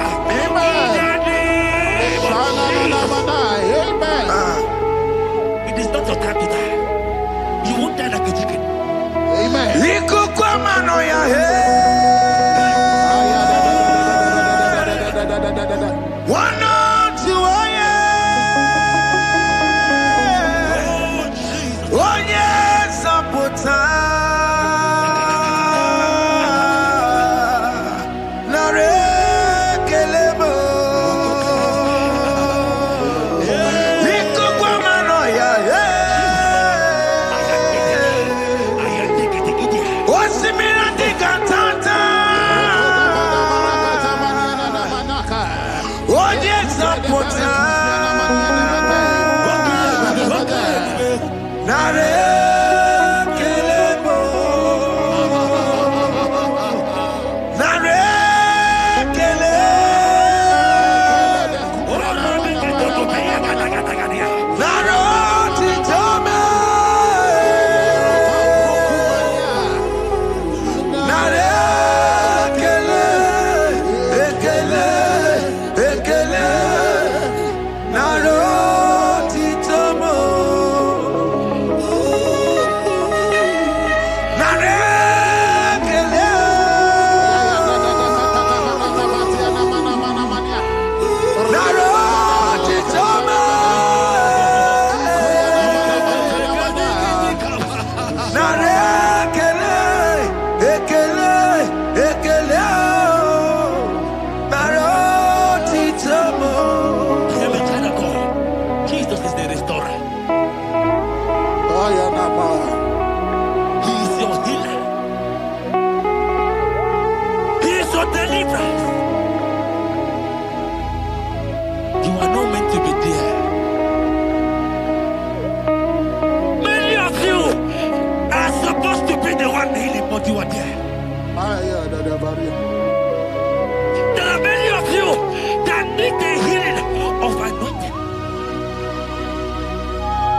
[SPEAKER 1] It is not your time to die. You won't die like a chicken.
[SPEAKER 3] Amen.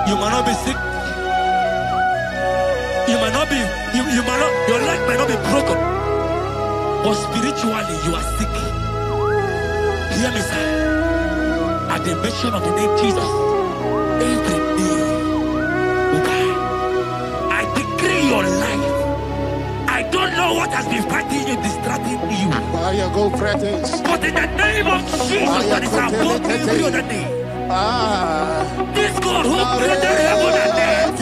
[SPEAKER 1] You might not be sick. You might not be, your leg might not be broken. But spiritually, you are sick. Hear me, sir. At the mention of the name Jesus, every day will die. I decree your life. I don't know what has been fighting you, distracting you. But in the name of Jesus, that is above every other name. This God who created heaven and earth,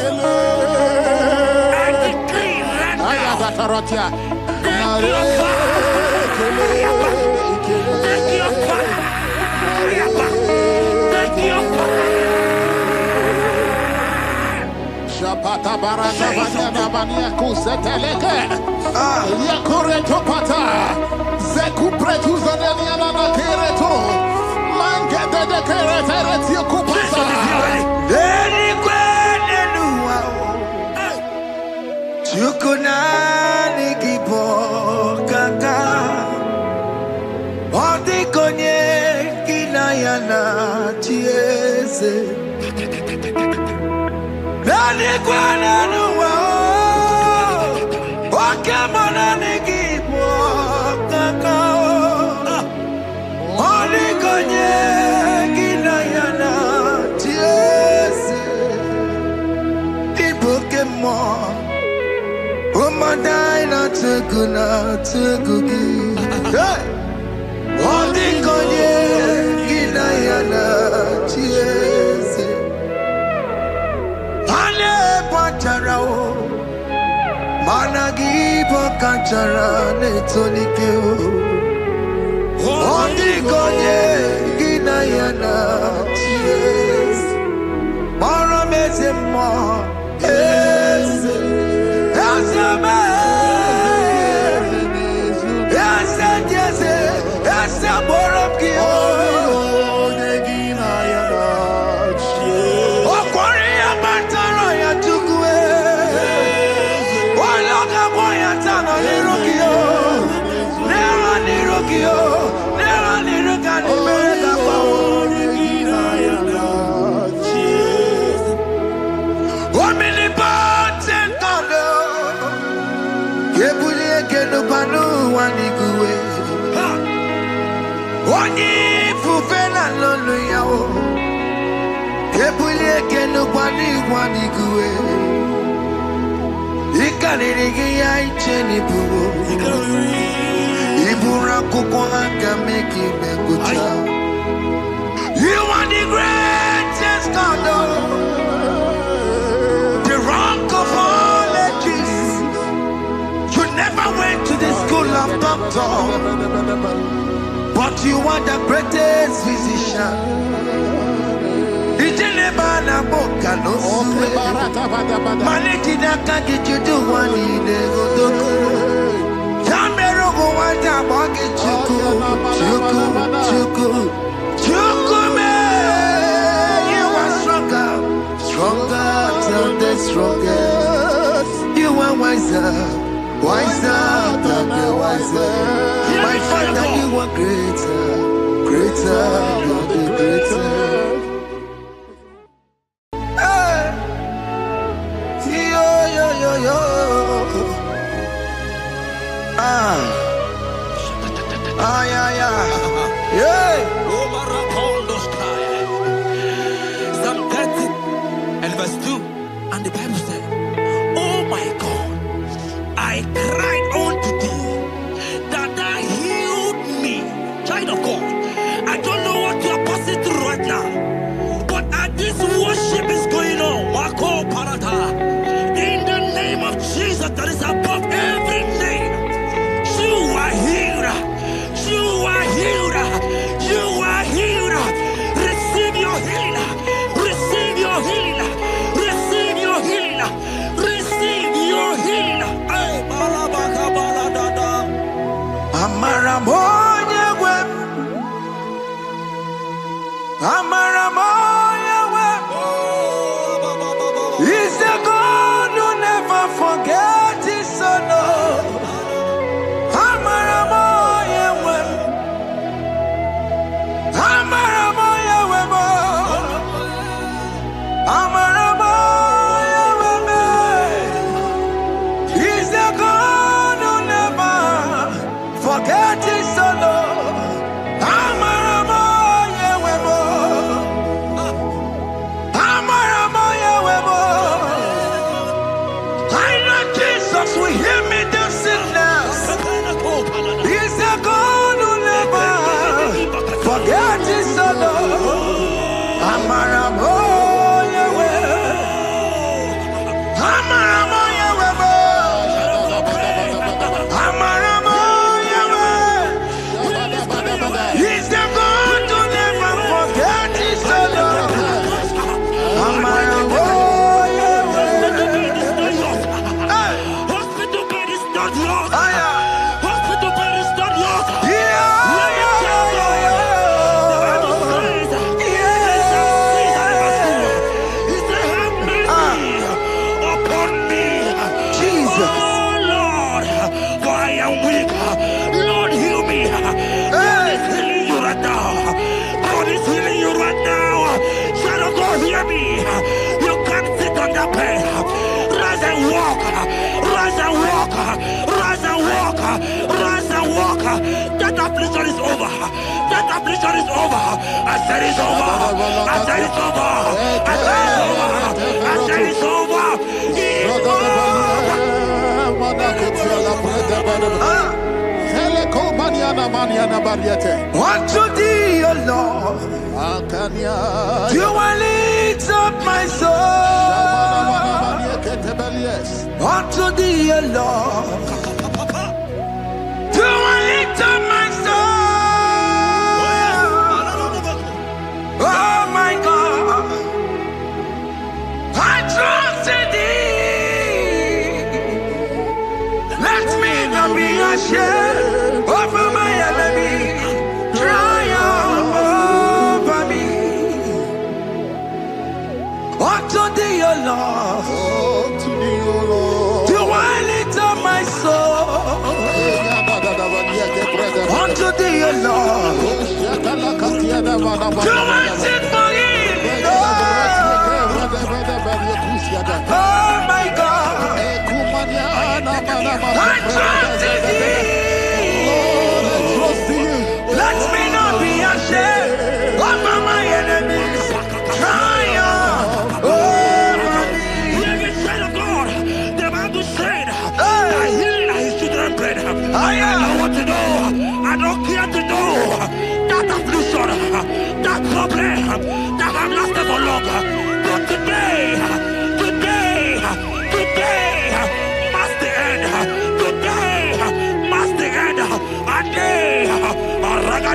[SPEAKER 1] I decree right now, take your fire, take your fire, take your fire.
[SPEAKER 3] Shapata baranda banyana bania kuseteleke. Yakure topata. Zeku pretuza deniana na kereto. Mangete de keretere kupasa.
[SPEAKER 2] Deni kwene nuwa. Chukuna nigibo kaka. Odi konye kinayana chiese. Deni kwene nuwa. Wakemona nigibo kaka. Odi konye kinayana chiese. Ibokemo. Umadaina tukuna tukugi. Hey! Odi konye kinayana chiese. Ale pacharao. Managi pokachara netonike. Odi konye kinayana chiese. Mara mezemo. Eze. Eze. Oh, Chineke no kwani kuwe. Ikanirigi ya icheni buwo. Ibura kuko aka meki mekucha. You are the greatest God, the rock of all ages. You never went to the school of doctor, but you are the greatest physician. Ijelebana boka no suwe. Maneki daka gijudu wani negodoku. Kamero go wata boki chuku. Chukume, you are stronger than the strongest. You are wiser than the wiser. My Father, you are greater than the greater. Hey, yo. Yeah.
[SPEAKER 1] Psalm 30 and verse 2, and the Bible said, oh my God, I cried unto thee, that thou healed me. Child of God, I don't know what you are passing through right now, but as this worship is going on, Wako Parata, in the name of Jesus that is above every name, you are healed. You are healed. You are healed. Receive your healing. Receive your healing. Receive your healing. Receive your healing. Ay, balabaka baladada.
[SPEAKER 2] Amaramoya web. Amaramoya web. He's the God who never forgets his son. Amaramoya web. Amaramoya web. Amaramoya web. He's the God who never forgets his son. Amaramoya web. Amaramoya web. I know Jesus will hear me the sickness. He's the God who never forget his son. Amaramoya web. Amaramoya web. Amaramoya web. He's the God who never forget his son. Amaramoya web.
[SPEAKER 1] Hospital bed is not yours.
[SPEAKER 2] Aya.
[SPEAKER 1] Hospital bed is not yours.
[SPEAKER 2] Yeah.
[SPEAKER 1] Let me tell you, the Bible says, He said, have mercy upon me.
[SPEAKER 2] Jesus.
[SPEAKER 1] Oh Lord, for I am weak. Lord, heal me. God is healing you right now. God is healing you right now. Child of God, hear me. You can't sit on that bed. Rise and walk. Rise and walk. Rise and walk. Rise and walk. That affliction is over. That affliction is over. I said it's over. I said it's over. I said it's over. I said it's over. It's
[SPEAKER 2] Unto thee, O Lord, do I lift up my soul. Unto thee, O Lord, do I lift up my soul. Oh my God, I trust in thee. Let me not be ashamed over my enemy. Triumph over me. Unto thee, O Lord, do I lift up my soul. Unto thee, O Lord, do I sing for him. Oh my God, I trust in thee. Let me not be ashamed over my enemies. Triumph
[SPEAKER 1] I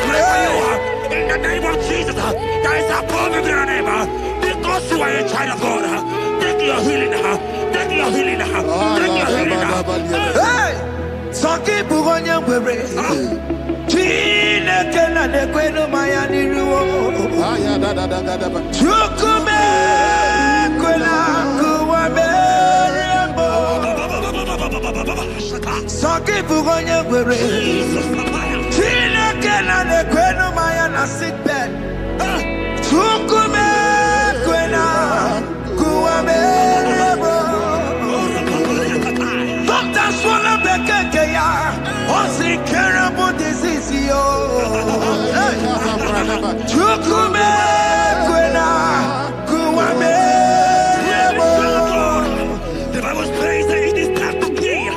[SPEAKER 1] pray for you in the name of Jesus. There is a power in your name because you are a child of God. Take your healing. Take your healing. Take your healing.
[SPEAKER 2] Hey, Saki Bugonya Bere. Chine Kena de Queno Mayani Ruo. Chukume Quena Kuame. Saki Bugonya Bere. Chine Kena de Queno Mayana sick bed. Chukume Quena Kuame. Doctors wanna be Kaya. Only care about disease, yo. Chukume Kwena Kuame.
[SPEAKER 1] The Bible says that it is time to kill,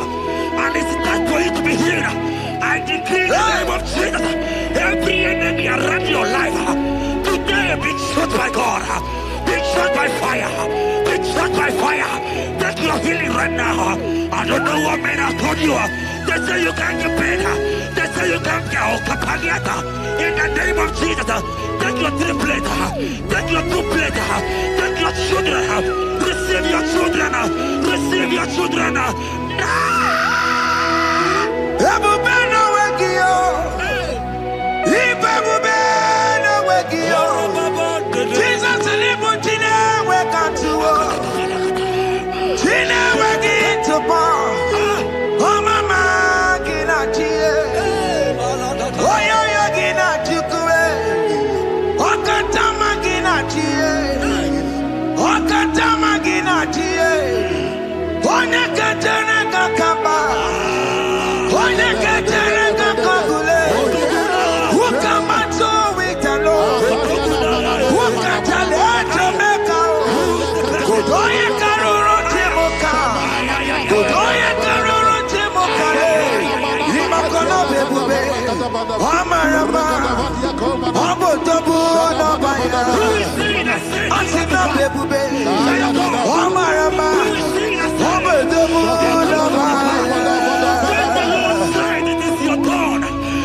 [SPEAKER 1] and it is time for you to be healed. I decree in the name of Jesus, every enemy around your life, today be shot by God, be shot by fire, be shot by fire. Take your healing right now. I don't know what men have told you. They say you can't get paid. They say you can't get Okapagiata. In the name of Jesus, take your triplet, take your duplet, take your children, receive your children, receive your children.
[SPEAKER 2] Ebubeno wekio. Ibebubeno wekio. Jesus ilibutine wekantuo. Chine wekito pa. Oh mama gina chie. Oh yo yo gina chukue. Oh katama gina chie. Oh katama gina chie. Oh nekatene kakamba. Oh nekatene kakagule. Ukamato witalo. Ukatale Jamaica. Godoye karuro timoka. Godoye karuro timoka. Imakono bebube. Amarama. Obotobu no baya. Asina bebube. Amarama. Obotobu no baya.
[SPEAKER 1] It is your turn.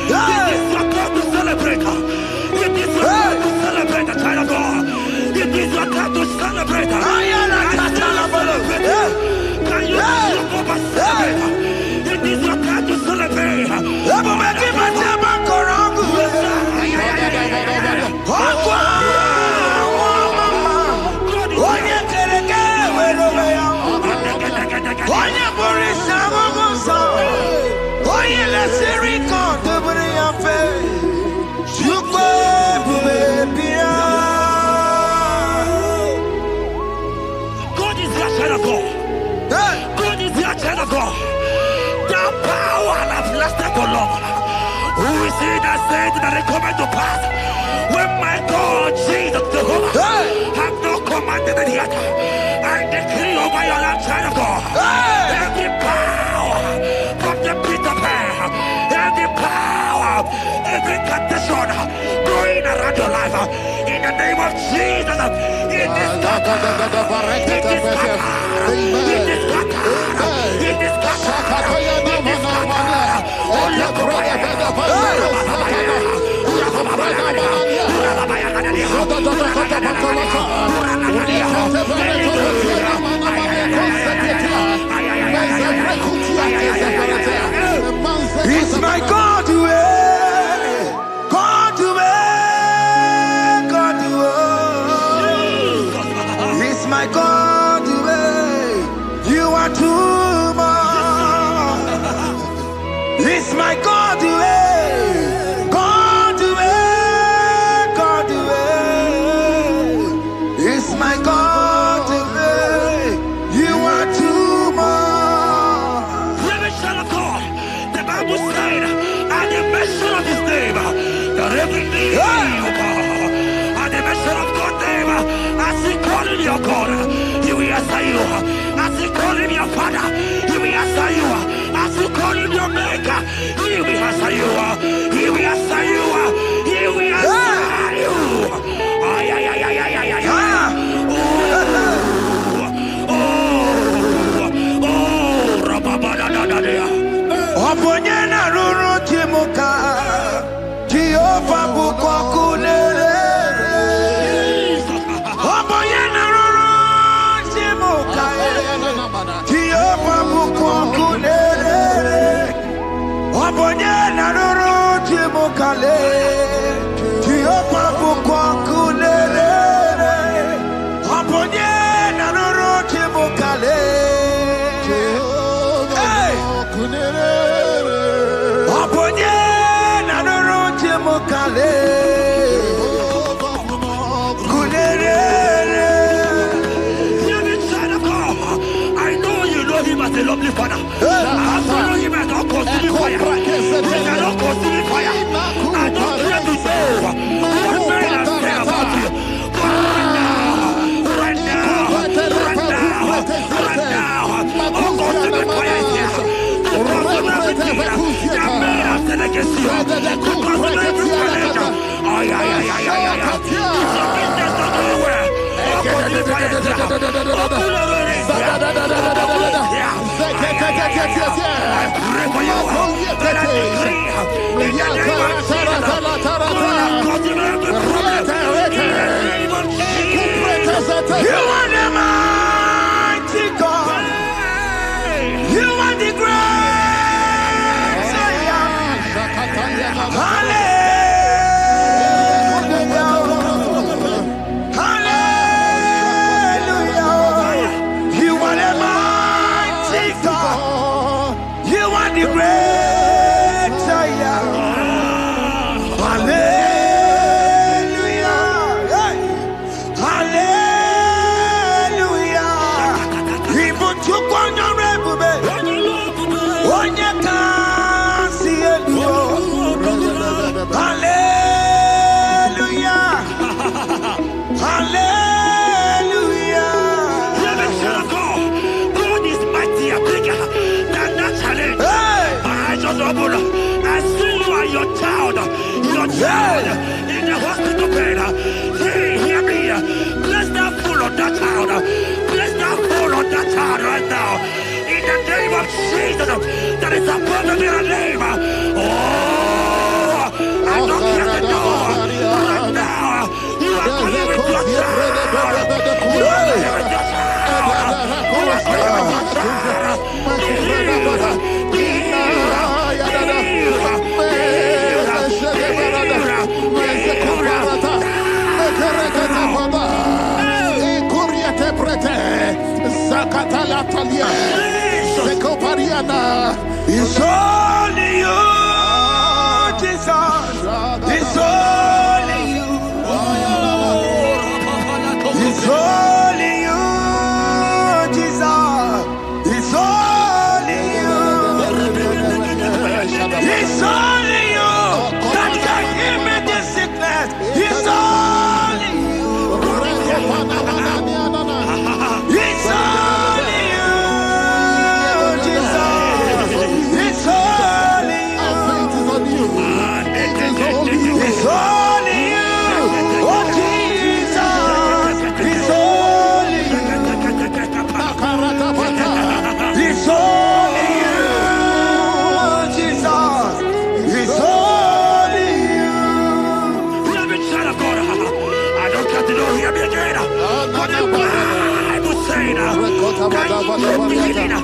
[SPEAKER 1] It is your turn to celebrate. It is your turn to celebrate the child of God. It is your turn to celebrate. Can you celebrate? It is your turn to celebrate. God is your child of God. God is your child of God. The power has lasted so long. Who is he that said that it coming to pass? When my God, Jesus, Jehovah, have not commanded it yet. I decree over your life, child of God. Every power from the pit of hell, every power, every condition going around your life, in the name of Jesus, it is scattered. It is scattered. It is scattered. It is scattered. It is scattered. Oh, look over
[SPEAKER 2] It's my God to God to God to It's my God to you are too much. It's my God to God to God to It's my God to you are too much.
[SPEAKER 1] Revelation of God. The Bible said, at the mention of his name, that every knee will bow. At the mention of God's name, as he call him your God, he will answer you. As he call him your Father, he will answer you. As you call him your Maker, he will answer you. He will answer you. He will answer you. Ay, ay, ay, ay, ay, ay, ay, ay. Oh, rababadadadadea.
[SPEAKER 2] Oponyena Jehovah Bukwakunere. Oboyena Roro Chimokaye. Jehovah Bukwakunere. Oboyena Roro Chimokale. Jehovah Bukwakunere. Oboyena Roro Chimokale. Oboyena Roro Chimokale.
[SPEAKER 1] I know you know him as a lovely father. I follow him as a consuming fire. He cannot consume fire. I don't care to know what men have said about you. But right now, consuming fire is here. To consume everything that men have said against you. To consume every challenge. Business not going well. Consuming fire is here. I pray for you. That I decree in the name of Jesus.
[SPEAKER 2] You are the mighty God. You are the great Hallelujah. Hallelujah. You are the mighty God. You are the great Hallelujah. Hallelujah. Even to Hallelujah. Hallelujah.
[SPEAKER 1] God is mightier, bigger than that challenge. I just open up. I see you and your child in the hospital bed. Hear me. Bless that fool on that child. Bless that fool on that child right now. In the name of Jesus, that is above every name. I don't hear the door. Right now, you are calling with your child. You are calling with your child. You are calling with your child.
[SPEAKER 2] It's only you, Jesus. It's only you. It's only you, Jesus. It's only you. It's only you that can heal me this sickness. It's only you. It's only you, Jesus. It's only you. It's only you. Oh, Jesus. It's only you. It's only you, Jesus. It's only you.
[SPEAKER 1] Beloved child of God, I don't have to know, hear me again. But the Bible saying, can you believe in? I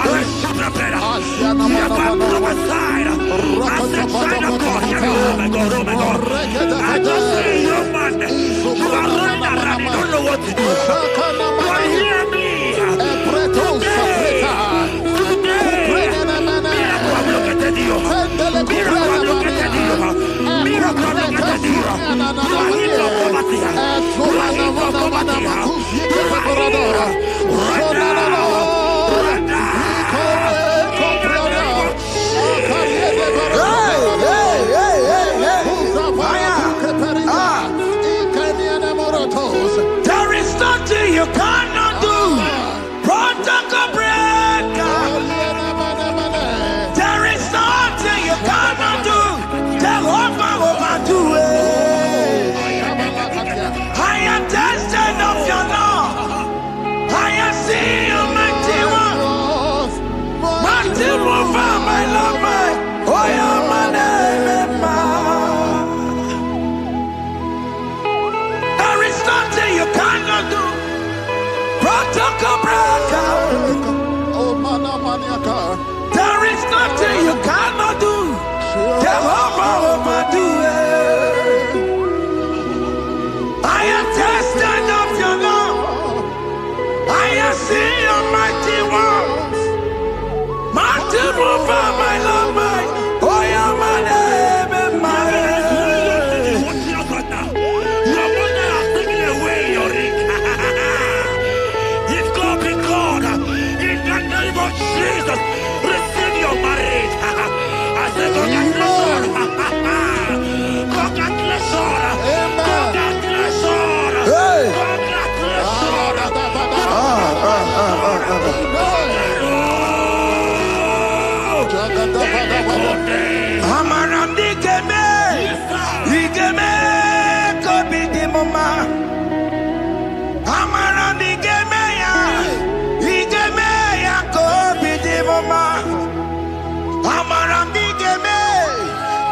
[SPEAKER 1] will shoot the bed. You have got prophesied. I said, child of God, hear me. Oh my God, oh my God. I just see you, man. You are running around, you don't know what to do. But hear me. Miracle have located you. Miracle have located you. Miracle have located you. You are in your poverty. You are in your poverty. Right now. Right now.
[SPEAKER 2] There is nothing you cannot do. Protocol breaker. There is nothing you cannot do. Jehovah overdo it. I am tested of your love. I am seeing you, mighty one. Mighty mover, my love, my. Oh, yeah, my name, Jehovah, my Lord, my. Oh, yeah, my name and my name.
[SPEAKER 1] Your mother has taken away your ring. If God be God, in the name of Jesus, receive your marriage. I say congratulations. Congratulations. Congratulations.
[SPEAKER 2] Hey.
[SPEAKER 1] Congratulations.
[SPEAKER 2] Amaram digeme, digeme, kobi di mama. Amaram digeme ya, digeme ya kobi di mama. Amaram digeme,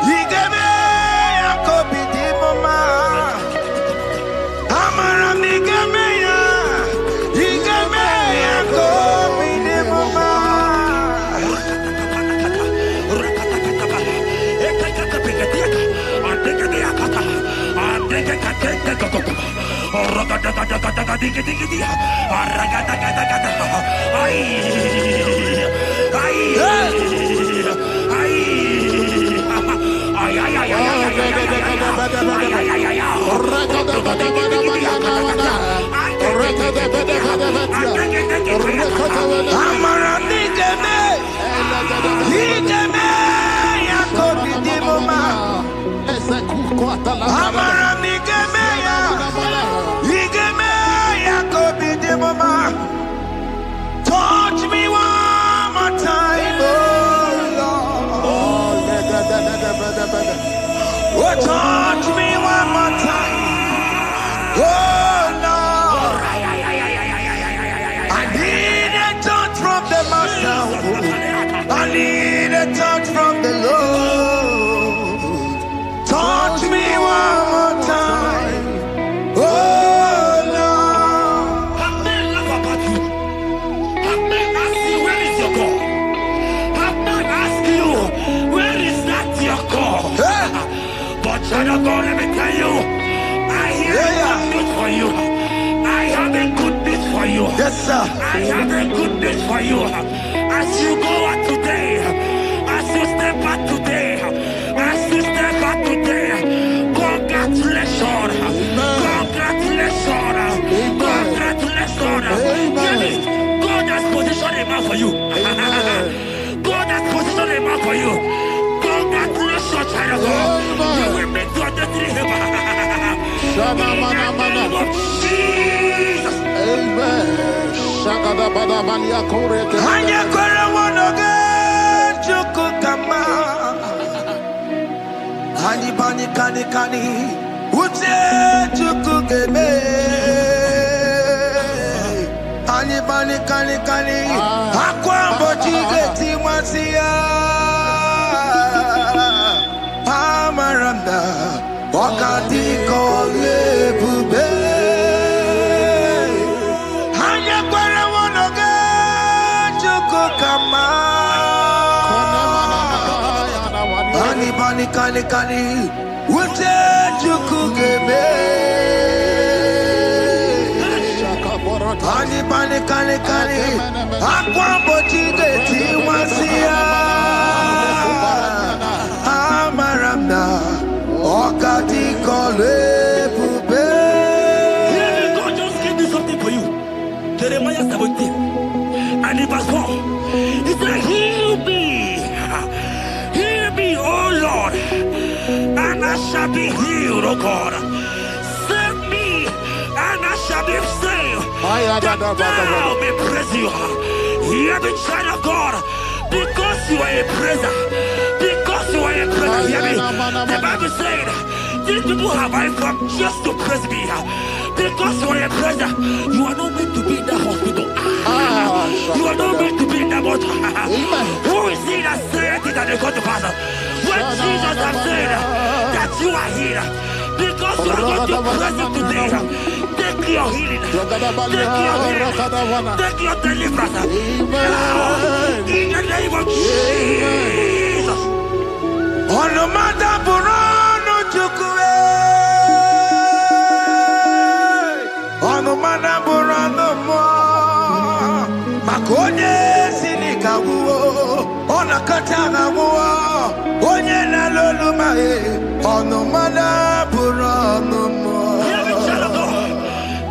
[SPEAKER 2] digeme ya kobi di mama. Amaram digeme ya, digeme ya kobi di mama. Touch me one more time, oh Lord. Oh, touch me one more time, oh Lord. I need a touch from the Master. I need a touch from the Lord. Touch me one more time, oh Lord.
[SPEAKER 1] Have men laugh about you. Have men ask you, where is your God? Have men ask you, where is that your God?
[SPEAKER 2] Hey.
[SPEAKER 1] But child of God, let me tell you, I hear a good news for you. I have a good news for you.
[SPEAKER 2] Yes, sir.
[SPEAKER 1] I have a good news for you. As you go out today, as you step out today, as you step out today, congratulations. Congratulations. Congratulations. Hear me. God has positioned a man for you. God has positioned a man for you. Congratulations, child of God. You will make your destiny helper. In the name of Jesus.
[SPEAKER 3] Amen.
[SPEAKER 2] Hanya kwara wanoge chukukama. Hani bani kani kani ute chukukeme. Hani bani kani kani akwa mbochige timwasia. Amaranda wakati kole bube. Hanya kwara wanoge chukukama. Hani bani kani kani ute chukukeme. Hani bani kani kani akwa mbochige timwasia. Amaranda wakati kole bube.
[SPEAKER 1] God just gave me something for you. Jeremiah 17 and in verse 4. He said, heal me, oh Lord, and I shall be healed, oh God. Save me, and I shall be saved. That thou may praise you. Hear me, child of God, because you are a praiser. Because you are a praiser, hear me. The Bible said, these people have I come just to praise me. Because you are a praiser, you are not meant to be in that hospital. You are not meant to be in that water. Who is he that said it and they got to pass? When Jesus has said that you are here, because you are going to praise him today, take your healing, take your deliverance. In the name of Jesus.
[SPEAKER 2] On the matter burano chukwe. On the matter burano mo. Makonye sinikawo. On a kata
[SPEAKER 1] Hear me, child of God.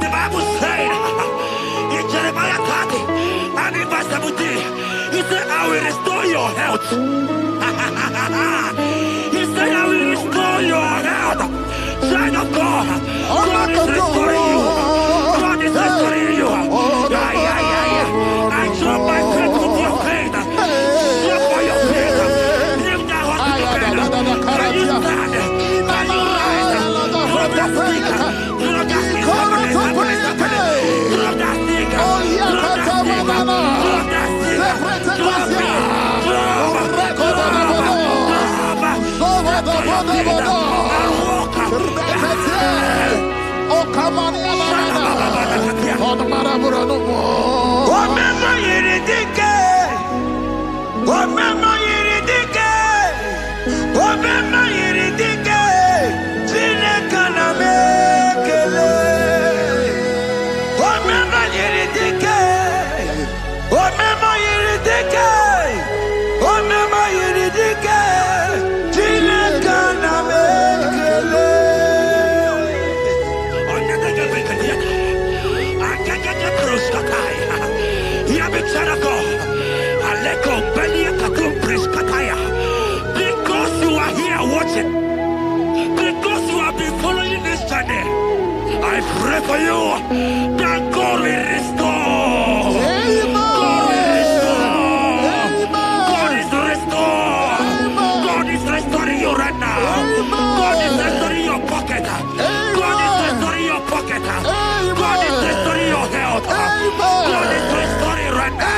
[SPEAKER 1] The Bible said in Jeremiah 30 and in verse 17, he said, I will restore your health. He said, I will restore your health. Child of God, God is restoring you. God is restoring you. I drop my faith with your faith. Drop for your faith. Lift that hospital bed. Can you stand? Can you rise? Drop that stick. Drop that stick. Drop that stick. Drop that stick. Drop that stick. Drop it. Because you are here watching, because you have been following this channel, I pray for you that God will restore. God will restore. God is restored. God is restoring you right now. God is restoring your pocket. God is restoring your pocket. God is restoring your health. God is restoring right now.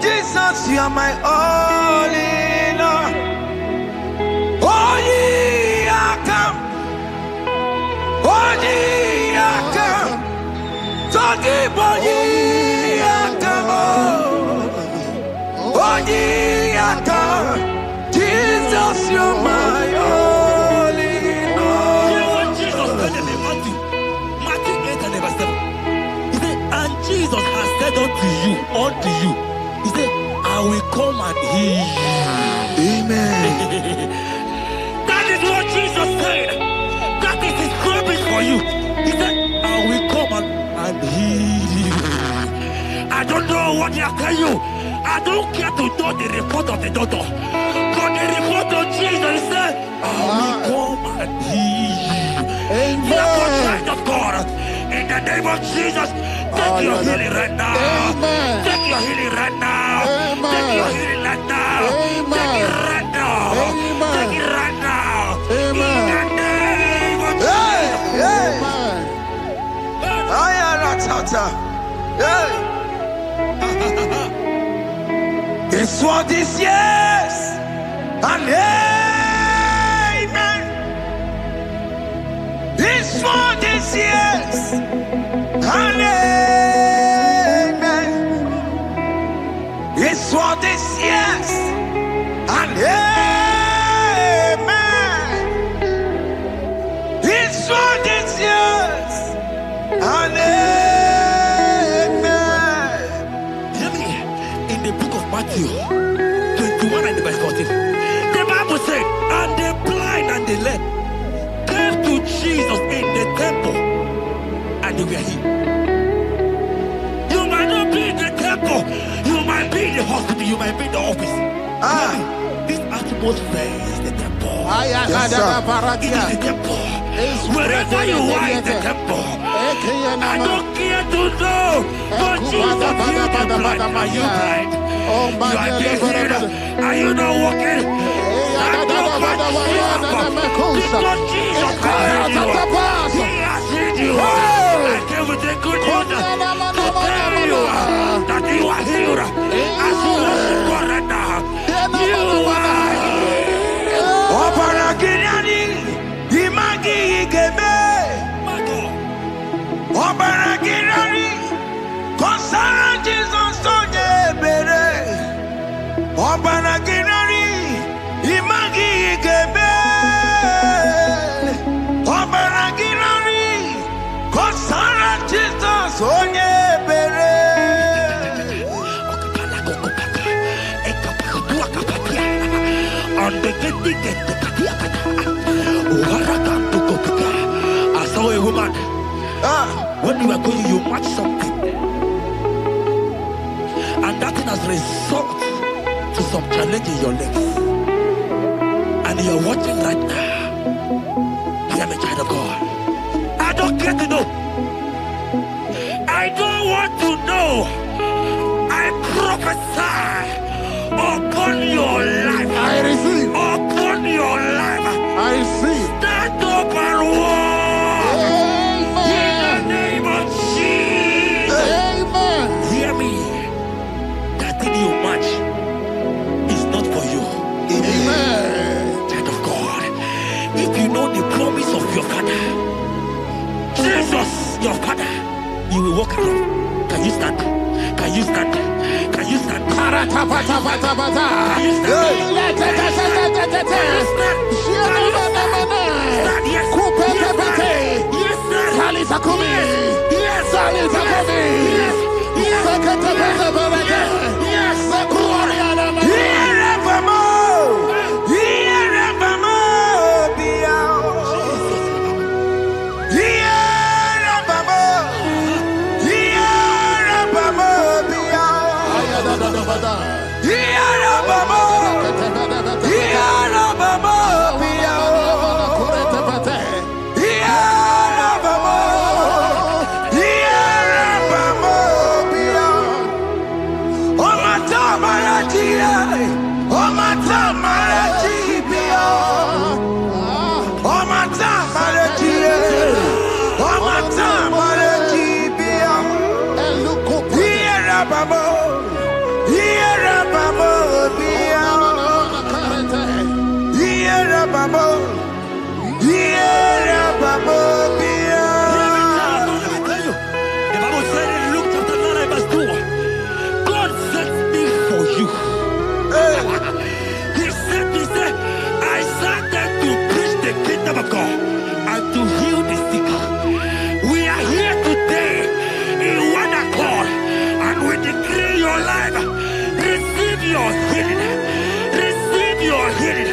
[SPEAKER 2] Jesus, you are my all in all. Oh, ye are come. Oh, ye are come. Talking about ye are come. Oh, ye are come. Jesus, you are my all in all.
[SPEAKER 1] You know what Jesus said in Matthew 8 and verse 7? He said, and Jesus has said unto you, he said, I will come and heal you.
[SPEAKER 2] Amen.
[SPEAKER 1] That is what Jesus said. That is his promise for you. He said, I will come and heal you. I don't know what they are telling you. I don't care to know the report of the doctor. But the report of Jesus, he said, I will come and heal you. Therefore, child of God, in the name of Jesus, take your healing right now. Take your healing right now. Take your healing right now. Take it right now. Take it right now. In the name of
[SPEAKER 2] Jesus. This what is yes and amen. This what is yes and amen. This what is yes and amen. This what is yes and amen.
[SPEAKER 1] Hear me. In the book of Matthew 21 and verse 14, the Bible said, and the blind and the lame came to Jesus in the temple, and they were healed. You might not be in the temple, you might be in the hospital, you might be in the office. This atmosphere is the temple.
[SPEAKER 2] Yes,
[SPEAKER 1] It is the temple. Wherever you are in the temple, I don't care to know, but Jesus healed the blind. Are you blind? You are being healed. Are you not walking? Stand up and walk. Because Jesus has healed you. He has healed you. I came with the good news to tell you that you are healed. As you worship God right now, you are
[SPEAKER 2] Jesus, gebe. Obaragirari. Kosara Jesus onye bere.
[SPEAKER 1] I saw a woman. When you are going, you match something, and that thing has resulted to some challenge in your legs, and you are watching right now. Hear me, child of God. I don't care to know. I don't want to know. I prophesy upon your life.
[SPEAKER 3] I receive.
[SPEAKER 1] Upon your life.
[SPEAKER 3] I receive.
[SPEAKER 1] Stand up and walk.
[SPEAKER 3] Amen.
[SPEAKER 1] In the name of Jesus.
[SPEAKER 3] Amen.
[SPEAKER 1] Hear me. That thing you match is not for you.
[SPEAKER 3] Amen.
[SPEAKER 1] Child of God. If you know the promise of your father, Jesus, your father, you will walk around. Can you stand? Can you stand? Can you stand?
[SPEAKER 3] Paratapatapatapata.
[SPEAKER 1] Can you stand? Yes.
[SPEAKER 3] Kupetepete.
[SPEAKER 1] Yes, sir.
[SPEAKER 3] Salitakumi.
[SPEAKER 1] Yes.
[SPEAKER 3] Salitakumi.
[SPEAKER 1] Yes. Yes.
[SPEAKER 3] Seketepetepete.
[SPEAKER 1] Yes.
[SPEAKER 3] Sekuriana.
[SPEAKER 1] Your healing. Receive your healing.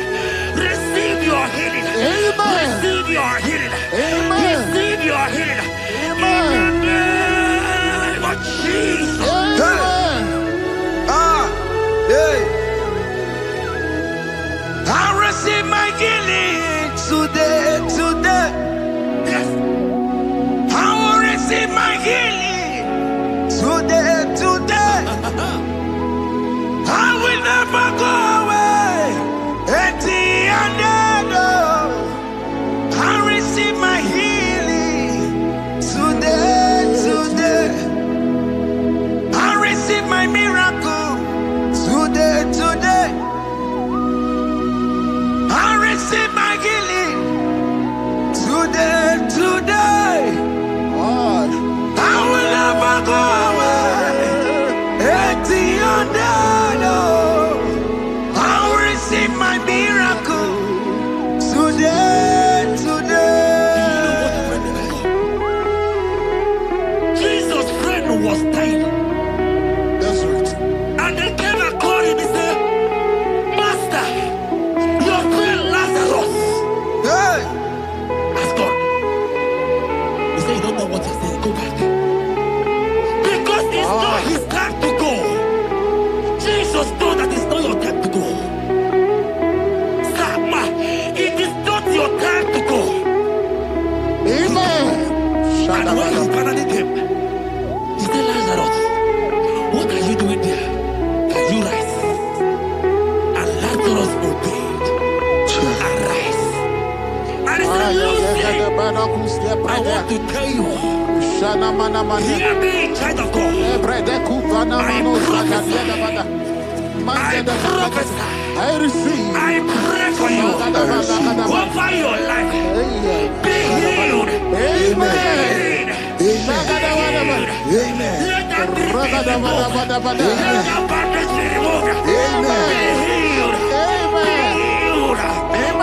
[SPEAKER 1] Receive your healing.
[SPEAKER 3] Amen.
[SPEAKER 1] Receive your healing.
[SPEAKER 3] Amen.
[SPEAKER 1] Receive your healing.
[SPEAKER 3] Amen.
[SPEAKER 1] In the name of Jesus.
[SPEAKER 3] Amen.
[SPEAKER 2] I receive my healing today.
[SPEAKER 1] Yes.
[SPEAKER 2] I will receive my healing today. I will never go away. I receive my healing today. I receive my miracle today. I receive my healing today. I will never go away. I will receive my miracle today.
[SPEAKER 1] Jesus' friend was dying.
[SPEAKER 3] That's right.
[SPEAKER 1] And they came and called him and said, Master, your friend Lazarus has gone. He said, you don't know what you're saying. Go back. Because it's not his time to go. Jesus knows that it's not your time to go. Sama, it is not your time to go.
[SPEAKER 3] Amen.
[SPEAKER 1] And when he finally came, he said, Lazarus, what are you doing there? Can you rise? And Lazarus obeyed. Arise. And he said, Lucy, I want to tell you. Hear me, child of God. I
[SPEAKER 3] receive.
[SPEAKER 1] I pray for you. Over your life. Be healed.
[SPEAKER 3] Amen.
[SPEAKER 2] Amen.
[SPEAKER 1] Let that be removed. Let that bandage be removed. Be healed. Be healed.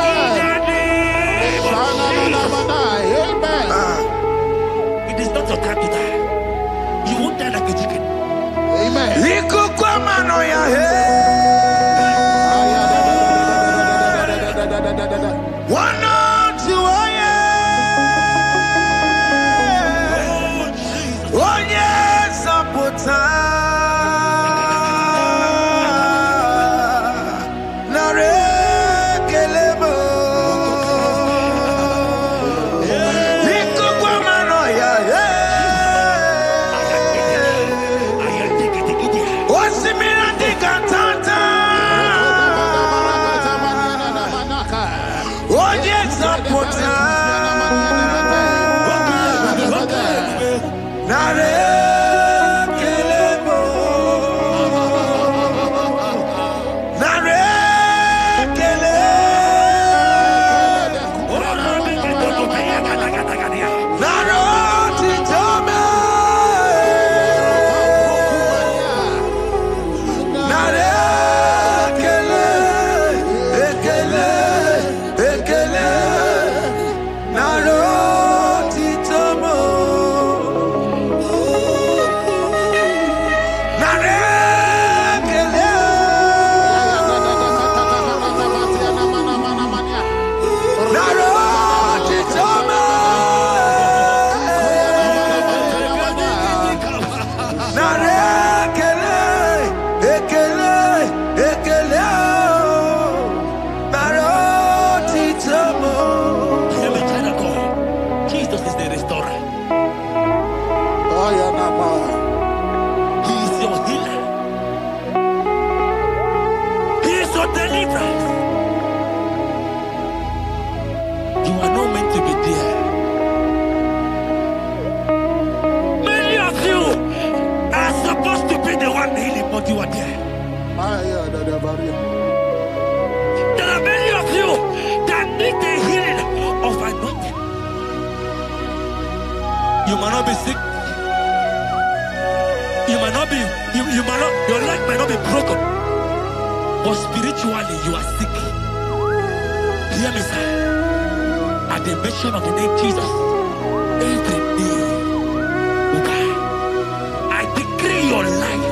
[SPEAKER 1] You might not be sick. You might not be, you might not, your leg might not be broken. But spiritually, you are sick. Hear me, sir. At the mention of the name Jesus, every day, okay, I decree your life.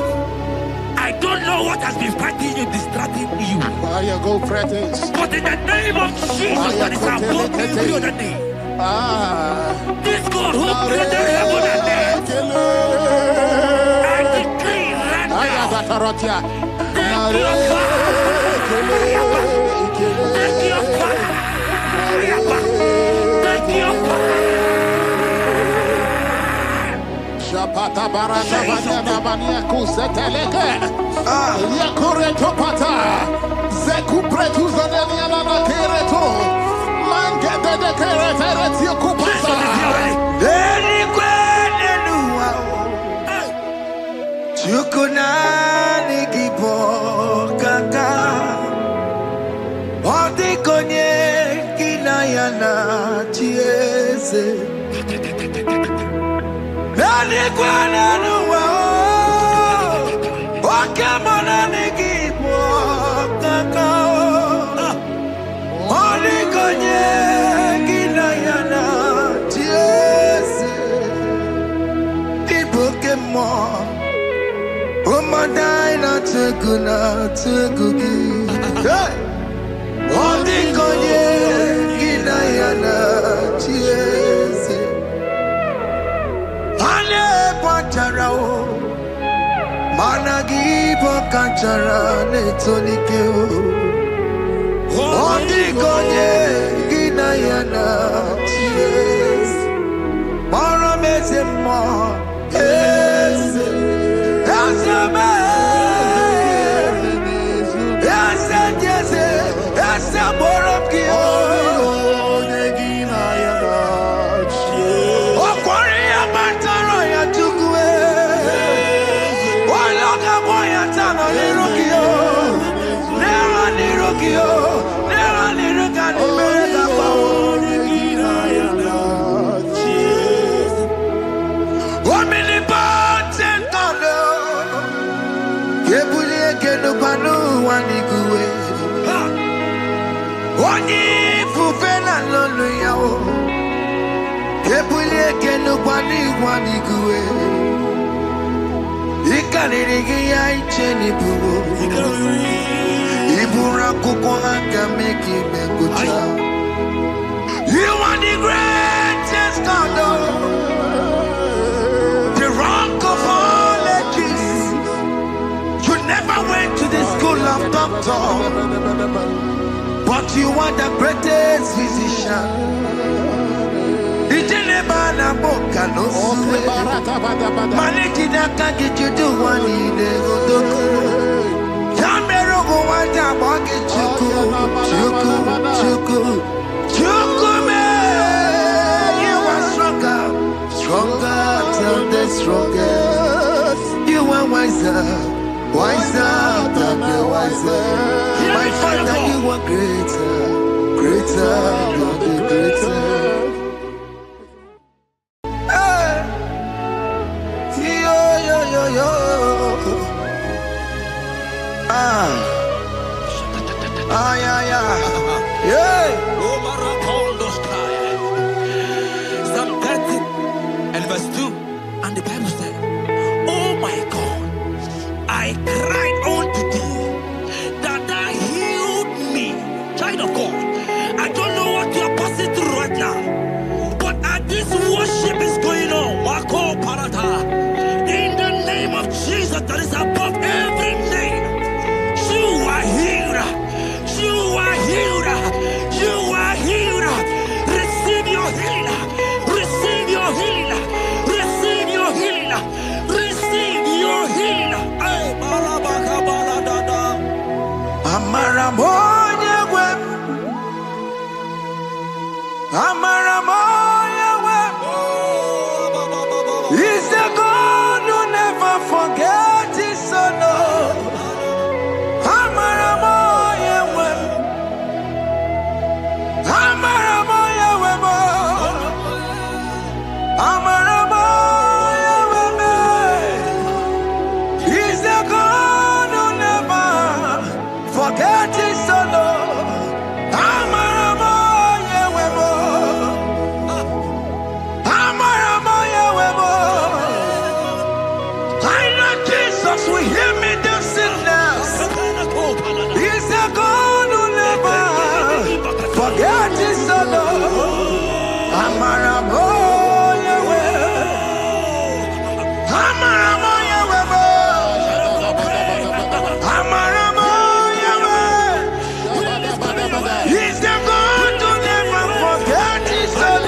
[SPEAKER 1] I don't know what has been fighting you, distracting you.
[SPEAKER 3] Go practice.
[SPEAKER 1] But in the name of Jesus, that is above every other name. This God who created heaven and earth, I decree right now, take your fire, take your fire.
[SPEAKER 3] Shapata barata banya banya kuseteleke. Yakore topata. Zeku pretuza deniana na kereto. Mangete de kerefereti kupasa.
[SPEAKER 2] Deni kwene nuwa. Chukunani gibo kaka. Odi konye kinayana chiese. Deni kwene nuwa. Wakemona ni gibo kaka. Odi konye kinayana chiese. Ibukemo. Umadaina tegugi. Hey! Odi konye kinayana chiese. Ale pacharao. Managi pokachara netonike. Odi konye kinayana chiese. Mara mezemo. Yes. Oni fufena lolo yao. Kebulie kenu kwani kwani kuwe. are the greatest God, the rock of all ages. You never went to the school of doctor, but you are the greatest physician. Stronger than the strongest. You are wiser, wiser than the wiser. My Father, you are greater, greater than the greater. Hey. Yo, yo, yo, yo. Ah, yeah, yeah. Yeah.
[SPEAKER 1] Psalm 30 and verse 2, and the Bible said, oh my God, I cried unto thee, that thou healed me. Child of God, I don't know what you are passing through right now, but as this worship is going on, Wako Parata, in the name of Jesus that is above every name, you are healed. You are healed. You are healed. Receive your healing. Receive your healing. Receive your healing. Receive your healing. Hey, Malabaka Baladada.
[SPEAKER 2] Amaramoya web. Amaramoya web. He's the God who never forgets his son. Amaramoya web. Amaramoya web. Amaramoya web. He's the God who never forgets his son. Amaramoya web. Amaramoya web. I know Jesus will hear me this sickness. He's the God who never forget his son. Amaramoya web. Amaramoya web. Amaramoya web. He's the God who never forget his son.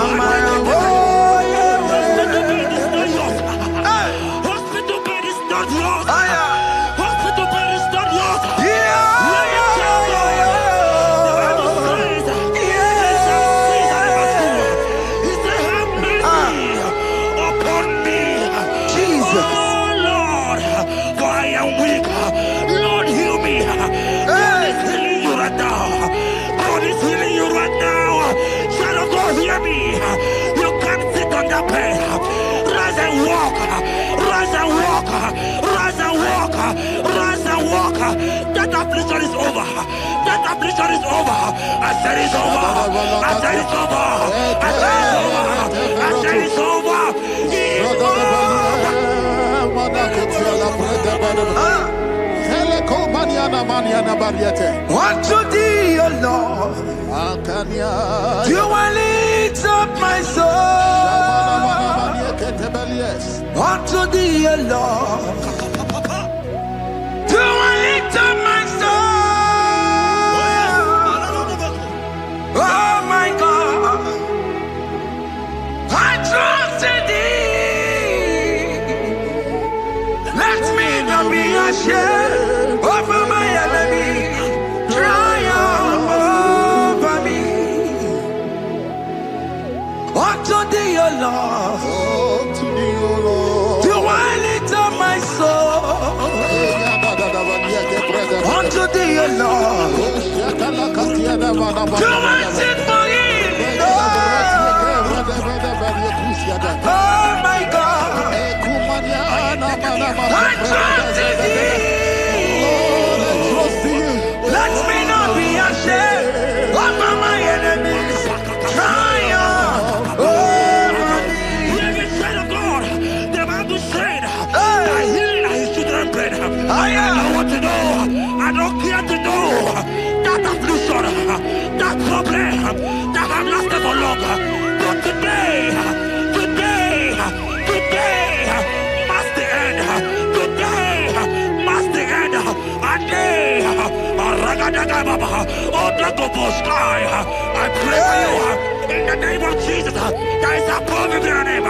[SPEAKER 2] Amaramoya
[SPEAKER 1] Hospital bed is not yours.
[SPEAKER 2] web.
[SPEAKER 1] Hospital bed is not yours. That affliction is over. That affliction is over. I said it's over. I said it's over. I said it's over. I said it's over.
[SPEAKER 2] Unto thee, O Lord, do I lift up my soul. Unto thee, O Lord, do I lift up my soul. Oh my God, I trust in thee. Let me not be ashamed over my enemy. Triumph over me. Unto thee, O Lord, do I lift up my soul. Unto thee, O Lord, do I sing for him. Oh my God, I trust in thee. Let me not be ashamed over my enemies. Triumph over me.
[SPEAKER 1] Hear the child of God. The Bible said, I pray for you in the name of Jesus. There is a power in your name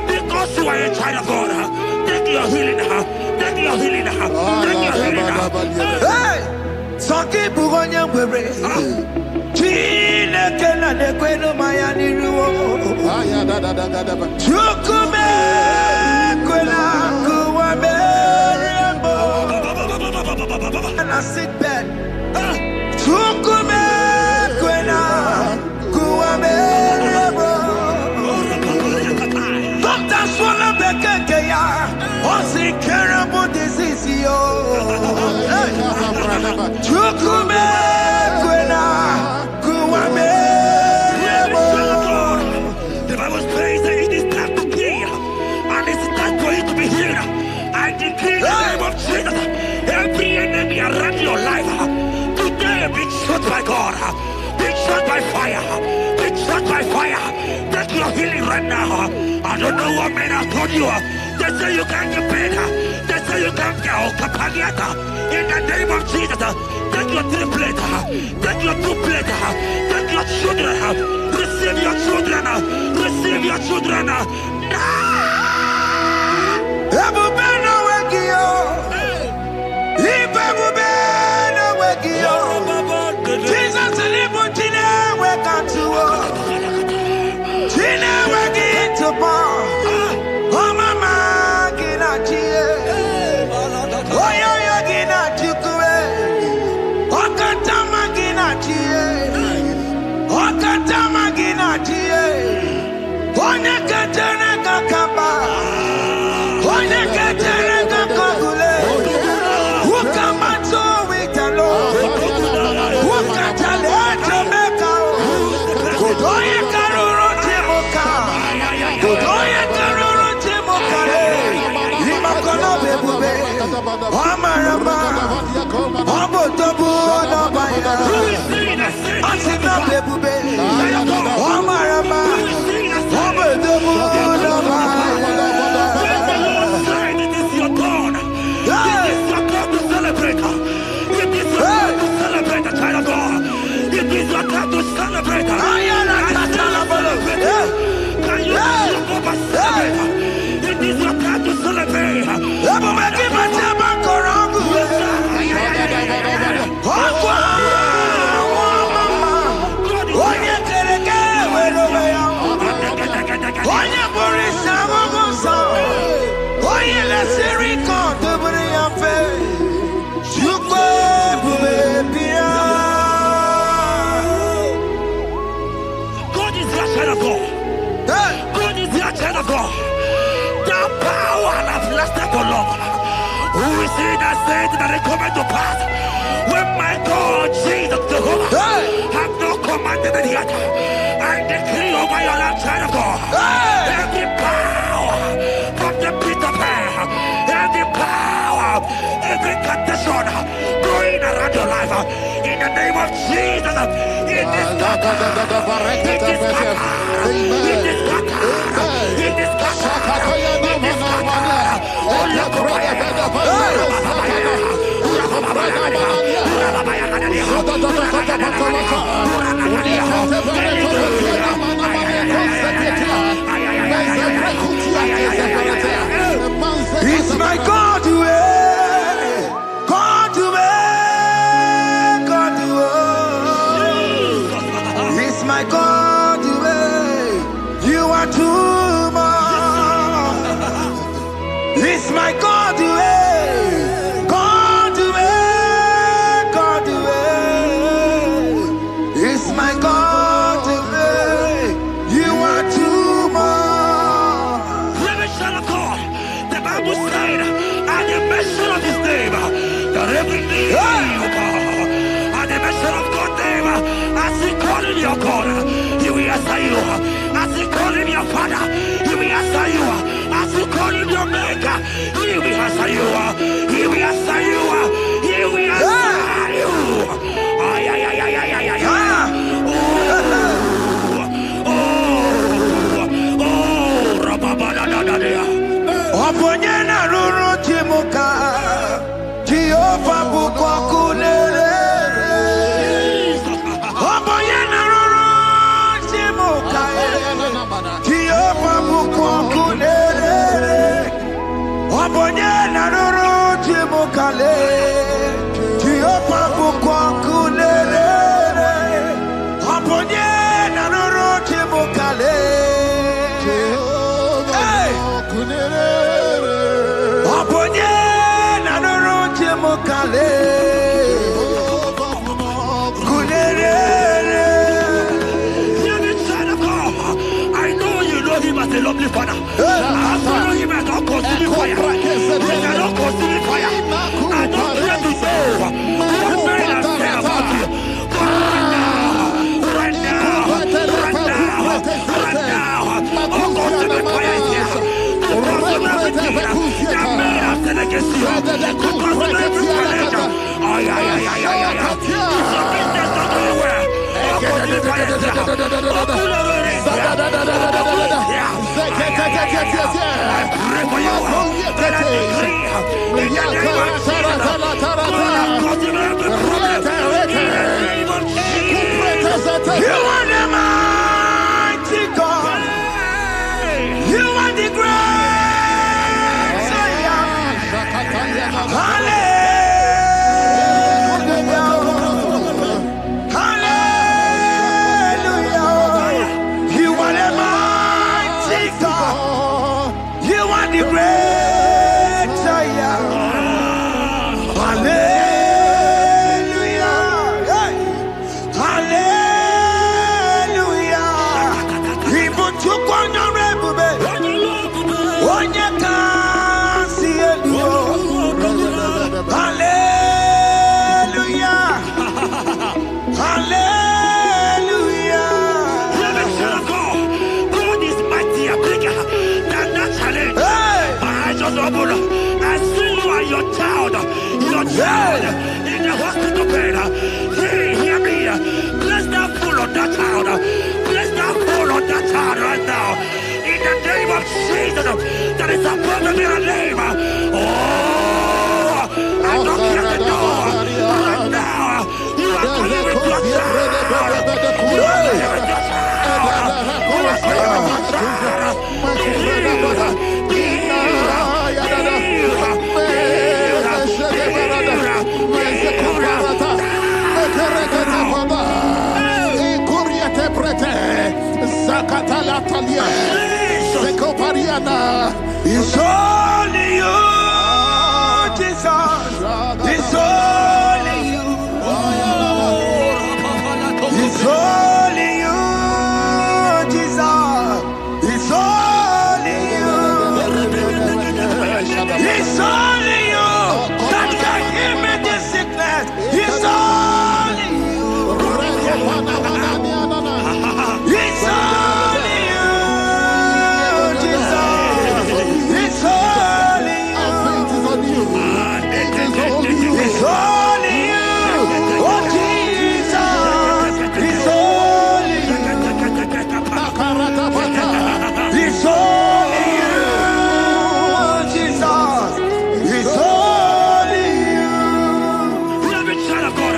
[SPEAKER 1] because you are a child of God. Take your healing. Take your healing. Take your healing.
[SPEAKER 2] Hey, Sanki Bugonya Were. Chile Kena de Queno Mayani Ruo. Chukume Quena Kuame. And a sick bed. Chukume Quena Kuame. Doctor Swallow Bekaya. Onsi Carabo disease. Chukume Quena Kuame.
[SPEAKER 1] The Bible says that it is time to kill, and it is time for you to be healed. I decree in the name of Jesus. Every enemy around your life today be shot by God, be shot by fire, be shot by fire. Take your healing right now. I don't know what men have told you. They say you can't get better. They say you can't get Okapagiata. In the name of Jesus, take your triplet, take your duplet, take your children, receive your children, receive your children.
[SPEAKER 2] Jesus Libutine, welcome to Tina, we're getting to bar. Oh, Mama, get out here. Oh, yeah, get out here. Oh, Katama, get out here. Oh, Katama, get out here. Oh, Nakatana, Kakaba. Oh, Nakatana, Kakagule. Who come out so we can know? Who can tell it to make out? Godoya Karuro Timoka. Godoya Karuro Timoka. Imakono Bebube. Amarama. Abotobu Nabaya. Asina Bebube. Amarama. Abotobu Nabaya.
[SPEAKER 1] It is your turn. It is your turn to celebrate. It is your turn to celebrate, the child of God. It is your turn to celebrate. Can you celebrate? It is your turn to celebrate. God is your child of God. God is your child of God. The power that lasted for long. Who is he that said that it coming to pass? When my God, Jesus Jehovah, have not commanded it yet. I decree over your life, child of God. Every power from the pit of hell, every power, every condition going around your life, in the name of Jesus, it is scattered. It is scattered. It is scattered. It is scattered. It is scattered. Oh, look
[SPEAKER 2] It's my God to God to God to It's my God to you are too much. It's my God to God to God to It's my God to you are too much.
[SPEAKER 1] Revelation of God. The Bible said, at the mention of his name, that every knee will bow. At the mention of God's name, as he call him your God, he will answer you. As he call him your Father, he will answer you. As he call him your Maker, he will answer you. He will answer you. He will answer you. Ay, ay, ay, ay, ay, ay, ay, ay. Oh, rababadadadadea.
[SPEAKER 2] Oponyena ruru chimuka Jehovah bukwa kulele You are the mighty God. You are the great Zion. Hallelujah. Hallelujah. You are the mighty God. You are the great Zion. Hallelujah. Hey. Hallelujah. Even to hallelujah. Hallelujah.
[SPEAKER 1] God is mightier, bigger than that challenge. I just open up. I see you and your child in the hospital bed. Hear me. Bless that fool on that child. Bless that fool on that child right now. In the name of Jesus, that is supposed to be a name. Oh, I don't hear the door right now. You are coming with your child. You are coming with your
[SPEAKER 2] It's only you, Jesus. It's only you. It's only you, Jesus. It's only you. It's only you that can give me this sickness. It's only you. It's only you, Jesus. It's only you. It's only you. Oh, Jesus. It's only you. It's only you, Jesus. It's only you.
[SPEAKER 1] child of God. I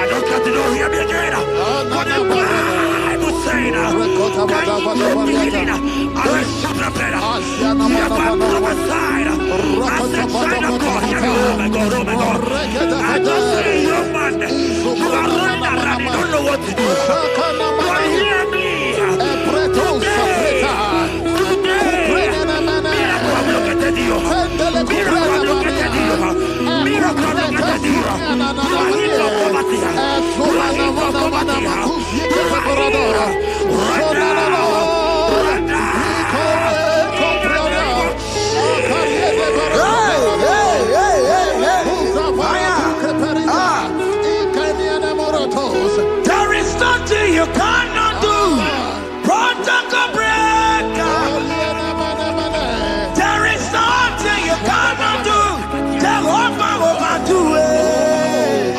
[SPEAKER 1] don't got to know hear me again. What the Bible saying, I will shut up better. You have prophesied. I said, child of God, hear me. Oh my God, oh my God. I just say, young man, you are running around, you don't know what to do. But hear me.
[SPEAKER 2] There is nothing you cannot do. Protocol breaker. There is nothing you cannot do. Jehovah overdo it.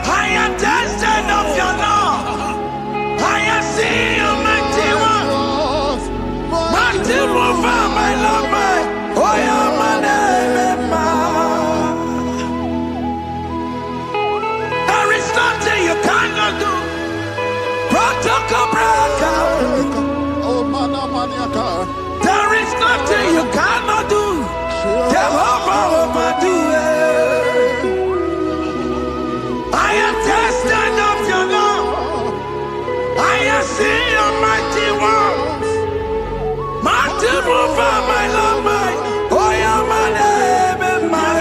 [SPEAKER 2] I am tested of your love. I am seeing you, mighty one. Mighty mover, my love, my. Oh, yeah, my name, there is nothing you cannot do. Protocol breaker. There is nothing you cannot do. Jehovah overdo it. I am tested of your love. I am seeing your mighty ones. Mighty mover, my love, my. Oh, yeah, my name and my.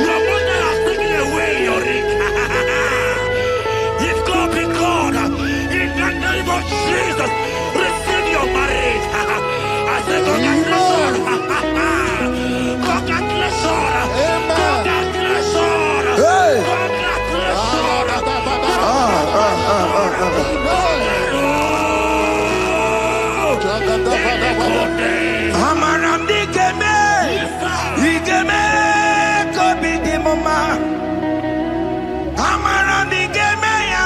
[SPEAKER 1] Your mother has taken away your ring. If God be God, in the name of Jesus, receive your marriage. I say congratulations. Congratulations. Congratulations.
[SPEAKER 2] Hey.
[SPEAKER 1] Congratulations.
[SPEAKER 2] Amaram digeme, digeme, kobi di mama. Amaram digeme ya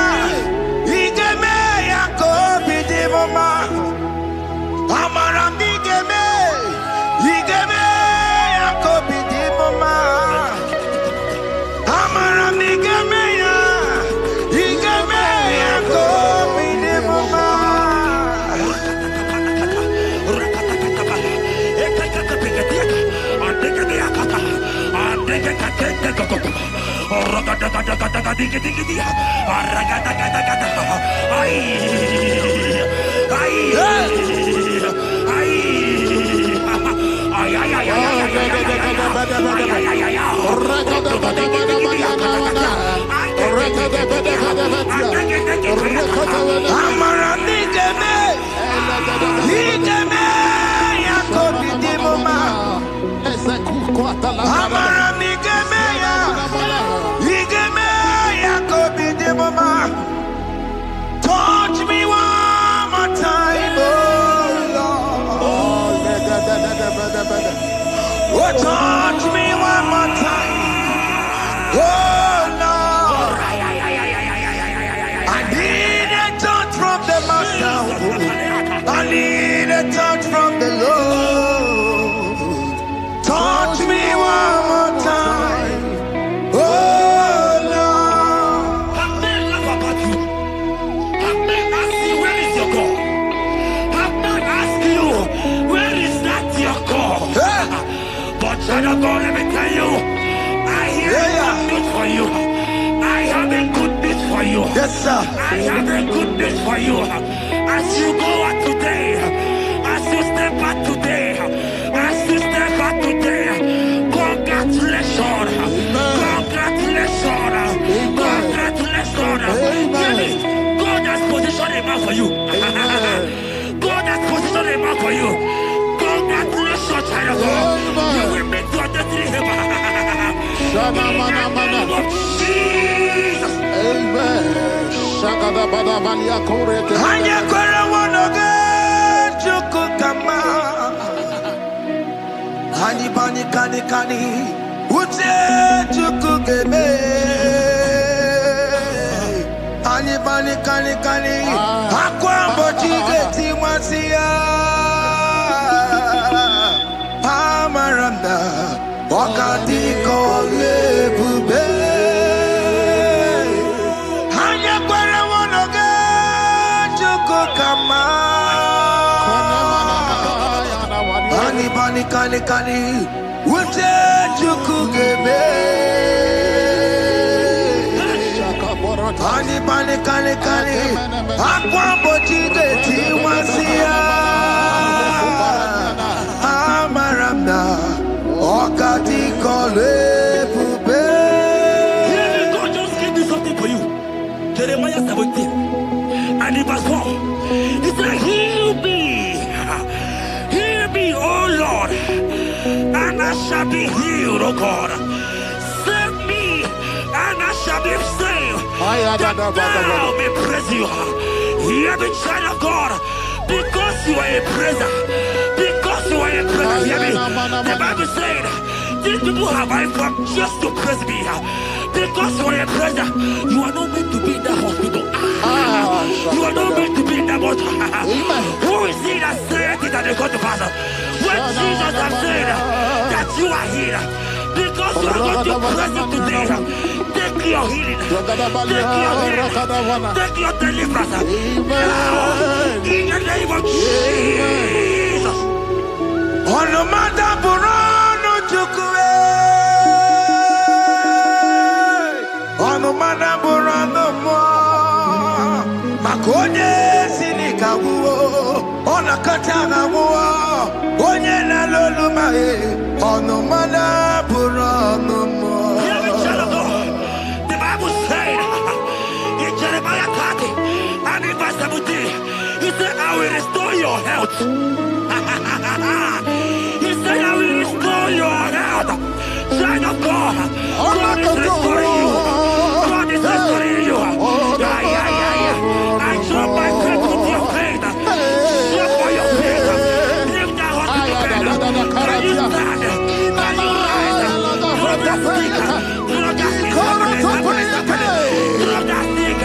[SPEAKER 2] Touch me one more time, oh Lord. Oh, touch me one more time, oh Lord. I need a touch from the Master. I need a touch from the Lord. Touch me one more time, oh Lord.
[SPEAKER 1] Have men laugh about you. Have men ask you, where is your God? Have men ask you, where is that your God? But child of God, let me tell you, I hear a good news for you. I have a good news for you.
[SPEAKER 2] Yes, sir.
[SPEAKER 1] I have a good news for you. As you go out today, as you step out today, as you step out today, congratulations. Congratulations. Congratulations. Hear me. God has positioned a man for you. God has positioned a man for you. Congratulations, child of God. You will meet your destiny helper. In the name of Jesus.
[SPEAKER 3] Amen.
[SPEAKER 2] Hanya kwara wanoge chukukama. Hani bani kani kani uche chukugeme. Hani bani kani kani akwa mbochige timasia. Amaranda wakati kole bube. Hanya kwara wanoge chukukama. Hani bani kani kani uche chukugeme. Hani bani kani kani akwa mbochige timasia. Amaranda wakati kole bube.
[SPEAKER 1] God just gave me something for you. Jeremiah 17 and in verse 4. He said, heal me, oh Lord, and I shall be healed, oh God. Save me, and I shall be saved, that thou may praise you. Hear me, child of God, because you are a praiser. Because you are a praiser, hear me. The Bible said, these people have I come just to praise me. Because you are a praiser, you are not meant to be in that hospital. You are not meant to be in that water. Who is he that said it and they got to pass? When Jesus has said that you are healed, because you are going to praise him today, take your healing, take your deliverance. Now, in the name of Jesus.
[SPEAKER 2] Onomada burano chukwe. Onomada burano mo. Makonye sinika wuo. Onakatana wuo. Onye na lolu mae. Onomada burano mo.
[SPEAKER 1] Hear me, child of God. The Bible said in Jeremiah 30 and in verse 17, he said, I will restore your health. He said, I will restore your health. Child of God, God is restoring you. God is restoring you. I drop my faith with your faith. Show for your faith. Lift that hospital bed. Can you stand? Can you rise? Drop that stick. Drop that stick. Drop that stick.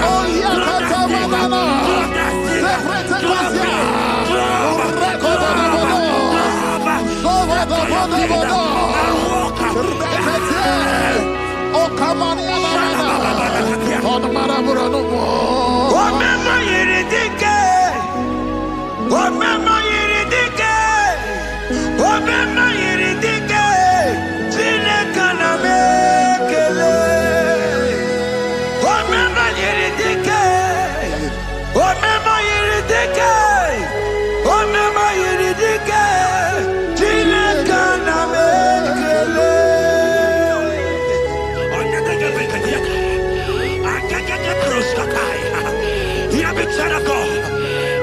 [SPEAKER 1] Hear me, child of God.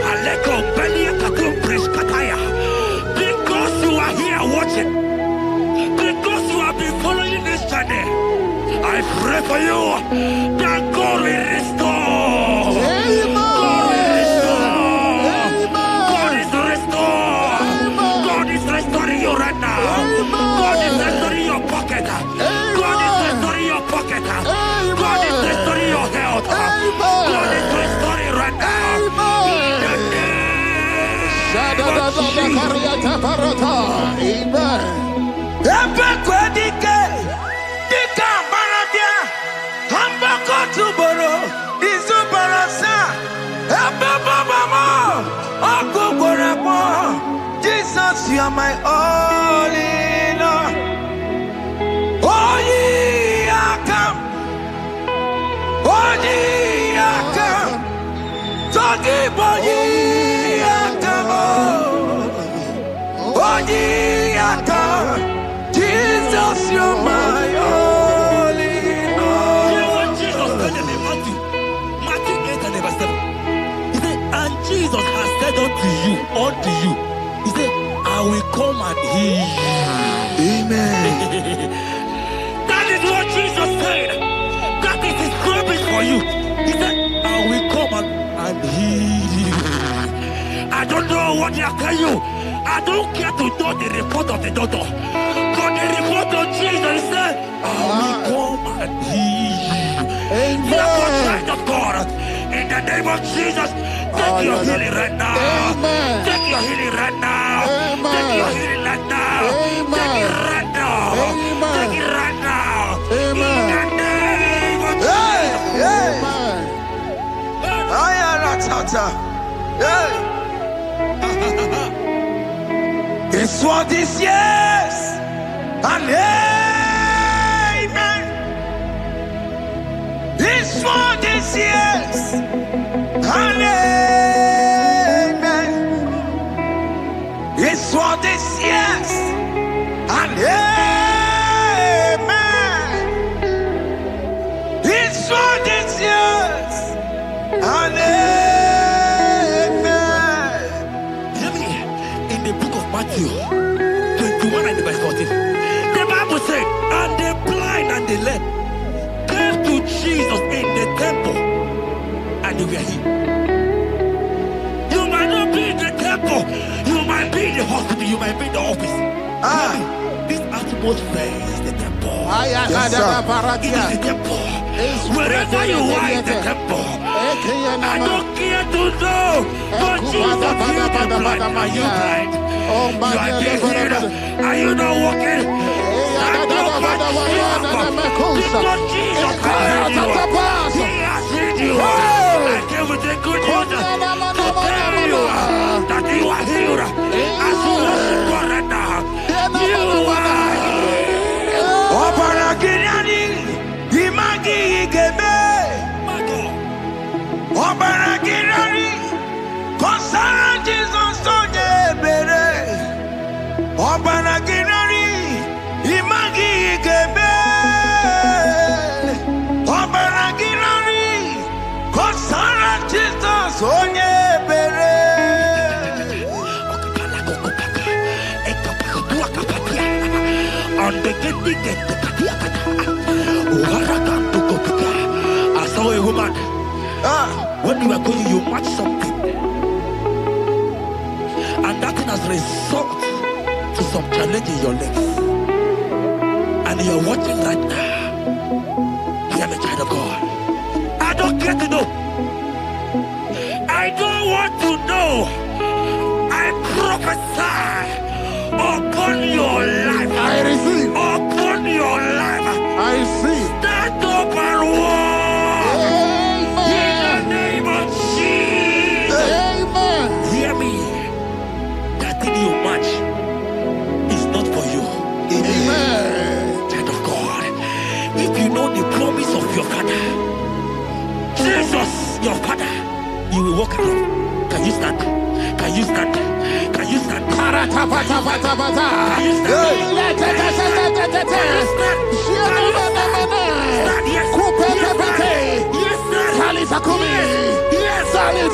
[SPEAKER 1] Aleko Belia Katum Preskataya. Because you are here watching, because you have been following this journey, I pray for you that God will restore. God will restore. God is restoring. God is restoring you right now. God is restoring your pocket. God is restoring your pocket. God is restoring your health. God is restoring right now. In the name of
[SPEAKER 2] Jesus, you are my all in all. Oh, ye are come. Oh, ye are come. Talking about ye are come. Oh, ye are come. Jesus, you are my all in all.
[SPEAKER 1] You know what Jesus said in Matthew 8 and verse 7? He said, and Jesus has said unto you, he said, I will come and heal you.
[SPEAKER 2] Amen.
[SPEAKER 1] That is what Jesus said. That is his promise for you. He said, I will come and heal you. I don't know what they are telling you. I don't care to know the report of the doctor. But the report of Jesus, he said, I will come and heal you. Therefore, child of God, in the name of Jesus, take your healing right now. Take your healing right now. Take your healing right now. Take it right now. Take it right now. In the name of Jesus.
[SPEAKER 2] I am not Tata. It's what this yes and amen. It's what this yes and amen. It's what this yes and amen. It's what this yes and amen.
[SPEAKER 1] In the book of Matthew 21 and verse 14, the Bible said, and the blind and the lame came to Jesus in the temple, and they were healed. You might not be in the temple, you might be in the hospital, you might be in the office. This atmosphere is the temple.
[SPEAKER 2] Yes,
[SPEAKER 1] it is the temple. Wherever you are in the temple, I don't care to know, but Jesus healed the blind. Are you blind? You are being healed. Are you not walking? Stand up and walk. Because Jesus can heal you. He has healed you. I came with the good news to tell you that you are healed. As you worship God right now, you are I saw a woman. When you were going, you matched something, and that thing has resulted to some challenge in your legs, and you're watching right now. Hear me, child of God. I don't care to know. I don't want to know. I prophesy upon your life.
[SPEAKER 3] I receive.
[SPEAKER 1] Upon your life.
[SPEAKER 3] I see.
[SPEAKER 1] Stand up and walk. In the name of Jesus.
[SPEAKER 3] Amen.
[SPEAKER 1] Hear me. That thing you match is not for you.
[SPEAKER 3] Amen.
[SPEAKER 1] Child of God. If you know the promise of your father, Jesus, your father, you will walk around. Can you stand? Can you stand? Can you stand? Can you stand? Yes,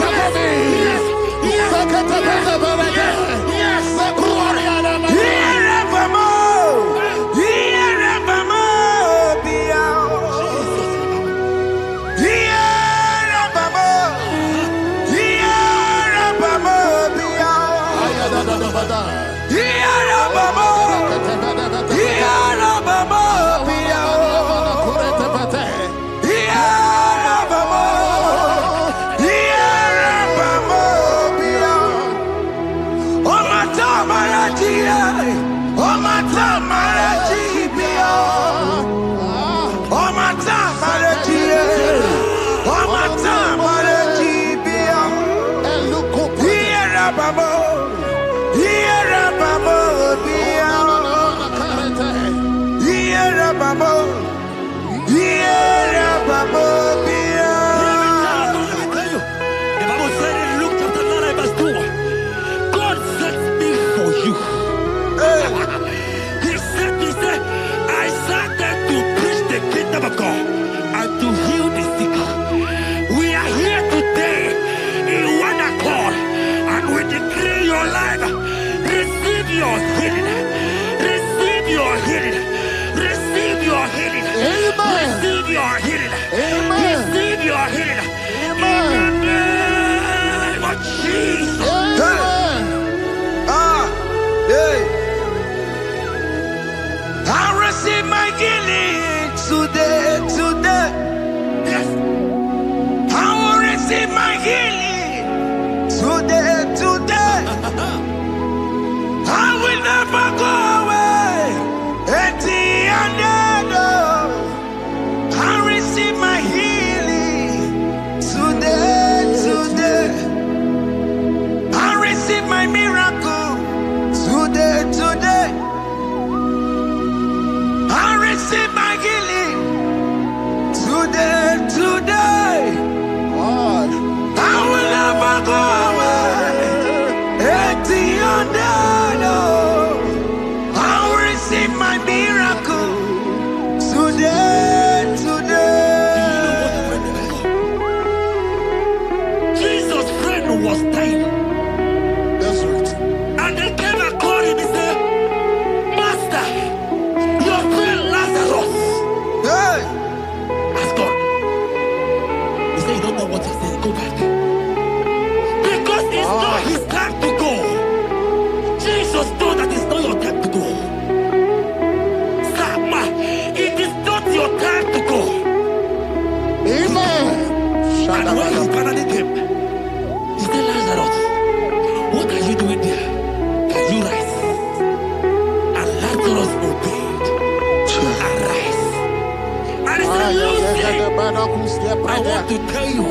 [SPEAKER 1] I want to tell you,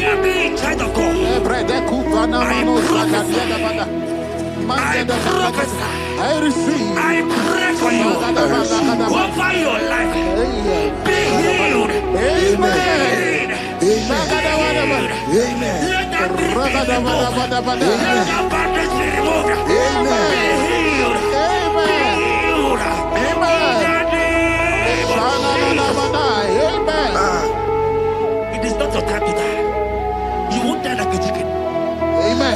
[SPEAKER 1] hear me, child of God. I prophesy.
[SPEAKER 3] I receive.
[SPEAKER 1] I pray for you. Over your life. Be healed.
[SPEAKER 3] Amen.
[SPEAKER 1] Let that be removed. Let that bandage be removed. Be healed. Be healed. It is not your time to die. You won't die like a chicken.
[SPEAKER 3] Amen.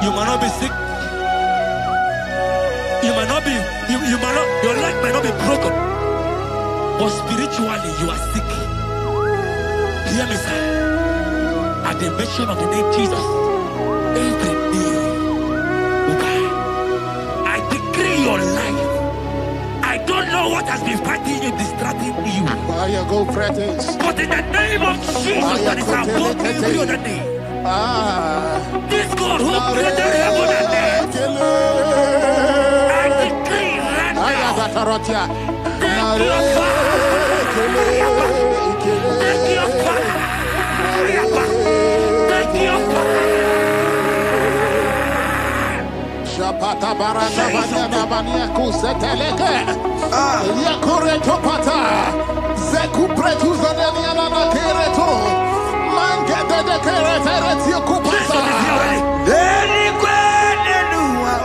[SPEAKER 1] You might not be sick. You might not be, you might not, your leg might not be broken. But spiritually, you are sick. Hear me, sir. At the mention of the name Jesus, every day will die. I decree your life. I don't know what has been fighting you, distracting you. But in the name of Jesus, that is above every other name. This God who created heaven and earth, I decree right now, take your fire, take your fire, take your fire.
[SPEAKER 3] Shapata barata banya banya kuseteleke. Yakore topata. Zeku pretu zanenia na kereto. Mangete de keretere tio kupata.
[SPEAKER 2] Deni kwene nuwa.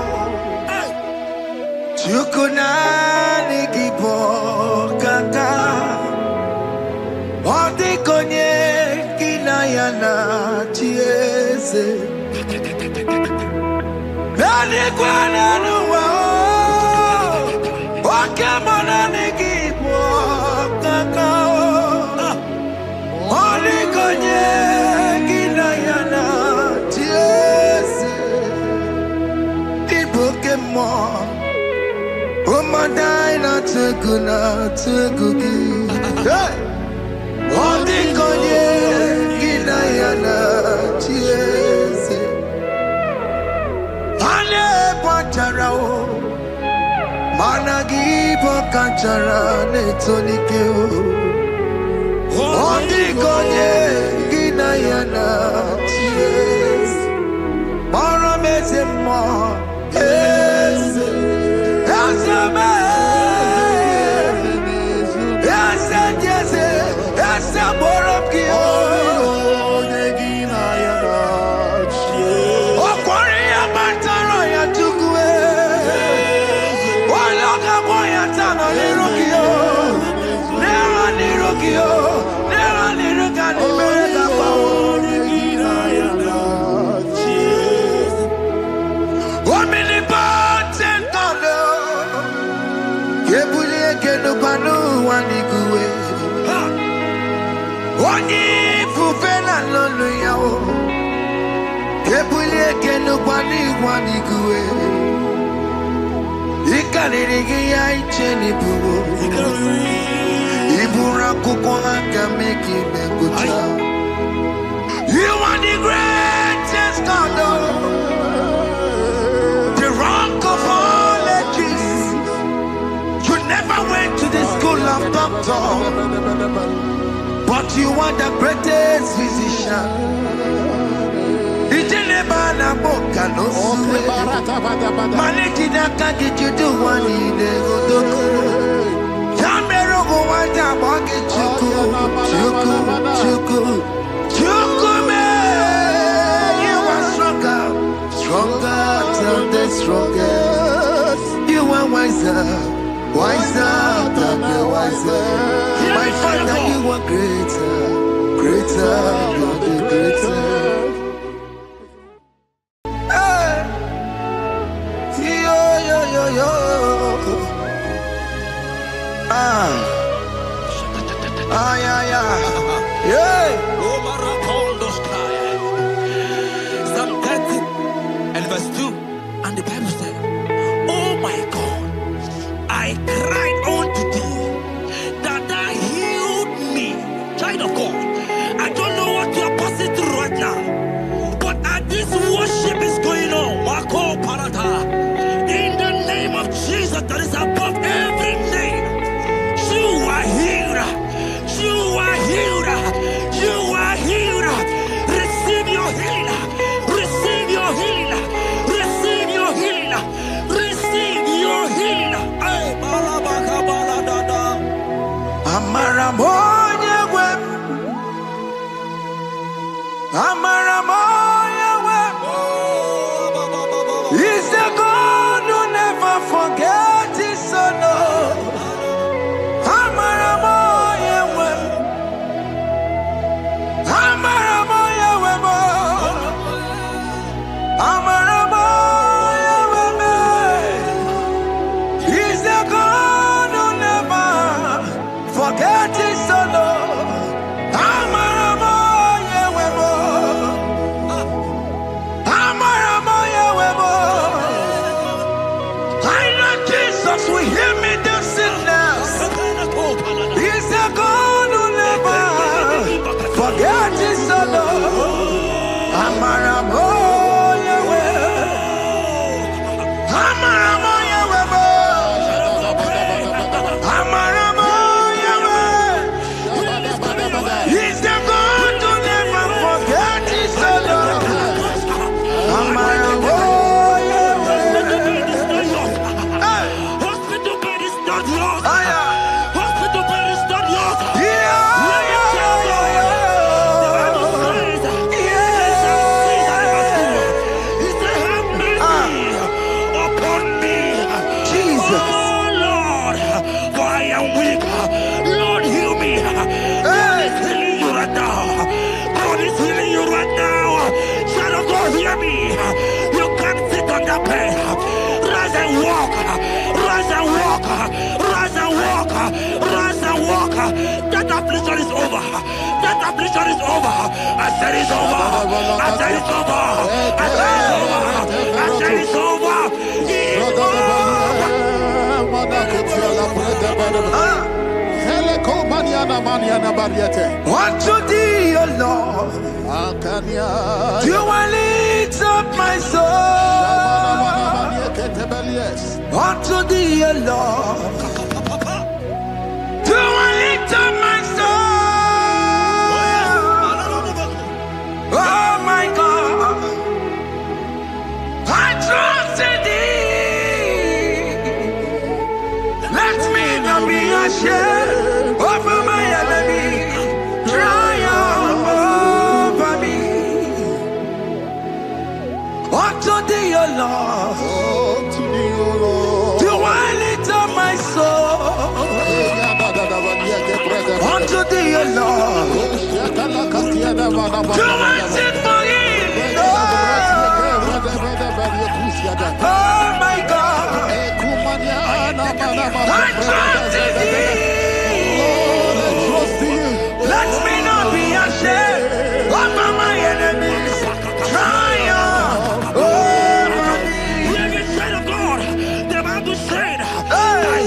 [SPEAKER 2] Chukuna nigibo kaka. Odi konye kinayana chiese. Deni kwene nuwa. Wakemona nigibo kaka. Odi konye kinayana chiese. Ibokemo. Omadai na tegugi. Hey! Odi konye kinayana chiese. Ale pacharao. Managi pokachara netonike. Odi konye kinayana chiese. Mara mezemo. Eze. Oni fufena lolo yao. Kebulie kenu wani guwe. Ikanirigi ya icheni buwo. Ibura kuko haka meki mekucha. You are the greatest God, the rock of all ages. You never went to the school of doctor, but you are the greatest physician. Ijelebana boka no suwe. Maneki na kaki judu wani negodoku. Jamero go wanda waki chuku. Chuku me. You are stronger than the strongest. You are wiser than the wiser. My Father, you are greater than the greater. Yo. Yeah.
[SPEAKER 1] Psalm 30 and verse 2, and the Bible said, oh my God, I cried unto thee, that thou healed me. Child of God, I don't know what you are passing through right now, but as this worship is going on, Wako Parata, in the name of Jesus that is above every name, you are healed. You Rise and walk. Rise and walk. Rise and walk. That affliction is over. That affliction is over. I said it's over. I said it's over. I said it's over. I said it's over.
[SPEAKER 2] Unto thee, O Lord, do I lift up my soul. Unto thee, O Lord, do I lift up my soul. Oh my God, I trust in thee. Let me not be ashamed over my enemy. Triumph over me. Unto thee, O Lord, do I lift up my soul. Unto thee, O Lord, do I sit for him. Oh my God, I trust in thee. Let me not be ashamed over my enemies. Triumph over me.
[SPEAKER 1] Hear the child of God. The Bible said, I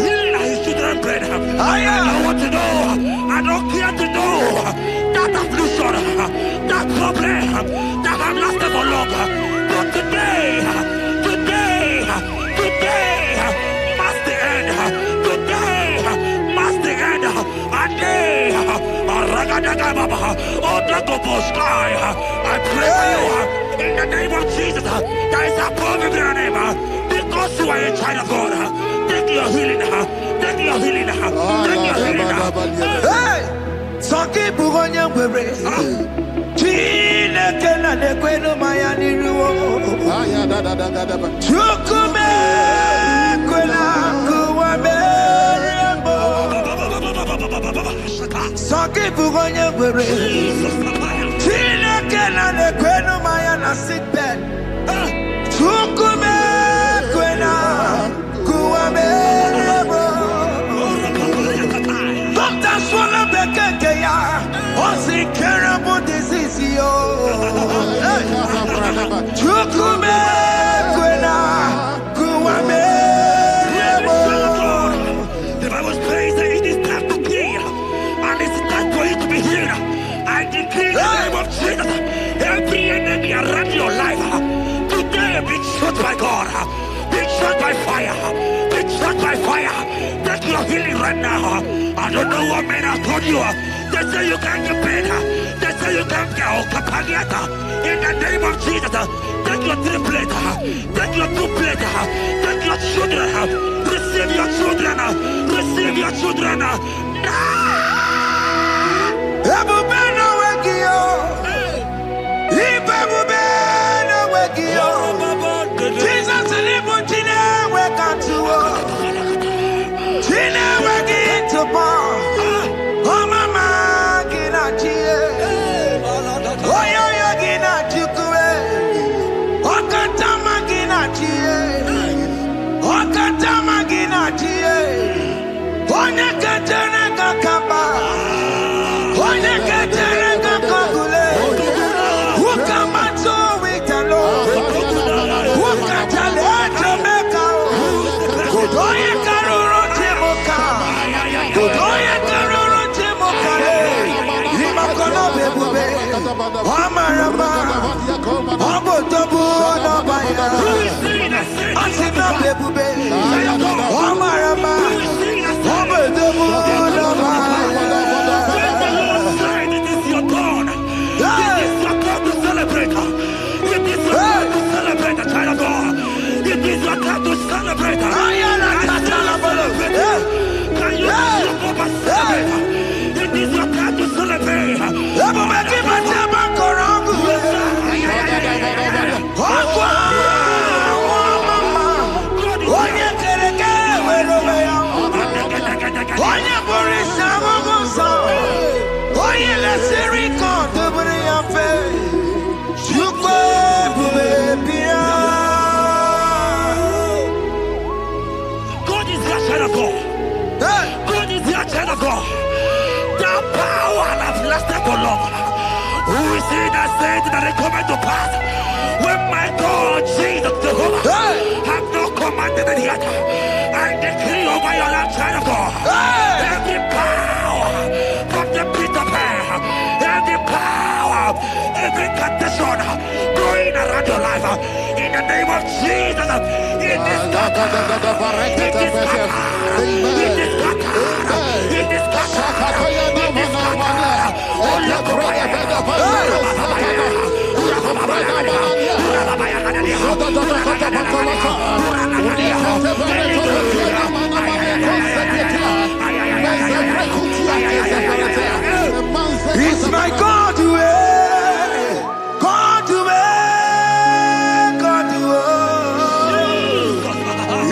[SPEAKER 1] heal his children bread. I don't want to know. I don't care to know that affliction, that problem, that have lasted for long. But today must the end. Today must the end. A day, I pray for you in the name of Jesus. There is a problem in your name. Because you are a child of God. Take your healing. Take your healing. Take your healing.
[SPEAKER 2] Hey, Sanki Bugonya Webre. Chine Kena de Queno Mayani Ruo. Chukume Quena Kuame. Sanki Bugonya Webre. Chine Kena de Queno Mayana sick bed. Chukume Quena Kuame. Doctor swallow the kekeya. Only terrible disease, yo. Chukume Quena Kuame.
[SPEAKER 1] The Bible says that it is time to kill, and it's time for you to be healed. I decree in the name of Jesus, every enemy around your life, today be shot by God, be shot by fire, be shot by fire. Take your healing right now. I don't know what men have told you. They say you can't get better. They say you can't get Okapagiata. In the name of Jesus, take your triplet, take your duplet, take your children, receive your children, receive your children.
[SPEAKER 2] Ebubeno wegio, ibebubeno wegio. Jesus libu chine wekantuo, chine wegi topa. Oh mama gina chie, oh yo yo gina chukue, oh katama gina chie, oh katama gina chie, oh nyekatene kakamba.
[SPEAKER 1] Celebrate. Can you celebrate? It is your time to celebrate. God is Who is he that said that it cometh to pass? When my God, Jesus Jehovah, have not commanded it yet, I decree over your life, child of God, every power from the pit of hell, every power, every condition going around your life, in the name of Jesus, it is scattered, it is scattered, it is scattered, it is scattered, it is scattered.
[SPEAKER 2] It's my God to God to God to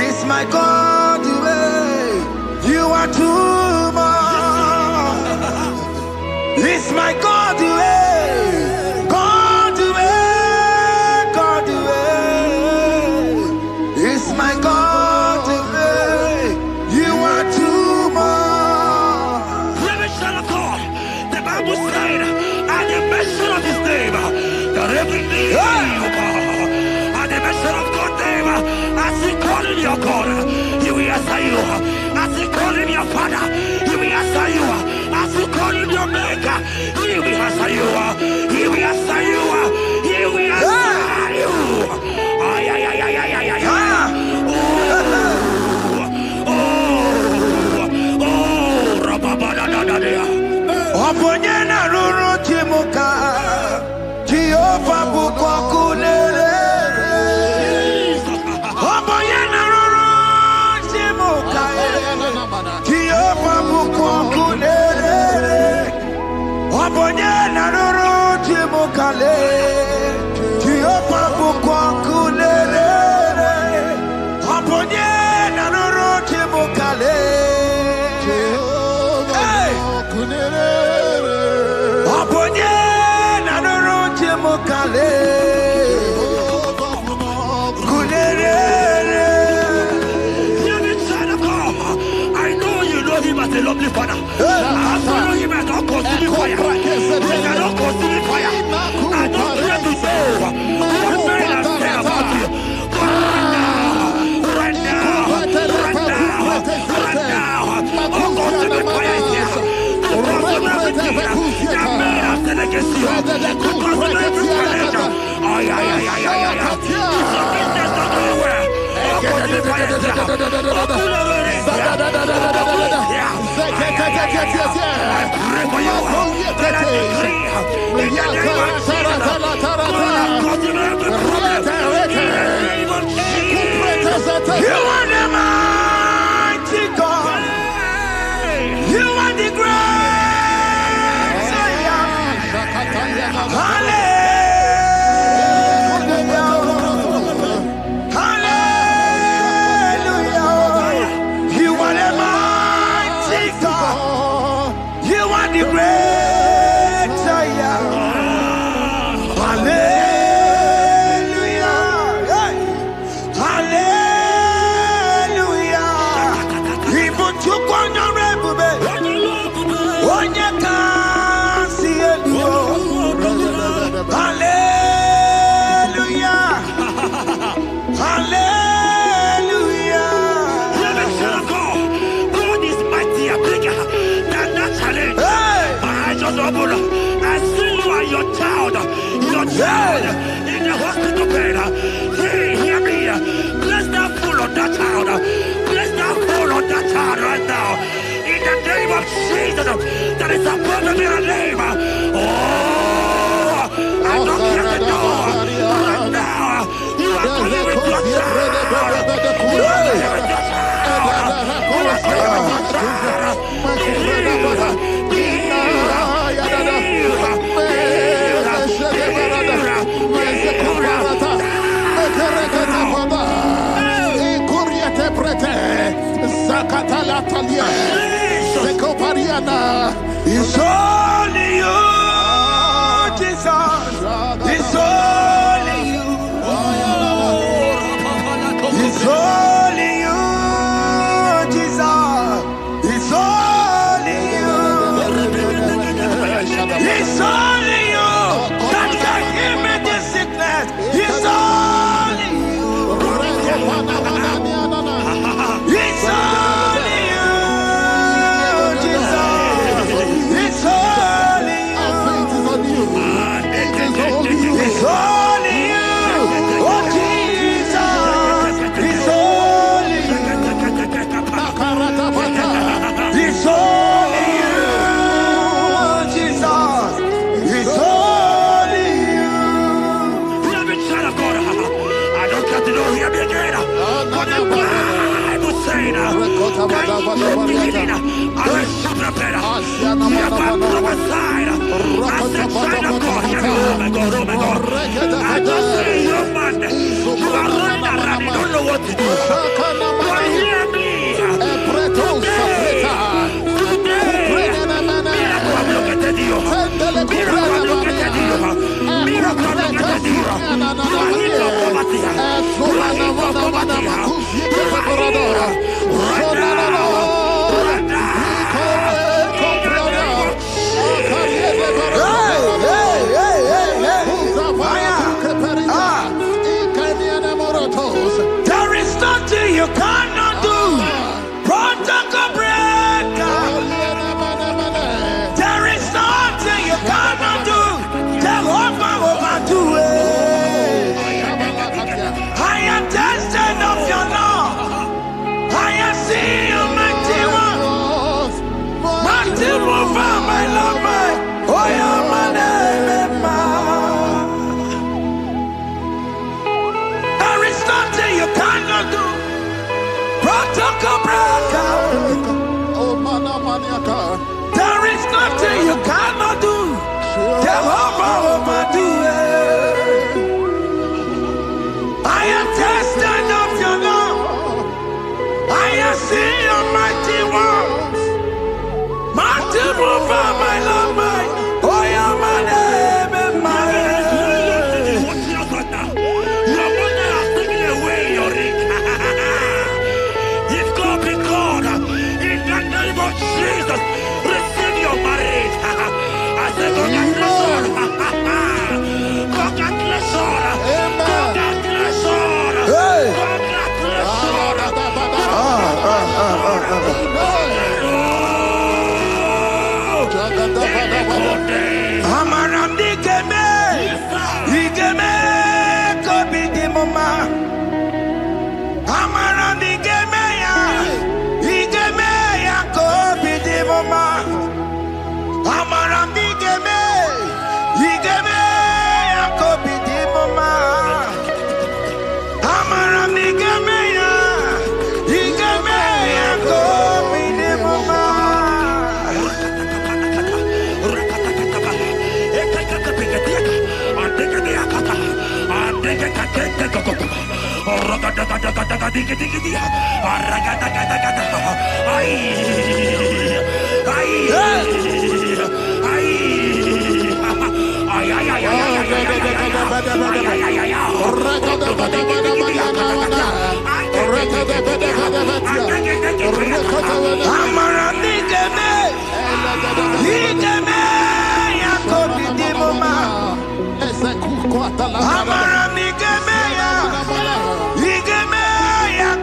[SPEAKER 2] It's my God to you are too much. It's my God to God to God to It's my God to you are too much.
[SPEAKER 1] Son of God, the Bible said, at the mention of his name, that every knee will bow. At the mention of God's name, as he call him your God, he will answer you. As he call him your Father, he will answer you. As he call him your Maker, he will answer you. He will answer you. He will answer you. Ay, ay, ay, ay, ay, ay, ay, ay.
[SPEAKER 2] Oponyena ruru chimuka Jehova bukwa kulele Oponyena ruru chimuka Jehova bukwa kulele Oponyena ruru chimuka le Jehova bukwa kulele Oponyena ruru chimuka le
[SPEAKER 1] I know you know him as a lovely father. I follow him as a consuming fire. He cannot consume fire. I don't care to know what men have said about you. But right now, oh, consuming fire is here. To consume everything that men have said against you. To consume every challenge. Ay, ay, ay, ay, ay, ay. It's your business not going well. Oh, consuming fire is here. Oh, consuming I pray for you. That I decree in the name of Jesus. Continue every problem. In the name of Jesus.
[SPEAKER 2] You are the mighty God. You are the great Zion. Hallelujah.
[SPEAKER 1] I see you and your child in the hospital bed. Hear me. Bless that fool on that child. Bless that fool on that child right now. In the name of Jesus, that is above every name. Oh, I don't hear the door. Right now, you are calling with your child. You are calling with your child. You are calling with your child.
[SPEAKER 2] It's only you, Jesus. It's only you. It's only you, Jesus. It's only you. It's only
[SPEAKER 1] hear me again? For the Bible saying, I will prepare. You have prophesied. I said, child of God, hear me. Oh my God, oh my God. I just say, young man, you are running around, you don't know what to do. But hear me.
[SPEAKER 2] There is nothing you cannot do. Protocol breaker. There is nothing you cannot do. Jehovah overdo it. I am tested of your love. I am seeing you, mighty one. Mighty mover, my love, my. Oh, yeah, my name, there is nothing you cannot do. Protocol breaker. There is nothing you cannot do. Jehovah overdo it. I am tested of your love. I am seeing your mighty ones. Mighty mover, my love, my. Oh, yeah, my name and my.
[SPEAKER 1] Your mother has taken away your ring. If God be God, in the name of Jesus, receive your marriage. I say congratulations. Congratulations. Congratulations.
[SPEAKER 2] Hey.
[SPEAKER 1] Congratulations.
[SPEAKER 2] Amaram digeme, digeme, kobi di mama. Amaram digeme ya kobi di mama. Amaram digeme, digeme ya kobi di mama. Amaram digeme ya, digeme ya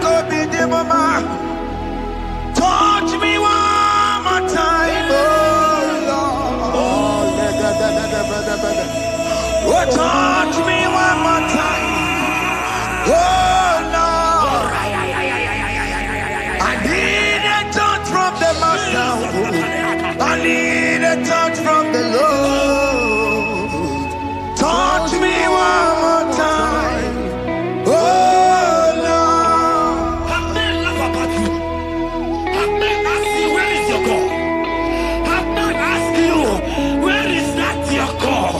[SPEAKER 2] kobi di mama. Touch me one more time, oh Lord. Oh, touch me one more time, oh Lord. I need a touch from the Master. I need a touch from the Lord. Touch me one more time, oh Lord.
[SPEAKER 1] Have men laugh about you. Have men ask you, where is your God? Have men ask you, where is that your God?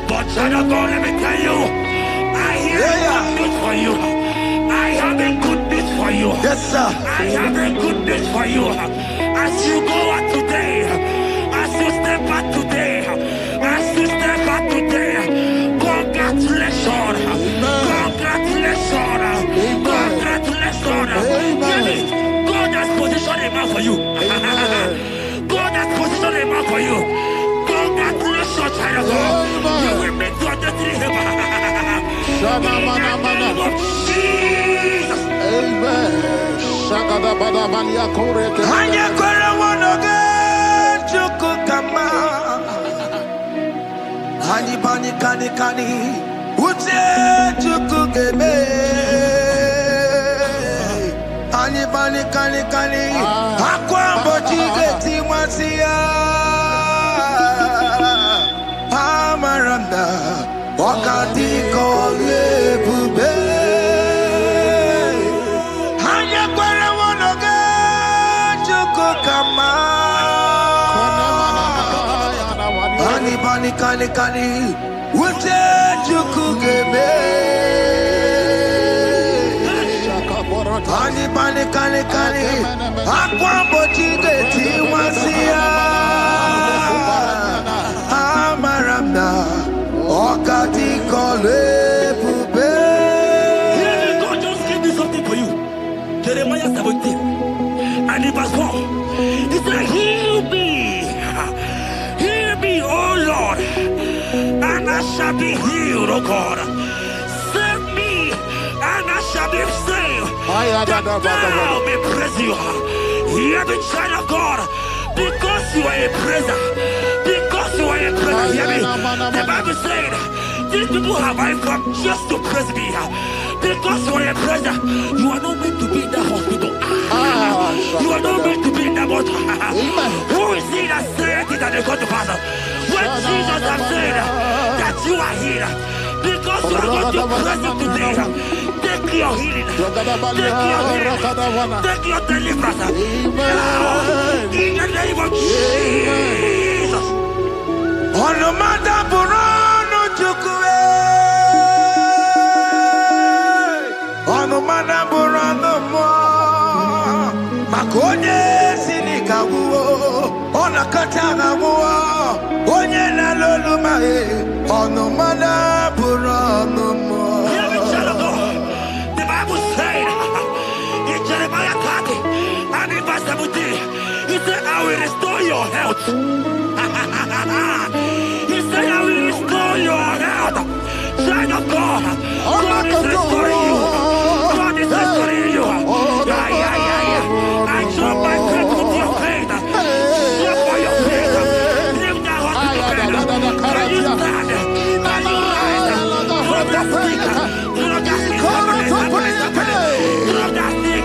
[SPEAKER 1] But child of God, let me tell you, I hear good news for you. I have a good news for you.
[SPEAKER 2] Yes, sir.
[SPEAKER 1] I have a good news for you. As you go out today, as you step out today, as you step out today, congratulations. Congratulations. Congratulations. God has positioned a man for you. God has positioned a man for you. Congratulations, child of God. You will meet your destiny. In the name of Jesus.
[SPEAKER 3] Amen.
[SPEAKER 2] Hanya kwara wanoge chukukama. Hani bani kani kani uche chukukeme. Hani bani kani kani akwa bochi geti masia. Amaranda wakati koye bube. kani. Ute chukugeme. Kani. Akwa bochige tiwasia. Amaramna. Okati kole pube.
[SPEAKER 1] God just gave me something for you. Jeremiah 17 and in verse 4. He said, heal me, oh Lord, and I shall be healed, oh God. Save me, and I shall be saved. That thou may praise you. Hear me, child of God, because you are a praiser. Because you are a praiser, hear me. The Bible said, these people have I come just to praise me. Because you are a praiser, you are not meant to be in that hospital. You are not meant to be in that water. Who is he that said it and they got to pass? When Jesus has said that you are healed, because you are going to praise him today, take your healing, take your deliverance. Now, in the name of Jesus.
[SPEAKER 2] On the matter Burano Chukwe. On the matter Burano Mo. Makonye Sinika Wo. On a Katana Wo. Onye na Lulu Mae. On the matter Burano Mo.
[SPEAKER 1] The Bible said in Jeremiah 30 and in verse 17, he said, I will restore your health. He said, I will restore your health. Child of God, God is restoring you. God is restoring you. I drop my faith with your faith. Drop for your faith. Leave that hospital bed. Can you stand? Can you rise? Drop that stick. Drop that stick. Drop that stick.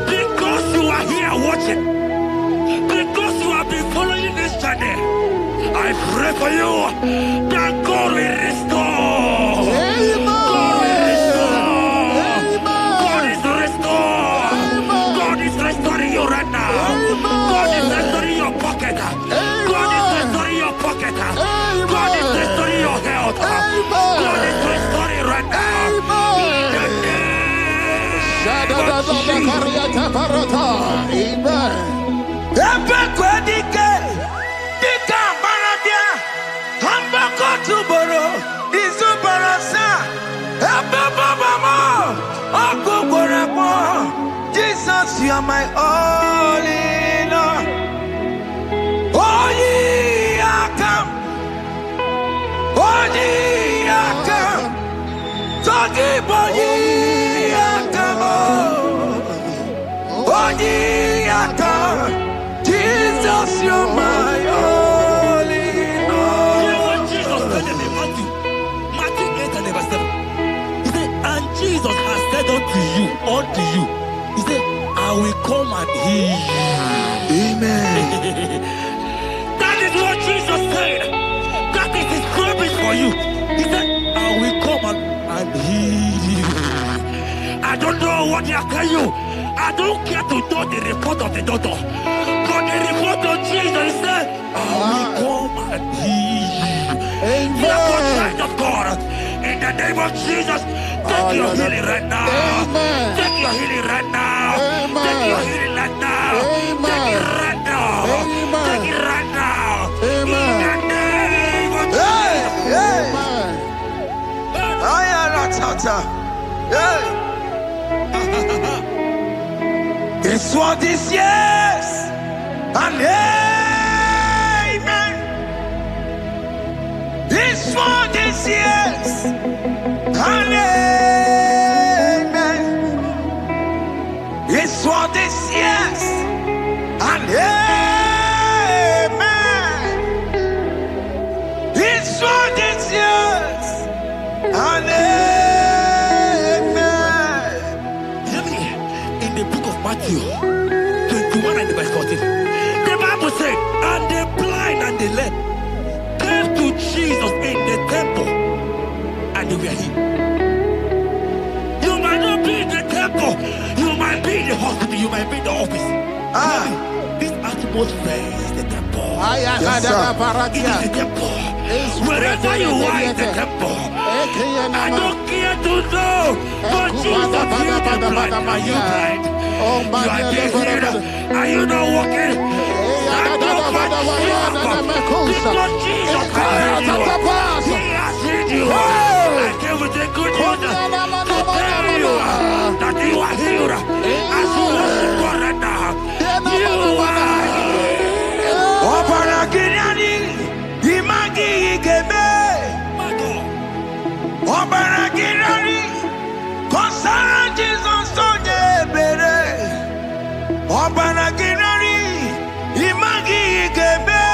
[SPEAKER 1] Because you are here watching, because you have been following this journey, I pray for you that God will restore. God will restore. God is restored. God is restoring you right now. God is restoring your pocket. God is restoring your pocket. God is restoring your health. God is restoring right now.
[SPEAKER 2] Jesus, you are my all in all. Oh, ye are come. Oh, ye are come. Talking about ye are come. Oh, ye are come. Jesus, you are my all in all.
[SPEAKER 1] You know what Jesus said in Matthew 8 and verse 7? He said, and Jesus has said unto you, he said, I will come and heal you.
[SPEAKER 2] Amen.
[SPEAKER 1] That is what Jesus said. That is his promise for you. He said, I will come and heal you. I don't know what they are telling you. I don't care to know the report of the doctor. But the report of Jesus, he said, I will come and heal you. Therefore, child of God, in the name of Jesus, take your healing right now. Take your healing right now. Take your healing right now. Take it right now. Take it right now. In the name of Jesus.
[SPEAKER 2] This world is yes and amen. This world is yes and amen. This world is yes and amen. This world is yes and amen.
[SPEAKER 1] Hear me. In the book of Matthew 21 and verse 14, the Bible said, and the blind and the lame came to Jesus in the temple, and they were healed. You might not be in the temple, you might be in the hospital, you might be in the office. This atmosphere is the temple.
[SPEAKER 2] Yes,
[SPEAKER 1] It is the temple. Wherever you are in the temple, I don't care to know, but Jesus healed the blind. Are you blind? You are dead here. Are you not walking? Stand up and because Jesus has healed you. He has healed you. I came with the good news to tell you that you are healed. As you worship God right now, you are healed.
[SPEAKER 2] Obaragirani, imagi igeme.
[SPEAKER 1] My God.
[SPEAKER 2] Obaragirani, kosara Jesus onye bere. Obaragirani, imagi igeme.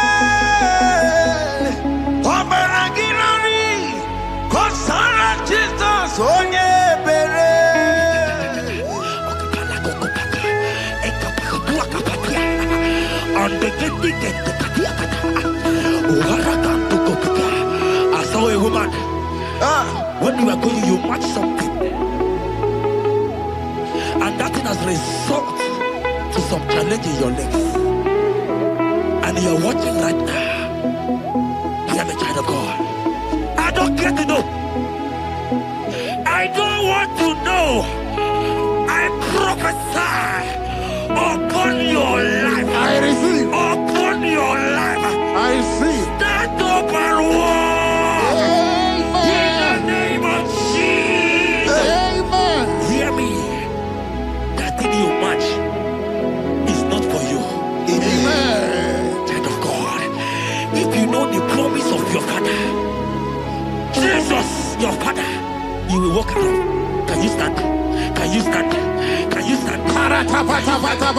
[SPEAKER 2] Obaragirani, kosara Jesus onye bere.
[SPEAKER 1] I saw a woman. When you are going, you match something, and that thing has resulted to some challenge in your legs, and you are watching right now. I am a child of God. I don't care to know. I don't want to know. I prophesy upon your life.
[SPEAKER 3] I receive.
[SPEAKER 1] Upon your life.
[SPEAKER 3] I receive.
[SPEAKER 1] Stand up and walk. In the name of Jesus.
[SPEAKER 3] Amen.
[SPEAKER 1] Hear me. That thing you match is not for you.
[SPEAKER 3] Amen.
[SPEAKER 1] Child of God. If you know the promise of your father, Jesus, your father, you will walk around. Can you stand? Can you stand? Can you stand? Can you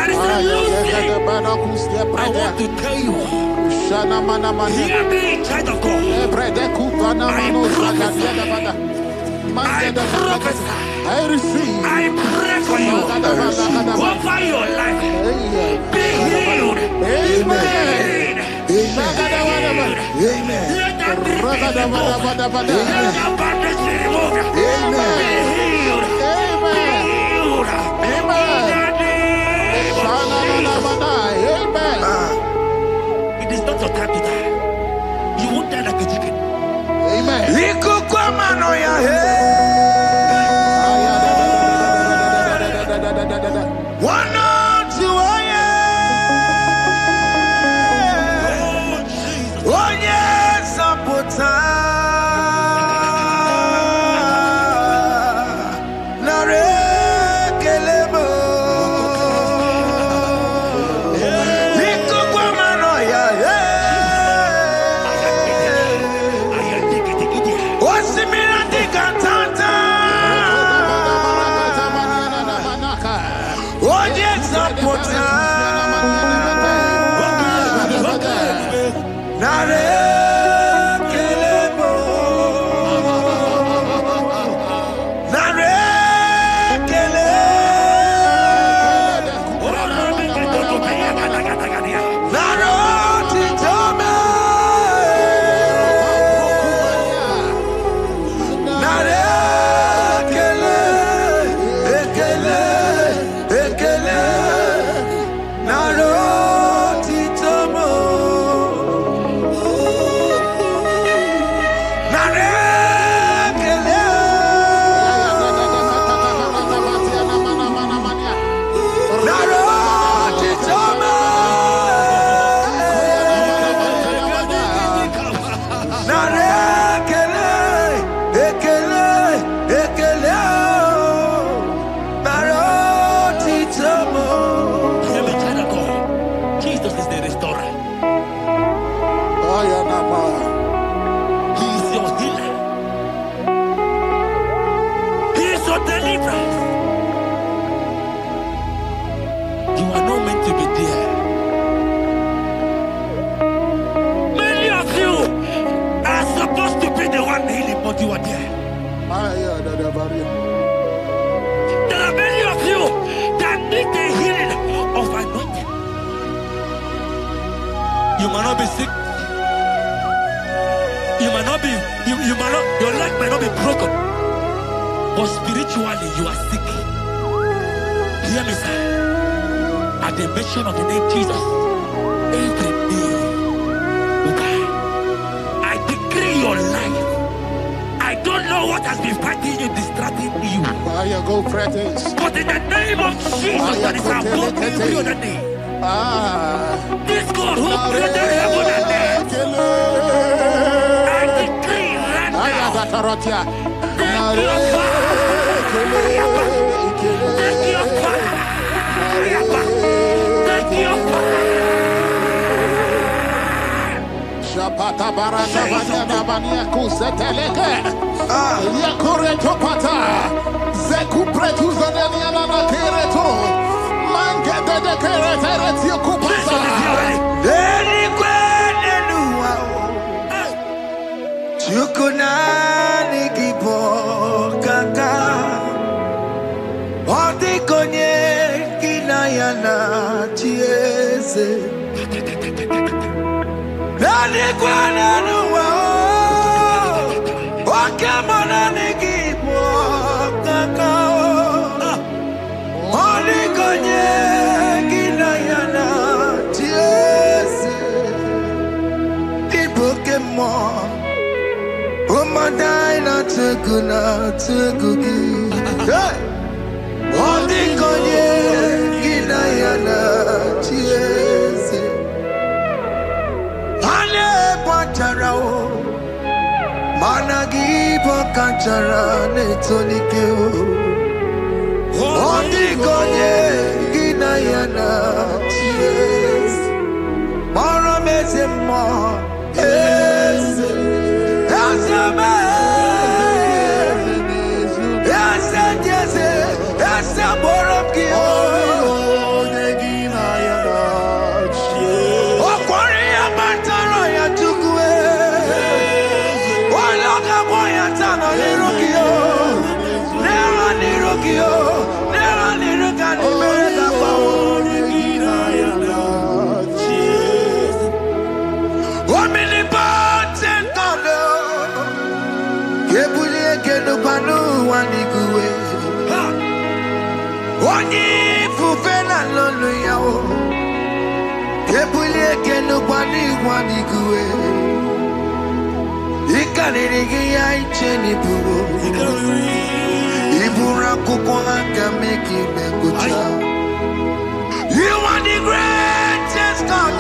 [SPEAKER 1] There is a losing. I want to tell you. Hear me, child of God. I prophesy.
[SPEAKER 3] I receive.
[SPEAKER 1] I pray for you. Over your life. Be healed.
[SPEAKER 3] Amen. Amen.
[SPEAKER 1] Let that be removed. Let that bandage be removed.
[SPEAKER 3] Amen.
[SPEAKER 1] Be healed. Be healed.
[SPEAKER 3] Amen.
[SPEAKER 1] It is not your time to die. You won't die like a chicken.
[SPEAKER 3] Amen.
[SPEAKER 1] There are many of you that need the healing of anointing. You might not be sick. You might not be, your leg might not be broken. But spiritually you are sick. Hear me, sir. At the mention of the name Jesus, every day will die. I decree your life. I don't know what has been fighting you, distracting you.
[SPEAKER 3] Go Prophetic.
[SPEAKER 1] But in the name of Jesus, that is above every other name. This God who created heaven and earth, I decree right now, take your fire. Take your fire. Take your fire.
[SPEAKER 3] Shapata baraka banya banya kuseteleke. Yakure topata. Zeku pretu zanenia na kereto. Mangede de kerete yokupata.
[SPEAKER 2] Deni kwene nuwa. Chukuna nikipo kaka. Oti konye kinayana chiese. Deni kwene nuwa. Wakamona nikipo kaka. Oti konye kinayana chiese. Pokemon, oh my dina tegugi. Hey, oh the konye kinayana chiese. Ale pacharao, managi pokachara netonikeo. Oh the konye kinayana chiese. Mara mezemo. Yes, yes, yes, yes, yes, Epulieke no kwani kuwe. Ikanirigi ya icheni buro. Ibura kukwanga meki mekucha. You are the greatest God,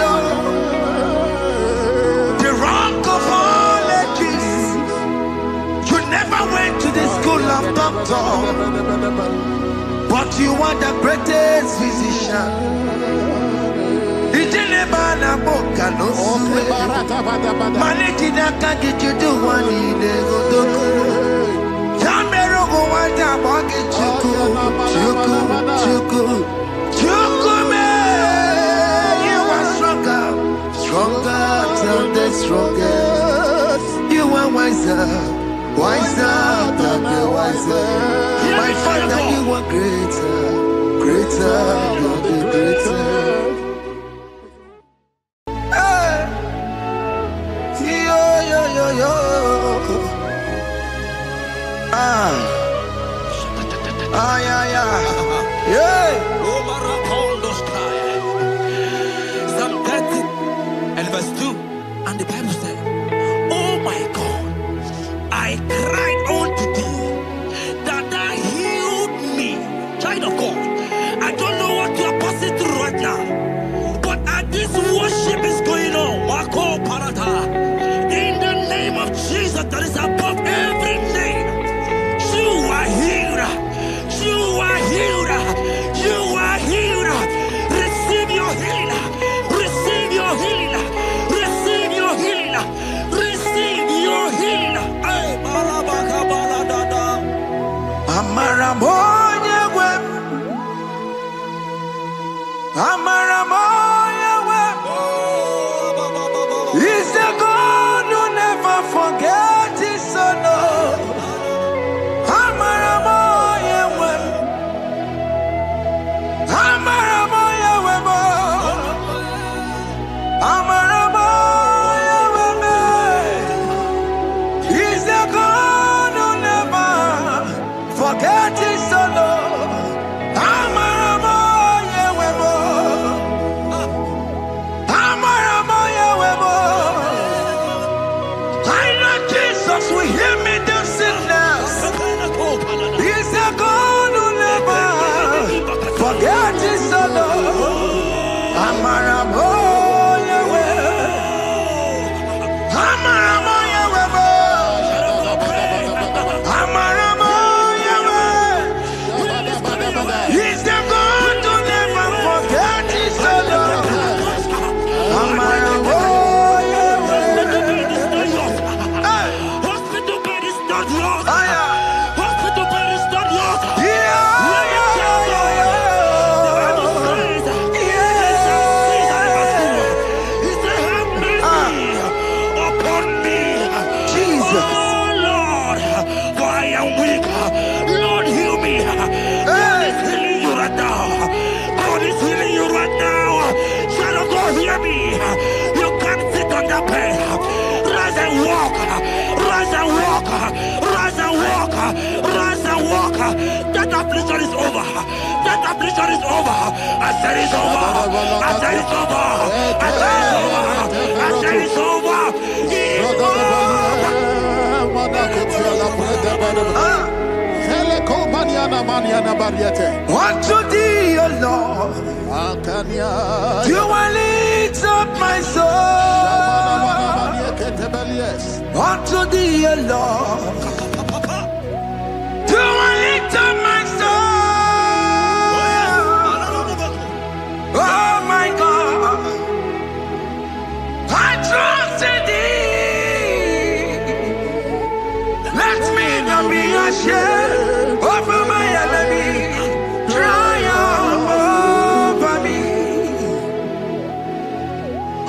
[SPEAKER 2] the rock of all ages. You never went to the school of doctor, but you are the greatest physician. Ijelebana boka no suwe. Malekina kangi judu wani negodoku. Yamero go wanda bagi chuku. Chukume, you are stronger than the strongest. You are wiser than the wiser. My Father, you are greater than the greater. Hey, yo. Yeah.
[SPEAKER 1] Psalm 30 and verse 2, and the Bible said, oh my God, I cried unto thee, that thou healed me. Child of God, I don't know what you are passing through right now, but as this worship is going on, Mako Parata, in the name of Jesus that is above every name, you are healed. You are healed. You are healed. Receive your healing. Receive your healing. Receive your healing. Receive your healing. Hey, Balabaka Baladada.
[SPEAKER 2] Amaramoya wem. Amaramoya wem. He's the God who never forgets his son. Amaramoya wem. Amaramoya wem. Amaramoya wem. He's the God who never forgets his son. Amaramoya wem. Amaramoya wem. I know Jesus will hear me do sickness. He's the God who never forgets his son. Amaramoya wem. Amaramoya wem. Amaramoya wem. He's the God who never forgets his son. Amaramoya wem.
[SPEAKER 1] Hospital bed is not yours.
[SPEAKER 2] Aya.
[SPEAKER 1] Hospital bed is not yours. Hear me. You can't sit on the bed. Rise and walk. Rise and walk. Rise and walk. Rise and walk. That affliction is over. That affliction is over. I said it's over. I said it's over. I said it's over. I said it's over. It's over.
[SPEAKER 2] Unto thee, O Lord, you will lift up my soul. Unto thee, O Lord, you will lift up my soul. Oh my God, I trust in thee. Let me not be ashamed over my enemy. Triumph over me.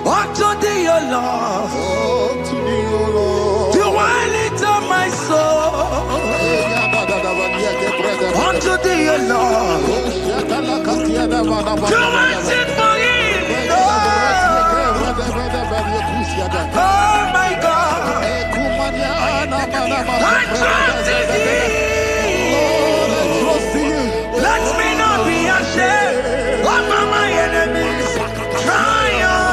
[SPEAKER 2] Unto thee, O Lord, you will lift up my soul. Unto thee, O Lord, you will sit for him. Oh my God, I trust in thee. Let me not be ashamed over my enemies. Triumph.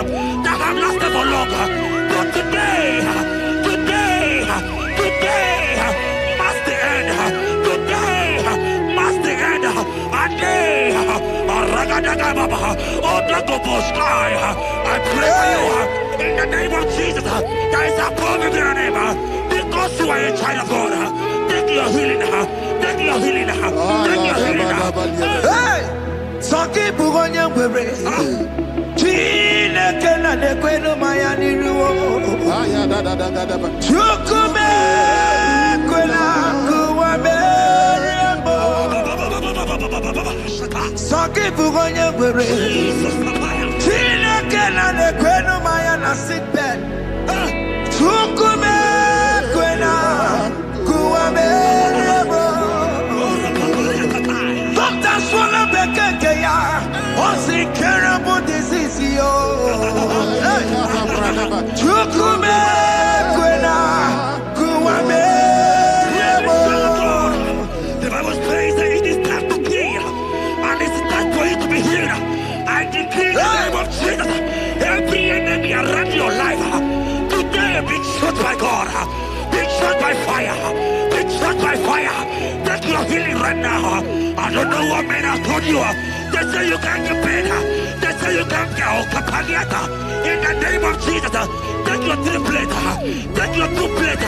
[SPEAKER 1] that have lasted for longer. But today, must the end. Today, must the end. And day, I pray for you in the name of Jesus. There is a problem in your name. Because you are a child of God. Take your healing. Take your healing. Take your healing.
[SPEAKER 2] Hey! Sanki bugonya wewe. Chine kena de kwenu mayani ruo. Chukume kwena kuwa merembo. Sanki bugonya wewe. Chine kena de kwenu mayana sickbed. Chukume kwena kuwa merembo. Doctor swallow bekeke ya. Onsi terrible disease yo. Chukume kwena kuwa merembo.
[SPEAKER 1] The Bible says that it is time to kill, and it is time for you to be healed. I decree in the name of Jesus, every enemy around your life, today be shot by God, be shot by fire, be shot by fire. Take your healing right now. I don't know what men have told you. They say you can't get paid. They say you can't get kapaniata. In the name of Jesus, take your 3 plate, take your 2 plate,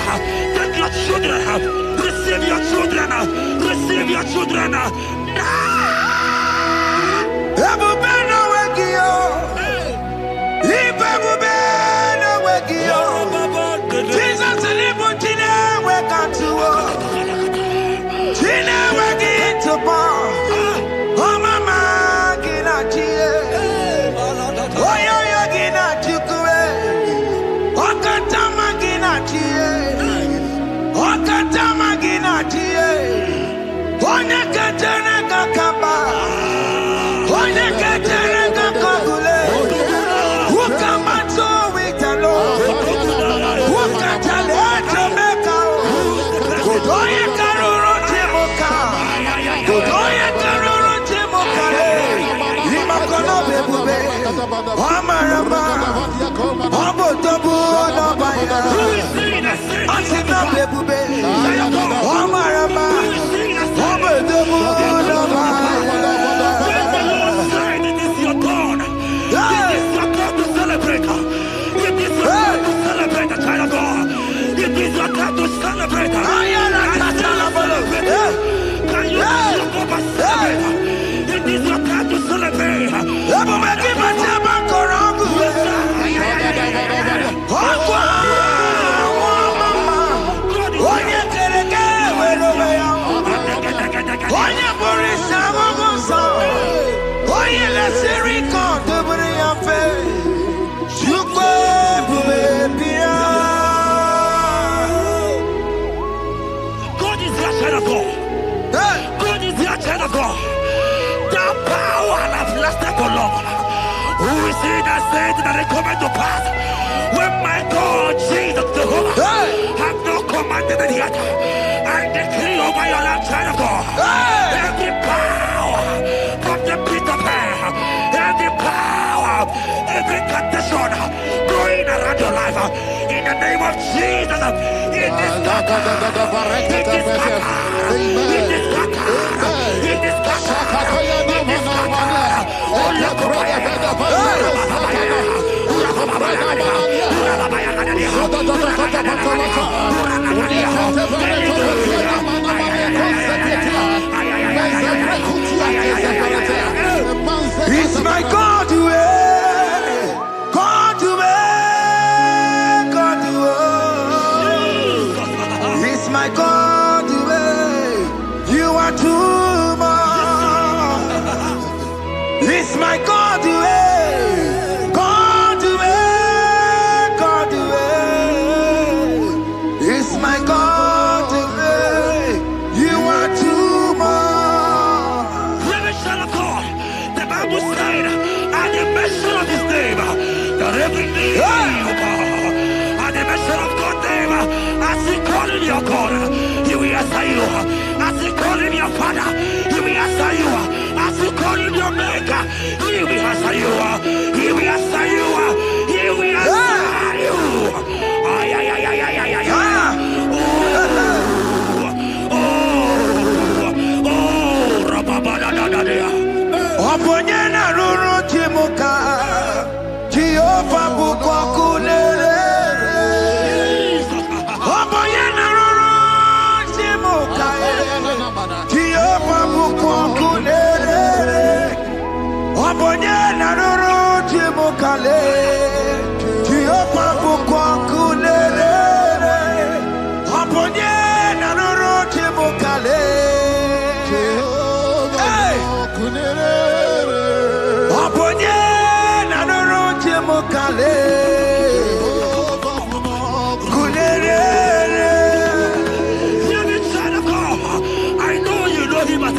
[SPEAKER 1] take your children, receive your children, receive your children.
[SPEAKER 2] Ebubeno wegio. Ibebubeno wegio. Jesus libu chine wekantuo. Chine wegi tupo. Oh mama gina chie. Oh yo yo gina chukue. Okatama gina chie. Okatama gina chie. Onye kejene kakamba. Onye kejene kakagule. Ukamato witalo. Ukatale Jamaica. Godoye karuro timoka. Godoye karuro timoka. Imakono bebube. Amarama. Abotobu nabaya. Asina bebube. Amarama. Abotobu nabaya.
[SPEAKER 1] It is your turn. It is your turn to celebrate. It is your turn to celebrate, child of God. It is your turn to celebrate. Can you look up and celebrate? It is your turn to celebrate. God is your child of God. God is your child of God. The power has lasted for long. Who is he that said that it coming to pass? When my God, Jesus, Jehovah, have not commanded it yet. I decree over your life, child of God. Every power from the pit of hell, every power, every condition going around your life, in the name of Jesus, it is scattered. It is scattered. It is scattered. It is scattered. It is scattered. Oh, look
[SPEAKER 2] It's my God to God to God to It's my God to you are too much. It's my God to God to God to It's my God to you are too much.
[SPEAKER 1] Revelation of God. The Bible said, at the mention of his name, that every knee will bow. At the mention of God's name, as he called him your God, he will answer you. As he called him your Father, he will answer you. As he called him your Maker, he will answer you. He will answer you.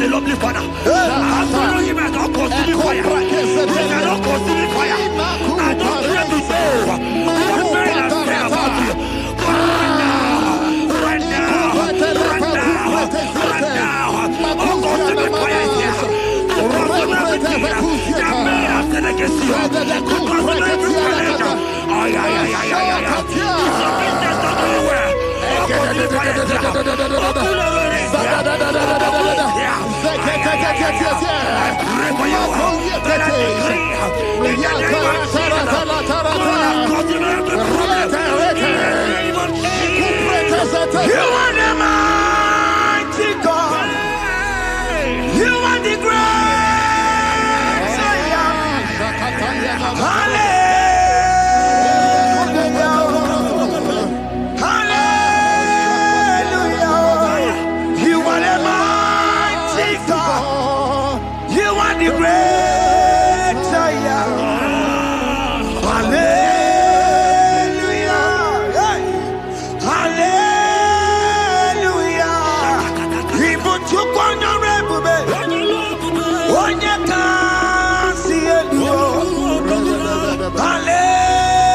[SPEAKER 1] Lovely Father, I follow him and not consuming fire. He cannot consuming fire. I don't care to know what men are saying about you. But right now, all consuming fire is here. To consume everything that men have said against you. To consume every challenge. It's your business not going well. All consuming fire is here.
[SPEAKER 2] You are the mighty God. You are the great Hallelujah. Hallelujah. You are the mighty God. You are the great Hallelujah. Hallelujah. Even to Hallelujah.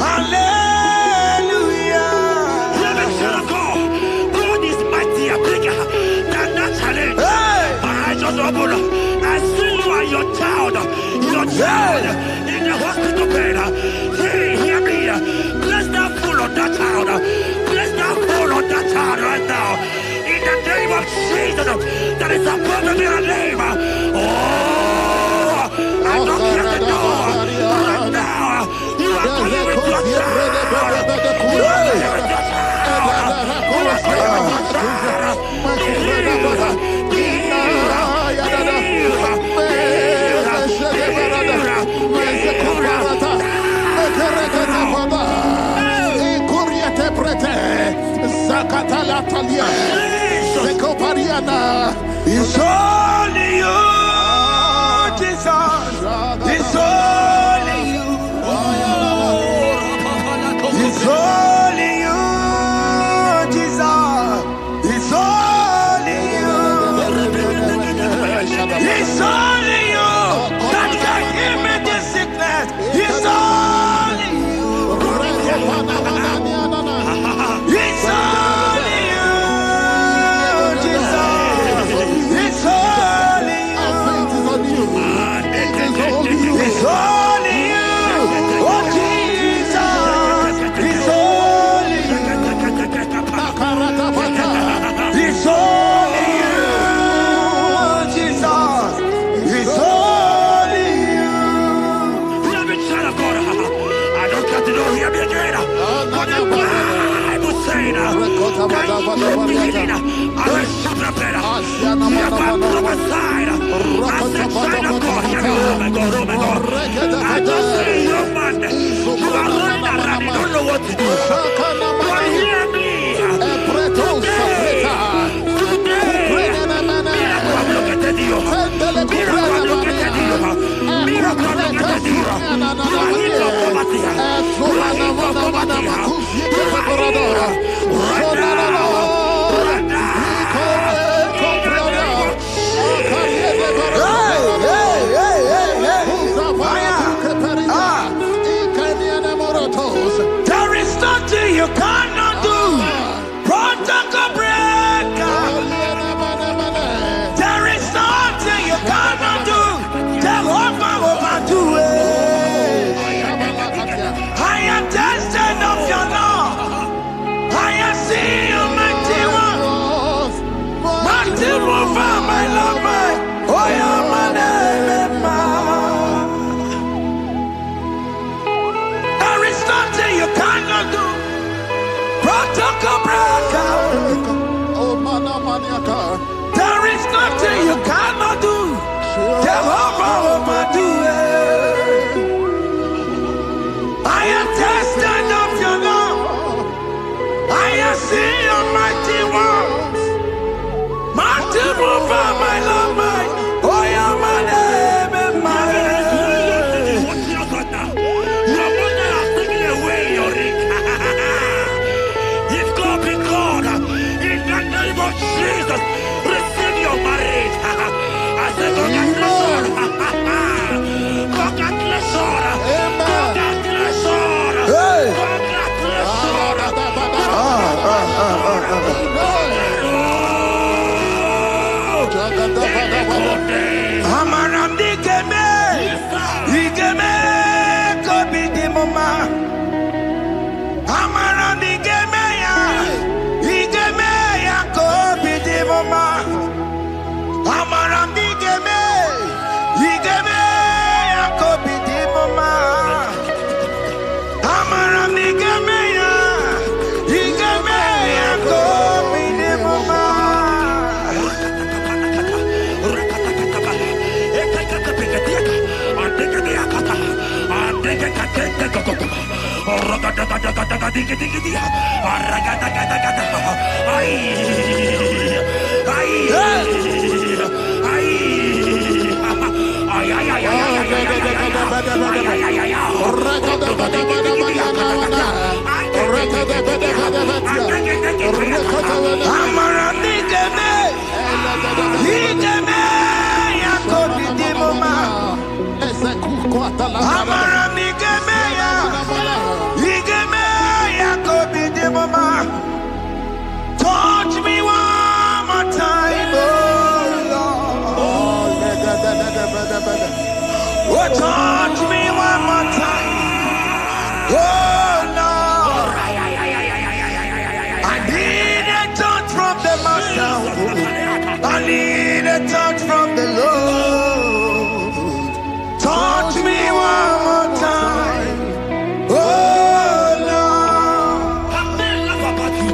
[SPEAKER 2] Hallelujah.
[SPEAKER 1] God is mightier, bigger than that challenge. But I just open. I see you and your child in the hospital bed. Hear me. Place that fool on that child. Place that fool on that child right now. In the name of Jesus, that is supposed to be a name. Oh, I don't hear the door. Right now, you are going with your child. You are going with your child. You are going
[SPEAKER 2] It's only you, Jesus. It's only you. It's only you, Jesus. It's only you. It's only you that can give me this sickness. It's only you. It's only you, Jesus. It's only you. It's only you. Oh, Jesus. It's only you. It's only you, Jesus. It's only you.
[SPEAKER 1] Child of God, I don't got to know hear me again. What the Bible saying, beginning, I will shut up better. You have my prophesied. I said, child of God, hear me. Oh my God, oh my God. I just say, young man, you are running around, you don't know what to do. But hear me.
[SPEAKER 2] There is nothing you cannot do. Protocol breaker. There is nothing you cannot do. Jehovah overdo it. I am tested of your law. I am seeing you, mighty one. Mighty mover, my love, my. Oh, yeah, my name, Touch me one more time, oh Lord. Oh, touch me one more time, oh Lord. I need a touch from the Master. I need a touch from the Lord. Touch me one more time, oh Lord.
[SPEAKER 1] Have men laugh about you.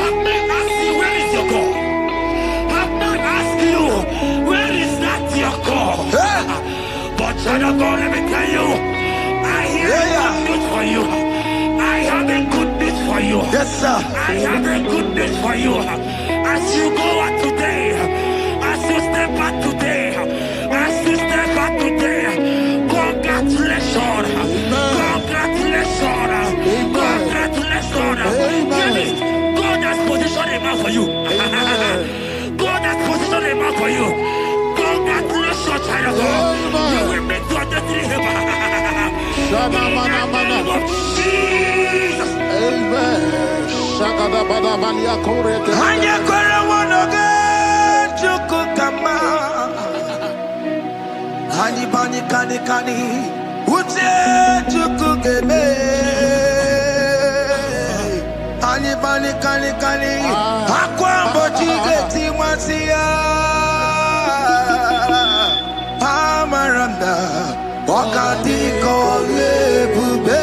[SPEAKER 1] Have men ask you, where is your God? Have men ask you, where is that your God? But child of God, let me tell you, I hear a good news for you. I have a good news for you.
[SPEAKER 2] Yes, sir.
[SPEAKER 1] I have a good news for you. As you go out today, as you step out today, as you step out today, congratulations. Congratulations. Congratulations. Hear me. God has positioned a man for you. God has positioned a man for you. Congratulations, child of God. You will make your destiny helper. In the name of Jesus.
[SPEAKER 3] Amen.
[SPEAKER 2] Hanya kwara wanoge chukukama. Hani bani kani kani ute chukugeme. Hani bani kani kani akwa mbochige timwasia. Amaranda wakati kole bube.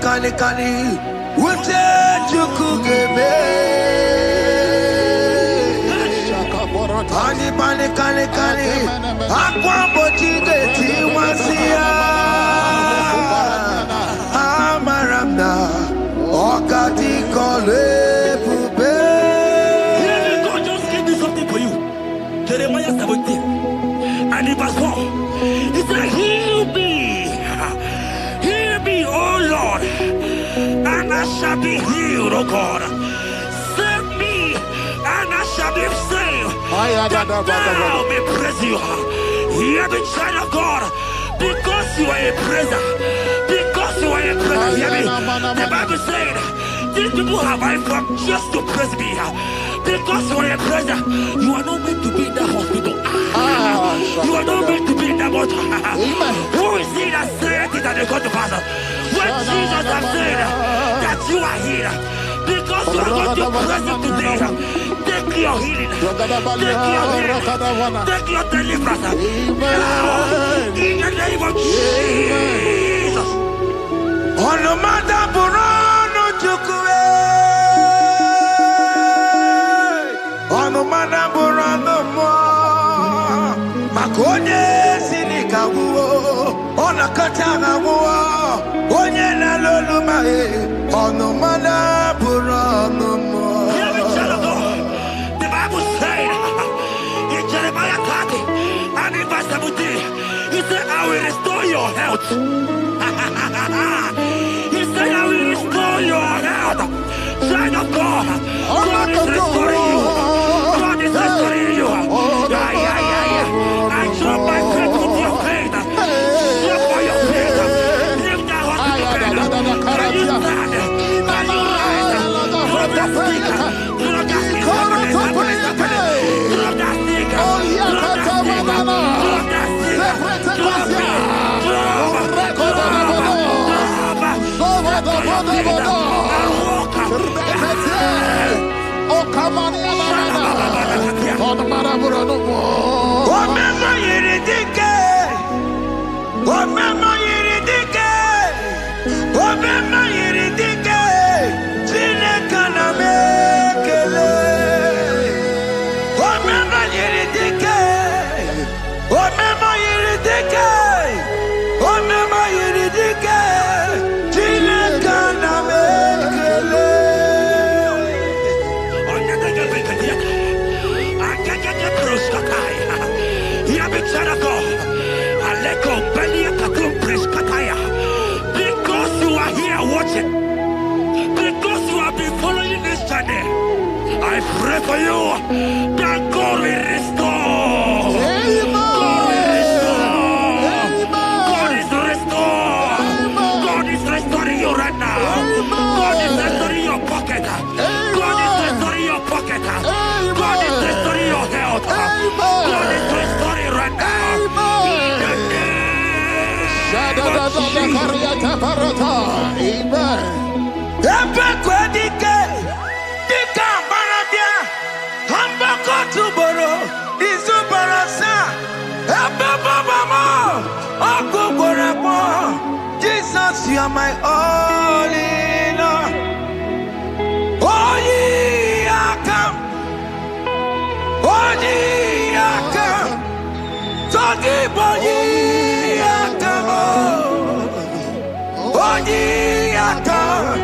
[SPEAKER 2] Kani kani ute chukugeme. Kani kani kani kani akwa bochige tiwasia. Amaramna okati kole bube.
[SPEAKER 1] God just gave me something for you. Jeremiah 17 and in verse 4. He said, heal me, oh Lord, and I shall be healed, oh God. Save me, and I shall be saved, that thou may praise you. Hear me, child of God, because you are a praiser. Because you are a praiser, hear me. The Bible said, these people have I come just to praise me. Because you are a praiser, you are not meant to be in that hospital. You are not meant to be in that water. Who is he that said it and they got to pass? When Jesus has said that you are healed, because you are going to praise him today, take your healing, take your deliverance. Now, in the name of Jesus.
[SPEAKER 2] On no matter Burano Chukwe. On no matter Burano Mo. Makonye Sinika Wo. On a Katana Wo. Onye na lolu mae. On no matter Burano Mo.
[SPEAKER 1] The Bible said in Jeremiah 30 and in verse 17, he said, I will restore your health. He said, I will restore your health. Child of God, God is restoring you. God is restoring you. I drop my faith with your faith. Drop by your faith. Lift that hospital bed. Can you stand? Can you rise? Drop that stick. Drop that stick. Drop that stick. Drop that stick. Drop it. I pray for you that God will restore. God will restore. God is restoring. God is restoring you right now. God is restoring your pocket. God is restoring your pocket. God is restoring your health. God is restoring right now. In the name of
[SPEAKER 2] Jesus, you are my all in all. Oh, yeah, come. Oh, yeah, come. So deep, oh, yeah, come. Oh, yeah, come.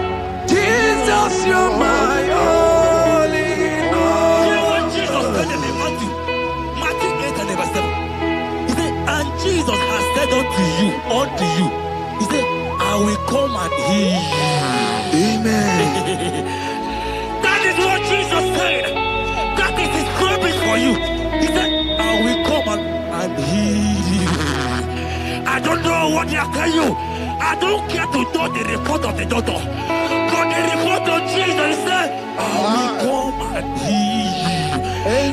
[SPEAKER 2] Jesus, you are my all in all.
[SPEAKER 1] You know what Jesus said in Matthew 8 and verse 7? He said, and Jesus has said unto you, he said, I will come and heal you.
[SPEAKER 2] Amen.
[SPEAKER 1] That is what Jesus said. That is his promise for you. He said, I will come and heal you. I don't know what they are telling you. I don't care to know the report of the doctor. But the report of Jesus, he said, I will come and heal you.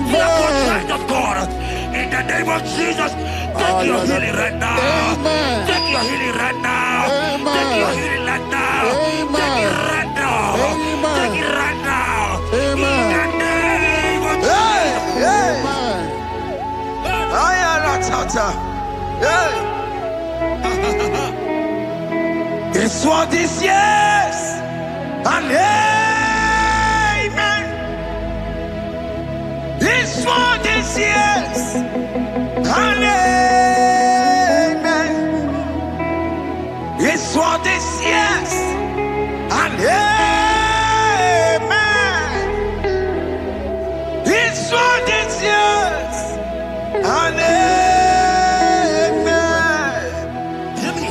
[SPEAKER 1] Therefore, child of God, in the name of Jesus, take your healing right now.
[SPEAKER 3] Amen.
[SPEAKER 1] Take your healing right now.
[SPEAKER 3] Amen.
[SPEAKER 1] Take your healing right now.
[SPEAKER 3] Amen.
[SPEAKER 1] Take it right now.
[SPEAKER 3] Amen.
[SPEAKER 1] Take it right now.
[SPEAKER 3] Amen.
[SPEAKER 1] In the name of
[SPEAKER 2] Hey, hey.
[SPEAKER 3] Amen.
[SPEAKER 2] I am not tata. Hey. It's what this yes and amen. It's what this yes and amen. It's what this yes and amen. It's what this yes and amen.
[SPEAKER 1] Hear me.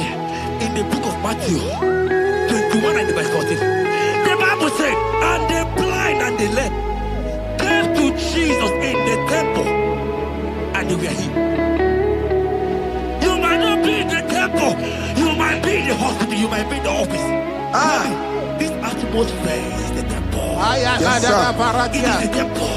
[SPEAKER 1] In the book of Matthew 21 and verse 14, the Bible said, and the blind and the lame came to Jesus in the temple, and they were healed. You might not be in the temple, you might be in the hospital, you might be in the office. This atmosphere is the temple.
[SPEAKER 2] Yes, sir.
[SPEAKER 1] It is the temple.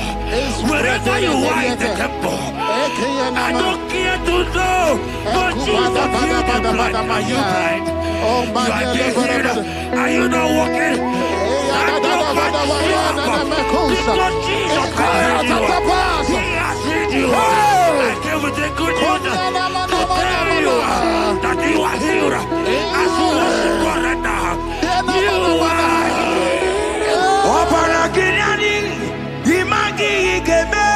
[SPEAKER 1] Wherever you are in the temple, I don't care to know, but Jesus healed the blind. Are you blind? You are healed. Are you not walking? Stand up and shout. Because Jesus has healed you. He has healed you. I came with the good news to tell you that you are healed. As you worship God right now, you are healed.
[SPEAKER 2] Opara Gideoni, Imagi Igeme.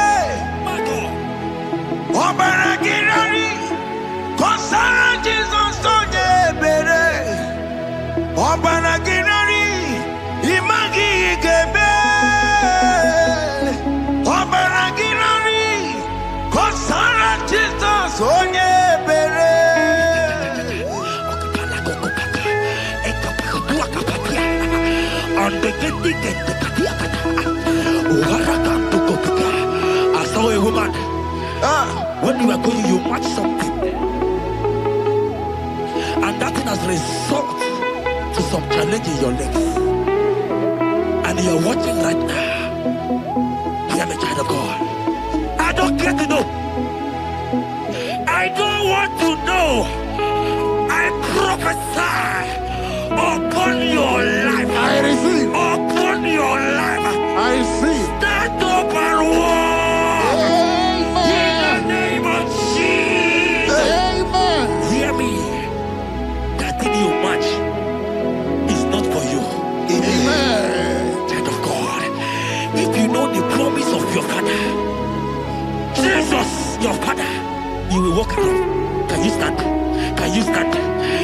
[SPEAKER 1] My God.
[SPEAKER 2] Opara Gideoni, Kosara Jesus Sonye Bere. Opara Gideoni, Imagi Igeme. Opara Gideoni, Kosara Jesus Sonye Bere.
[SPEAKER 1] I saw a woman. When you are going, you watch something, and that thing has resulted to some challenge in your legs, and you are watching right now. I am a child of God. I don't care to know. I don't want to know. I prophesy upon your life.
[SPEAKER 3] I receive.
[SPEAKER 1] Upon your life.
[SPEAKER 3] I receive.
[SPEAKER 1] Stand up and walk. In the name of Jesus.
[SPEAKER 3] Amen.
[SPEAKER 1] Hear me. That thing you match is not for you.
[SPEAKER 3] Amen.
[SPEAKER 1] Child of God. If you know the promise of your father, Jesus, your father, you will walk around. Can you stand? Can you stand?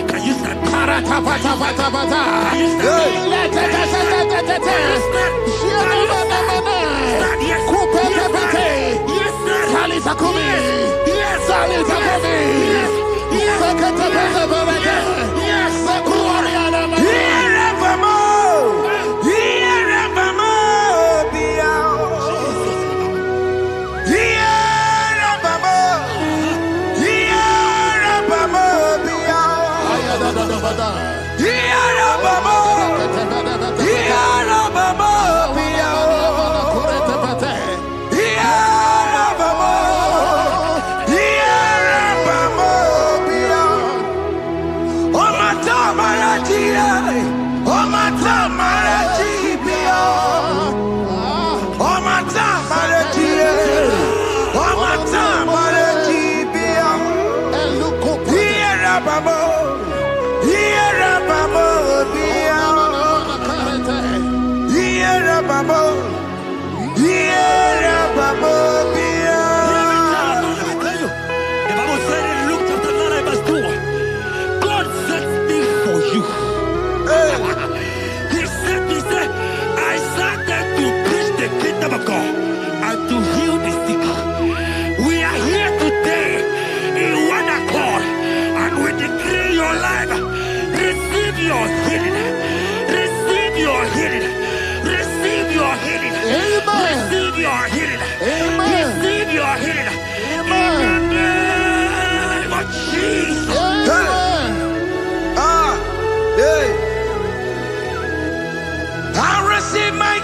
[SPEAKER 1] Can you stand? Can you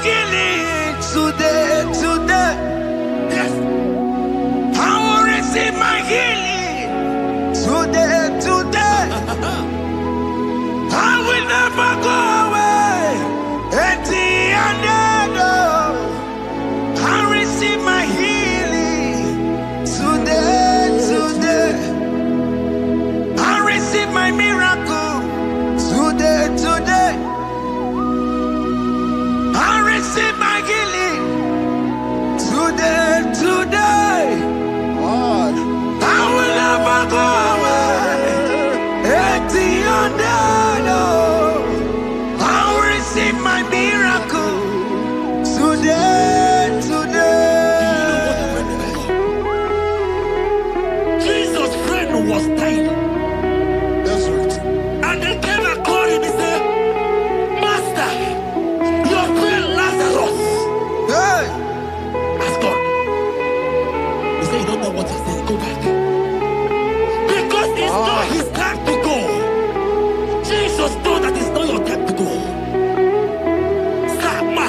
[SPEAKER 2] healing today, today. Yes. I will receive my healing today, today. I will never go away empty-handed. I receive my healing today, today. I receive my miracle today, today. I receive my healing today, today. I will never go away empty-handed. I will receive my miracle today, today.
[SPEAKER 1] Jesus' friend was dying.
[SPEAKER 3] That's right.
[SPEAKER 1] And they came and called him and said, Master, your friend Lazarus
[SPEAKER 2] Hey,
[SPEAKER 1] has gone. He said, you don't know what he said. Go back. Because it's not his time to go. Jesus knows that it's not your time to go. Sama,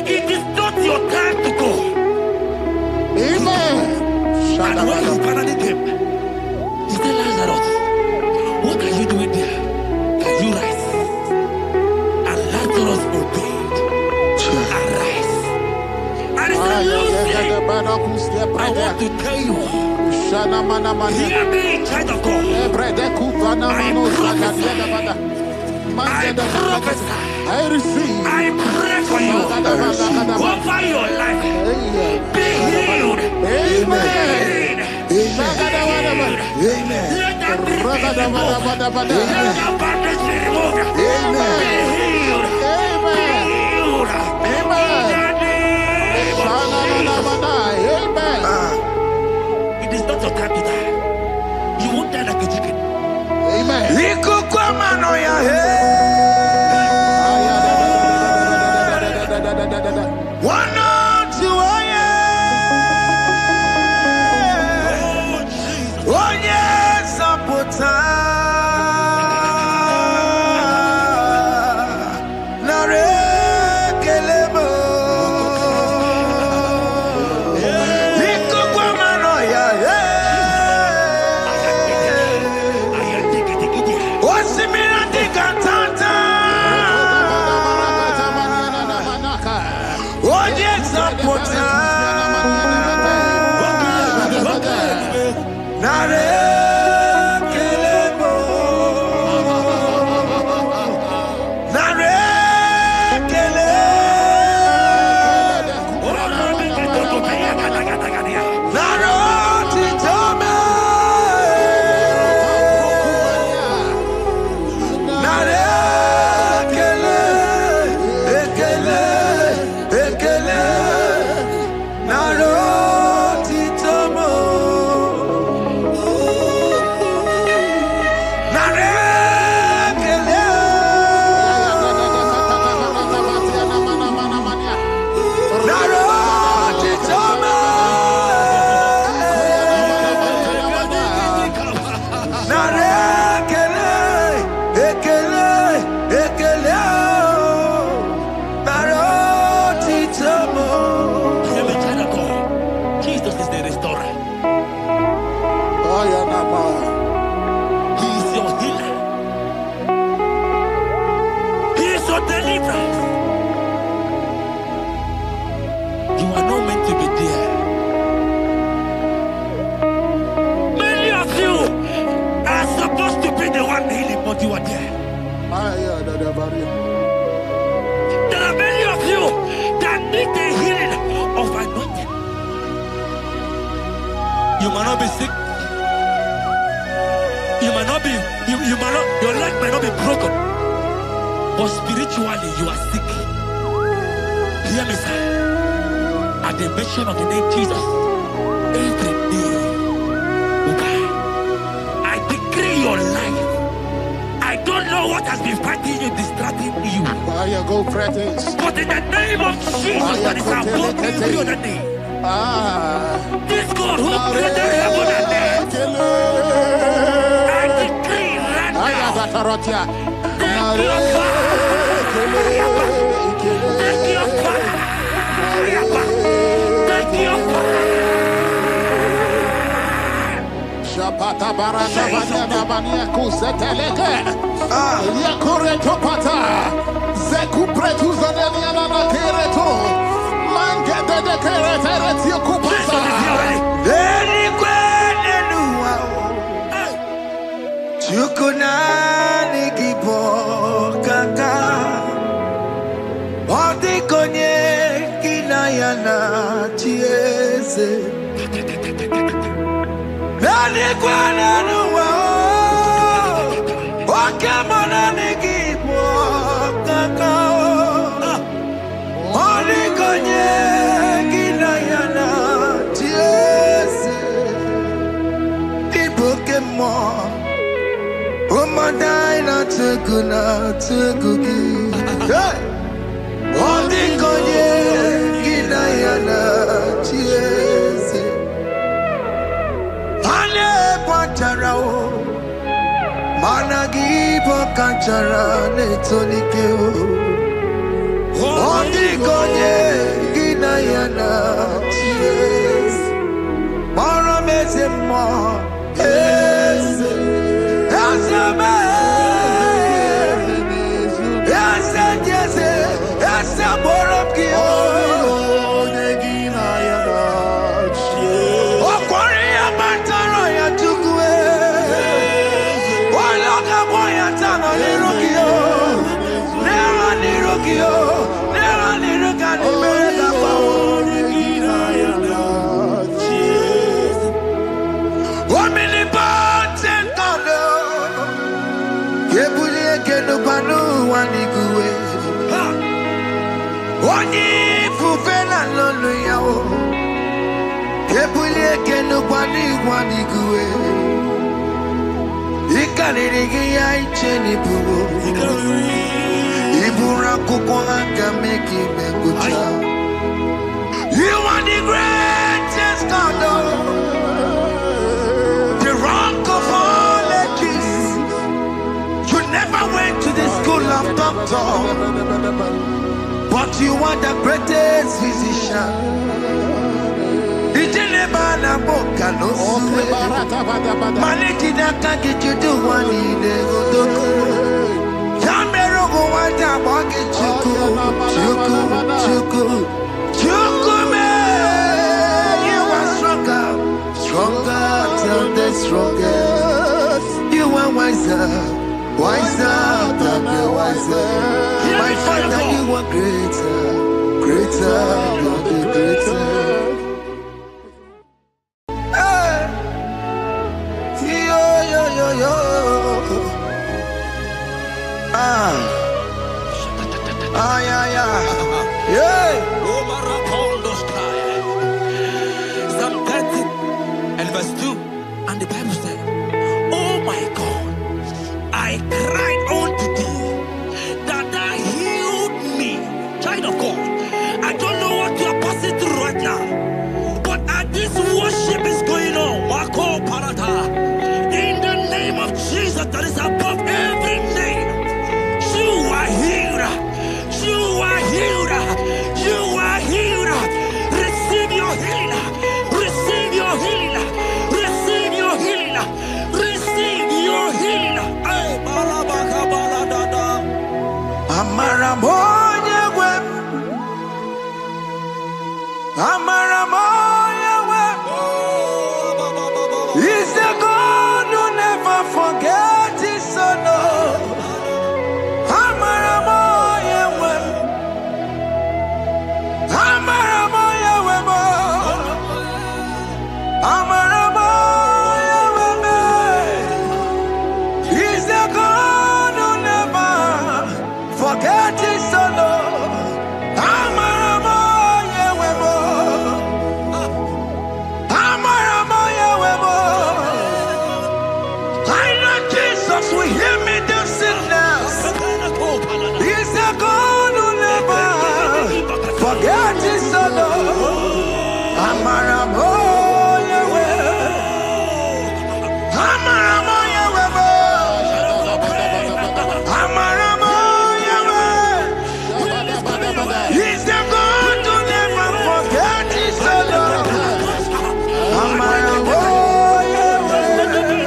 [SPEAKER 1] it is not your time to go.
[SPEAKER 3] Amen.
[SPEAKER 1] And when he finally came, he said, Lazarus, what are you doing there? Can you rise? And Lazarus obeyed. Arise. And he said, Lucy, I want to tell you, hear me, child of God. I prophesy.
[SPEAKER 3] I receive.
[SPEAKER 1] I pray for you. Over your life. Be healed.
[SPEAKER 3] Amen.
[SPEAKER 1] Be healed. Let that be removed. Let that bandage be removed. Be healed. Be healed. In the name of Jesus. It is not your time to die. You won't die like a chicken.
[SPEAKER 3] Amen.
[SPEAKER 2] Ikukwamano ya he. Wana tuwaye. Onye zapota. Narekelemo. Ikukwamano ya he. Osimiri kantata. Onye zapota. Narekelemo. Narekele. Naroti tome. Narekele. Ekele. Ekele. Naroti tomo. Narekele. Naroti tomo. Narekele. Ekele. Ekele. Naroti tomo.
[SPEAKER 1] I am a child of God. Jesus is the restorer. He is your healer. He is your deliverer. You are not meant to be there. Many of you are supposed to be the one healing, but you are there. There are many of you that need the healing of anointing. You might not be sick. You might not be, you might not, your leg might not be broken. But spiritually you are sick. Hear me, sir. At the mention of the name Jesus, every day will die. I decree your life. I don't know what has been fighting you, distracting you.
[SPEAKER 3] Go practice.
[SPEAKER 1] But in the name of Jesus, that is above every other name. This God who created heaven and earth, I decree right now, take your fire. Take your fire.
[SPEAKER 3] Pata barata banya banya kuseteleke. Yakore topata. Zeku pretu zanenia na kereto. Mange de kerete yakupata.
[SPEAKER 2] Eni kwene nuwa. Chukuna nikipo kaka. Odi konye kinayana chiese. Eni kwene nuwa. Wakemona nikipo kaka. Odi konye kinayana chiese. Pokemon, oh my die not to cookie. Hey, all the konye kinayana cheers. Ane pacharao, managi pokachara netonike. All the konye kinayana cheers. Mara mezema. Yes, yes, you are the greatest God, the rock of all ages. You never went to the school of doctor, but you are the greatest physician. You are stronger than the strongest. You are wiser than the wiser. My Father, you are greater than the greater.
[SPEAKER 1] Psalm 30 and verse 2, and the Bible said, oh my God, I cried unto thee, that thou healed me. Child of God, I don't know what you are passing through right now, but as this worship is going on, Wako Parata, in the name of Jesus that is above every name, you are healed. You are healed. You are healed. Receive your healing. Receive your healing. Receive your healing. Receive your healing. Hey, balabaka baladada.
[SPEAKER 2] Amaramoya wem. Amaramoya wem. He's the God who never forgets his son. Amaramoya wem. Amaramoya wem. Amaramoya wem. He's the God who never forgets his son. Amaramoya wem. Amaramoya wem. I know Jesus will hear me this sickness. He's the God who never forgets his son. Amaramoya wem. Amaramoya wem. Amaramoya wem. He's the God who never forgets his son. Amaramoya wem.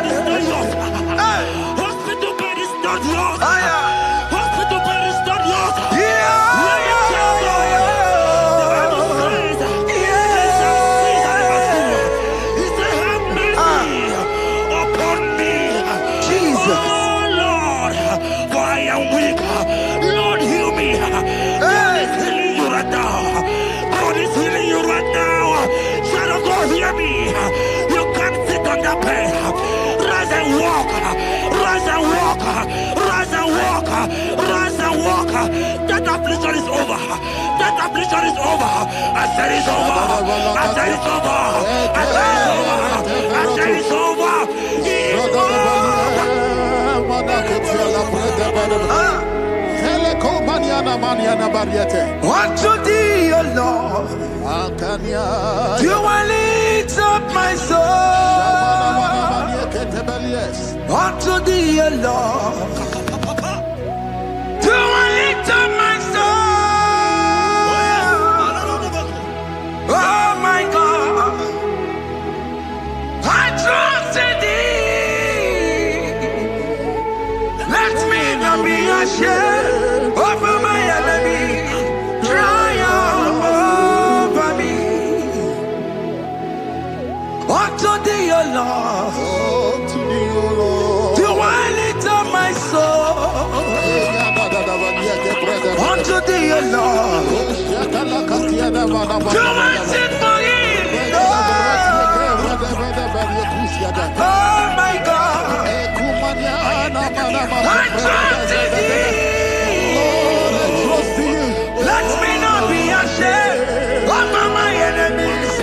[SPEAKER 1] God is healing you right now. Child of God, hear me. You can't sit on that bed. Rise and walk. Rise and walk. Rise and walk. Rise and walk. That affliction is over. That affliction is over. I said it's over. I said it's over. I said it's over. I said it's over. It's
[SPEAKER 2] Unto thee, O Lord, do I lift up my soul. Unto thee, O Lord, do I lift up my soul. Oh my God, I trust in thee. Let me not be ashamed over my enemy. Triumph over me. Unto thee, O Lord, do I lift up my soul. Unto thee, O Lord, do I sit for him. Oh my God, I trust in thee. Let me not be ashamed over my enemies.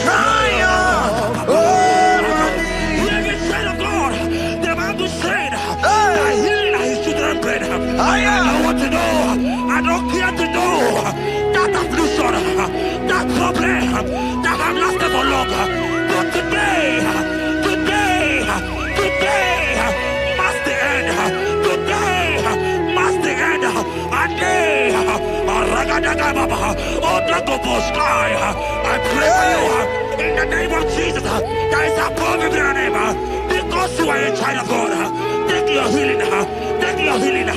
[SPEAKER 2] Triumph over me.
[SPEAKER 1] Hear the child of God. The Bible said, I heal his children bread. I want to know. I don't care to know that affliction, that problem that have lasted for long. But today must the end. Today must the end. And day, I pray for you in the name of Jesus. There is a problem in your name. Because you are a child of God. Take your healing. Take your healing.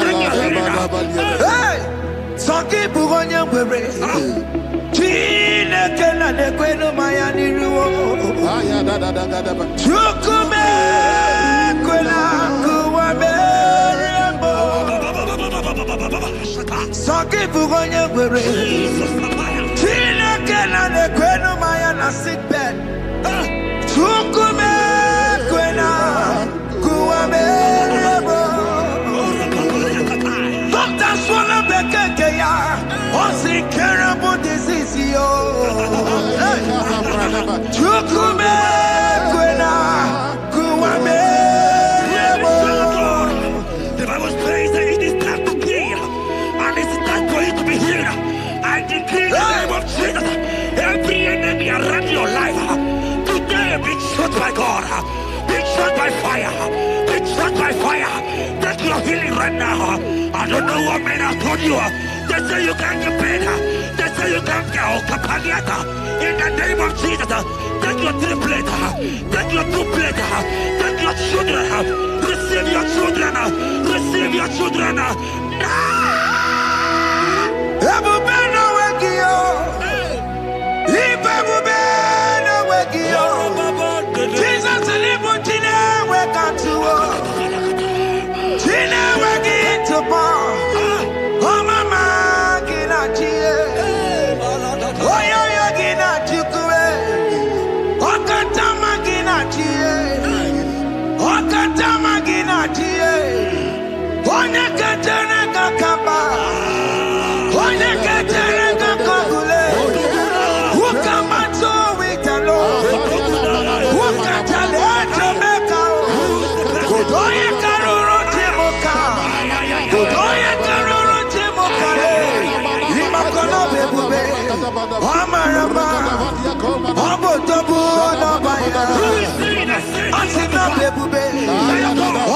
[SPEAKER 1] Take your healing.
[SPEAKER 2] Hey! Sanki bugonya kwere. Chine kena de kwenu maya niruo. Chukume kwela kuwa merembo. Sanki bugonya kwere. Chine kena de kwenu maya na sick bed. Chukume kwela kuwa merembo. Doctor swallow bekeke ya. Onsi terrible disease yo. Chukume kwena kuwame.
[SPEAKER 1] The Bible says that it is time to kill, and it is time for you to be healed. I decree in the name of Jesus, every enemy around your life today be shot by God, be shot by fire, be shot by fire. Take your healing right now. I don't know what men have told you. They say you can't get better. They say you can't get kapaniata. In the name of Jesus, take your triplet, take your two-plate, take your children, receive your children, receive your children.
[SPEAKER 2] Ebubeno wekio. Ibebubeno wekio. Jesus libu chine wekatuo. Chine wekitupo. Oh mama gina chie. Oh yo yo gina chukue. Okatama gina chie. Okatama gina chie. Onye ketere kakaba. Onye ketere kakagule. Ukamato witalo. Ukatale Jamaica. Kodoye karuro timoka. Kodoye karuro timokale. Imakono bebube. Amarama. Abotobu nabaya. Asina bebube.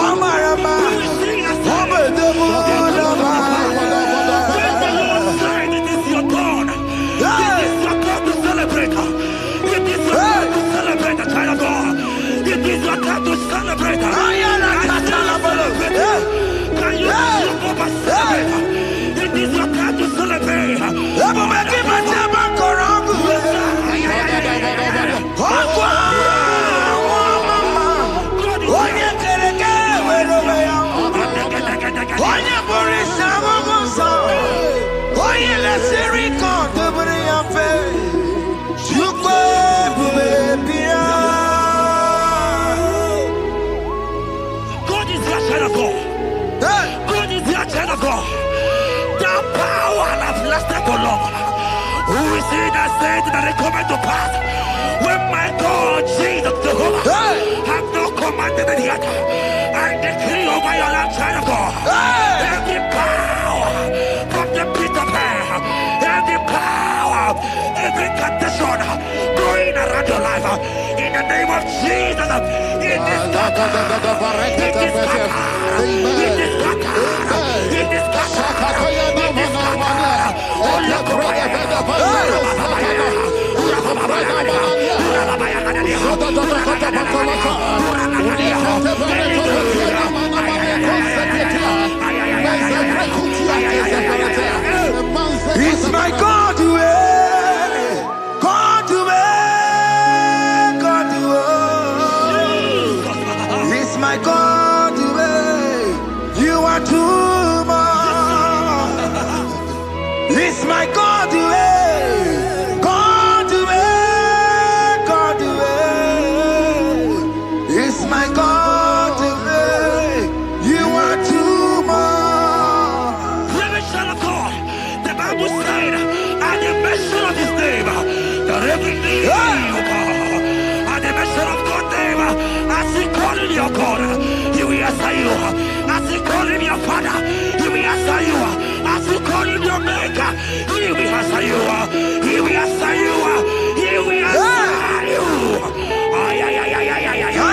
[SPEAKER 2] Amarama. Abotobu nabaya.
[SPEAKER 1] see that said that it coming to pass. When my God, Jesus, Jehovah, have not commanded it yet, I decree over your life, child of God, every power from the pit of hell, every power, every condition going around your life, in the name of Jesus, it is scattered, it is scattered, it is scattered, it is scattered, it is scattered. Oh, look
[SPEAKER 2] It's my God to God to God to It's my God to you are too much. It's my God to God to God to It's my God to you are too much.
[SPEAKER 1] Revelation of God. The Bible said, at the mention of his name, that every knee will bow. At the mention of God's name, as he called him your God, he will answer you. As he called him your Father, he will answer you. As he called him your Maker, he will answer you. He will answer you. He will answer you. Ay, ay, ay, ay, ay, ay, ay, ay.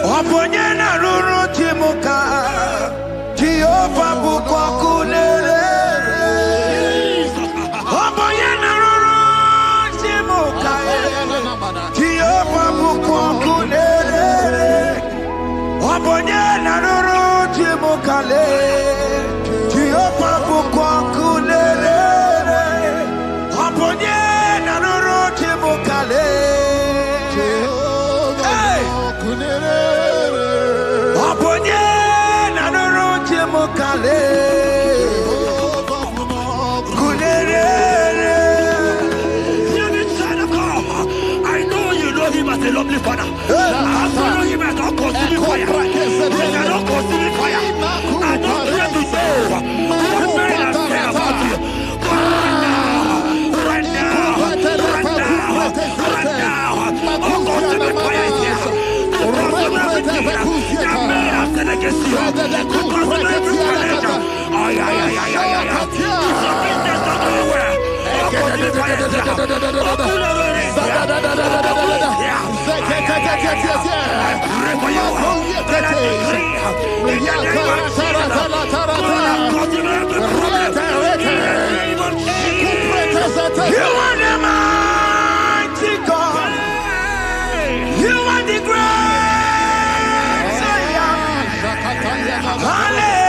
[SPEAKER 2] Oponyena ruru timuka Jehova bukwa kulele Oponyena ruru timuka Jehova bukwa kulele Oponyena ruru timuka le Jehova bukwa kulele Oponyena ruru timuka le
[SPEAKER 1] I know you know him as a lovely father. I follow him as a consuming fire. He is not consuming fire. I don't care to know what men have said about you. But right now, oh, consuming fire is here. To consume everything that men have said against you. To consume every challenge. Ay, ay, ay, ay, ay, ay. It's your business not going well. Oh, consuming fire is here. Oh, consuming is here. I pray for you. That I decree in the name of Jesus. God, consume every problem. In the name of Jesus.
[SPEAKER 2] You are the mighty God. You are the great I am. Hallelujah.